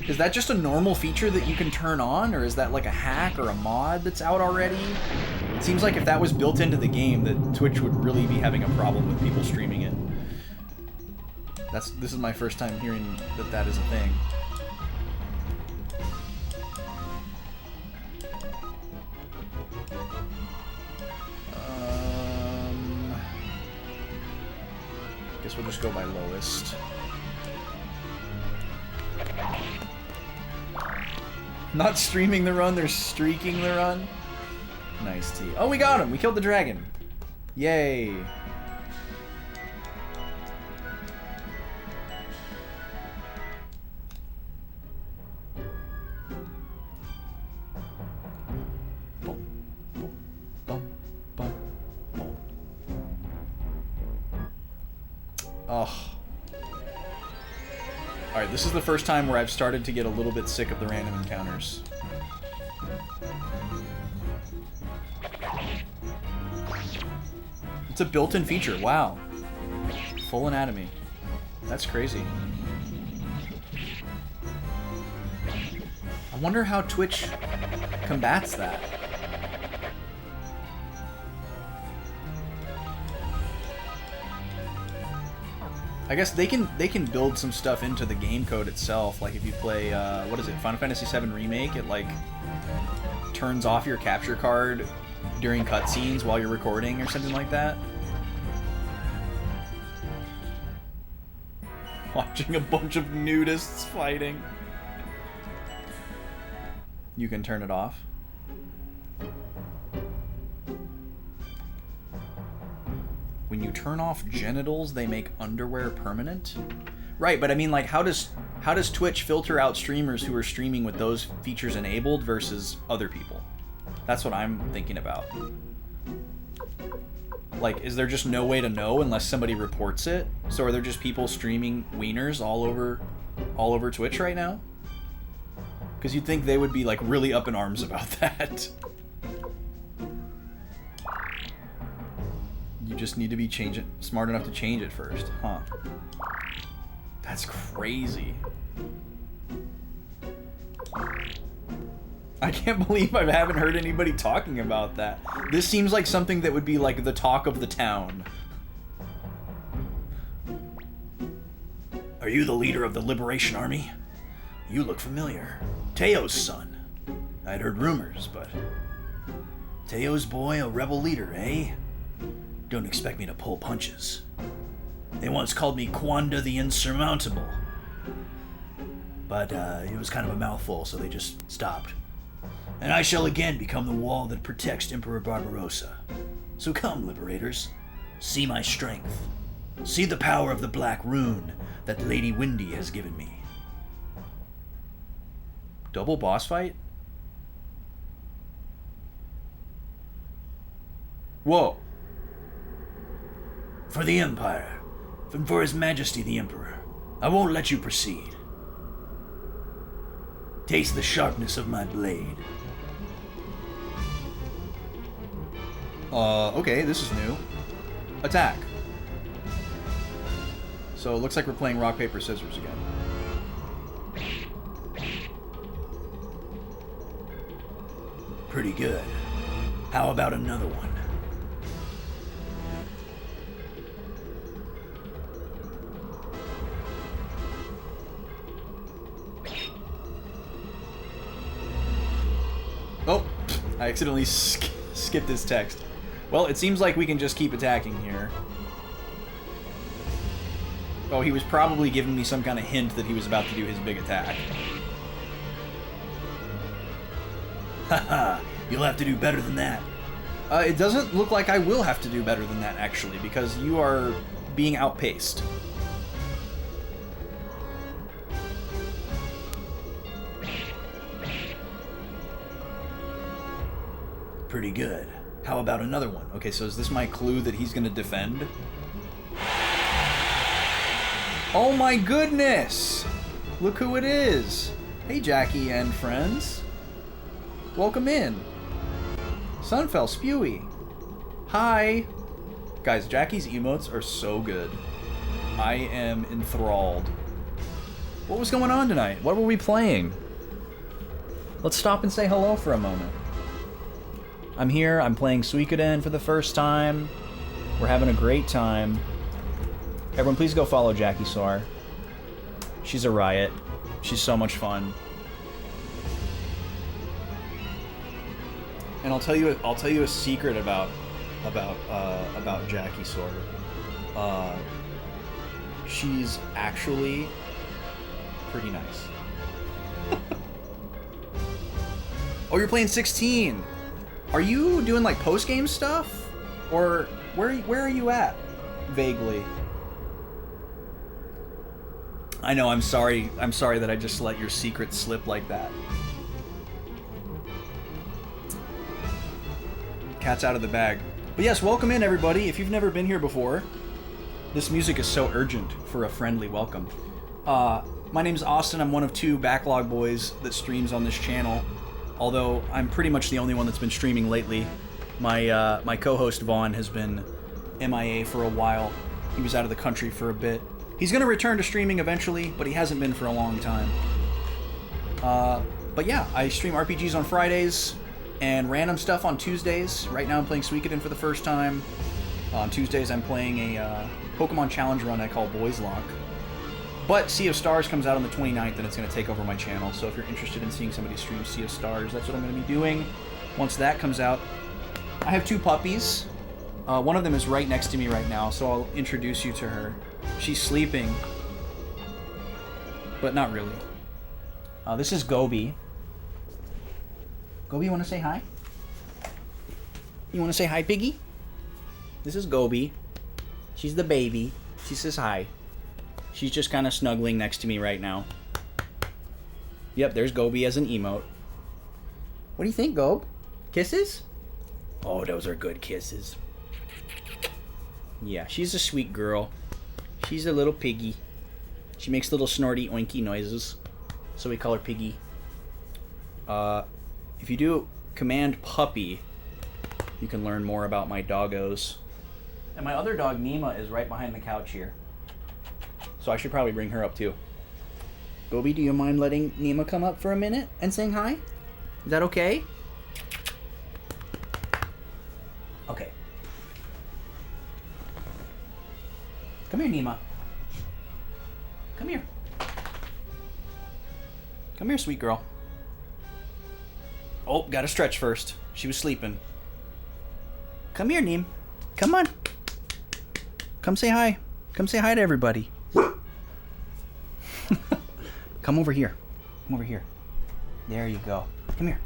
Is that just a normal feature that you can turn on, or is that like a hack or a mod that's out already? It seems like if that was built into the game, that Twitch would really be having a problem with people streaming it. This is my first time hearing that that is a thing. Guess we'll just go by lowest. Not streaming the run, they're streaking the run. Nice T. Oh, we got him! We killed the dragon. Yay. Oh. Alright, this is the first time where I've started to get a little bit sick of the random encounters. It's a built-in feature, wow. Full anatomy. That's crazy. I wonder how Twitch combats that. I guess they can build some stuff into the game code itself. Like if you play, what is it, Final Fantasy VII Remake, it like turns off your capture card during cutscenes while you're recording or something like that. Watching a bunch of nudists fighting. You can turn it off. When you turn off genitals, they make underwear permanent? Right, but I mean, like, how does Twitch filter out streamers who are streaming with those features enabled versus other people? That's what I'm thinking about. Like, is there just no way to know unless somebody reports it? So are there just people streaming wieners all over Twitch right now? Because you'd think they would be, like, really up in arms about that. You just need to be smart enough to change it first, huh? That's crazy. I can't believe I haven't heard anybody talking about that. This seems like something that would be like the talk of the town. Are you the leader of the Liberation Army? You look familiar. Teo's son. I'd heard rumors, but... Teo's boy, a rebel leader, eh? Don't expect me to pull punches. They once called me Kwanda the Insurmountable. But it was kind of a mouthful, so they just stopped. And I shall again become the wall that protects Emperor Barbarossa. So come, Liberators. See my strength. See the power of the Black Rune that Lady Windy has given me. Double boss fight? Whoa. For the Empire, and for His Majesty the Emperor, I won't let you proceed. Taste the sharpness of my blade. Okay, this is new. Attack. So it looks like we're playing rock, paper, scissors again. Pretty good. How about another one? Oh, I accidentally skipped his text. Well, it seems like we can just keep attacking here. Oh, he was probably giving me some kind of hint that he was about to do his big attack. Haha, you'll have to do better than that. It doesn't look like I will have to do better than that, actually, because you are being outpaced. Pretty good. How about another one? Okay, so is this my clue that he's gonna defend? Oh my goodness! Look who it is! Hey, Jackie and friends. Welcome in. Sunfell Spewy. Hi. Guys, Jackie's emotes are so good. I am enthralled. What was going on tonight? What were we playing? Let's stop and say hello for a moment. I'm here, I'm playing Suikoden for the first time. We're having a great time. Everyone, please go follow Jackie Soar. She's a riot. She's so much fun. And I'll tell you a secret about Jackie Soar. She's actually pretty nice. Oh, you're playing 16. Are you doing like post-game stuff? Or where are you at? Vaguely. I know, I'm sorry that I just let your secret slip like that. Cat's out of the bag. But yes, welcome in everybody. If you've never been here before, this music is so urgent for a friendly welcome. My name's Austin. I'm one of 2 Backlog boys that streams on this channel. Although I'm pretty much the only one that's been streaming lately. My co-host Vaughn has been MIA for a while. He was out of the country for a bit. He's going to return to streaming eventually, but he hasn't been for a long time. But yeah, I stream RPGs on Fridays and random stuff on Tuesdays. Right now I'm playing Suikoden for the first time. On Tuesdays I'm playing a Pokemon Challenge run I call Boys Lock. But Sea of Stars comes out on the 29th and it's going to take over my channel. So if you're interested in seeing somebody stream Sea of Stars, that's what I'm going to be doing once that comes out. I have 2 puppies. One of them is right next to me right now, so I'll introduce you to her. She's sleeping, but not really. This is Gobi. Gobi, you want to say hi? You want to say hi, Piggy? This is Gobi. She's the baby. She says hi. She's just kind of snuggling next to me right now. Yep, there's Gobi as an emote. What do you think, Gob? Kisses? Oh, those are good kisses. Yeah, she's a sweet girl. She's a little piggy. She makes little snorty oinky noises. So we call her Piggy. If you do command puppy, you can learn more about my doggos. And my other dog, Nima, is right behind the couch here. So I should probably bring her up too. Gobi, do you mind letting Nima come up for a minute and saying hi? Is that okay? Okay. Come here, Nima. Come here. Come here, sweet girl. Oh, gotta stretch first. She was sleeping. Come here, Neem. Come on. Come say hi. Come say hi to everybody. Come over here. Come over here. There you go. Come here.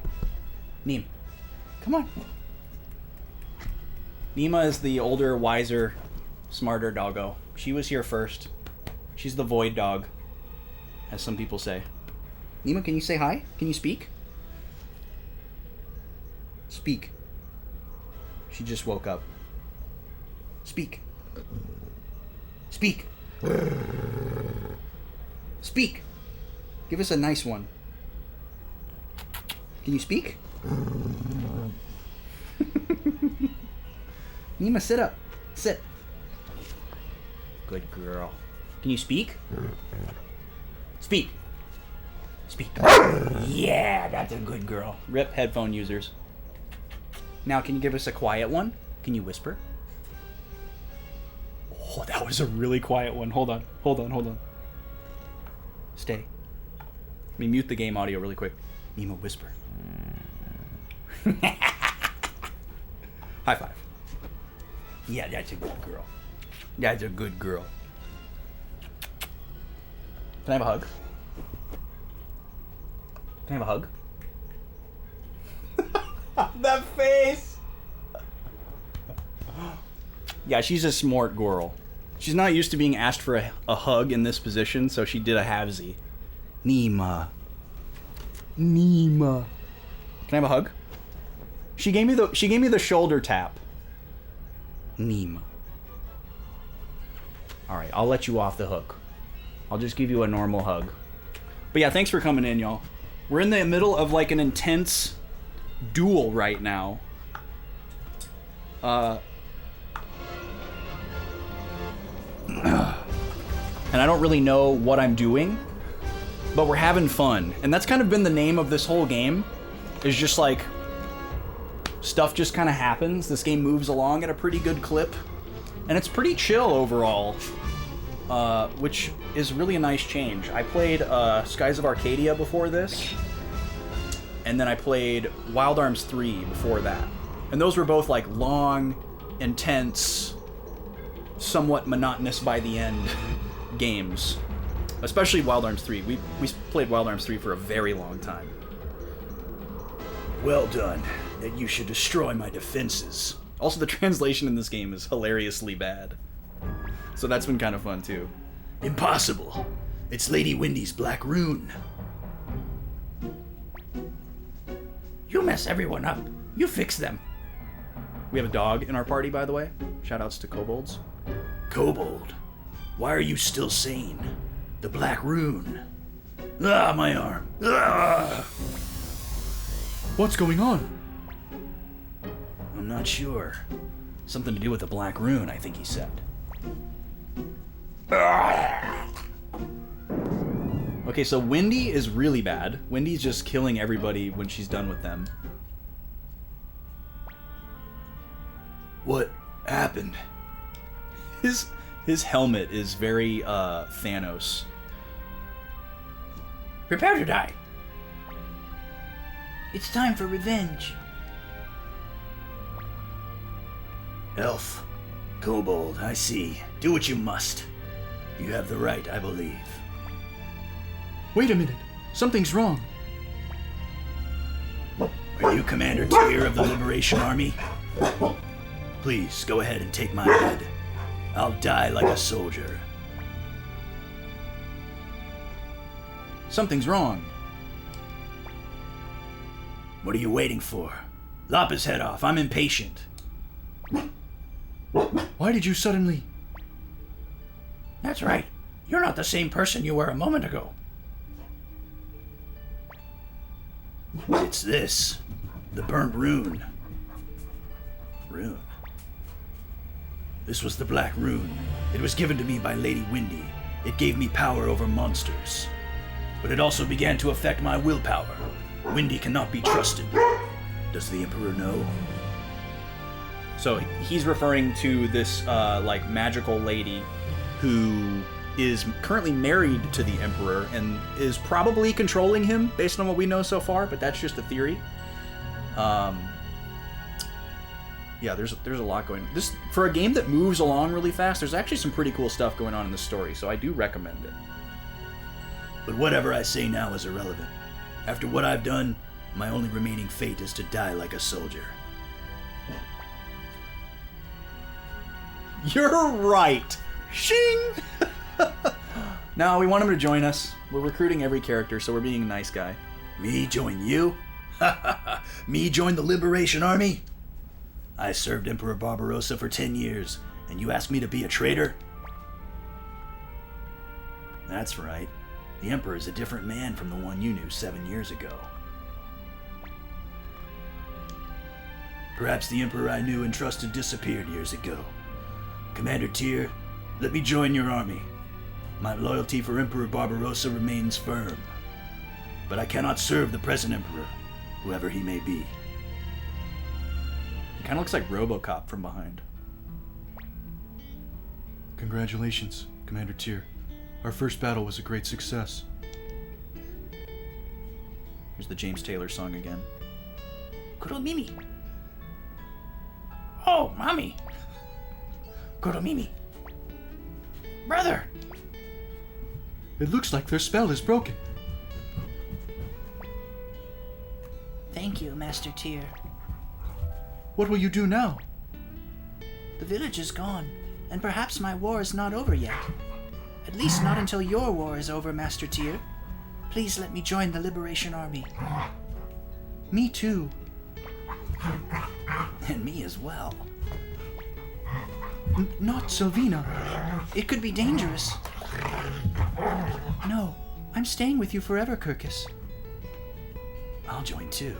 Neem. Come on. Nima is the older, wiser, smarter doggo. She was here first. She's the void dog, as some people say. Nima, can you say hi? Can you speak? Speak. She just woke up. Speak. Speak. Speak. Give us a nice one. Can you speak? Nima, sit up. Sit. Good girl. Can you speak? Speak. Speak. Yeah, that's a good girl. Rip headphone users. Now, can you give us a quiet one? Can you whisper? Oh, that was a really quiet one. Hold on. Hold on. Hold on. Stay. Let me mute the game audio really quick. Nima, whisper. High five. Yeah, that's a good girl. That's a good girl. Can I have a hug? Can I have a hug? That face! Yeah, she's a smart girl. She's not used to being asked for a hug in this position, so she did a halvesy. Nima. Nima. Can I have a hug? She gave me the shoulder tap. Nima. Alright, I'll let you off the hook. I'll just give you a normal hug. But yeah, thanks for coming in, y'all. We're in the middle of like an intense duel right now. And I don't really know what I'm doing, but we're having fun. And that's kind of been the name of this whole game, is just like, stuff just kind of happens. This game moves along at a pretty good clip, and it's pretty chill overall, which is really a nice change. I played Skies of Arcadia before this, and then I played Wild Arms 3 before that. And those were both like long, intense, somewhat monotonous by the end games. Especially Wild Arms 3. We played Wild Arms 3 for a very long time. Well done. That you should destroy my defenses. Also, the translation in this game is hilariously bad. So that's been kind of fun too. Impossible. It's Lady Wendy's Black Rune. You mess everyone up. You fix them. We have a dog in our party, by the way. Shoutouts to kobolds. Kobold, why are you still sane? The Black Rune. Ah, my arm. Ah! What's going on? I'm not sure. Something to do with the Black Rune, I think he said. Okay, so Wendy is really bad. Wendy's just killing everybody when she's done with them. What happened? His helmet is very Thanos. Prepare to die. It's time for revenge. Elf. Kobold, I see. Do what you must. You have the right, I believe. Wait a minute. Something's wrong. Are you Commander Tyr of the Liberation Army? Please, go ahead and take my head. I'll die like a soldier. Something's wrong. What are you waiting for? Lop his head off. I'm impatient. Why did you suddenly... That's right. You're not the same person you were a moment ago. It's this. The burnt rune. Rune. This was the Black Rune. It was given to me by Lady Wendy. It gave me power over monsters. But it also began to affect my willpower. Wendy cannot be trusted. Does the Emperor know? So he's referring to this like magical lady who is currently married to the Emperor and is probably controlling him based on what we know so far, but that's just a theory. Yeah, there's a lot going. This for a game that moves along really fast. There's actually some pretty cool stuff going on in the story, so I do recommend it. But whatever I say now is irrelevant. After what I've done, my only remaining fate is to die like a soldier. You're right. Shing. No, we want him to join us. We're recruiting every character, so we're being a nice guy. Me join you? Me join the Liberation Army? I served Emperor Barbarossa for 10 years, and you ask me to be a traitor? That's right. The Emperor is a different man from the one you knew 7 years ago. Perhaps the Emperor I knew and trusted disappeared years ago. Commander Tyr, let me join your army. My loyalty for Emperor Barbarossa remains firm. But I cannot serve the present Emperor, whoever he may be. He kind of looks like RoboCop from behind. Congratulations, Commander Tyr. Our first battle was a great success. Here's the James Taylor song again. Kuromimi. Oh, Mommy. Kuromimi. Brother. It looks like their spell is broken. Thank you, Master Tyr. What will you do now? The village is gone, and perhaps my war is not over yet. At least not until your war is over, Master Tyr. Please let me join the Liberation Army. Me too. And me as well. Not Sylvina. It could be dangerous. No, I'm staying with you forever, Kirkus. I'll join too.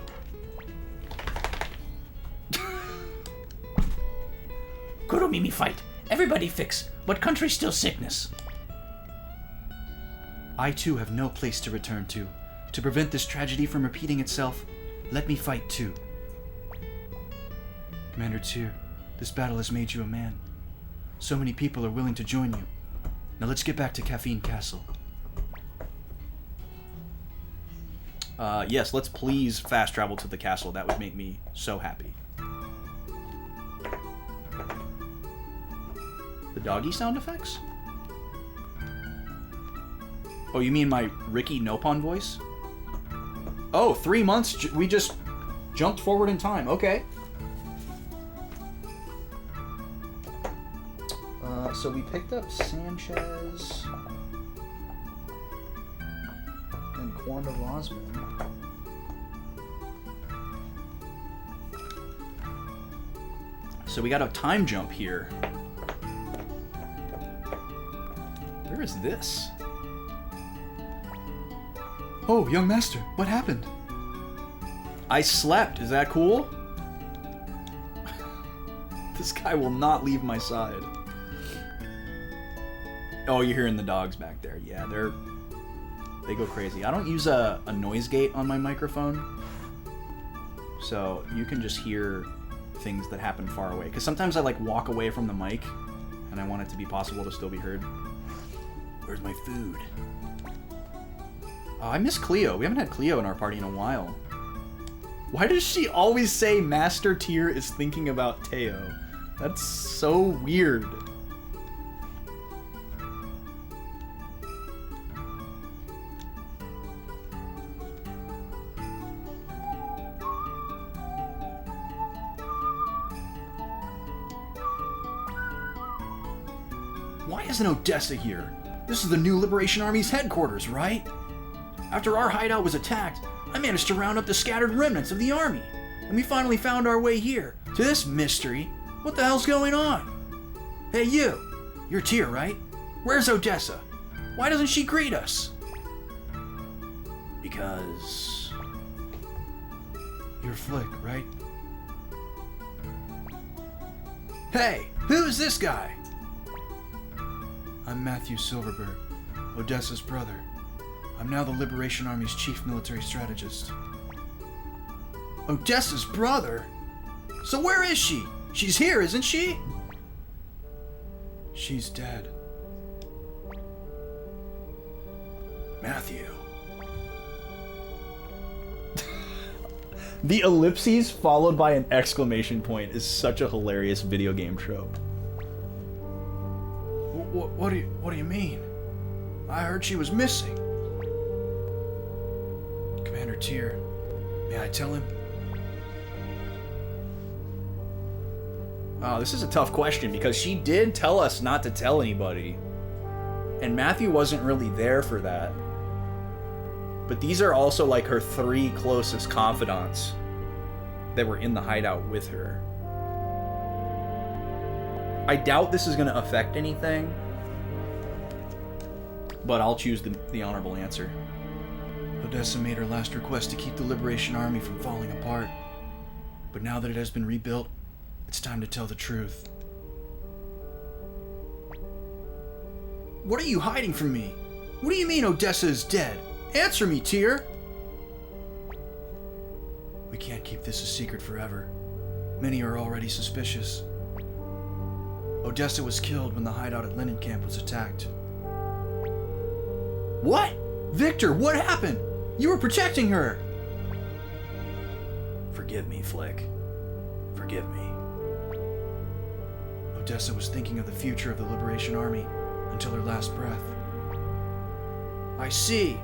Kuromimi fight. Everybody fix. What country still sickness? I too have no place to return to. To prevent this tragedy from repeating itself, let me fight too. Commander Tyr, this battle has made you a man. So many people are willing to join you. Now let's get back to Caffeine Castle. Yes, let's please fast travel to the castle. That would make me so happy. The doggy sound effects? Oh, you mean my Ricky Nopon voice? Oh, 3 months? We just jumped forward in time. Okay. So we picked up Sanchez and Quanda Rosman. So we got a time jump here. Where is this? Oh, young master, what happened? I slept. Is that cool? This guy will not leave my side. Oh, you're hearing the dogs back there. Yeah, they go crazy. I don't use a noise gate on my microphone, so you can just hear things that happen far away. Because sometimes I like walk away from the mic, and I want it to be possible to still be heard. Where's my food? Oh, I miss Cleo. We haven't had Cleo in our party in a while. Why does she always say Master Tyr is thinking about Teo? That's so weird. Why isn't Odessa here? This is the new Liberation Army's headquarters, right? After our hideout was attacked, I managed to round up the scattered remnants of the army, and we finally found our way here, to this mystery. What the hell's going on? Hey you! You're Tyr, right? Where's Odessa? Why doesn't she greet us? Because... You're Flick, right? Hey! Who's this guy? I'm Matthew Silverberg, Odessa's brother. I'm now the Liberation Army's chief military strategist. Odessa's brother? So where is she? She's here, isn't she? She's dead. Matthew. The ellipses followed by an exclamation point is such a hilarious video game trope. What do you mean? I heard she was missing. Commander Tyr, may I tell him? Oh, this is a tough question because she did tell us not to tell anybody. And Matthew wasn't really there for that. But these are also like her 3 closest confidants that were in the hideout with her. I doubt this is going to affect anything, but I'll choose the honorable answer. Odessa made her last request to keep the Liberation Army from falling apart. But now that it has been rebuilt, it's time to tell the truth. What are you hiding from me? What do you mean Odessa is dead? Answer me, Tyr! We can't keep this a secret forever. Many are already suspicious. Odessa was killed when the hideout at Linen Camp was attacked. What? Victor, what happened? You were protecting her! Forgive me, Flick. Forgive me. Odessa was thinking of the future of the Liberation Army until her last breath. I see.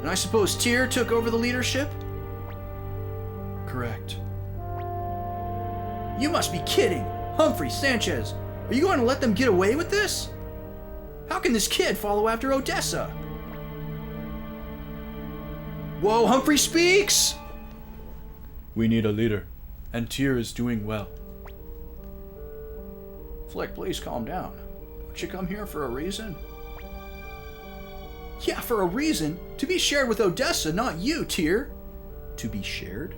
And I suppose Tyr took over the leadership? Correct. You must be kidding! Humphrey, Sanchez, are you going to let them get away with this? How can this kid follow after Odessa? Whoa, Humphrey speaks! We need a leader, and Tyr is doing well. Flick, please calm down. Don't you come here for a reason? Yeah, for a reason. To be shared with Odessa, not you, Tyr. To be shared?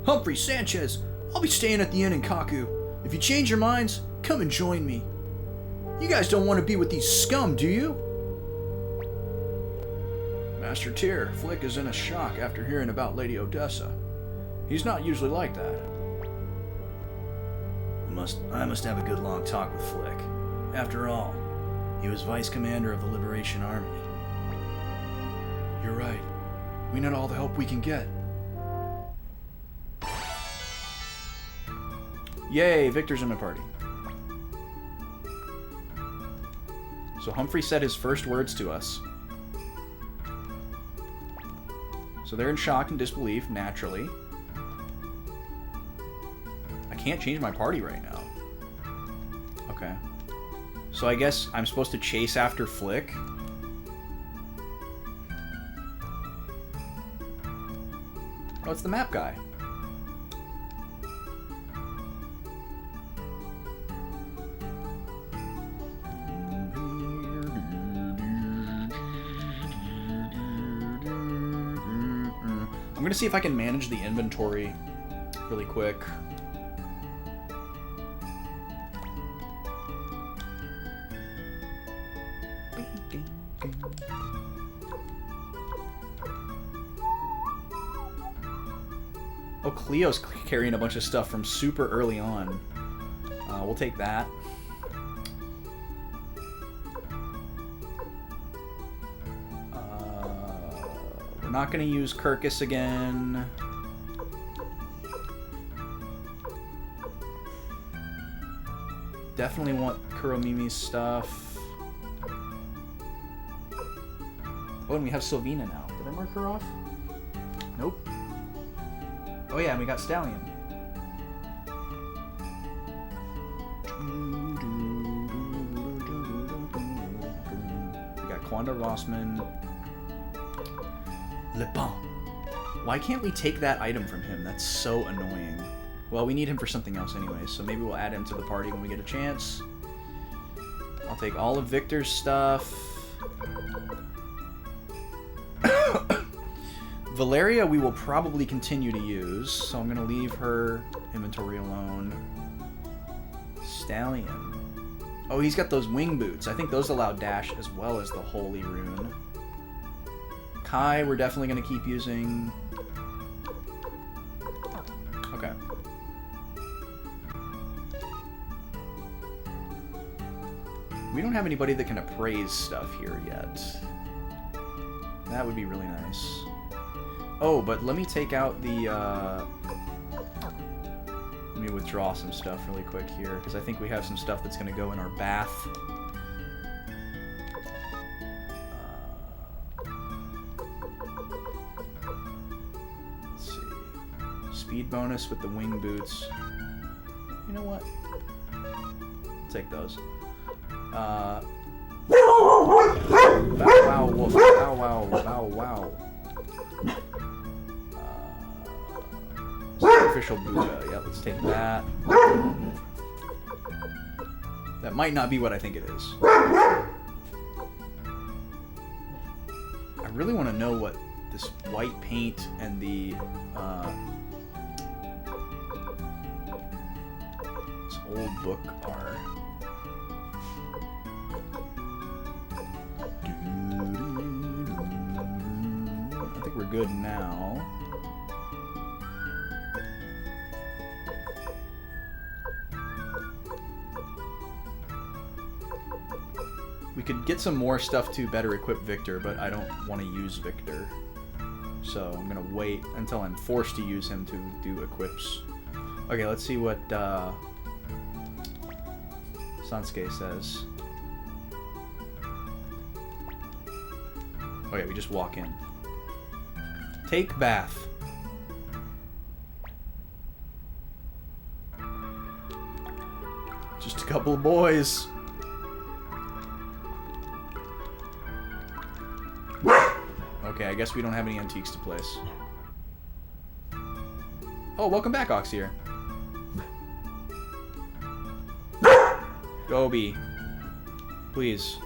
Humphrey, Sanchez, I'll be staying at the inn in Kaku. If you change your minds, come and join me. You guys don't want to be with these scum, do you? Master Tyr, Flick is in a shock after hearing about Lady Odessa. He's not usually like that. I must have a good long talk with Flick. After all, he was vice commander of the Liberation Army. You're right. We need all the help we can get. Yay, Victor's in the party. So Humphrey said his first words to us. So they're in shock and disbelief, naturally. I can't change my party right now. Okay. So I guess I'm supposed to chase after Flick. Oh, it's the map guy. I'm gonna see if I can manage the inventory really quick. Oh, Cleo's carrying a bunch of stuff from super early on. We'll take that. We're not going to use Kirkus again. Definitely want Kuromimi's stuff. Oh, and we have Sylvina now. Did I mark her off? Nope. Oh yeah, and we got Stallion. We got Quanda Rossman. Le Bon. Why can't we take that item from him? That's so annoying. Well, we need him for something else anyway, so maybe we'll add him to the party when we get a chance. I'll take all of Victor's stuff. Valeria we will probably continue to use, so I'm going to leave her inventory alone. Stallion. Oh, he's got those wing boots. I think those allow dash as well as the Holy Rune. Kai we're definitely going to keep using. Okay. We don't have anybody that can appraise stuff here yet. That would be really nice. Oh, but let me take out the, let me withdraw some stuff really quick here, because I think we have some stuff that's going to go in our bath. Let's see. Speed bonus with the wing boots. You know what? I'll take those. Bow wow, wolf. Bow wow, bow wow. Sacrificial Buddha. Yeah, let's take that. That might not be what I think it is. I really want to know what this white paint and the this old book are. I think we're good now. We could get some more stuff to better equip Victor, but I don't want to use Victor. So I'm going to wait until I'm forced to use him to do equips. Okay, let's see what Sansuke says. Oh yeah, we just walk in. Take bath. a couple of boys. Okay, I guess we don't have any antiques to place. Oh, welcome back, Oxier. Gobi. Please.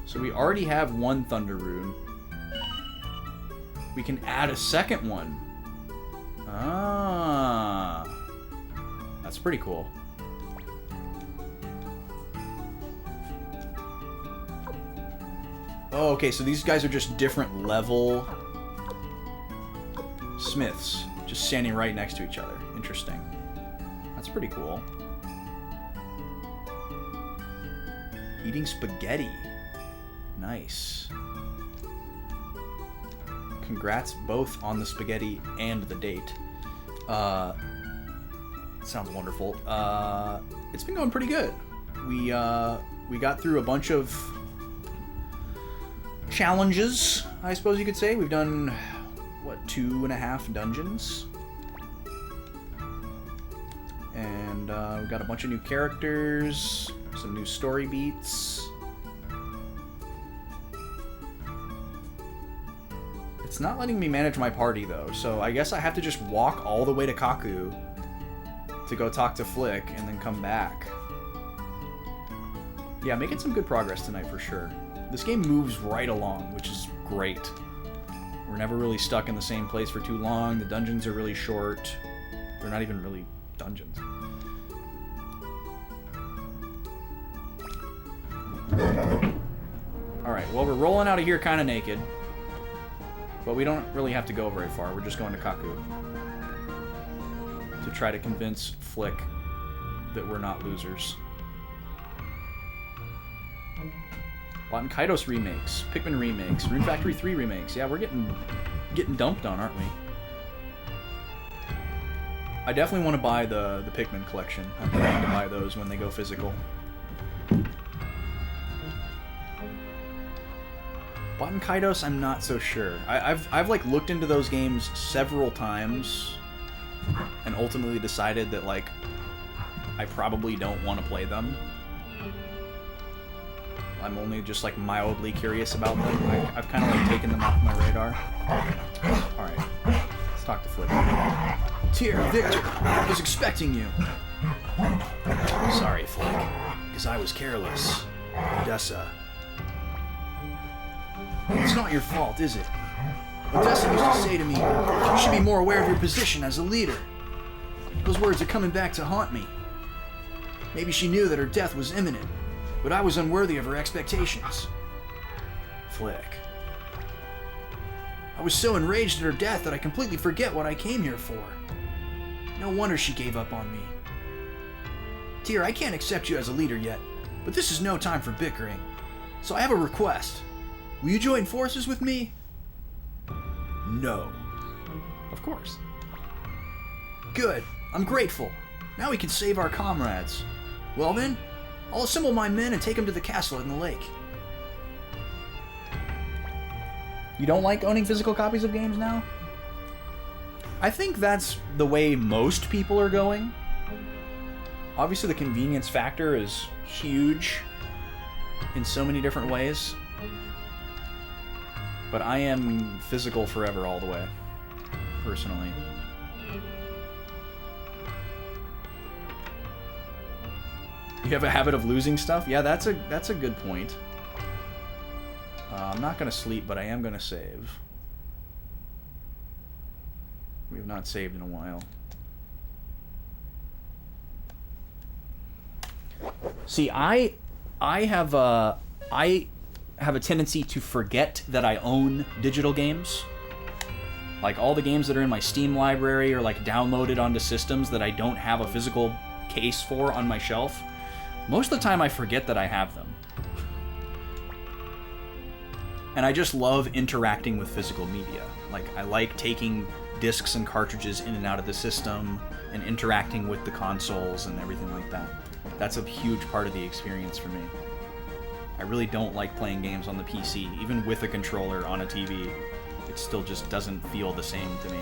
So we already have one Thunder Rune. We can add a second one. Ah. That's pretty cool. Oh, okay, so these guys are just different level smiths, just standing right next to each other. Interesting. That's pretty cool. Eating spaghetti. Nice. Congrats both on the spaghetti and the date. Sounds wonderful. It's been going pretty good. We got through a bunch of challenges, I suppose you could say. We've done, what, 2.5 dungeons? And we've got a bunch of new characters, some new story beats. It's not letting me manage my party, though, so I guess I have to just walk all the way to Kaku to go talk to Flick and then come back. Yeah, making some good progress tonight for sure. This game moves right along, which is great. We're never really stuck in the same place for too long. The dungeons are really short. They're not even really dungeons. Alright, well, we're rolling out of here kind of naked. But we don't really have to go very far. We're just going to Kaku to try to convince Flick that we're not losers. Bought Kaidos remakes, Pikmin remakes, Rune Factory 3 remakes. Yeah, we're getting dumped on, aren't we? I definitely want to buy the Pikmin collection. I'm planning to buy those when they go physical. Bought Kaidos, I'm not so sure. I've like looked into those games several times and ultimately decided that like I probably don't want to play them. I'm only just like mildly curious about them. I've kind of like taken them off my radar. Alright, let's talk to Flick. Tyr, Victor, I was expecting you. Sorry, Flick, because I was careless. Odessa. It's not your fault, is it? Odessa used to say to me, you should be more aware of your position as a leader. Those words are coming back to haunt me. Maybe she knew that her death was imminent, but I was unworthy of her expectations. Flick. I was so enraged at her death that I completely forget what I came here for. No wonder she gave up on me. Tyr, I can't accept you as a leader yet, but this is no time for bickering. So I have a request. Will you join forces with me? No. Of course. Good. I'm grateful. Now we can save our comrades. Well then, I'll assemble my men and take them to the castle in the lake. You don't like owning physical copies of games now? I think that's the way most people are going. Obviously the convenience factor is huge in so many different ways. But I am physical forever all the way, personally. You have a habit of losing stuff? Yeah, that's a good point. I'm not going to sleep, but I am going to save. We have not saved in a while. See, I have a tendency to forget that I own digital games. Like all the games that are in my Steam library or like downloaded onto systems that I don't have a physical case for on my shelf. Most of the time I forget that I have them. And I just love interacting with physical media. Like I like taking discs and cartridges in and out of the system and interacting with the consoles and everything like that. That's a huge part of the experience for me. I really don't like playing games on the PC, even with a controller on a TV. It still just doesn't feel the same to me.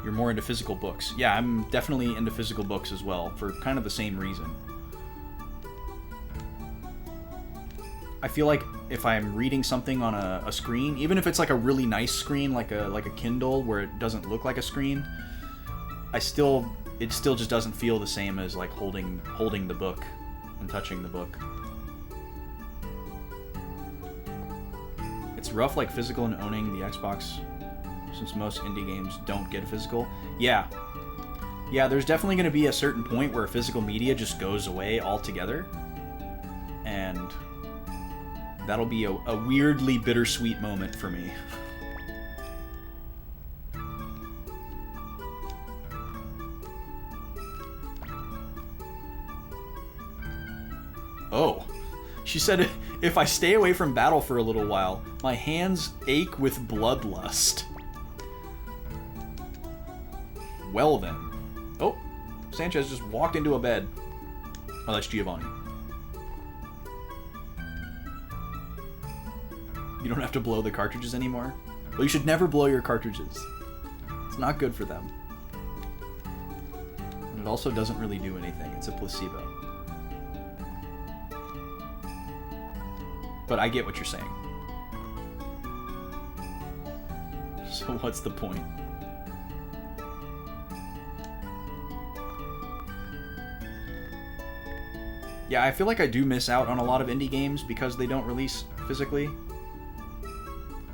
You're more into physical books. Yeah, I'm definitely into physical books as well, for kind of the same reason. I feel like if I'm reading something on a screen, even if it's like a really nice screen, like a Kindle, where it doesn't look like a screen, it still just doesn't feel the same as like holding the book and touching the book. It's rough, like physical and owning the Xbox, since most indie games don't get physical. Yeah, there's definitely going to be a certain point where physical media just goes away altogether, and that'll be a weirdly bittersweet moment for me. Oh, she said if I stay away from battle for a little while, my hands ache with bloodlust. Well then. Oh, Sanchez just walked into a bed. Oh, that's Giovanni. You don't have to blow the cartridges anymore? Well, you should never blow your cartridges. It's not good for them. And it also doesn't really do anything. It's a placebo. But I get what you're saying. So what's the point? Yeah, I feel like I do miss out on a lot of indie games because they don't release physically.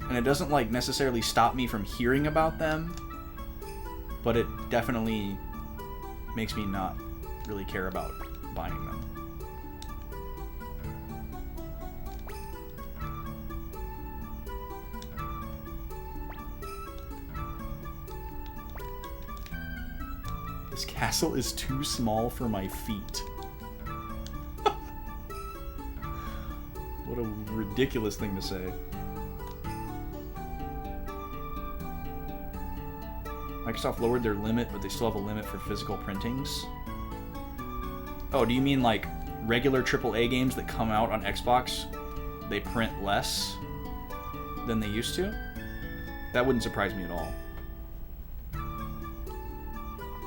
And it doesn't like necessarily stop me from hearing about them, but it definitely makes me not really care about buying them. This castle is too small for my feet. What a ridiculous thing to say. Microsoft lowered their limit, but they still have a limit for physical printings. Oh, do you mean like regular AAA games that come out on Xbox, they print less than they used to? That wouldn't surprise me at all.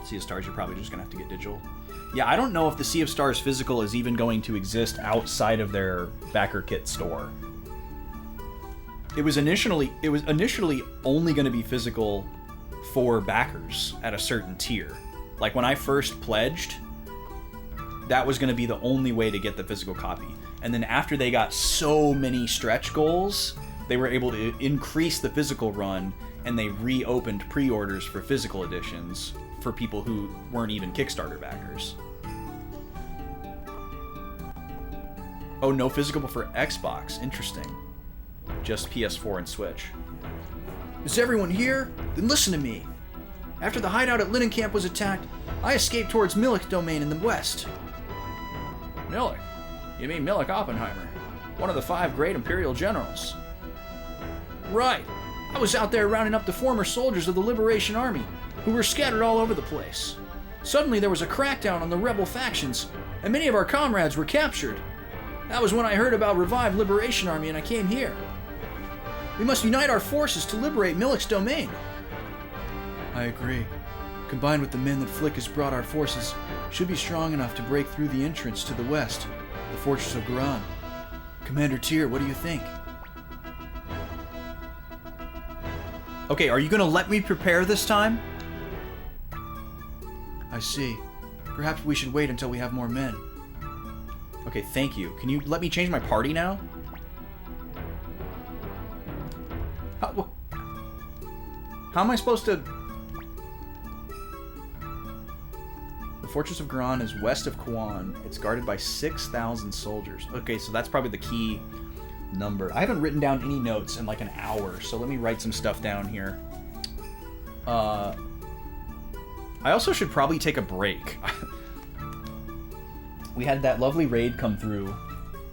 Sea of Stars, you're probably just gonna have to get digital. Yeah, I don't know if the Sea of Stars physical is even going to exist outside of their backer kit store. It was initially only going to be physical for backers at a certain tier. Like when I first pledged, that was going to be the only way to get the physical copy. And then after they got so many stretch goals, they were able to increase the physical run, and they reopened pre-orders for physical editions for people who weren't even Kickstarter backers. Oh, no physical for Xbox. Interesting. Just PS4 and Switch. Is everyone here? Then listen to me. After the hideout at Linen Camp was attacked, I escaped towards Millik Domain in the west. Millik? You mean Millik Oppenheimer, one of the 5 great Imperial generals. Right. I was out there rounding up the former soldiers of the Liberation Army, who were scattered all over the place. Suddenly there was a crackdown on the rebel factions, and many of our comrades were captured. That was when I heard about revived Liberation Army and I came here. We must unite our forces to liberate Millik's domain. I agree. Combined with the men that Flick has brought, our forces should be strong enough to break through the entrance to the west, the fortress of Garan. Commander Tyr, what do you think? Okay, are you gonna let me prepare this time? I see. Perhaps we should wait until we have more men. Okay, thank you. Can you let me change my party now? How am I supposed to... The Fortress of Garan is west of Kuan. It's guarded by 6,000 soldiers. Okay, so that's probably the key number. I haven't written down any notes in like an hour, so let me write some stuff down here. I also should probably take a break. We had that lovely raid come through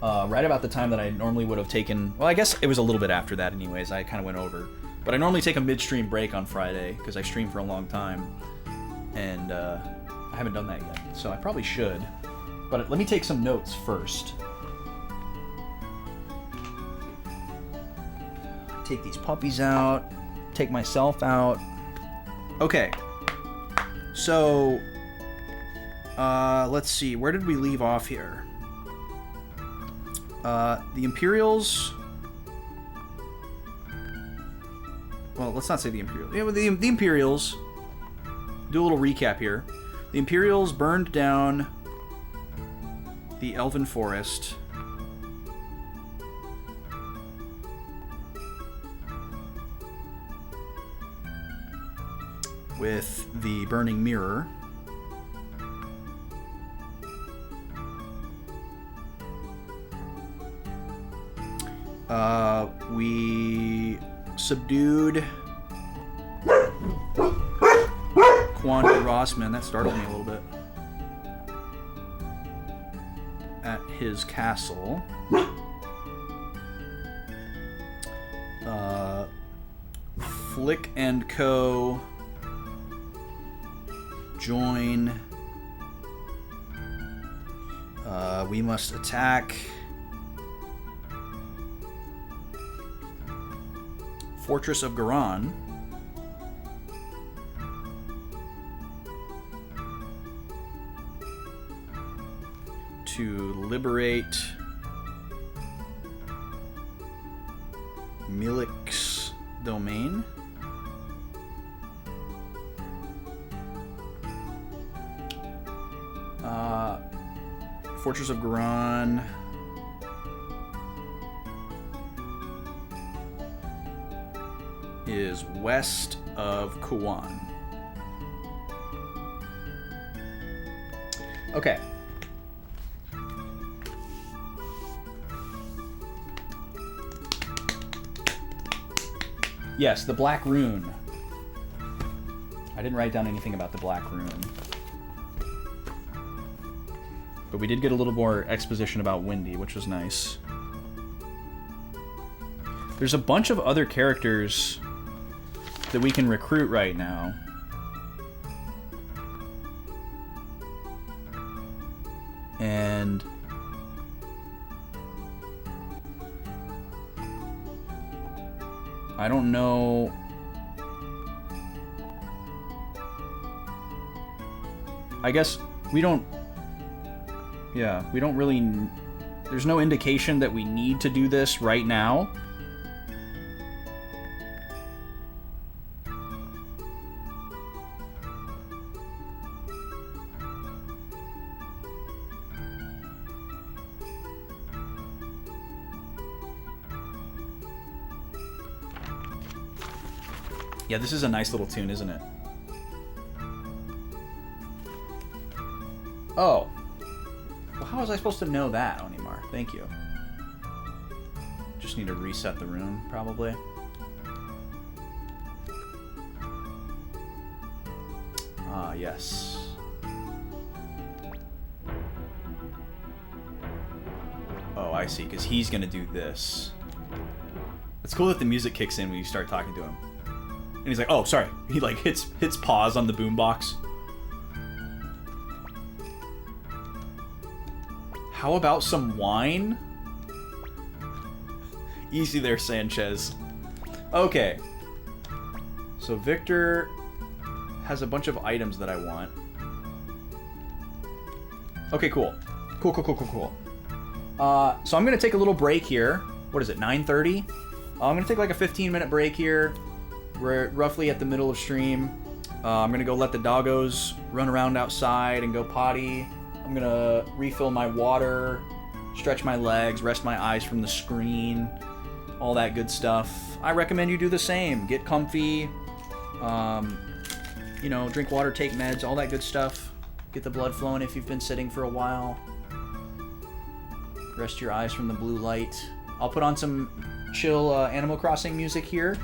right about the time that I normally would have taken... Well, I guess it was a little bit after that anyways. I kind of went over. But But I normally take a mid-stream break on Friday because I stream for a long time, and I haven't done that yet. So I probably should. But let me take some notes first. Take these puppies out. Take myself out. Okay. So, let's see. Where did we leave off here? The Imperials... Well, let's not say the Imperials. Yeah, the Imperials... Do a little recap here. The Imperials burned down the Elven Forest. With the Burning Mirror. We subdued Quanti Rossman. That startled me a little bit. At his castle. Flick and Co. Join. We must attack Fortress of Garan. To liberate Milik's domain. Fortress of Garan. Is west of Kuwan. Okay. Yes, the Black Rune. I didn't write down anything about the Black Rune. But we did get a little more exposition about Windy, which was nice. There's a bunch of other characters that we can recruit right now. And I don't know. I guess we don't. Yeah, we don't really. There's no indication that we need to do this right now. Yeah, this is a nice little tune, isn't it? Oh. Well, how was I supposed to know that, Onimar? Thank you. Just need to reset the room, probably. Ah, yes. Oh, I see, because he's going to do this. It's cool that the music kicks in when you start talking to him. And he's like, oh, sorry. He, like, hits pause on the boombox. How about some wine? Easy there, Sanchez. Okay. So Victor has a bunch of items that I want. Okay, cool. Cool. So I'm going to take a little break here. What is it, 9:30? I'm going to take like a 15-minute break here. We're roughly at the middle of stream. I'm going to go let the doggos run around outside and go potty. I'm going to refill my water, stretch my legs, rest my eyes from the screen, all that good stuff. I recommend you do the same. Get comfy, you know, drink water, take meds, all that good stuff. Get the blood flowing if you've been sitting for a while. Rest your eyes from the blue light. I'll put on some chill Animal Crossing music here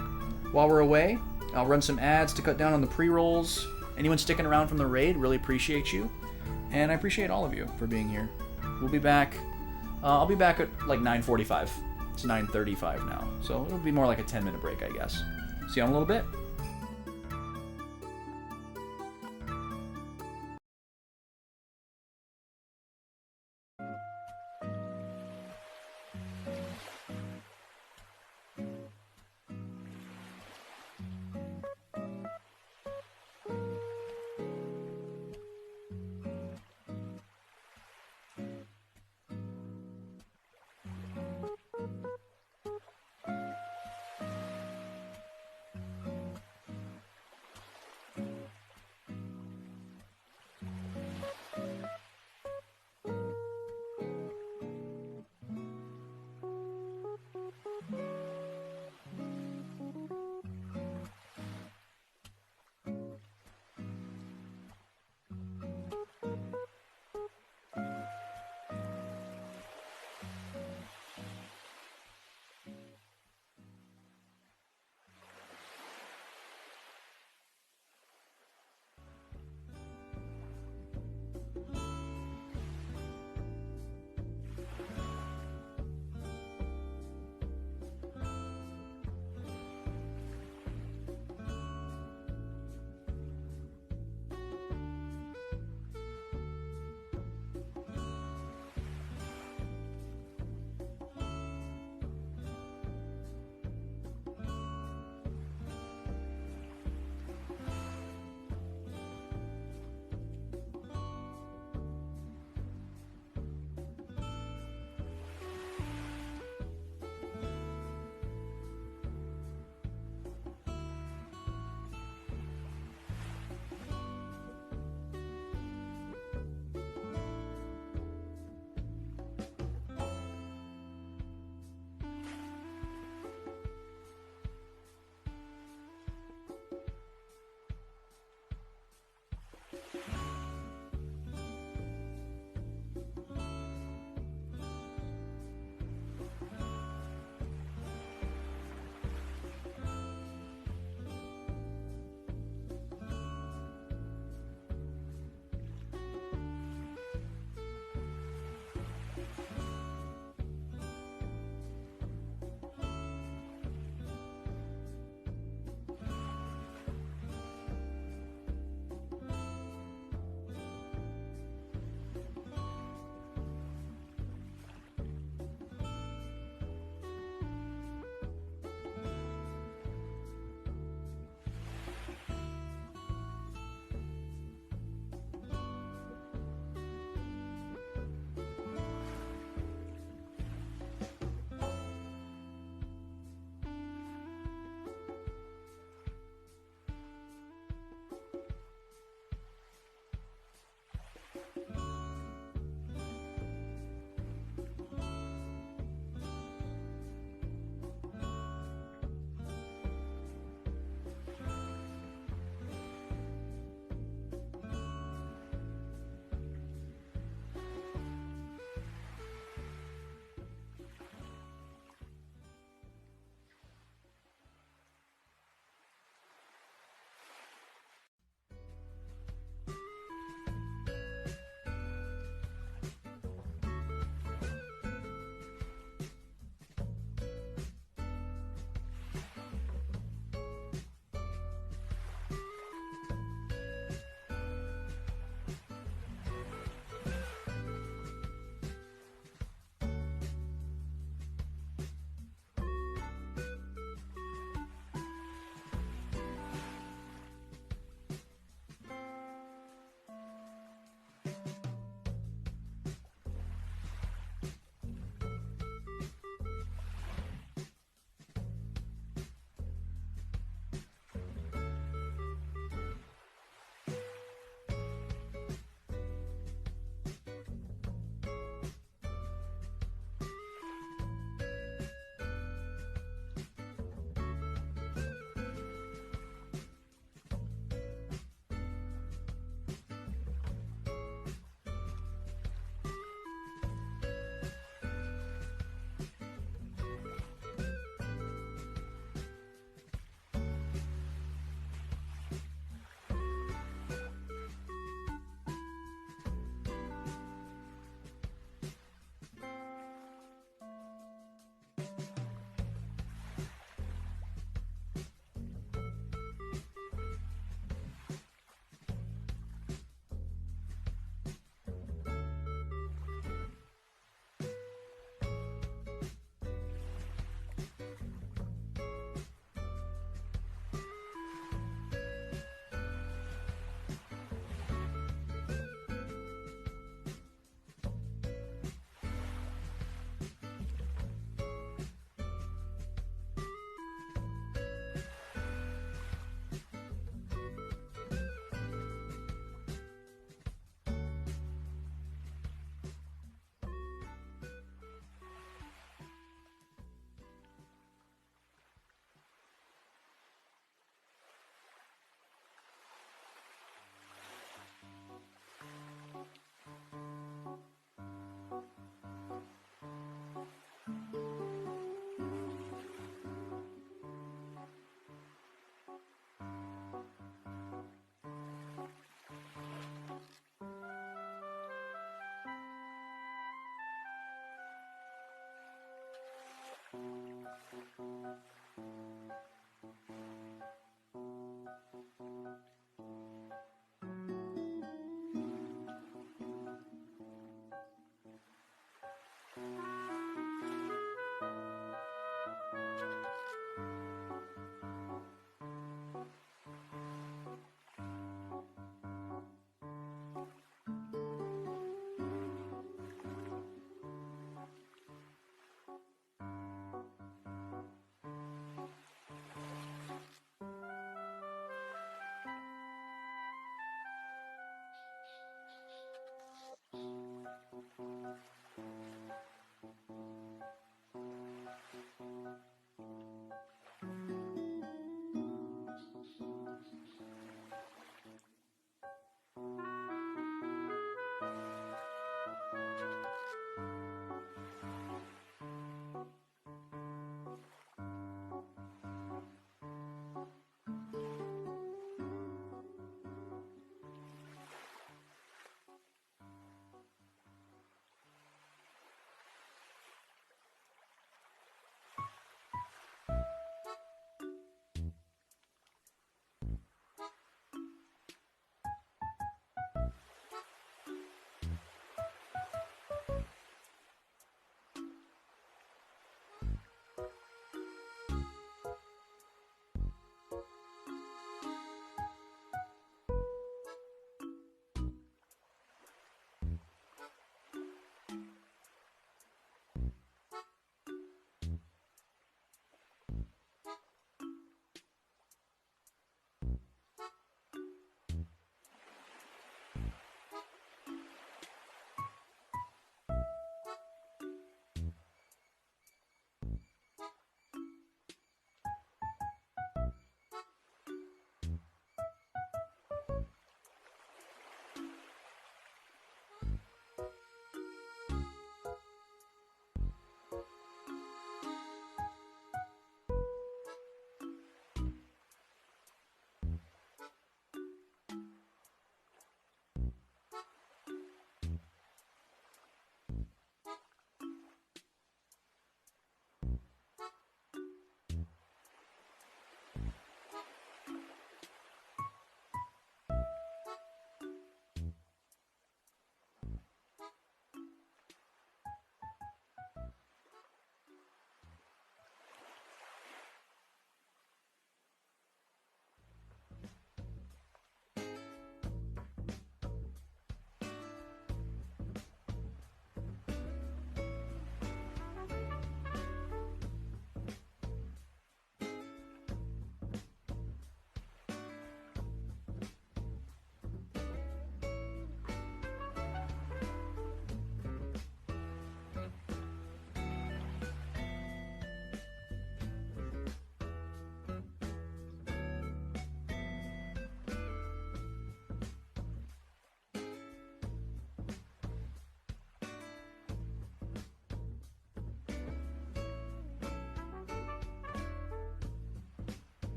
while we're away. I'll run some ads to cut down on the pre-rolls. Anyone sticking around from the raid, really appreciate you. And I appreciate all of you for being here. We'll be back. I'll be back at like 9:45. It's 9:35 now. So it'll be more like a 10-minute break, I guess. See you in a little bit.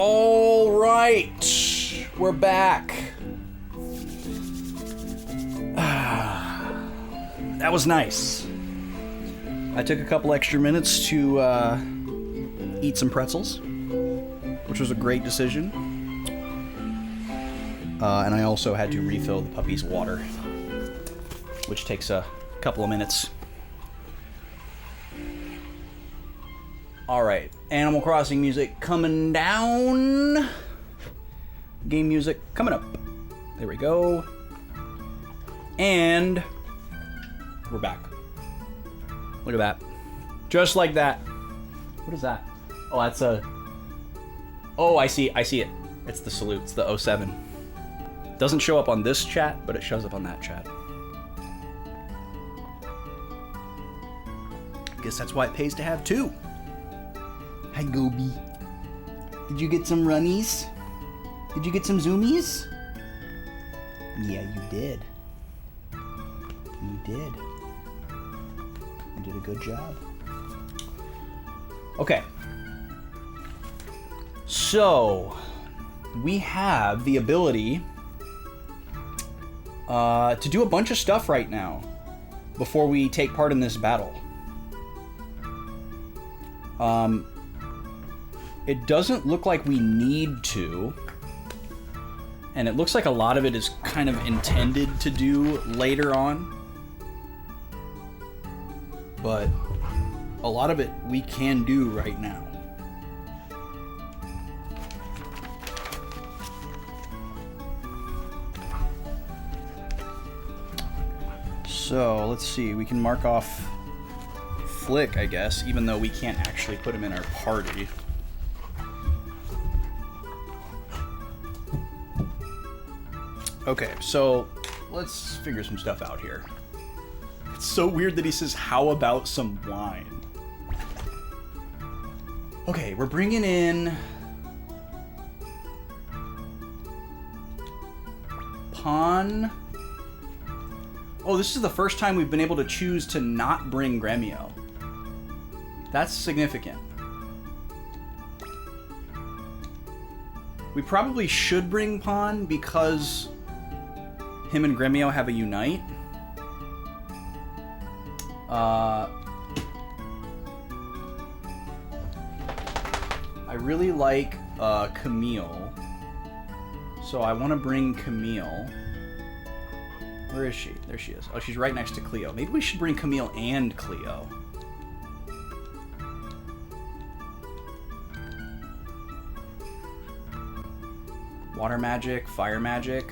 All right, we're back. That was nice. I took a couple extra minutes to eat some pretzels, which was a great decision. And I also had to refill the puppy's water, which takes a couple of minutes. All right, Animal Crossing music coming down. Game music coming up. There we go. And we're back. Look at that. Just like that. What is that? Oh, that's a... Oh, I see it. It's the salute. It's the 07. Doesn't show up on this chat, but it shows up on that chat. Guess that's why it pays to have two. Hi, Gobi. Did you get some runnies? Did you get some zoomies? Yeah, you did. You did. You did a good job. Okay. So, we have the ability to do a bunch of stuff right now before we take part in this battle. It doesn't look like we need to, and it looks like a lot of it is kind of intended to do later on, but a lot of it we can do right now. So let's see, we can mark off Flick, I guess, even though we can't actually put him in our party. Okay, so let's figure some stuff out here. It's so weird that he says, how about some wine? Okay, we're bringing in Pawn. Oh, this is the first time we've been able to choose to not bring Gremio. That's significant. We probably should bring Pawn because him and Gremio have a unite. I really like Camille, so I want to bring Camille. Where is she? There she is. Oh, she's right next to Cleo. Maybe we should bring Camille and Cleo. Water magic, fire magic.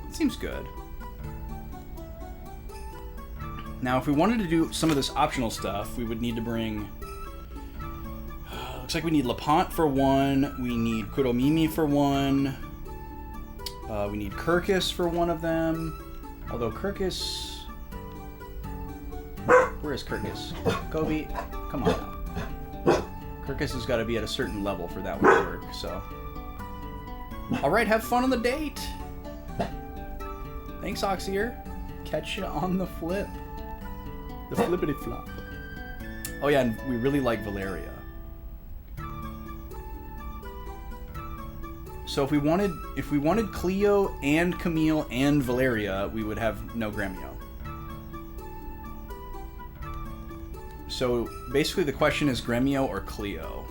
It seems good. Now, if we wanted to do some of this optional stuff, we would need to bring Looks like we need Lapont for 1. We need Kuromimi for 1. We need Kirkus for one of them. Although Kirkus... Where is Kirkus? Kobe, come on now. Kirkus has got to be at a certain level for that one to work, so... Alright, have fun on the date! Thanks, Oxier. Catch you on the flip. The flippity flop. Oh yeah, and we really like Valeria. So if we wanted Cleo and Camille and Valeria, we would have no Gremio. So basically the question is Gremio or Cleo.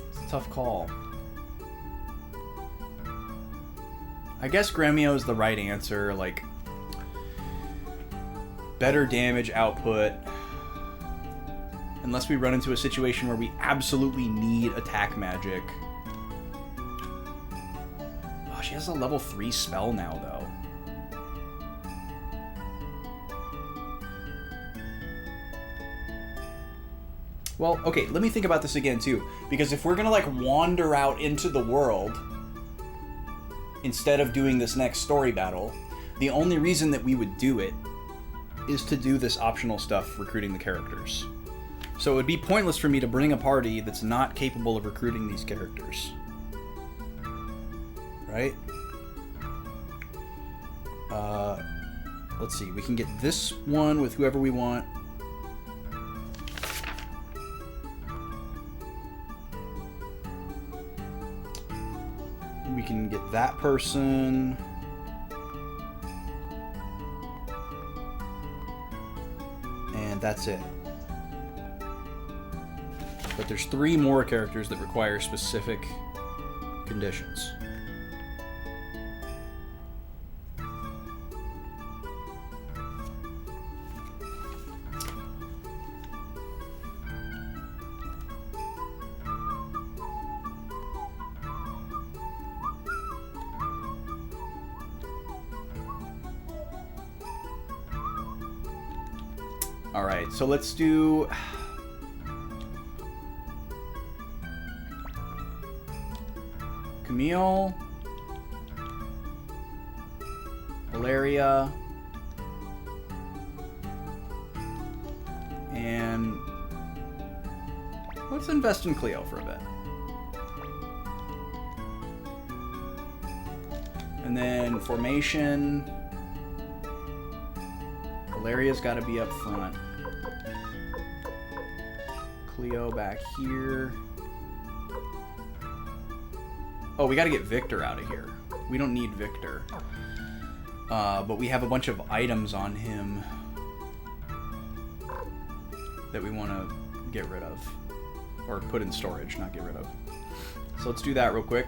It's a tough call. I guess Gremio is the right answer, like better damage output. Unless we run into a situation where we absolutely need attack magic. Oh, she has a level 3 spell now, though. Well, okay, let me think about this again, too. Because if we're gonna, like, wander out into the world instead of doing this next story battle, the only reason that we would do it is to do this optional stuff, recruiting the characters. So it would be pointless for me to bring a party that's not capable of recruiting these characters. Right? Let's see, we can get this one with whoever we want. We can get that person. And that's it. But there's 3 more characters that require specific conditions. Alright, so let's do... Camille, Valeria, and let's invest in Cleo for a bit. And then formation, Valeria's got to be up front. Cleo back here. Oh, we gotta get Victor out of here. We don't need Victor. But we have a bunch of items on him that we want to get rid of. Or put in storage, not get rid of. So let's do that real quick.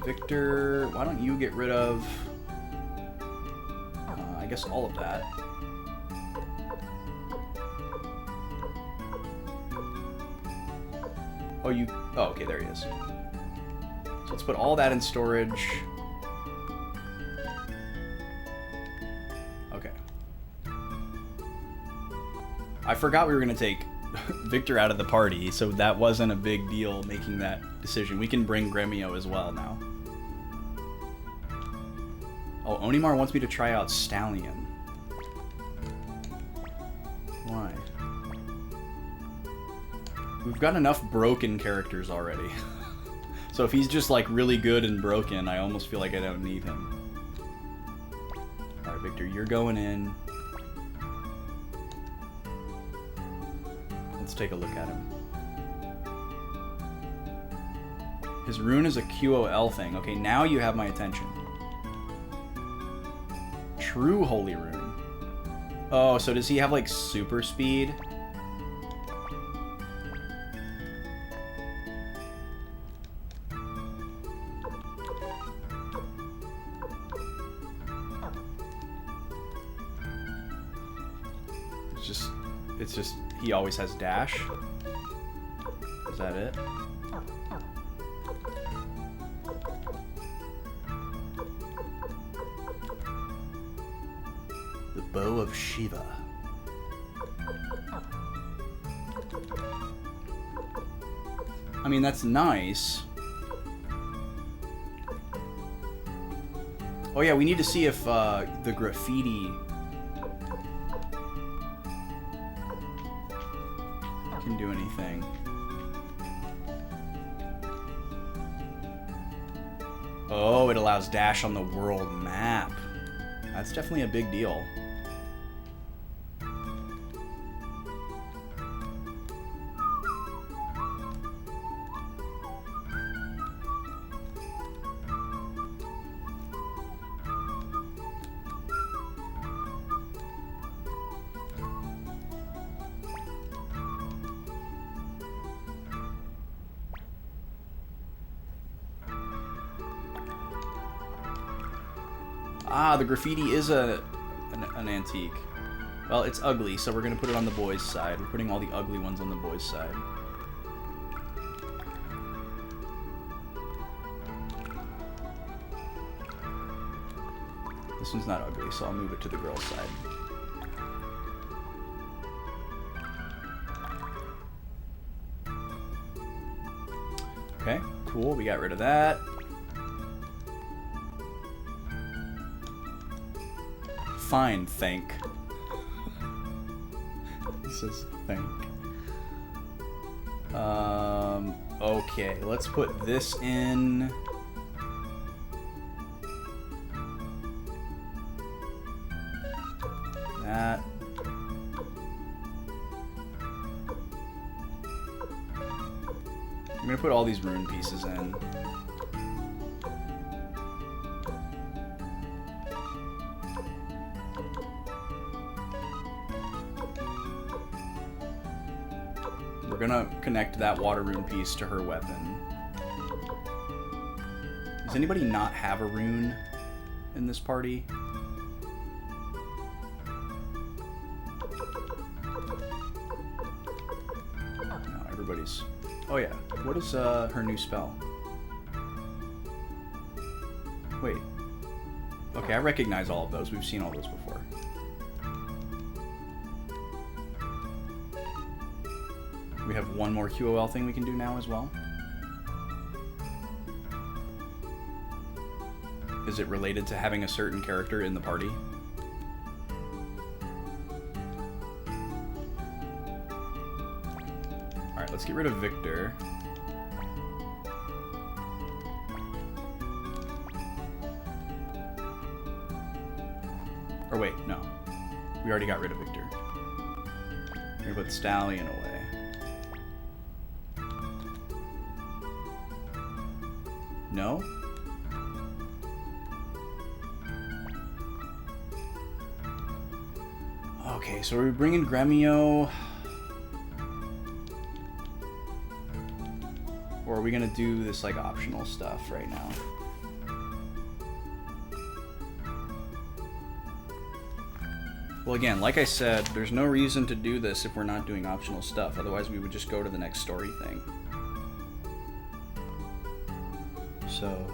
Victor, why don't you get rid of, I guess, all of that. Oh, okay, there he is. So let's put all that in storage. Okay. I forgot we were going to take Victor out of the party, so that wasn't a big deal making that decision. We can bring Gremio as well now. Oh, Onimar wants me to try out Stallion. Why? We've got enough broken characters already. So if he's just like really good and broken, I almost feel like I don't need him. Alright, Victor, you're going in. Let's take a look at him. His rune is a QOL thing. Okay, now you have my attention. True Holy Rune. Oh, so does he have, like, super speed? it's just he always has dash. Is that it? The Bow of Shiva. I mean, that's nice. Oh yeah, we need to see if the graffiti can do anything. Oh, it allows dash on the world map. That's definitely a big deal. Ah, the graffiti is an antique. Well, it's ugly, so we're going to put it on the boys' side. We're putting all the ugly ones on the boys' side. This one's not ugly, so I'll move it to the girls' side. Okay, cool. We got rid of that. Fine, thank. He says thank. Okay, let's put this in. That. I'm gonna put all these rune pieces in. We're gonna connect that water rune piece to her weapon. Does anybody not have a rune in this party? No, everybody's... Oh yeah, what is her new spell? Wait. Okay, I recognize all of those. We've seen all those before. We have one more QOL thing we can do now as well. Is it related to having a certain character in the party? Alright, let's get rid of Victor. Or wait, no. We already got rid of Victor. We're gonna put Stallion away. No? Okay, so we're bringing Gremio. Or are we gonna do this like optional stuff right now? Well, again, like I said, there's no reason to do this if we're not doing optional stuff. Otherwise, we would just go to the next story thing. So,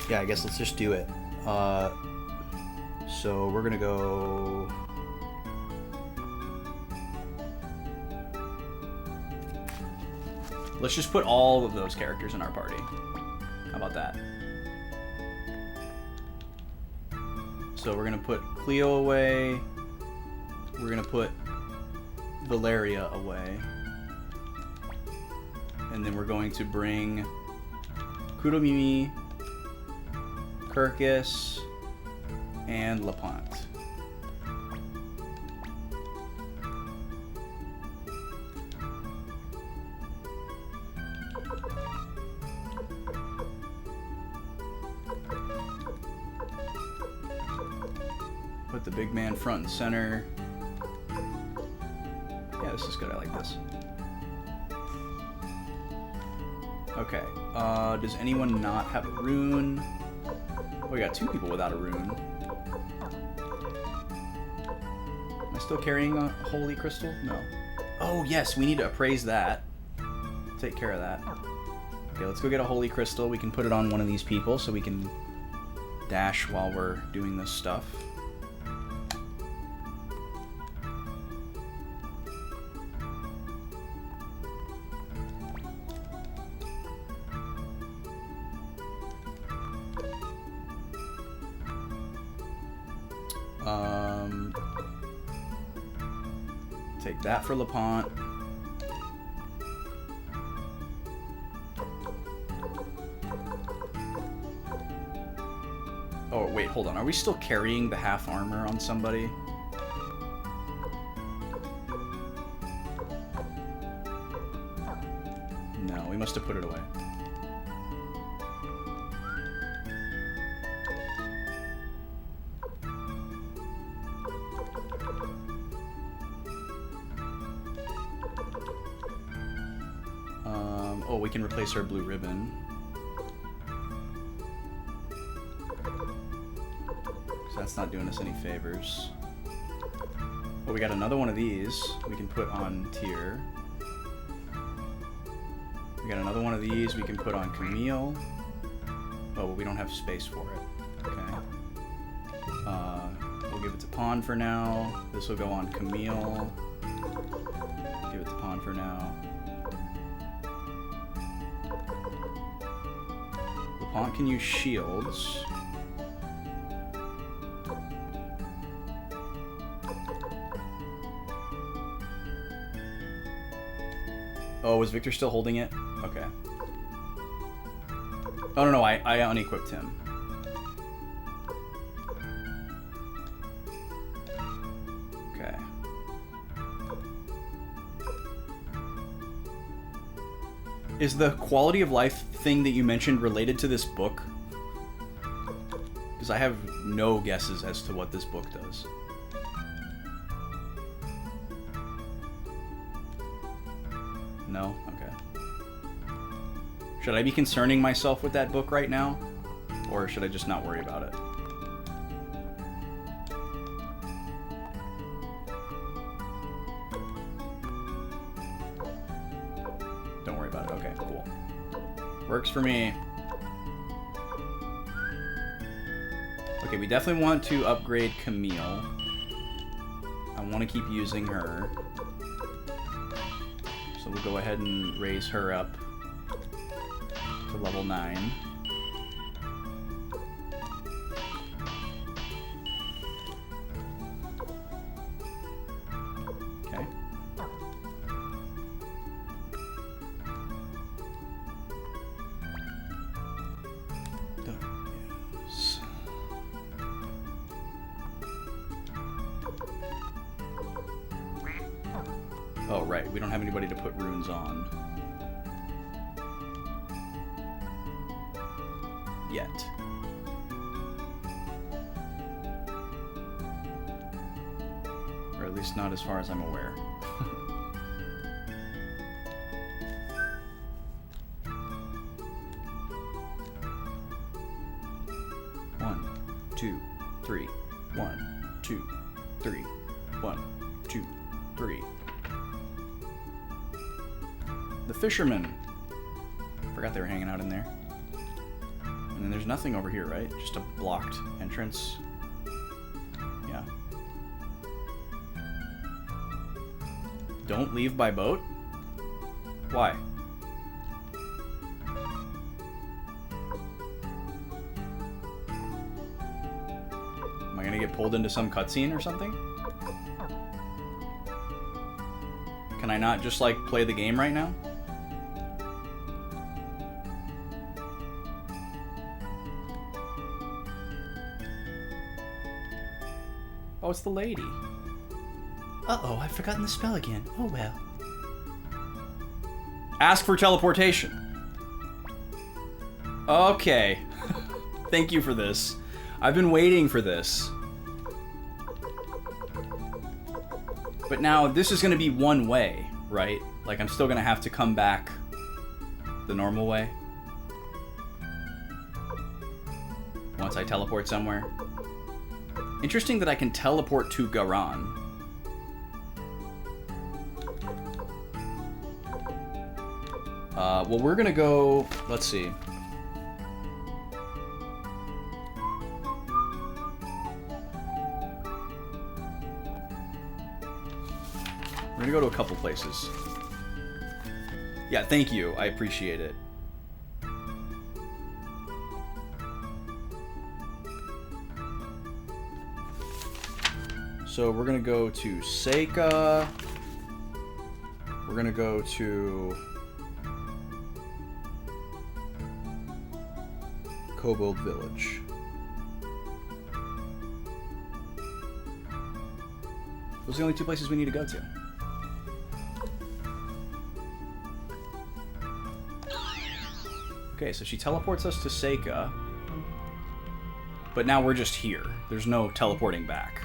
yeah, I guess let's just do it. So we're gonna go... Let's just put all of those characters in our party. How about that? So we're gonna put Cleo away. We're gonna put Valeria away. And then we're going to bring Kudomimi, Kirkus, and Lapont. Put the big man front and center. Yeah, this is good. I like this. Okay. Does anyone not have a rune? Oh, we got two people without a rune. Am I still carrying a holy crystal? No. Oh, yes, we need to appraise that. Take care of that. Okay, let's go get a holy crystal. We can put it on one of these people so we can dash while we're doing this stuff. Take that for LaPont. Oh, wait, hold on. Are we still carrying the half armor on somebody? No, we must have put it away. Oh, we can replace our blue ribbon. That's not doing us any favors. Oh, we got another one of these we can put on Tyr. We got another one of these we can put on Camille. Oh, but we don't have space for it. Okay. We'll give it to Pawn for now. This will go on Camille. Give it to Pawn for now. The Pawn can use shields. Oh, was Victor still holding it? Okay. Oh, no, I unequipped him. Okay. Is the quality of life thing that you mentioned related to this book? Because I have no guesses as to what this book does. No? Okay. Should I be concerning myself with that book right now? Or should I just not worry about it? Don't worry about it. Okay, cool. Works for me. Okay, we definitely want to upgrade Camille. I want to keep using her. So we'll go ahead and raise her up to level 9. Okay. Don't use. Oh, right. We don't have anybody to put runes on. Yet. Or at least not as far as I'm aware. One, two, three. 1, 2, 3. 1, 2, 3. The fishermen. Forgot they were hanging out in there. And then there's nothing over here, right? Just a blocked entrance. Yeah. Don't leave by boat? Why? Am I gonna get pulled into some cutscene or something? Can I not just, like, play the game right now? Oh, it's the lady. Uh-oh, I've forgotten the spell again. Oh, well. Ask for teleportation. Okay. Thank you for this. I've been waiting for this. But now, this is going to be one way, right? Like, I'm still going to have to come back the normal way. Once I teleport somewhere. Interesting that I can teleport to Garan. Well, we're gonna go... Let's see. We're gonna go to a couple places. Yeah, thank you. I appreciate it. So we're gonna go to Seika. We're gonna go to Kobold Village. Those are the only two places we need to go to. Okay, so she teleports us to Seika. But now we're just here. There's no teleporting back.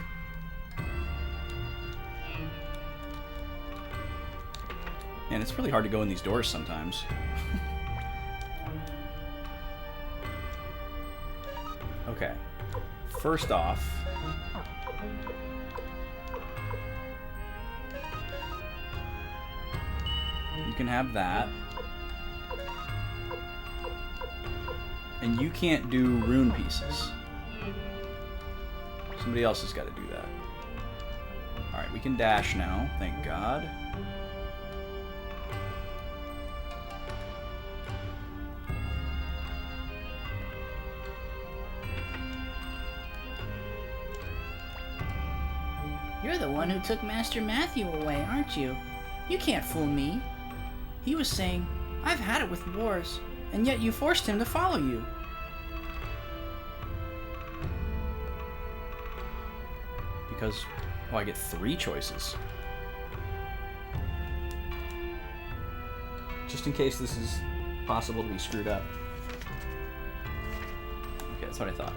And it's really hard to go in these doors sometimes. Okay. First off... you can have that. And you can't do rune pieces. Somebody else has got to do that. Alright, we can dash now, thank God. You're the one who took Master Matthew away, aren't you? You can't fool me. He was saying, I've had it with wars, and yet you forced him to follow you. Because, well, I get 3 choices. Just in case this is possible to be screwed up. Okay, that's what I thought.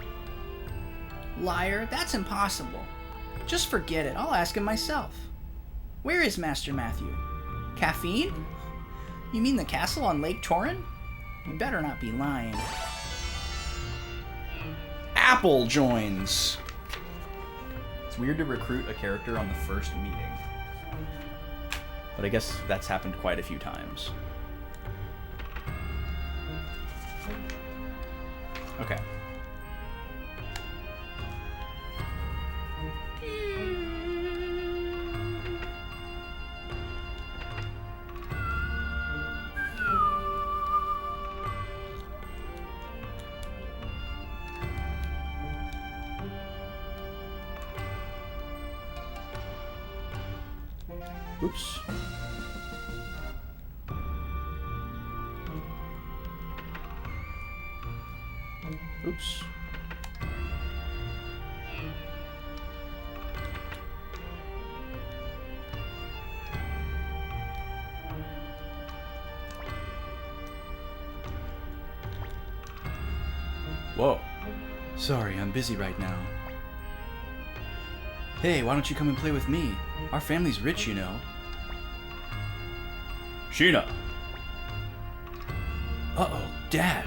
Liar, that's impossible. Just forget it. I'll ask him myself. Where is Master Matthew? Caffeine? You mean the castle on Lake Torin? You better not be lying. Apple joins! It's weird to recruit a character on the first meeting. But I guess that's happened quite a few times. Okay. Oops. Oops. Whoa. Sorry, I'm busy right now. Hey, why don't you come and play with me? Our family's rich, you know. Sheena! Uh-oh, Dad.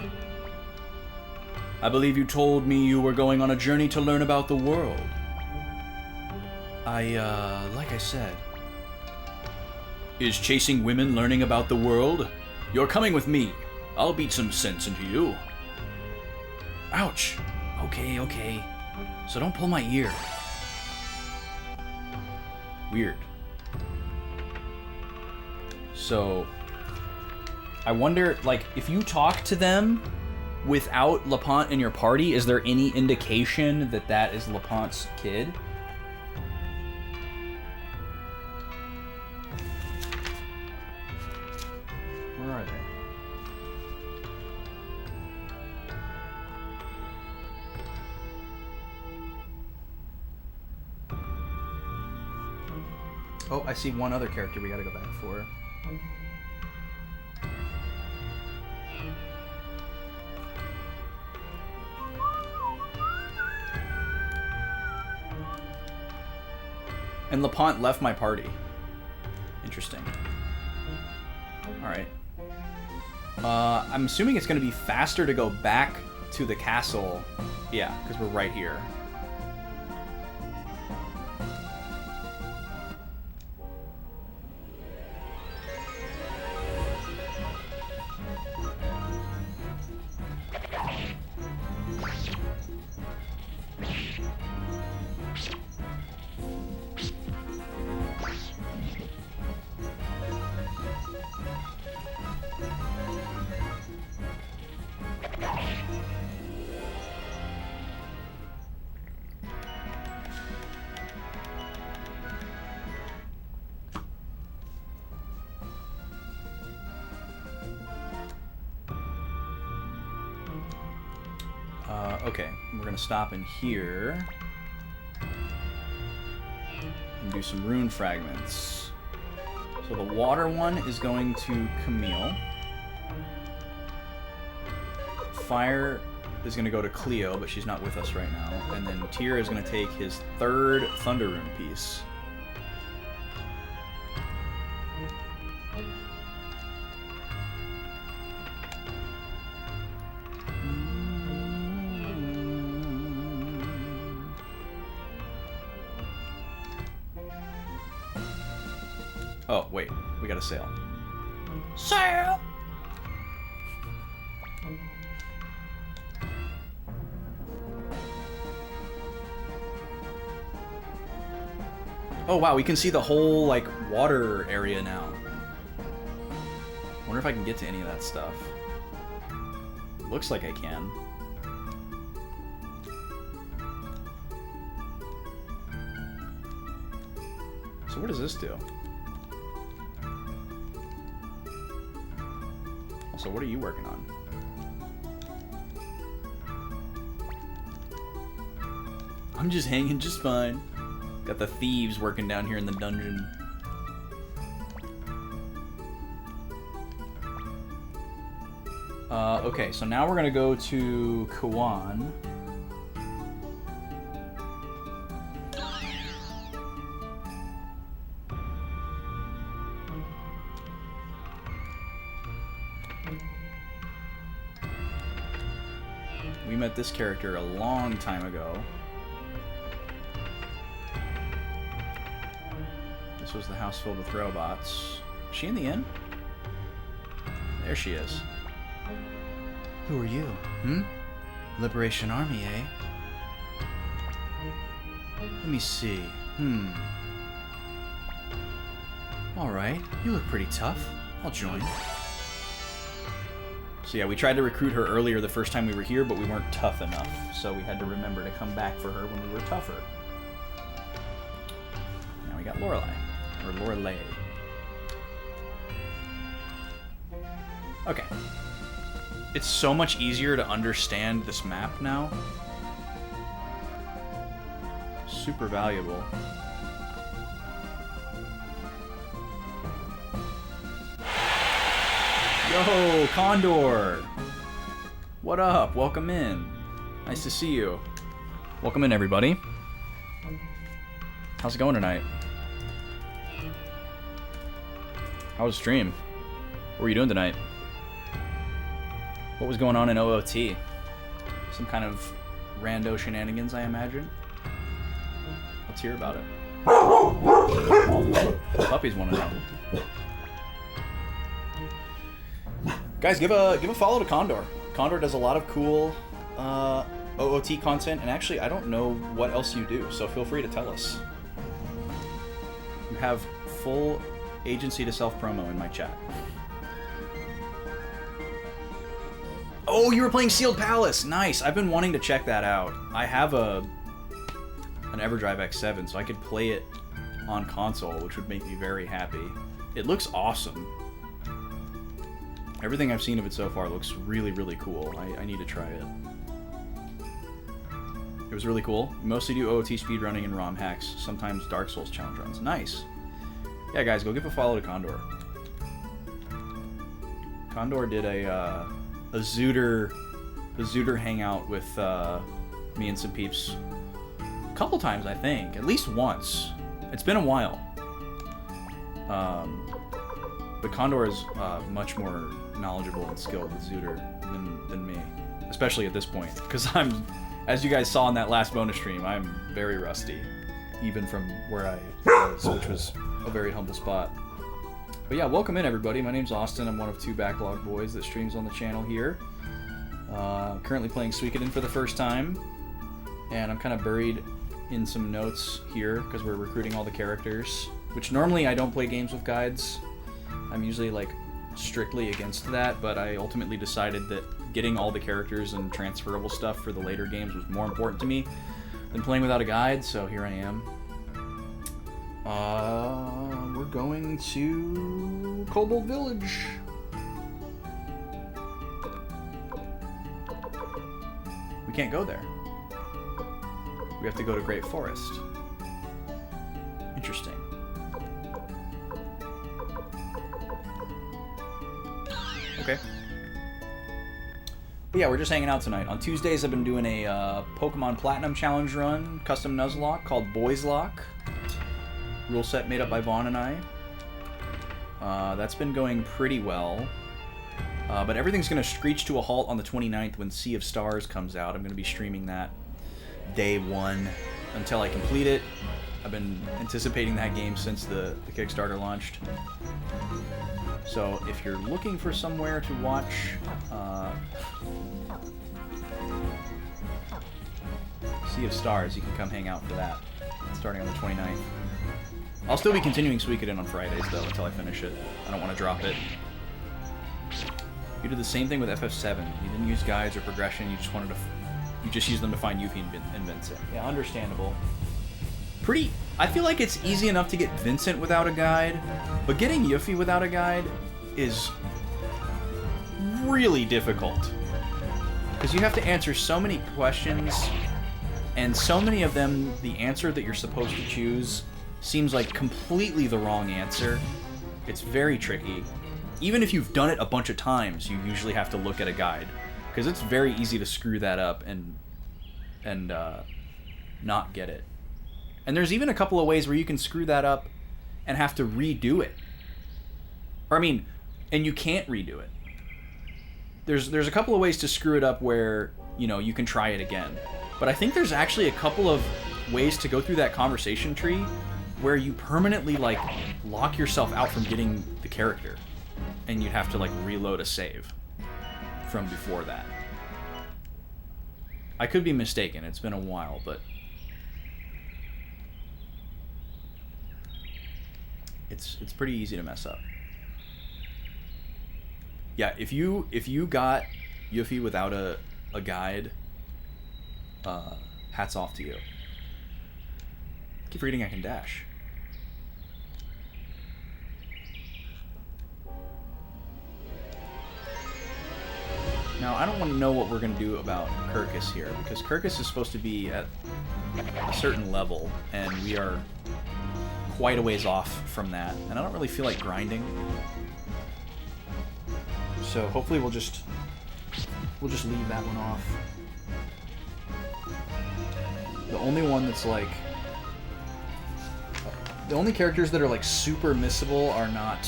I believe you told me you were going on a journey to learn about the world. Like I said. Is chasing women learning about the world? You're coming with me. I'll beat some sense into you. Ouch. Okay. So don't pull my ear. Weird. So, I wonder, like, if you talk to them without LaPont in your party, is there any indication that that is LaPont's kid? Where are they? Oh, I see one other character we gotta go back for. And LaPont left my party. Interesting. Alright. I'm assuming it's going to be faster to go back to the castle. Yeah, because we're right here. Okay, we're gonna stop in here and do some rune fragments. So the water one is going to Camille. Fire is going to go to Cleo, but she's not with us right now. And then Tyr is going to take his third Thunder Rune piece. Oh, wait. We got to sail. Sail! Oh wow, we can see the whole, like, water area now. Wonder if I can get to any of that stuff. Looks like I can. So what does this do? Also, what are you working on? I'm just hanging just fine. Got the thieves working down here in the dungeon. Okay, so now we're gonna go to Kawan. We met this character a long time ago. This was the house filled with robots. Is she in the inn? There she is. Who are you? Hmm? Liberation Army, eh? Let me see. Alright, you look pretty tough. I'll join. So yeah, we tried to recruit her earlier the first time we were here, but we weren't tough enough. So we had to remember to come back for her when we were tougher. Now we got Lorelei. Or Lorelei. Okay. It's so much easier to understand this map now. Super valuable. Yo, Condor! What up? Welcome in. Nice to see you. Welcome in, everybody. How's it going tonight? How was the stream? What were you doing tonight? What was going on in OOT? Some kind of rando shenanigans, I imagine. Let's hear about it. Puppies want to know. Guys, give a follow to Condor. Condor does a lot of cool OOT content, and actually, I don't know what else you do, so feel free to tell us. You have full agency to self-promo in my chat. Oh, you were playing Sealed Palace! Nice! I've been wanting to check that out. I have an EverDrive X7, so I could play it on console, which would make me very happy. It looks awesome. Everything I've seen of it so far looks really, really cool. I need to try it. It was really cool. You mostly do OOT speedrunning and ROM hacks, sometimes Dark Souls challenge runs. Nice. Yeah, guys, go give a follow to Condor. Condor did a Zooter hangout with me and some peeps a couple times, I think. At least once. It's been a while. But Condor is much more knowledgeable and skilled with Zooter than me. Especially at this point. Because I'm, as you guys saw in that last bonus stream, I'm very rusty. Even from where I was, which was a very humble spot. But yeah, welcome in everybody. My name's Austin. I'm one of 2 Backlog boys that streams on the channel here. Currently playing Suikoden for the first time. And I'm kind of buried in some notes here because we're recruiting all the characters. Which normally I don't play games with guides. I'm usually like strictly against that, but I ultimately decided that getting all the characters and transferable stuff for the later games was more important to me than playing without a guide, so here I am. We're going to Kobold Village. We can't go there. We have to go to Great Forest. Interesting. Okay. But yeah, we're just hanging out tonight. On Tuesdays, I've been doing a Pokemon Platinum Challenge run, custom Nuzlocke called Boys Lock. Rule set made up by Vaughn and I. That's been going pretty well. But everything's going to screech to a halt on the 29th when Sea of Stars comes out. I'm going to be streaming that day one until I complete it. I've been anticipating that game since the Kickstarter launched. So if you're looking for somewhere to watch Sea of Stars, you can come hang out for that, starting on the 29th. I'll still be continuing Suikoden on Fridays, though, until I finish it. I don't want to drop it. You did the same thing with FF7. You didn't use guides or progression. You just wanted to, you just used them to find Yuffie and Vincent. Yeah, understandable. I feel like it's easy enough to get Vincent without a guide, but getting Yuffie without a guide is really difficult. Because you have to answer so many questions, and so many of them, the answer that you're supposed to choose seems like completely the wrong answer. It's very tricky. Even if you've done it a bunch of times, you usually have to look at a guide, because it's very easy to screw that up and not get it. And there's even a couple of ways where you can screw that up and have to redo it. Or I mean, and you can't redo it. There's a couple of ways to screw it up where, you know, you can try it again. But I think there's actually a couple of ways to go through that conversation tree where you permanently, like, lock yourself out from getting the character. And you'd have to, like, reload a save from before that. I could be mistaken. It's been a while, but it's pretty easy to mess up. Yeah, if you got Yuffie without a guide, hats off to you. I keep reading I can dash. Now, I don't want to know what we're going to do about Kirkus here, because Kirkus is supposed to be at a certain level, and we are quite a ways off from that, and I don't really feel like grinding. So hopefully we'll just leave that one off. The only one that's like... The only characters that are like super missable are not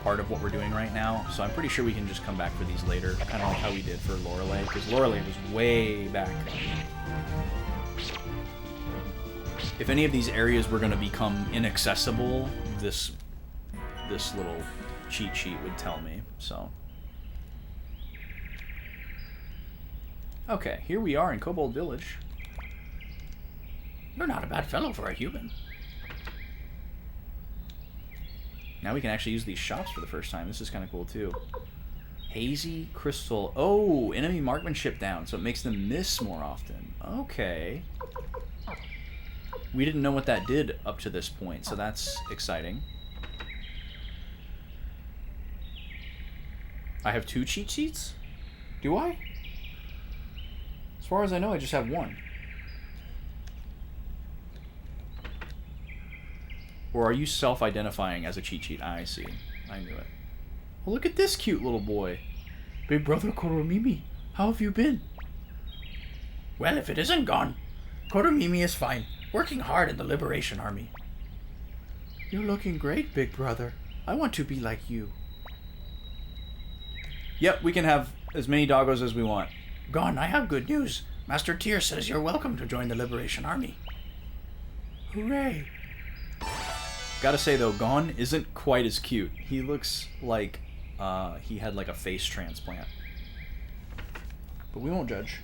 part of what we're doing right now, so I'm pretty sure we can just come back for these later, kind of like how we did for Lorelei, because Lorelei was way back. If any of these areas were going to become inaccessible, this little cheat sheet would tell me, so. Okay, here we are in Kobold Village. You're not a bad fellow for a human. Now we can actually use these shops for the first time. This is kind of cool, too. Hazy Crystal. Oh, enemy marksmanship down, so it makes them miss more often. Okay. We didn't know what that did up to this point, so that's exciting. I have 2 cheat sheets? Do I? As far as I know, I just have 1. Or are you self-identifying as a cheat sheet? I see. I knew it. Well, look at this cute little boy. Big brother Koromimi, how have you been? Well, if it isn't gone, Koromimi is fine, working hard in the Liberation Army. You're looking great, big brother. I want to be like you. Yep, we can have as many doggos as we want. Gon, I have good news. Master Tyr says you're welcome to join the Liberation Army. Hooray! Gotta say though, Gon isn't quite as cute. He looks like he had like a face transplant. But we won't judge.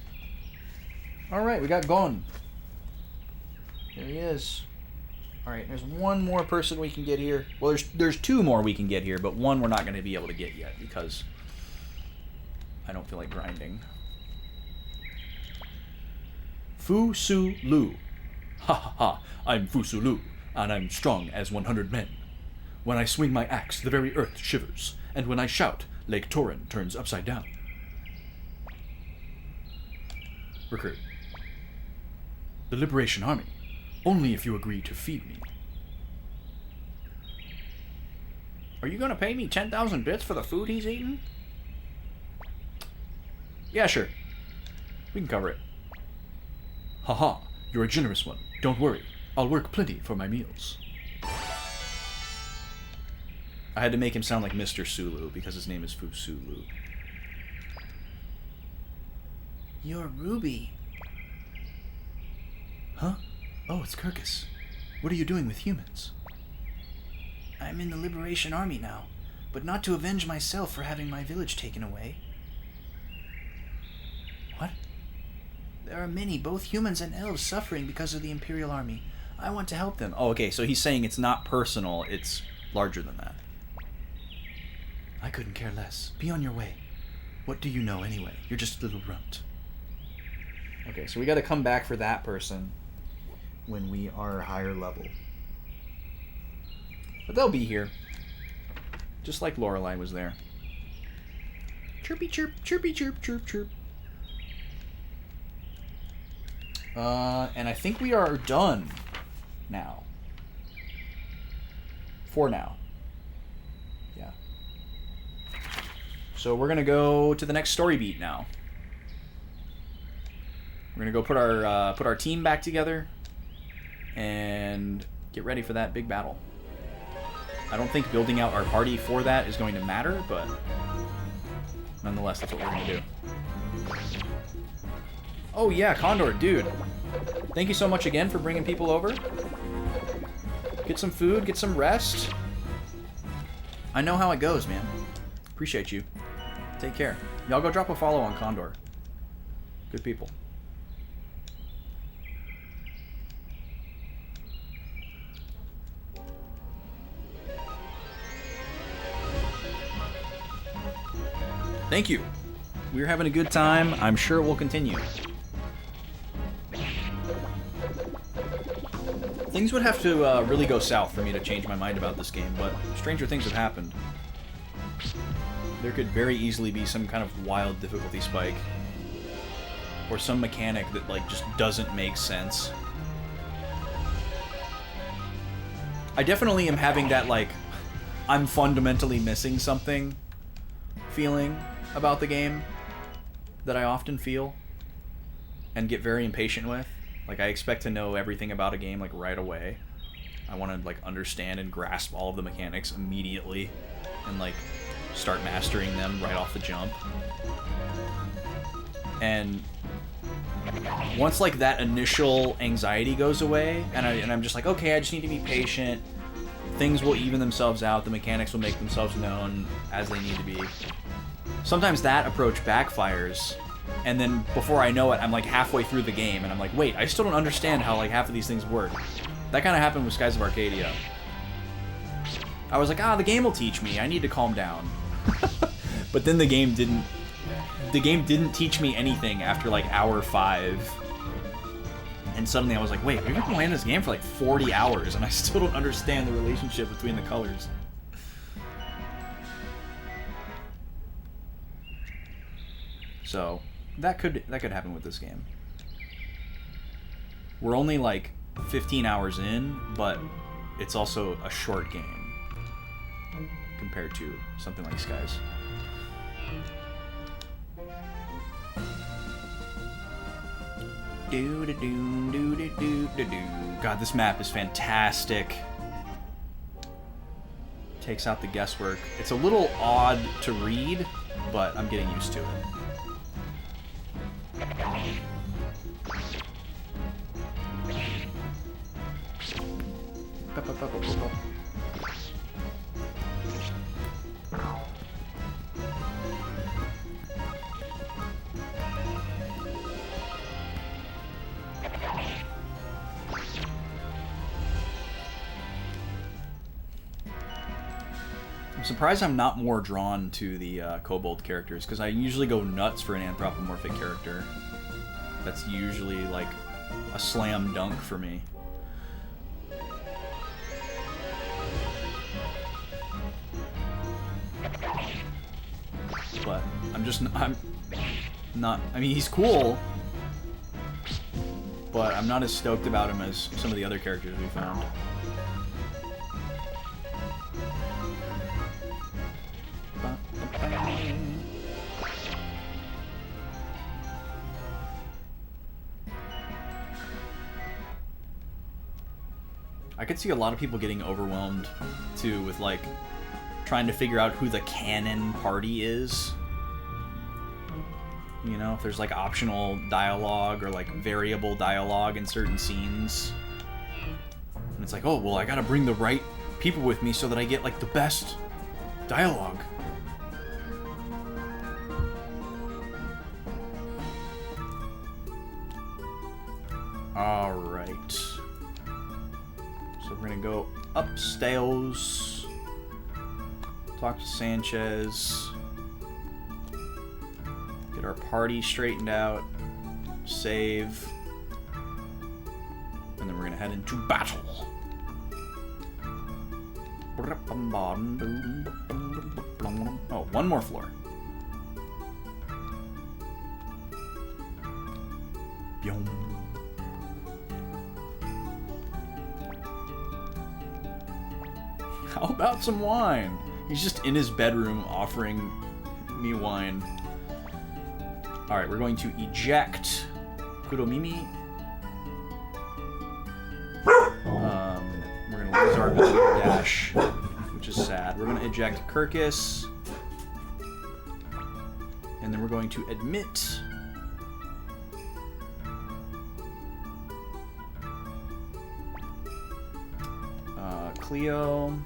Alright, we got Gon. There he is. Alright, there's one more person we can get here. Well, there's 2 more we can get here, but one we're not going to be able to get yet because I don't feel like grinding. Fu Su Lu. Ha ha ha, I'm Fu Su Lu, and I'm strong as 100 men. When I swing my axe, the very earth shivers, and when I shout, Lake Torin turns upside down. Recruit. The Liberation Army. Only if you agree to feed me. Are you gonna pay me 10,000 bits for the food he's eating? Yeah, sure. We can cover it. Haha, you're a generous one. Don't worry. I'll work plenty for my meals. I had to make him sound like Mr. Sulu because his name is Fusulu. You're Ruby. Huh? Oh, it's Kirkus. What are you doing with humans? I'm in the Liberation Army now, but not to avenge myself for having my village taken away. What? There are many, both humans and elves, suffering because of the Imperial Army. I want to help them. Oh, okay, so he's saying it's not personal, it's larger than that. I couldn't care less. Be on your way. What do you know anyway? You're just a little runt. Okay, so we gotta come back for that person when we are higher level. But they'll be here. Just like Lorelei was there. Chirpy chirp, chirpy chirp, chirp chirp. And I think we are done now. For now. Yeah. So we're gonna go to the next story beat now. We're gonna go put our team back together and get ready for that big battle. I don't think building out our party for that is going to matter, but nonetheless, that's what we're gonna do. Oh yeah, Condor, dude. Thank you so much again for bringing people over. Get some food, get some rest. I know how it goes, man. Appreciate you. Take care. Y'all go drop a follow on Condor. Good people. Thank you. We're having a good time. I'm sure it will continue. Things would have to really go south for me to change my mind about this game, but stranger things have happened. There could very easily be some kind of wild difficulty spike. Or some mechanic that, like, just doesn't make sense. I definitely am having that, like, I'm fundamentally missing something feeling about the game that I often feel and get very impatient with. Like, I expect to know everything about a game, like, right away. I want to, like, understand and grasp all of the mechanics immediately and, like, start mastering them right off the jump. And once, like, that initial anxiety goes away and I'm just like, okay, I just need to be patient. Things will even themselves out. The mechanics will make themselves known as they need to be. Sometimes that approach backfires, and then before I know it, I'm like halfway through the game, and I'm like, wait, I still don't understand how like half of these things work. That kind of happened with Skies of Arcadia. I was like, the game will teach me. I need to calm down. But then the game didn't teach me anything after like hour 5. And suddenly I was like, wait, we've been playing this game for like 40 hours, and I still don't understand the relationship between the colors. So that could happen with this game. We're only like 15 hours in, but it's also a short game compared to something like Skies. God, this map is fantastic. Takes out the guesswork. It's a little odd to read, but I'm getting used to it. I'm surprised I'm not more drawn to the kobold characters, because I usually go nuts for an anthropomorphic character. That's usually like a slam dunk for me. But I'm not, I mean, he's cool, but I'm not as stoked about him as some of the other characters we found. I could see a lot of people getting overwhelmed, too, with, like, trying to figure out who the canon party is. You know, if there's, like, optional dialogue or, like, variable dialogue in certain scenes. And it's like, oh, well, I gotta bring the right people with me so that I get, like, the best dialogue. Alright. So we're gonna go upstairs, talk to Sanchez, get our party straightened out, save, and then we're gonna head into battle. Oh, one more floor. Byum. How about some wine? He's just in his bedroom offering me wine. Alright, we're going to eject Kuromimi. We're going to lose our ability to dash, which is sad. We're going to eject Kirkus. And then we're going to admit Cleo.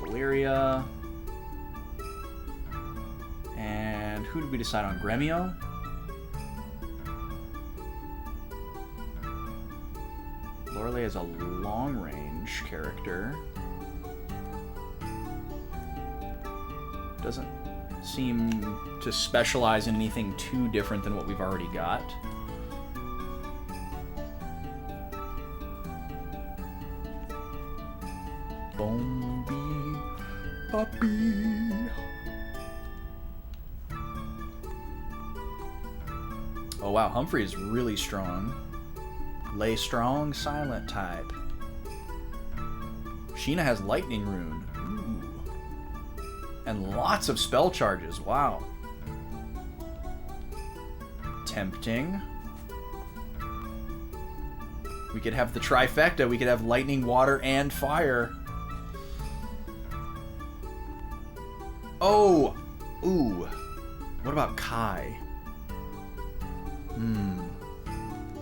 Valeria. And who did we decide on? Gremio? Lorelei is a long-range character. Doesn't seem to specialize in anything too different than what we've already got. Bombi Puppy. Oh wow, Humphrey is really strong. Lay strong, silent type. Sheena has lightning rune. Ooh. And lots of spell charges, wow. Tempting. We could have the trifecta. We could have lightning, water, and fire. Oh! Ooh. What about Kai?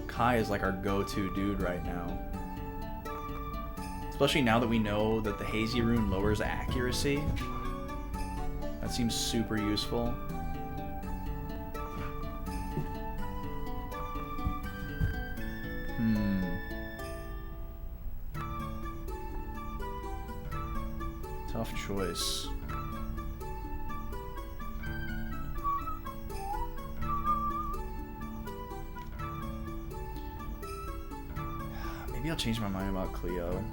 Kai is like our go-to dude right now. Especially now that we know that the Hazy Rune lowers accuracy. That seems super useful. Tough choice. Maybe I'll change my mind about Cleo.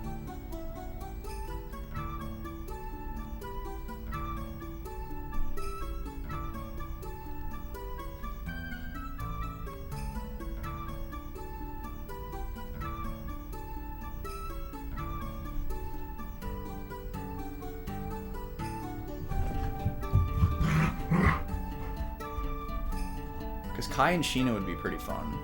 Because Kai and Sheena would be pretty fun.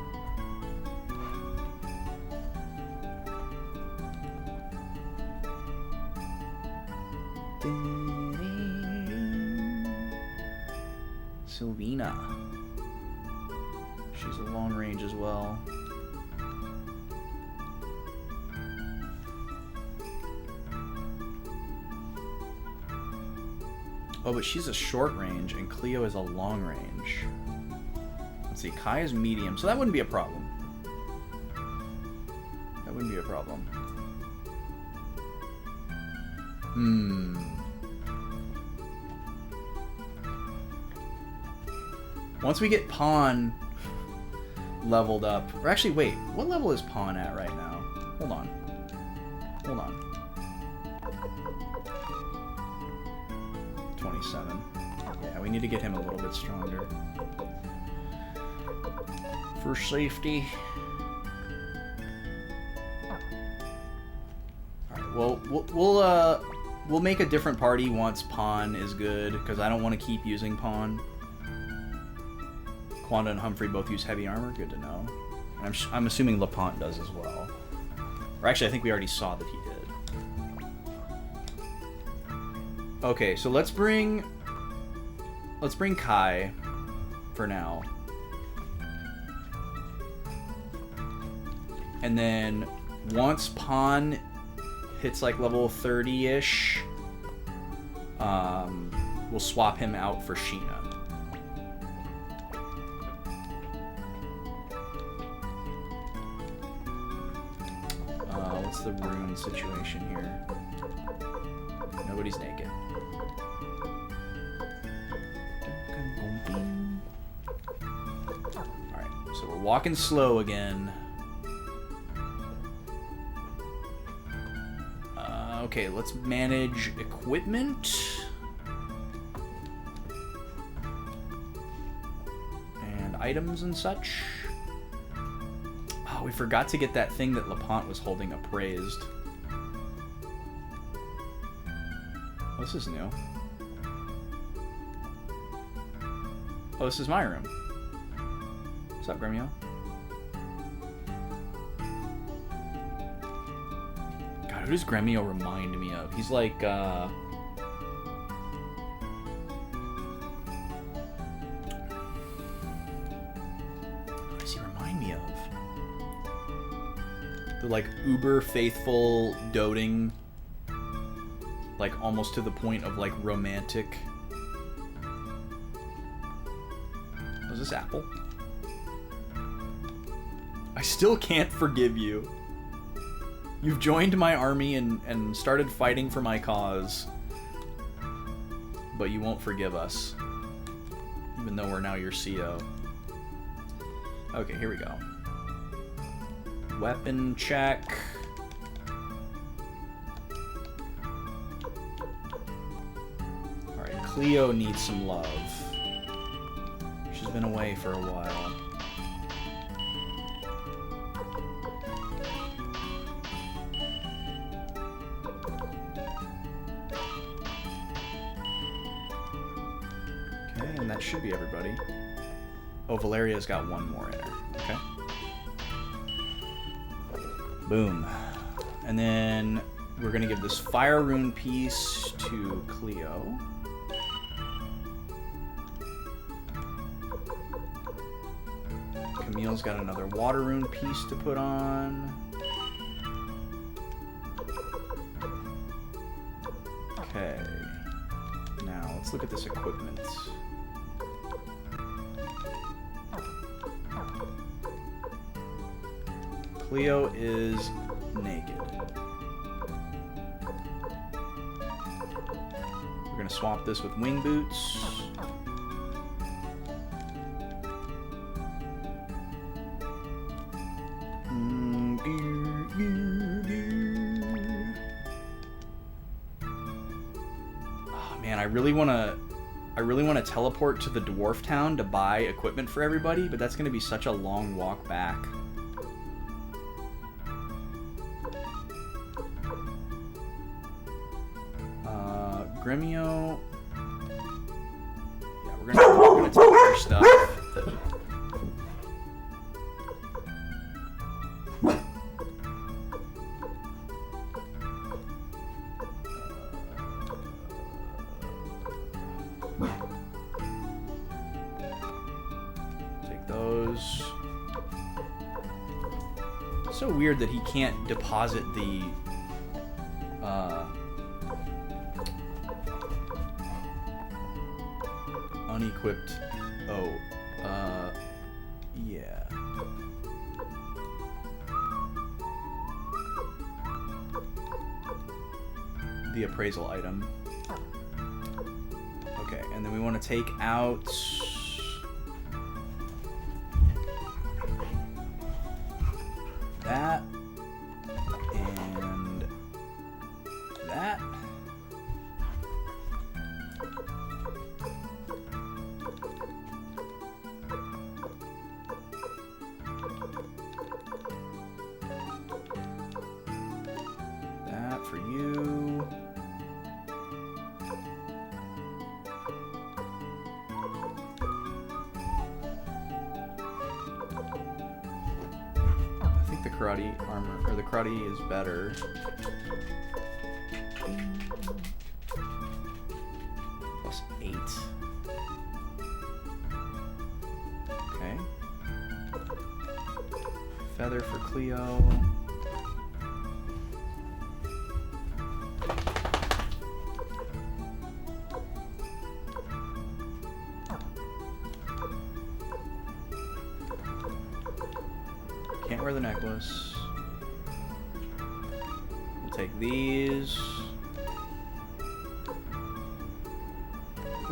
Sylvina. She's a long range as well. Oh, but she's a short range and Cleo is a long range. Let's see, Kai is medium, so that wouldn't be a problem. That wouldn't be a problem. Once we get Pawn leveled up, or actually, wait, what level is Pawn at right now? Hold on. Hold on. 27. Yeah, we need to get him a little bit stronger. for safety. Alright, well, we'll make a different party once Pawn is good, because I don't want to keep using Pawn. Quanda and Humphrey both use heavy armor. Good to know. And I'm assuming LaPont does as well. Or actually, I think we already saw that he did. Okay, so let's bring Kai for now. And then once Pawn hits like level 30-ish, we'll swap him out for Sheena. What's the rune situation here? Nobody's naked. Alright, so we're walking slow again. Okay, let's manage equipment. And items and such. Oh, we forgot to get that thing that LaPont was holding appraised. Oh, this is new. Oh, this is my room. What's up, Gremio? God, who does Gremio remind me of? He's like, Who does he remind me of? The, like, uber faithful, doting, like, almost to the point of, like, romantic. Was this Apple? I still can't forgive you. You've joined my army and started fighting for my cause. But you won't forgive us. Even though we're now your CO. Okay, here we go. Weapon check. Alright, Cleo needs some love. She's been away for a while. Okay, and that should be everybody. Oh, Valeria's got one more in her. Okay. Boom. And then we're gonna give this fire rune piece to Cleo. Camille's got another water rune piece to put on. Okay. Now let's look at this equipment. Cleo is naked. We're gonna swap this with wing boots. Oh man, I really wanna teleport to the dwarf town to buy equipment for everybody, but that's gonna be such a long walk back. Gremio. Yeah, we're gonna take your stuff. Take those. It's so weird that he can't deposit the unequipped. Oh, yeah. The appraisal item. Okay, and then we want to take out that and that. you. I think the karate armor, or the karate is better. Plus 8. Okay. Feather for Cleo. Can't wear the necklace. We'll take these.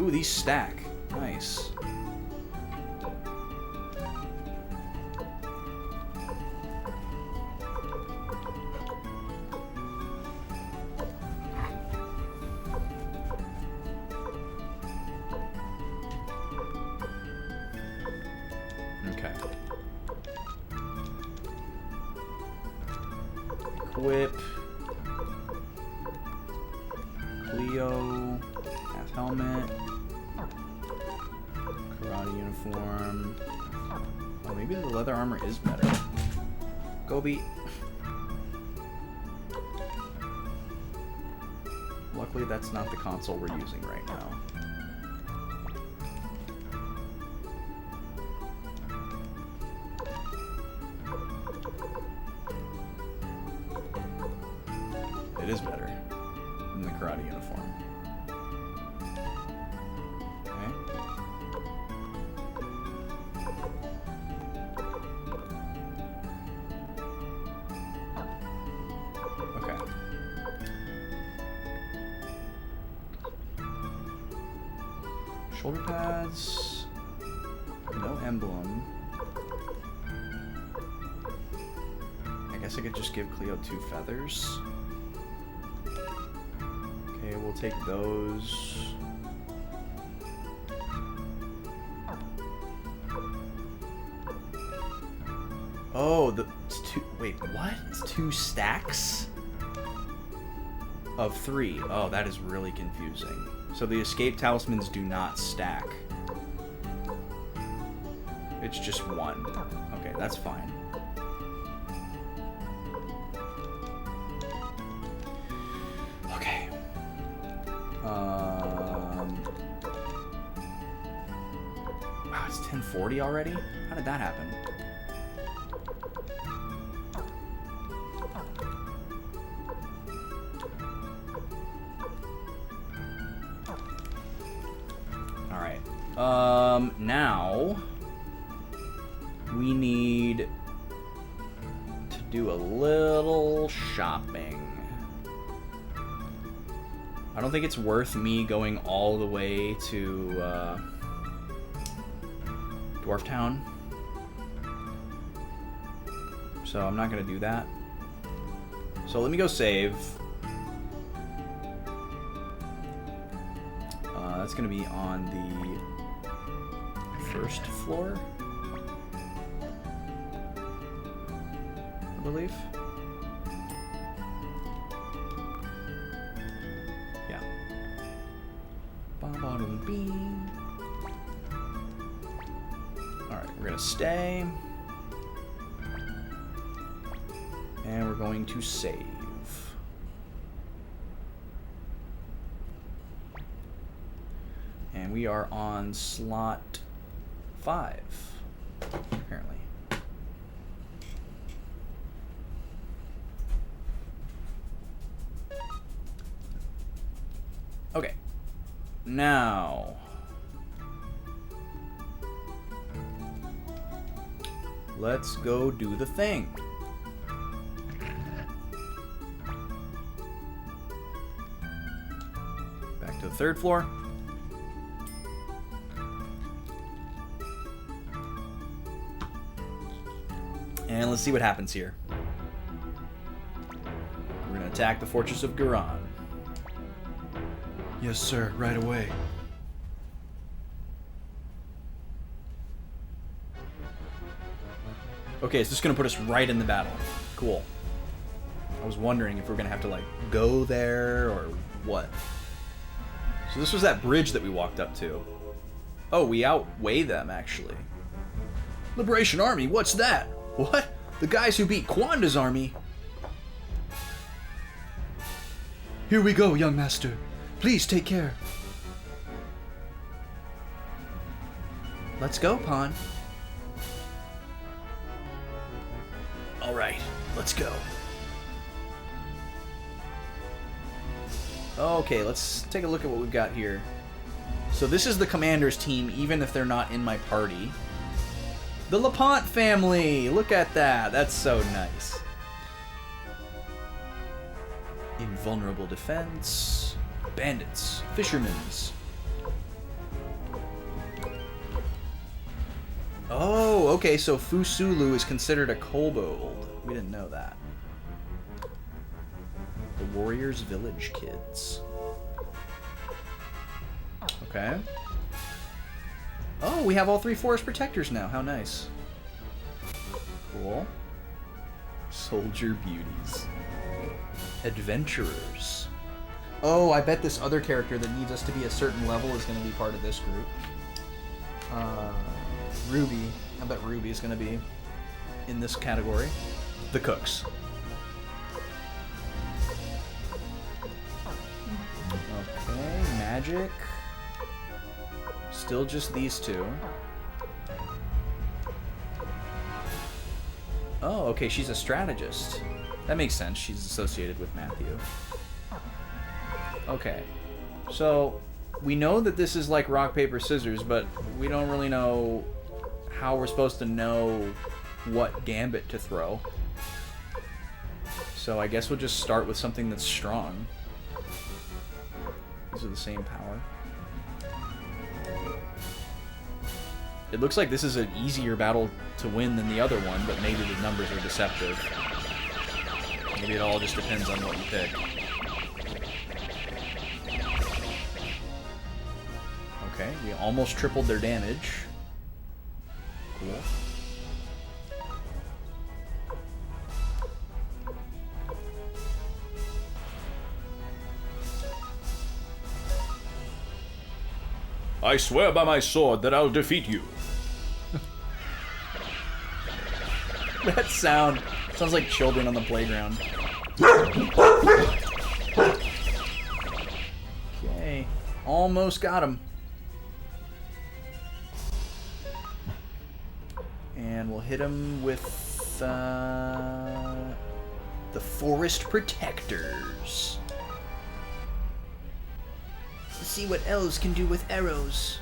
Ooh, these stack. Nice. Okay. Equip. Cleo. Half helmet. Karate uniform. Oh, maybe the leather armor is better. Gobi. Luckily, that's not the console we're using right now. It is better than the karate uniform. Okay. Okay. Shoulder pads. No emblem. I guess I could just give Cleo 2 feathers. Okay, we'll take those. Oh, it's two. Wait, what? It's 2 stacks of 3. Oh, that is really confusing. So the escape talismans do not stack. It's just 1. Okay, that's fine. Okay. Wow, it's 10:40 already? How did that happen? Alright. Now we need to do a little shopping. I don't think it's worth me going all the way to Dwarf Town. So I'm not going to do that. So let me go save. That's going to be on the first floor, I believe. Yeah. Ba-ba-dum-bing. Alright, we're going to stay. And we're going to save. And we are on slot 5, apparently. Okay. Now, let's go do the thing. Back to the 3rd floor. And let's see what happens here. We're going to attack the Fortress of Garan. Yes, sir, right away. Okay, so this is going to put us right in the battle. Cool. I was wondering if we're gonna have to like go there or what. So this was that bridge that we walked up to. Oh, we outweigh them actually. Liberation Army, what's that? What? The guys who beat Kwanda's army? Here we go, young master. Please take care. Let's go, Pawn. All right, let's go. Okay, let's take a look at what we've got here. So this is the commander's team, even if they're not in my party. The LaPont family! Look at that. That's so nice. Invulnerable defense. Bandits. Fishermen's. Oh, okay, so Fusulu is considered a kobold. We didn't know that. The Warriors Village Kids. Okay. Oh, we have all 3 forest protectors now. How nice. Cool. Soldier beauties. Adventurers. Oh, I bet this other character that needs us to be a certain level is going to be part of this group. Ruby. I bet Ruby is going to be in this category. The cooks. Okay, magic. Still just these 2. Oh, okay, she's a strategist. That makes sense. She's associated with Matthew. Okay. So, we know that this is like rock, paper, scissors, but we don't really know how we're supposed to know what gambit to throw. So I guess we'll just start with something that's strong. These are the same power. It looks like this is an easier battle to win than the other one, but maybe the numbers are deceptive. Maybe it all just depends on what you pick. Okay, we almost tripled their damage. Cool. I swear by my sword that I'll defeat you. That sounds like children on the playground. Okay, almost got him. And we'll hit him with the Forest Protectors. Let's see what elves can do with arrows.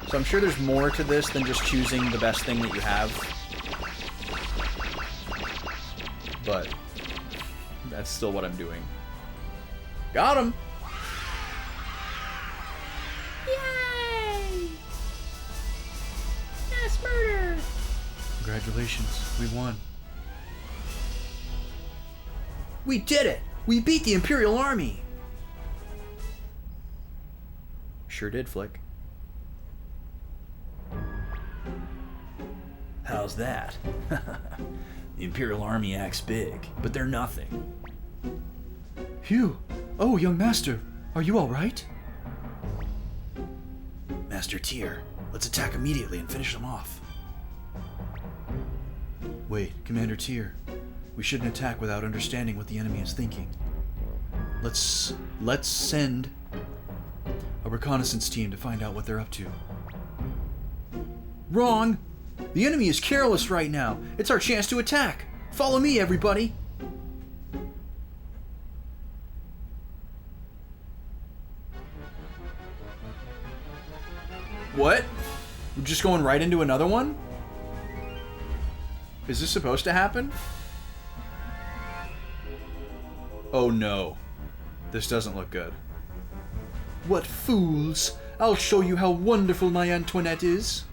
So I'm sure there's more to this than just choosing the best thing that you have. But that's still what I'm doing. Got him! Yay! Mass murder! Congratulations, we won. We did it! We beat the Imperial Army! Sure did, Flick. How's that? The Imperial Army acts big, but they're nothing. Hugh! Oh, young master, are you alright? Master Tyr, let's attack immediately and finish them off. Wait, Commander Tyr. We shouldn't attack without understanding what the enemy is thinking. Let's send a reconnaissance team to find out what they're up to. Wrong! The enemy is careless right now. It's our chance to attack. Follow me, everybody. What? We're just going right into another one? Is this supposed to happen? Oh no. This doesn't look good. What fools! I'll show you how wonderful my Antoinette is.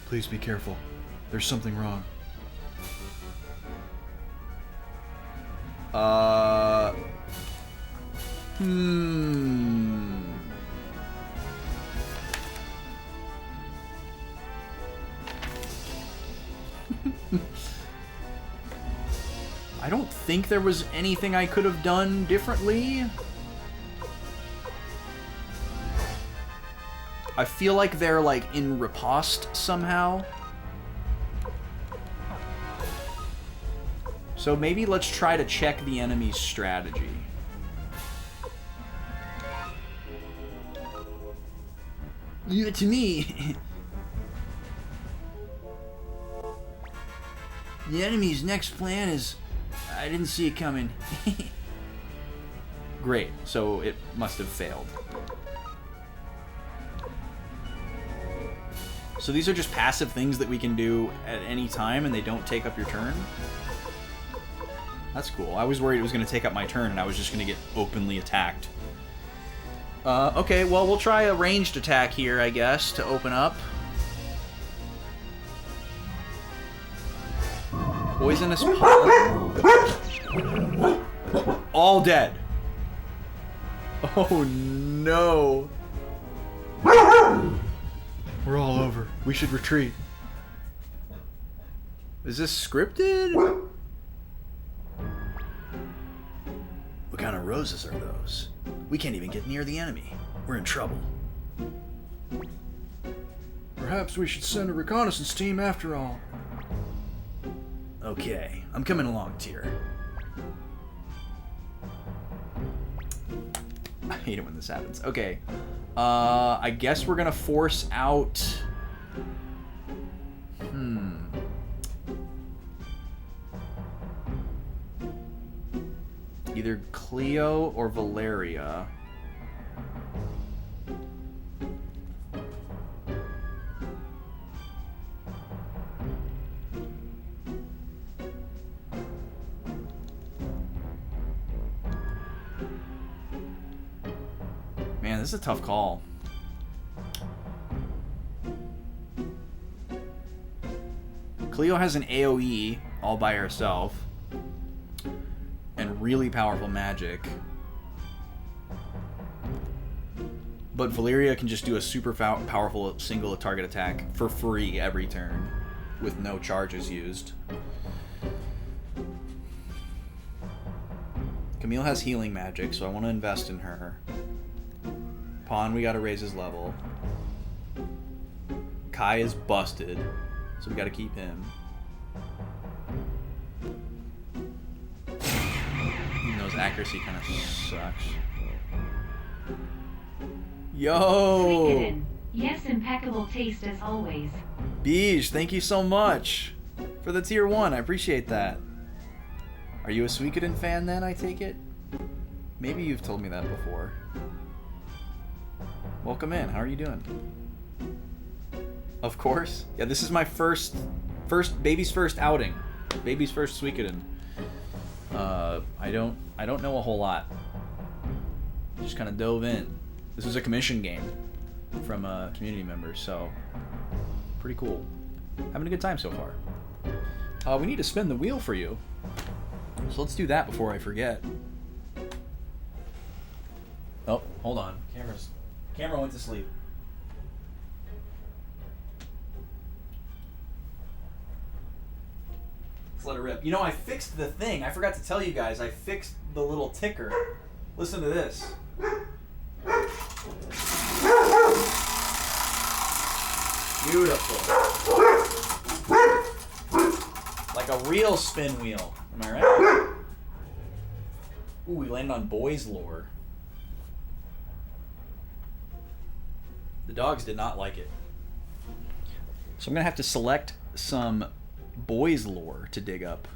Please be careful. There's something wrong. I don't think there was anything I could have done differently. I feel like they're like in riposte somehow. So maybe let's try to check the enemy's strategy. Yeah, to me, the enemy's next plan is, I didn't see it coming. Great, so it must have failed. So these are just passive things that we can do at any time and they don't take up your turn? That's cool. I was worried it was going to take up my turn and I was just going to get openly attacked. Okay, well, we'll try a ranged attack here, I guess, to open up. Poisonous pollen. All dead. Oh, no. We're all over. We should retreat. Is this scripted? What kind of roses are those? We can't even get near the enemy. We're in trouble. Perhaps we should send a reconnaissance team after all. Okay, I'm coming along, Tyr. I hate it when this happens. Okay. I guess we're gonna force out... Either Cleo or Valeria. Man, this is a tough call. Cleo has an AoE all by herself. And really powerful magic. But Valeria can just do a super powerful single target attack for free every turn with no charges used. Camille has healing magic, so I want to invest in her. Pawn, we gotta raise his level. Kai is busted, so we gotta keep him. Even though his accuracy kind of sucks. Yo! Suikoden. Yes, impeccable taste as always. Beej, thank you so much for the tier 1. I appreciate that. Are you a Suikoden fan then, I take it? Maybe you've told me that before. Welcome in. How are you doing? Of course. Yeah, this is my first baby's first outing. Baby's first Suikoden. I don't know a whole lot. Just kind of dove in. This was a commission game from a community member, so pretty cool. Having a good time so far. We need to spin the wheel for you. So let's do that before I forget. Oh, hold on. Camera went to sleep. Let's let it rip. You know, I fixed the thing. I forgot to tell you guys. I fixed the little ticker. Listen to this. Beautiful. Like a real spin wheel. Am I right? Ooh, we landed on boys lore. The dogs did not like it. So I'm going to have to select some boys lore to dig up.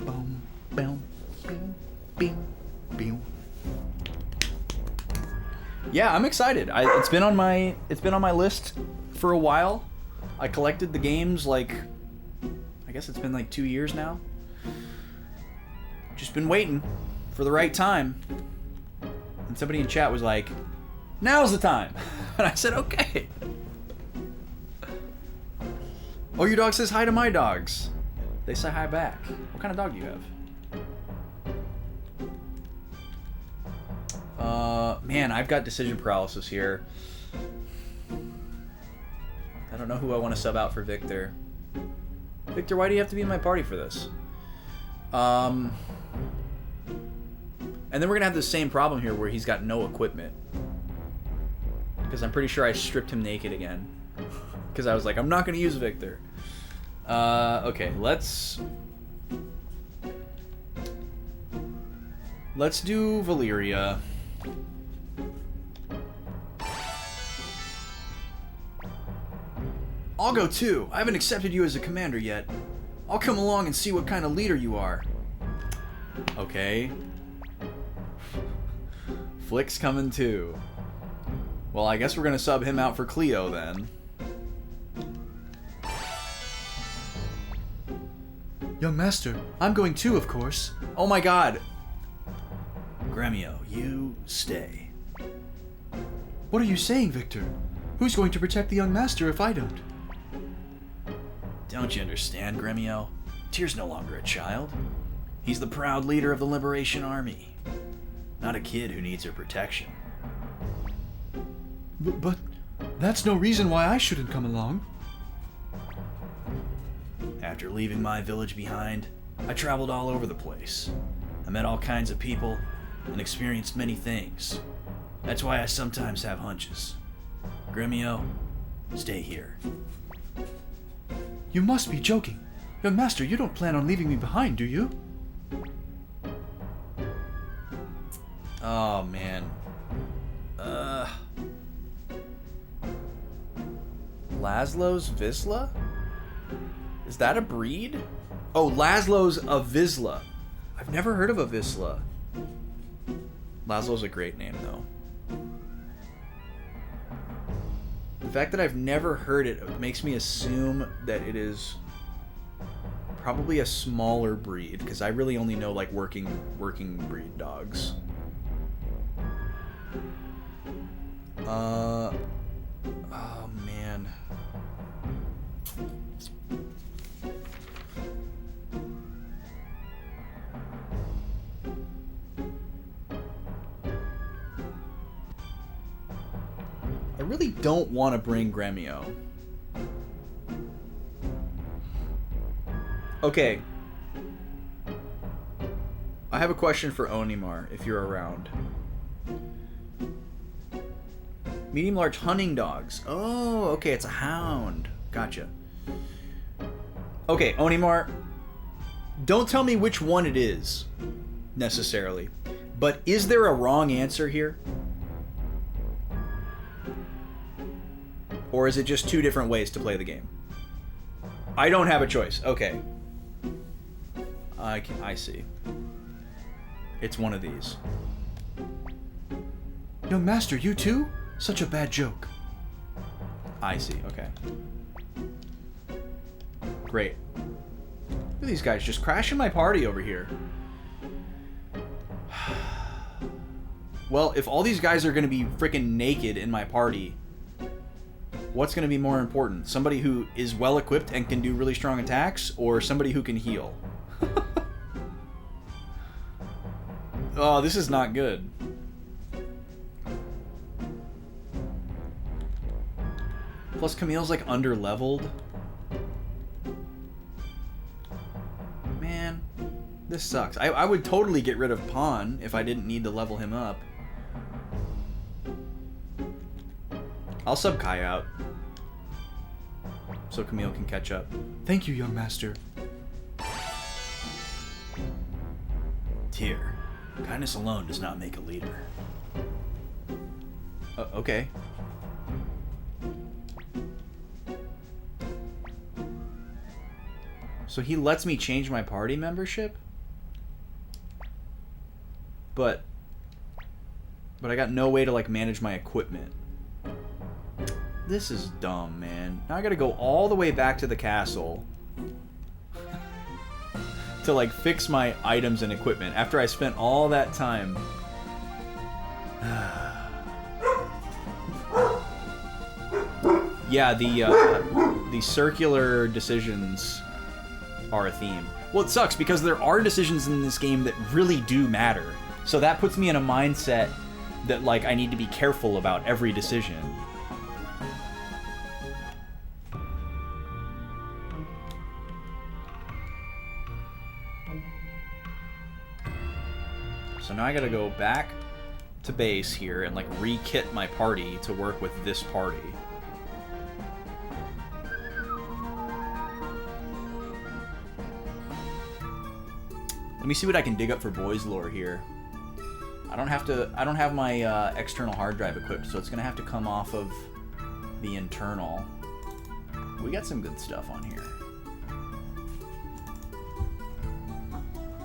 Boom, boom, boom, boom, boom. Yeah, I'm excited. It's been on my list for a while. I collected the games like, I guess it's been like 2 years now. Just been waiting for the right time. And somebody in chat was like, now's the time. And I said, okay. Oh, your dog says hi to my dogs. They say hi back. What kind of dog do you have? Man, I've got decision paralysis here. I don't know who I want to sub out for Victor. Victor, why do you have to be in my party for this? And then we're gonna have the same problem here where he's got no equipment. Because I'm pretty sure I stripped him naked again. Because I was like, I'm not gonna use Victor. Okay, let's do Valyria. I'll go too. I haven't accepted you as a commander yet. I'll come along and see what kind of leader you are. Okay. Flick's coming too. Well, I guess we're gonna sub him out for Cleo then. Young master, I'm going too, of course. Oh my god. Gremio, you stay. What are you saying, Victor? Who's going to protect the young master if I don't? Don't you understand, Gremio? Tyr's no longer a child. He's the proud leader of the Liberation Army. Not a kid who needs her protection. But that's no reason why I shouldn't come along. After leaving my village behind, I traveled all over the place. I met all kinds of people and experienced many things. That's why I sometimes have hunches. Gremio, stay here. You must be joking. Young master, you don't plan on leaving me behind, do you? Oh man. Laszlo's Vizsla? Is that a breed? Oh, Laszlo's a Vizsla. I've never heard of a Vizsla. Laszlo's a great name, though. The fact that I've never heard it makes me assume that it is probably a smaller breed, because I really only know like working breed dogs. Oh man. I really don't want to bring Gremio. Okay. I have a question for Onimar, if you're around. Medium-large hunting dogs. Oh, okay, it's a hound. Gotcha. Okay, Onimar, don't tell me which one it is, necessarily. But is there a wrong answer here? Or is it just two different ways to play the game? I don't have a choice. Okay. I see. It's one of these. Young master, you too? Such a bad joke. I see, okay. Great. Look at these guys just crashing my party over here. Well, if all these guys are going to be freaking naked in my party, what's going to be more important? Somebody who is well equipped and can do really strong attacks, or somebody who can heal? Oh, this is not good. Plus Camille's like under-leveled. Man, this sucks. I would totally get rid of Pawn if I didn't need to level him up. I'll sub Kai out so Camille can catch up. Thank you, young master. Tyr, kindness alone does not make a leader. Okay. So he lets me change my party membership? But I got no way to like manage my equipment. This is dumb, man. Now I gotta go all the way back to the castle to like fix my items and equipment after I spent all that time. Yeah, the circular decisions are a theme. Well, it sucks because there are decisions in this game that really do matter. So that puts me in a mindset that like I need to be careful about every decision. So now I gotta go back to base here and like re-kit my party to work with this party. Let me see what I can dig up for boys lore here. I don't have my external hard drive equipped, so it's gonna have to come off of the internal. We got some good stuff on here.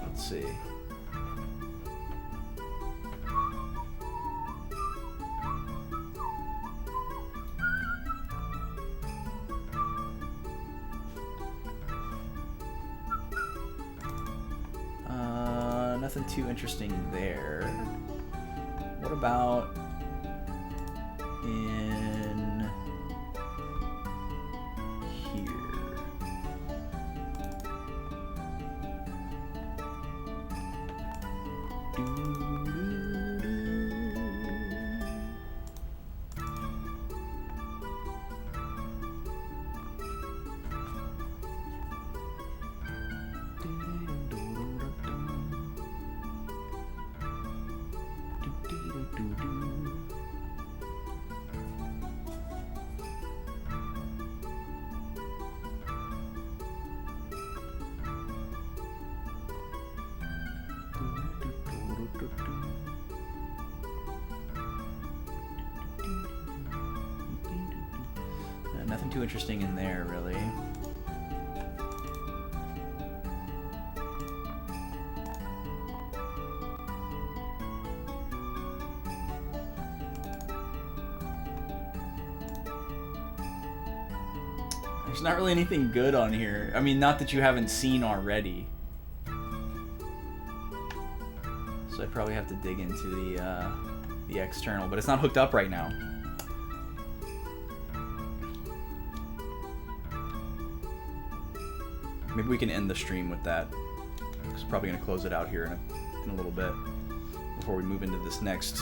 Let's see. Nothing too interesting there. What about in here? Nothing too interesting in there, really. There's not really anything good on here. I mean, not that you haven't seen already. So I probably have to dig into the external, but it's not hooked up right now. Maybe we can end the stream with that. It's probably going to close it out here in a little bit before we move into this next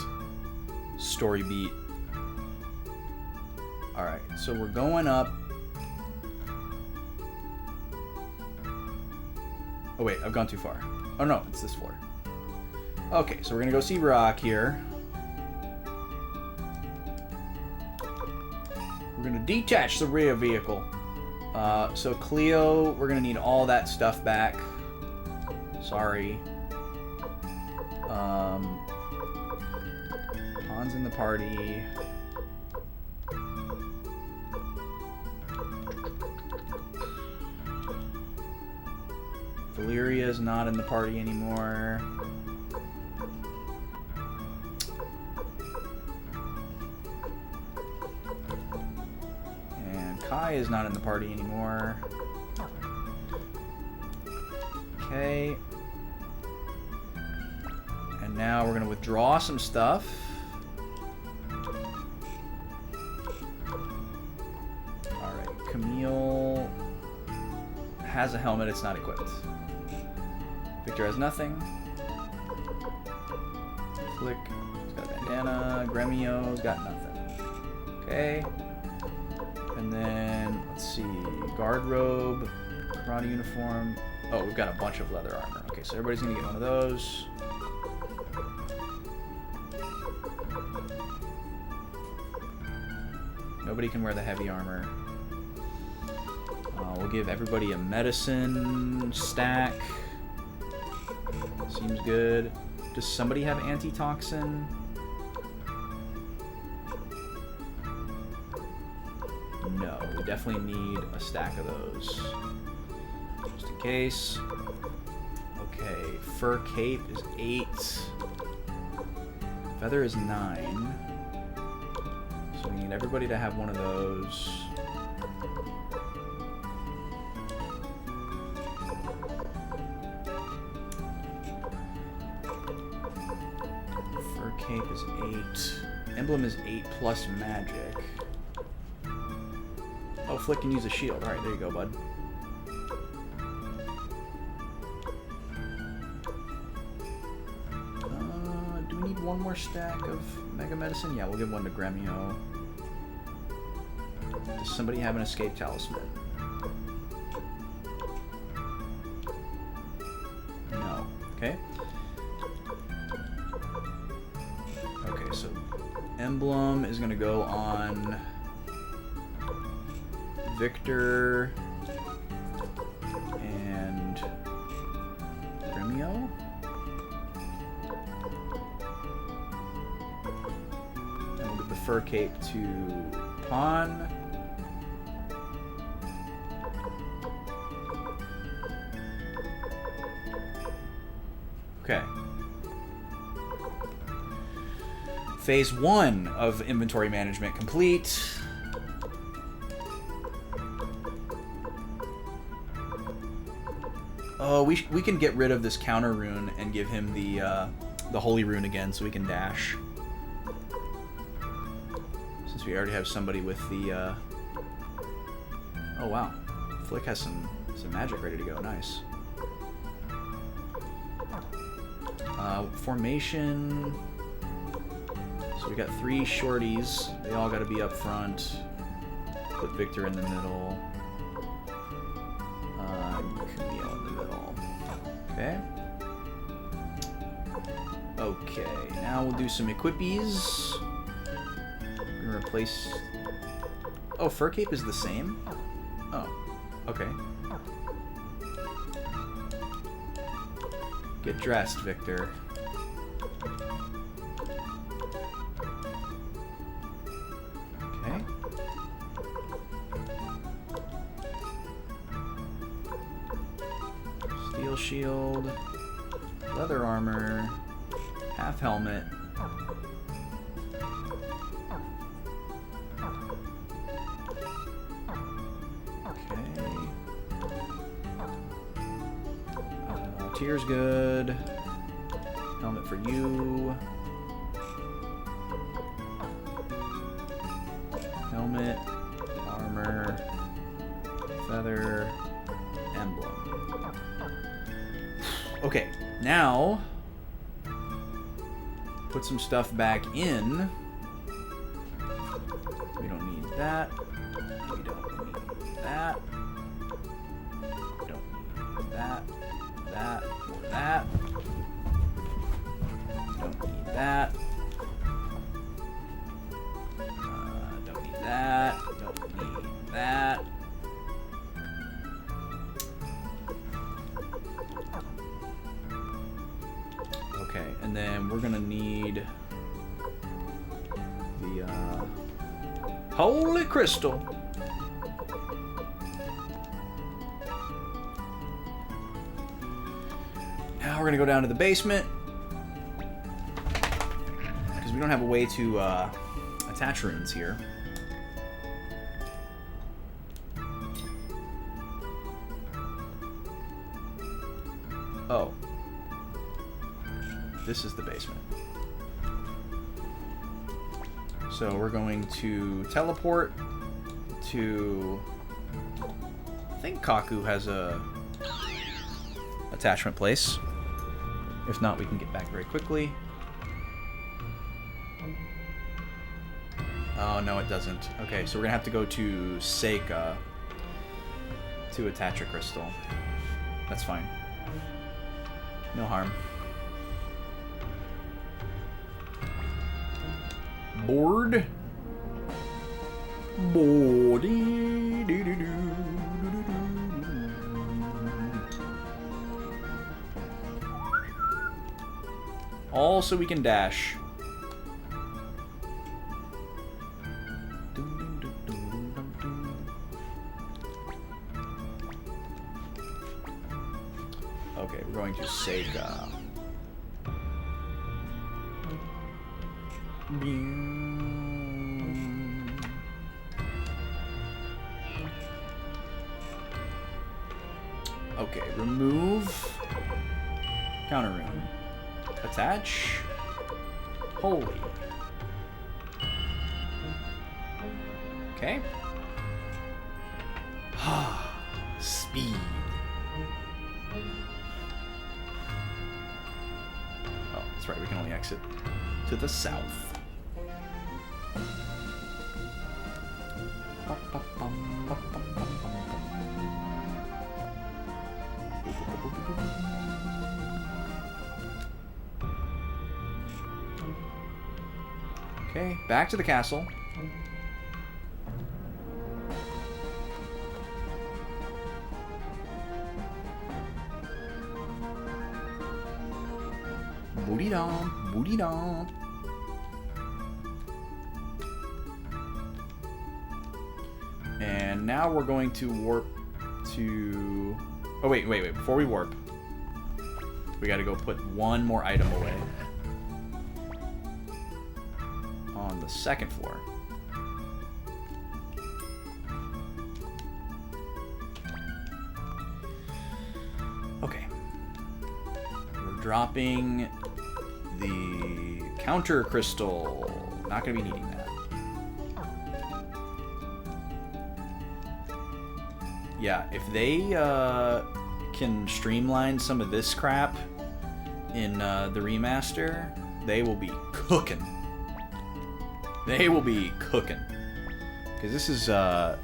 story beat. Alright, so we're going up. Oh wait, I've gone too far. Oh no, it's this floor. Okay, so we're going to go see Rock here. We're going to detach the rear vehicle. So Cleo, we're gonna need all that stuff back. Sorry. Han's in the party. Valyria is not in the party anymore. Kai is not in the party anymore. Okay. And now we're going to withdraw some stuff. Alright, Camille has a helmet, it's not equipped. Victor has nothing. Flick has got a bandana. Gremio's got nothing. Okay. And then, let's see, guard robe, karate uniform. Oh, we've got a bunch of leather armor. Okay, so everybody's gonna get one of those. Nobody can wear the heavy armor. We'll give everybody a medicine stack. Seems good. Does somebody have antitoxin? No, we definitely need a stack of those. Just in case. Okay, fur cape is 8. Feather is 9. So we need everybody to have one of those. Fur cape is 8. Emblem is 8 plus magic. Oh, Flick can use a shield. Alright, there you go, bud. Do we need one more stack of Mega Medicine? Yeah, we'll give one to Gremio. Does somebody have an escape talisman? Okay. Okay, so emblem is gonna go on Victor and Remio. And we'll get the fur cape to Pawn. Okay. Phase 1 of inventory management complete. Oh, we can get rid of this counter rune and give him the holy rune again, so we can dash. Since we already have somebody with the. Oh wow, Flick has some magic ready to go. Nice. Formation. So we got 3 shorties. They all got to be up front. Put Victor in the middle. Camille in the middle. Okay. Okay. Now we'll do some equipies. We're gonna replace. Oh, fur cape is the same. Oh. Okay. Get dressed, Victor. Okay. Steel shield, leather armor, half helmet. Tier's good. Helmet for you. Helmet, armor, feather, emblem. Okay, now put some stuff back in. We don't need that. We don't need that. We don't need that. That or that. Don't need that. Don't need that. Don't need that. Okay, and then we're gonna need the holy crystal. Now we're gonna go down to the basement because we don't have a way to attach runes here. Oh, this is the basement. So we're going to teleport to. I think Kaku has a attachment place. If not, we can get back very quickly. Oh, no, it doesn't. Okay, so we're gonna have to go to Seika to attach a crystal. That's fine. No harm. Board. Boardy. All so we can dash. Okay, we're going to Seika. Okay, remove counter rune. Attach. Holy. Okay. Speed. Oh, that's right. We can only exit to the south. Okay, back to the castle. Booty dom, booty dom. And now we're going to warp to... Oh, wait. Before we warp, we gotta go put one more item away. On the second floor. Okay. We're dropping the counter crystal. Not gonna be needing that. Yeah, if they can streamline some of this crap in the remaster, they will be cooking. They will be cooking. Because this is the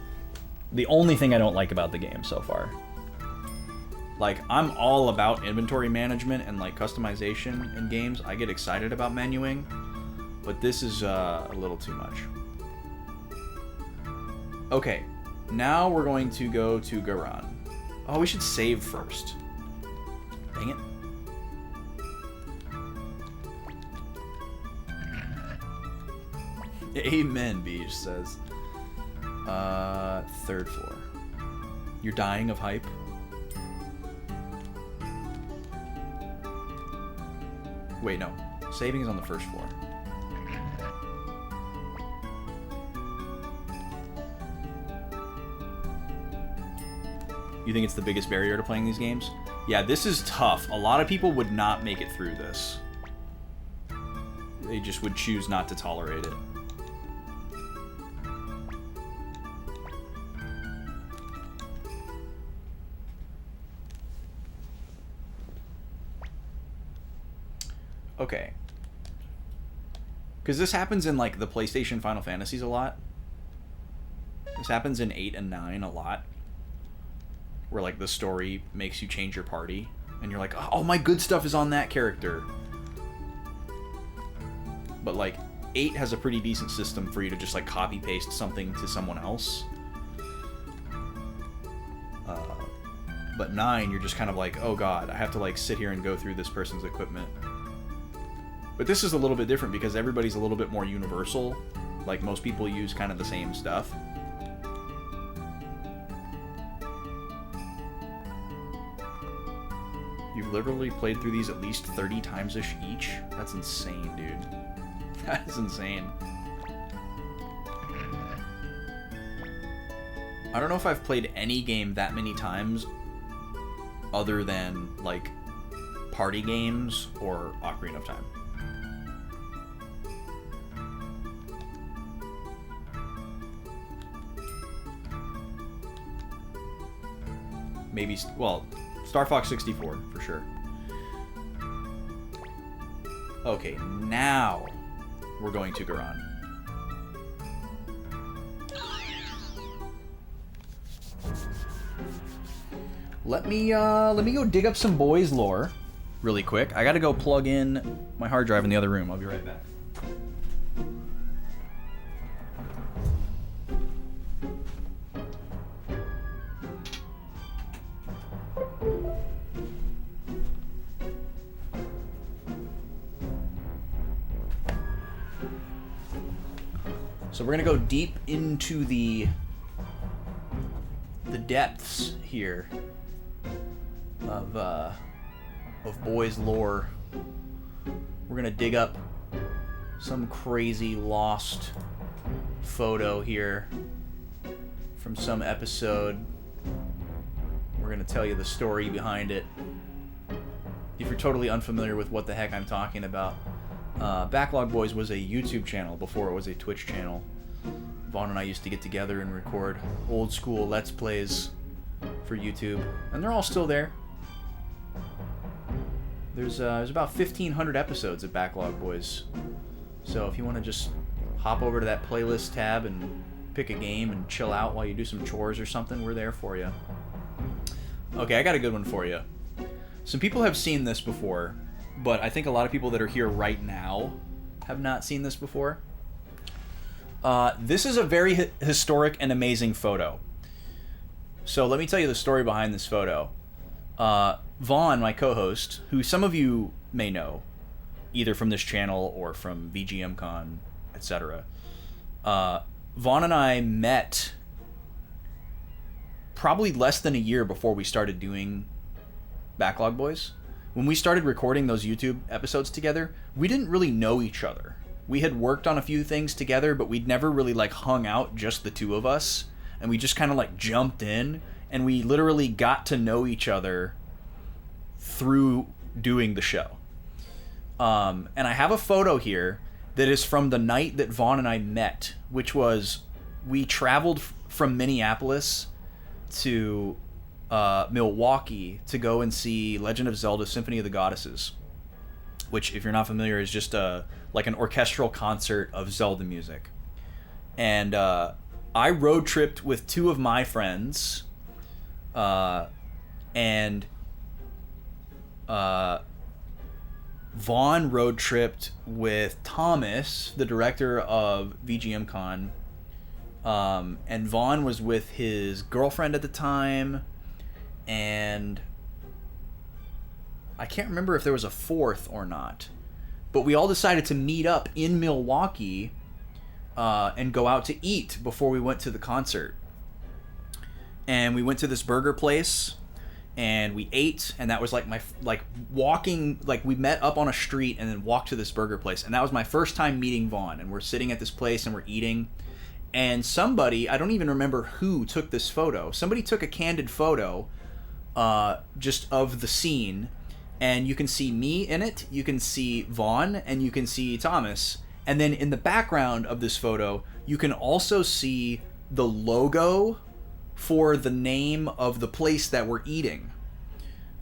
only thing I don't like about the game so far. Like, I'm all about inventory management and like customization in games. I get excited about menuing, but this is a little too much. Okay, now we're going to go to Garan. Oh, we should save first. Dang it. Amen, Beej says. Third floor. You're dying of hype? Wait, no. Saving is on the first floor. You think it's the biggest barrier to playing these games? Yeah, this is tough. A lot of people would not make it through this. They just would choose not to tolerate it. Okay. Because this happens in, like, the PlayStation Final Fantasies a lot. This happens in 8 and 9 a lot. Where, like, the story makes you change your party. And you're like, oh, my good stuff is on that character. But, like, 8 has a pretty decent system for you to just, like, copy-paste something to someone else. But 9, you're just kind of like, oh god, I have to, like, sit here and go through this person's equipment. But this is a little bit different because everybody's a little bit more universal. Like, most people use kind of the same stuff. You've literally played through these at least 30 times-ish each? That's insane, dude. That is insane. I don't know if I've played any game that many times other than, like, party games or Ocarina of Time. Maybe, well, Star Fox 64, for sure. Okay, now we're going to Garan. Let me go dig up some boys lore really quick. I gotta go plug in my hard drive in the other room. I'll be right back. So we're gonna go deep into the depths here of boys lore. We're gonna dig up some crazy lost photo here from some episode. We're gonna tell you the story behind it. If you're totally unfamiliar with what the heck I'm talking about, Backlog Boys was a YouTube channel before it was a Twitch channel. Vaughn and I used to get together and record old school Let's Plays for YouTube, and they're all still there. There's about 1,500 episodes of Backlog Boys, so if you want to just hop over to that playlist tab and pick a game and chill out while you do some chores or something, we're there for you. Okay, I got a good one for you. Some people have seen this before, but I think a lot of people that are here right now have not seen this before. This is a very historic and amazing photo. So let me tell you the story behind this photo. Vaughn, my co-host, who some of you may know, either from this channel or from VGMCon, etc. Vaughn and I met probably less than a year before we started doing Backlog Boys. When we started recording those YouTube episodes together, we didn't really know each other. We had worked on a few things together, but we'd never really like hung out, just the two of us, and we just kind of like jumped in, and we literally got to know each other through doing the show. And I have a photo here that is from the night that Vaughn and I met, which was, we traveled from Minneapolis to Milwaukee to go and see Legend of Zelda Symphony of the Goddesses, which, if you're not familiar, is just like an orchestral concert of Zelda music. And I road tripped with two of my friends, and Vaughn road tripped with Thomas, the director of VGMCon, and Vaughn was with his girlfriend at the time, and I can't remember if there was a fourth or not, but we all decided to meet up in Milwaukee and go out to eat before we went to the concert. And we went to this burger place and we ate, and that was like my walking, like we met up on a street and then walked to this burger place, and that was my first time meeting Vaughn. And we're sitting at this place and we're eating, and somebody, I don't even remember who, took this photo. Somebody took a candid photo just of the scene, and you can see me in it, you can see Vaughn, and you can see Thomas. And then in the background of this photo, you can also see the logo for the name of the place that we're eating.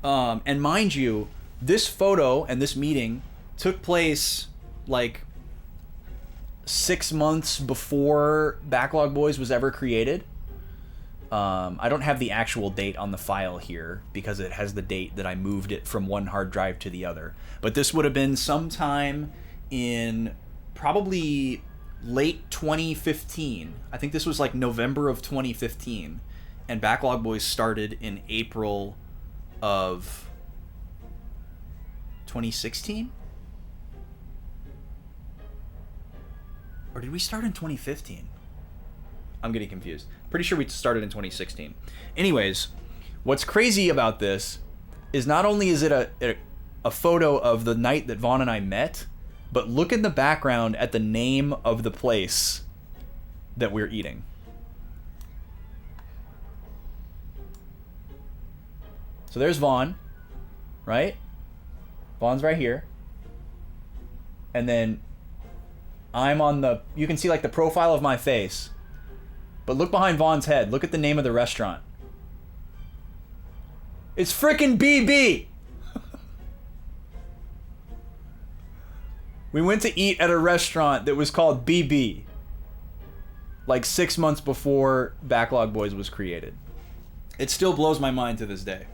And mind you, this photo and this meeting took place like 6 months before Backlog Boys was ever created. I don't have the actual date on the file here because it has the date that I moved it from one hard drive to the other. But this would have been sometime in probably late 2015. I think this was like November of 2015. And Backlog Boys started in April of 2016? Or did we start in 2015? I'm getting confused. Pretty sure we started in 2016. Anyways, what's crazy about this is not only is it a photo of the night that Vaughn and I met, but look in the background at the name of the place that we're eating. So there's Vaughn, right? Vaughn's right here. And then I'm on the, you can see like the profile of my face. But look behind Vaughn's head. Look at the name of the restaurant. It's frickin' BB! We went to eat at a restaurant that was called BB. Like 6 months before Backlog Boys was created. It still blows my mind to this day.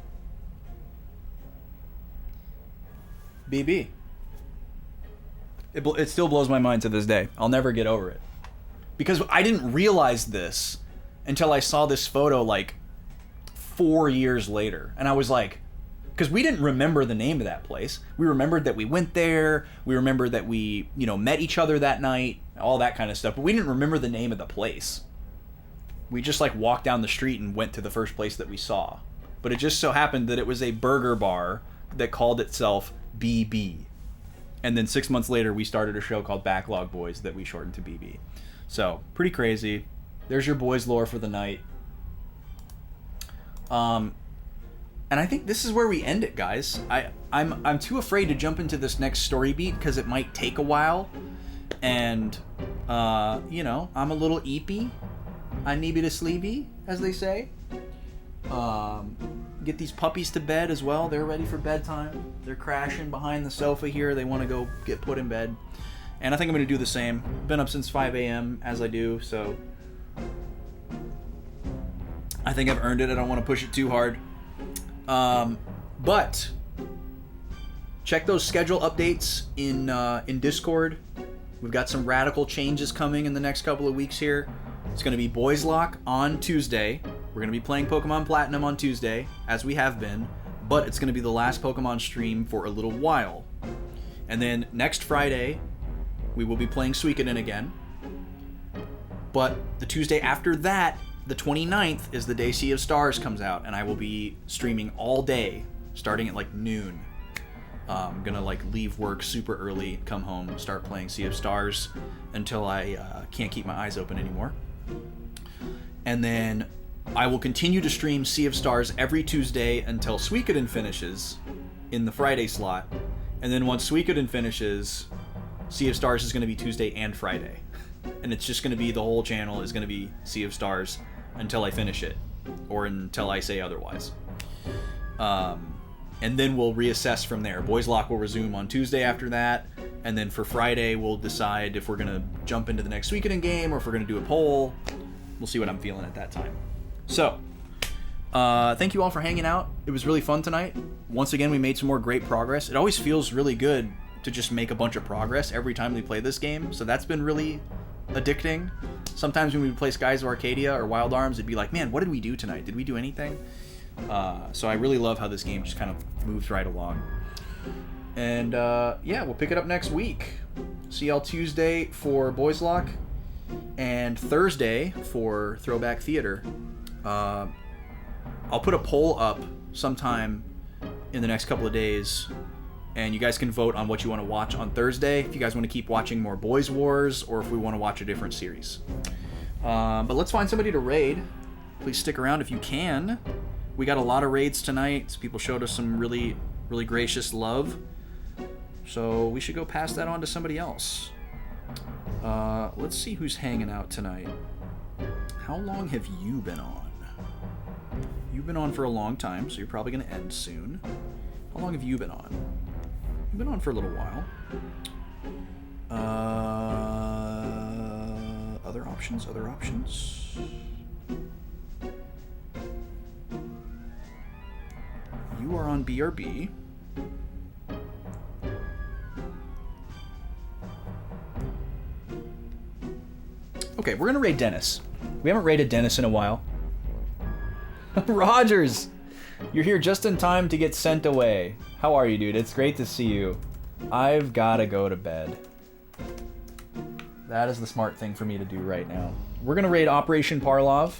BB. It still blows my mind to this day. I'll never get over it. Because I didn't realize this until I saw this photo like 4 years later. And I was like, because we didn't remember the name of that place. We remembered that we went there. We remembered that we, met each other that night, all that kind of stuff. But we didn't remember the name of the place. We just like walked down the street and went to the first place that we saw. But it just so happened that it was a burger bar that called itself BB. And then 6 months later, we started a show called Backlog Boys that we shortened to BB. So, pretty crazy. There's your boys' lore for the night. And I think this is where we end it, guys. I'm too afraid to jump into this next story beat because it might take a while. And, I'm a little eepy. I need to sleepy, as they say. Get these puppies to bed as well. They're ready for bedtime. They're crashing behind the sofa here. They want to go get put in bed. And I think I'm going to do the same. Been up since 5 a.m. as I do, so I think I've earned it. I don't want to push it too hard. But check those schedule updates in Discord. We've got some radical changes coming in the next couple of weeks here. It's going to be Boys Lock on Tuesday. We're going to be playing Pokemon Platinum on Tuesday, as we have been, but it's going to be the last Pokemon stream for a little while. And then next Friday, we will be playing Suikoden again. But the Tuesday after that, the 29th, is the day Sea of Stars comes out, and I will be streaming all day, starting at like noon. I'm gonna like leave work super early, come home, start playing Sea of Stars until I can't keep my eyes open anymore. And then I will continue to stream Sea of Stars every Tuesday until Suikoden finishes in the Friday slot. And then once Suikoden finishes, Sea of Stars is going to be Tuesday and Friday. And it's just going to be, the whole channel is going to be Sea of Stars until I finish it, or until I say otherwise. And then we'll reassess from there. Boys Lock will resume on Tuesday after that, and then for Friday we'll decide if we're going to jump into the next Suikoden game or if we're going to do a poll. We'll see what I'm feeling at that time. So, thank you all for hanging out. It was really fun tonight. Once again, we made some more great progress. It always feels really good to just make a bunch of progress every time we play this game, so that's been really addicting. Sometimes when we play Skies of Arcadia or Wild Arms, it'd be like, man, what did we do tonight? Did we do anything? So I really love how this game just kind of moves right along. And yeah, we'll pick it up next week. See y'all Tuesday for Boys Lock, and Thursday for Throwback Theater. I'll put a poll up sometime in the next couple of days, and you guys can vote on what you want to watch on Thursday, if you guys want to keep watching more Boys Wars, or if we want to watch a different series. But let's find somebody to raid. Please stick around if you can. We got a lot of raids tonight. People showed us some really, really gracious love. So we should go pass that on to somebody else. Let's see who's hanging out tonight. How long have you been on? You've been on for a long time, so you're probably going to end soon. How long have you been on? You've been on for a little while. Other options, other options. You are on BRB. Okay, we're gonna raid Dennis. We haven't raided Dennis in a while. Rogers! You're here just in time to get sent away. How are you, dude? It's great to see you. I've gotta go to bed. That is the smart thing for me to do right now. We're gonna raid Operation Parlov.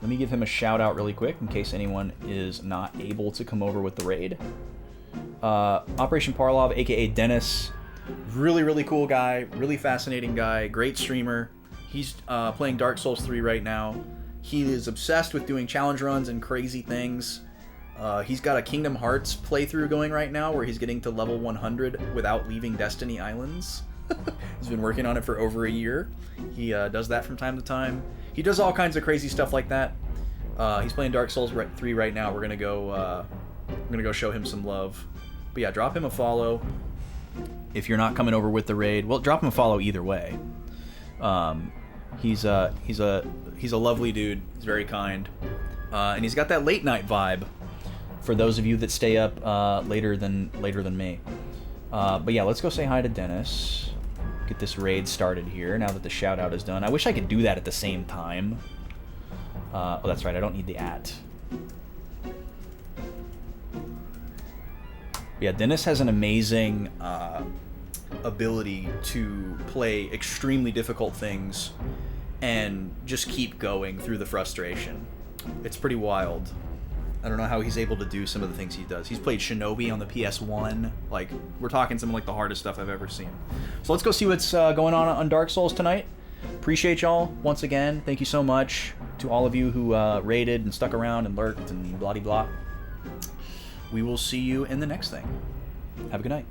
Let me give him a shout out really quick in case anyone is not able to come over with the raid. Operation Parlov, aka Dennis. Really, really cool guy. Really fascinating guy. Great streamer. He's playing Dark Souls 3 right now. He is obsessed with doing challenge runs and crazy things. He's got a Kingdom Hearts playthrough going right now where he's getting to level 100 without leaving Destiny Islands. He's been working on it for over a year. He does that from time to time. He does all kinds of crazy stuff like that. He's playing Dark Souls 3 right now. We're gonna go show him some love. But yeah, drop him a follow if you're not coming over with the raid. Well, drop him a follow either way. He's a lovely dude. He's very kind, and he's got that late night vibe for those of you that stay up later than me. But yeah, let's go say hi to Dennis. Get this raid started here now that the shout out is done. I wish I could do that at the same time. Oh, that's right. I don't need the @ Yeah, Dennis has an amazing ability to play extremely difficult things and just keep going through the frustration. It's pretty wild. I don't know how he's able to do some of the things he does. He's played Shinobi on the PS1. Like, we're talking some of like the hardest stuff I've ever seen. So let's go see what's going on Dark Souls tonight. Appreciate y'all once again. Thank you so much to all of you who raided and stuck around and lurked and blah-de-blah. We will see you in the next thing. Have a good night.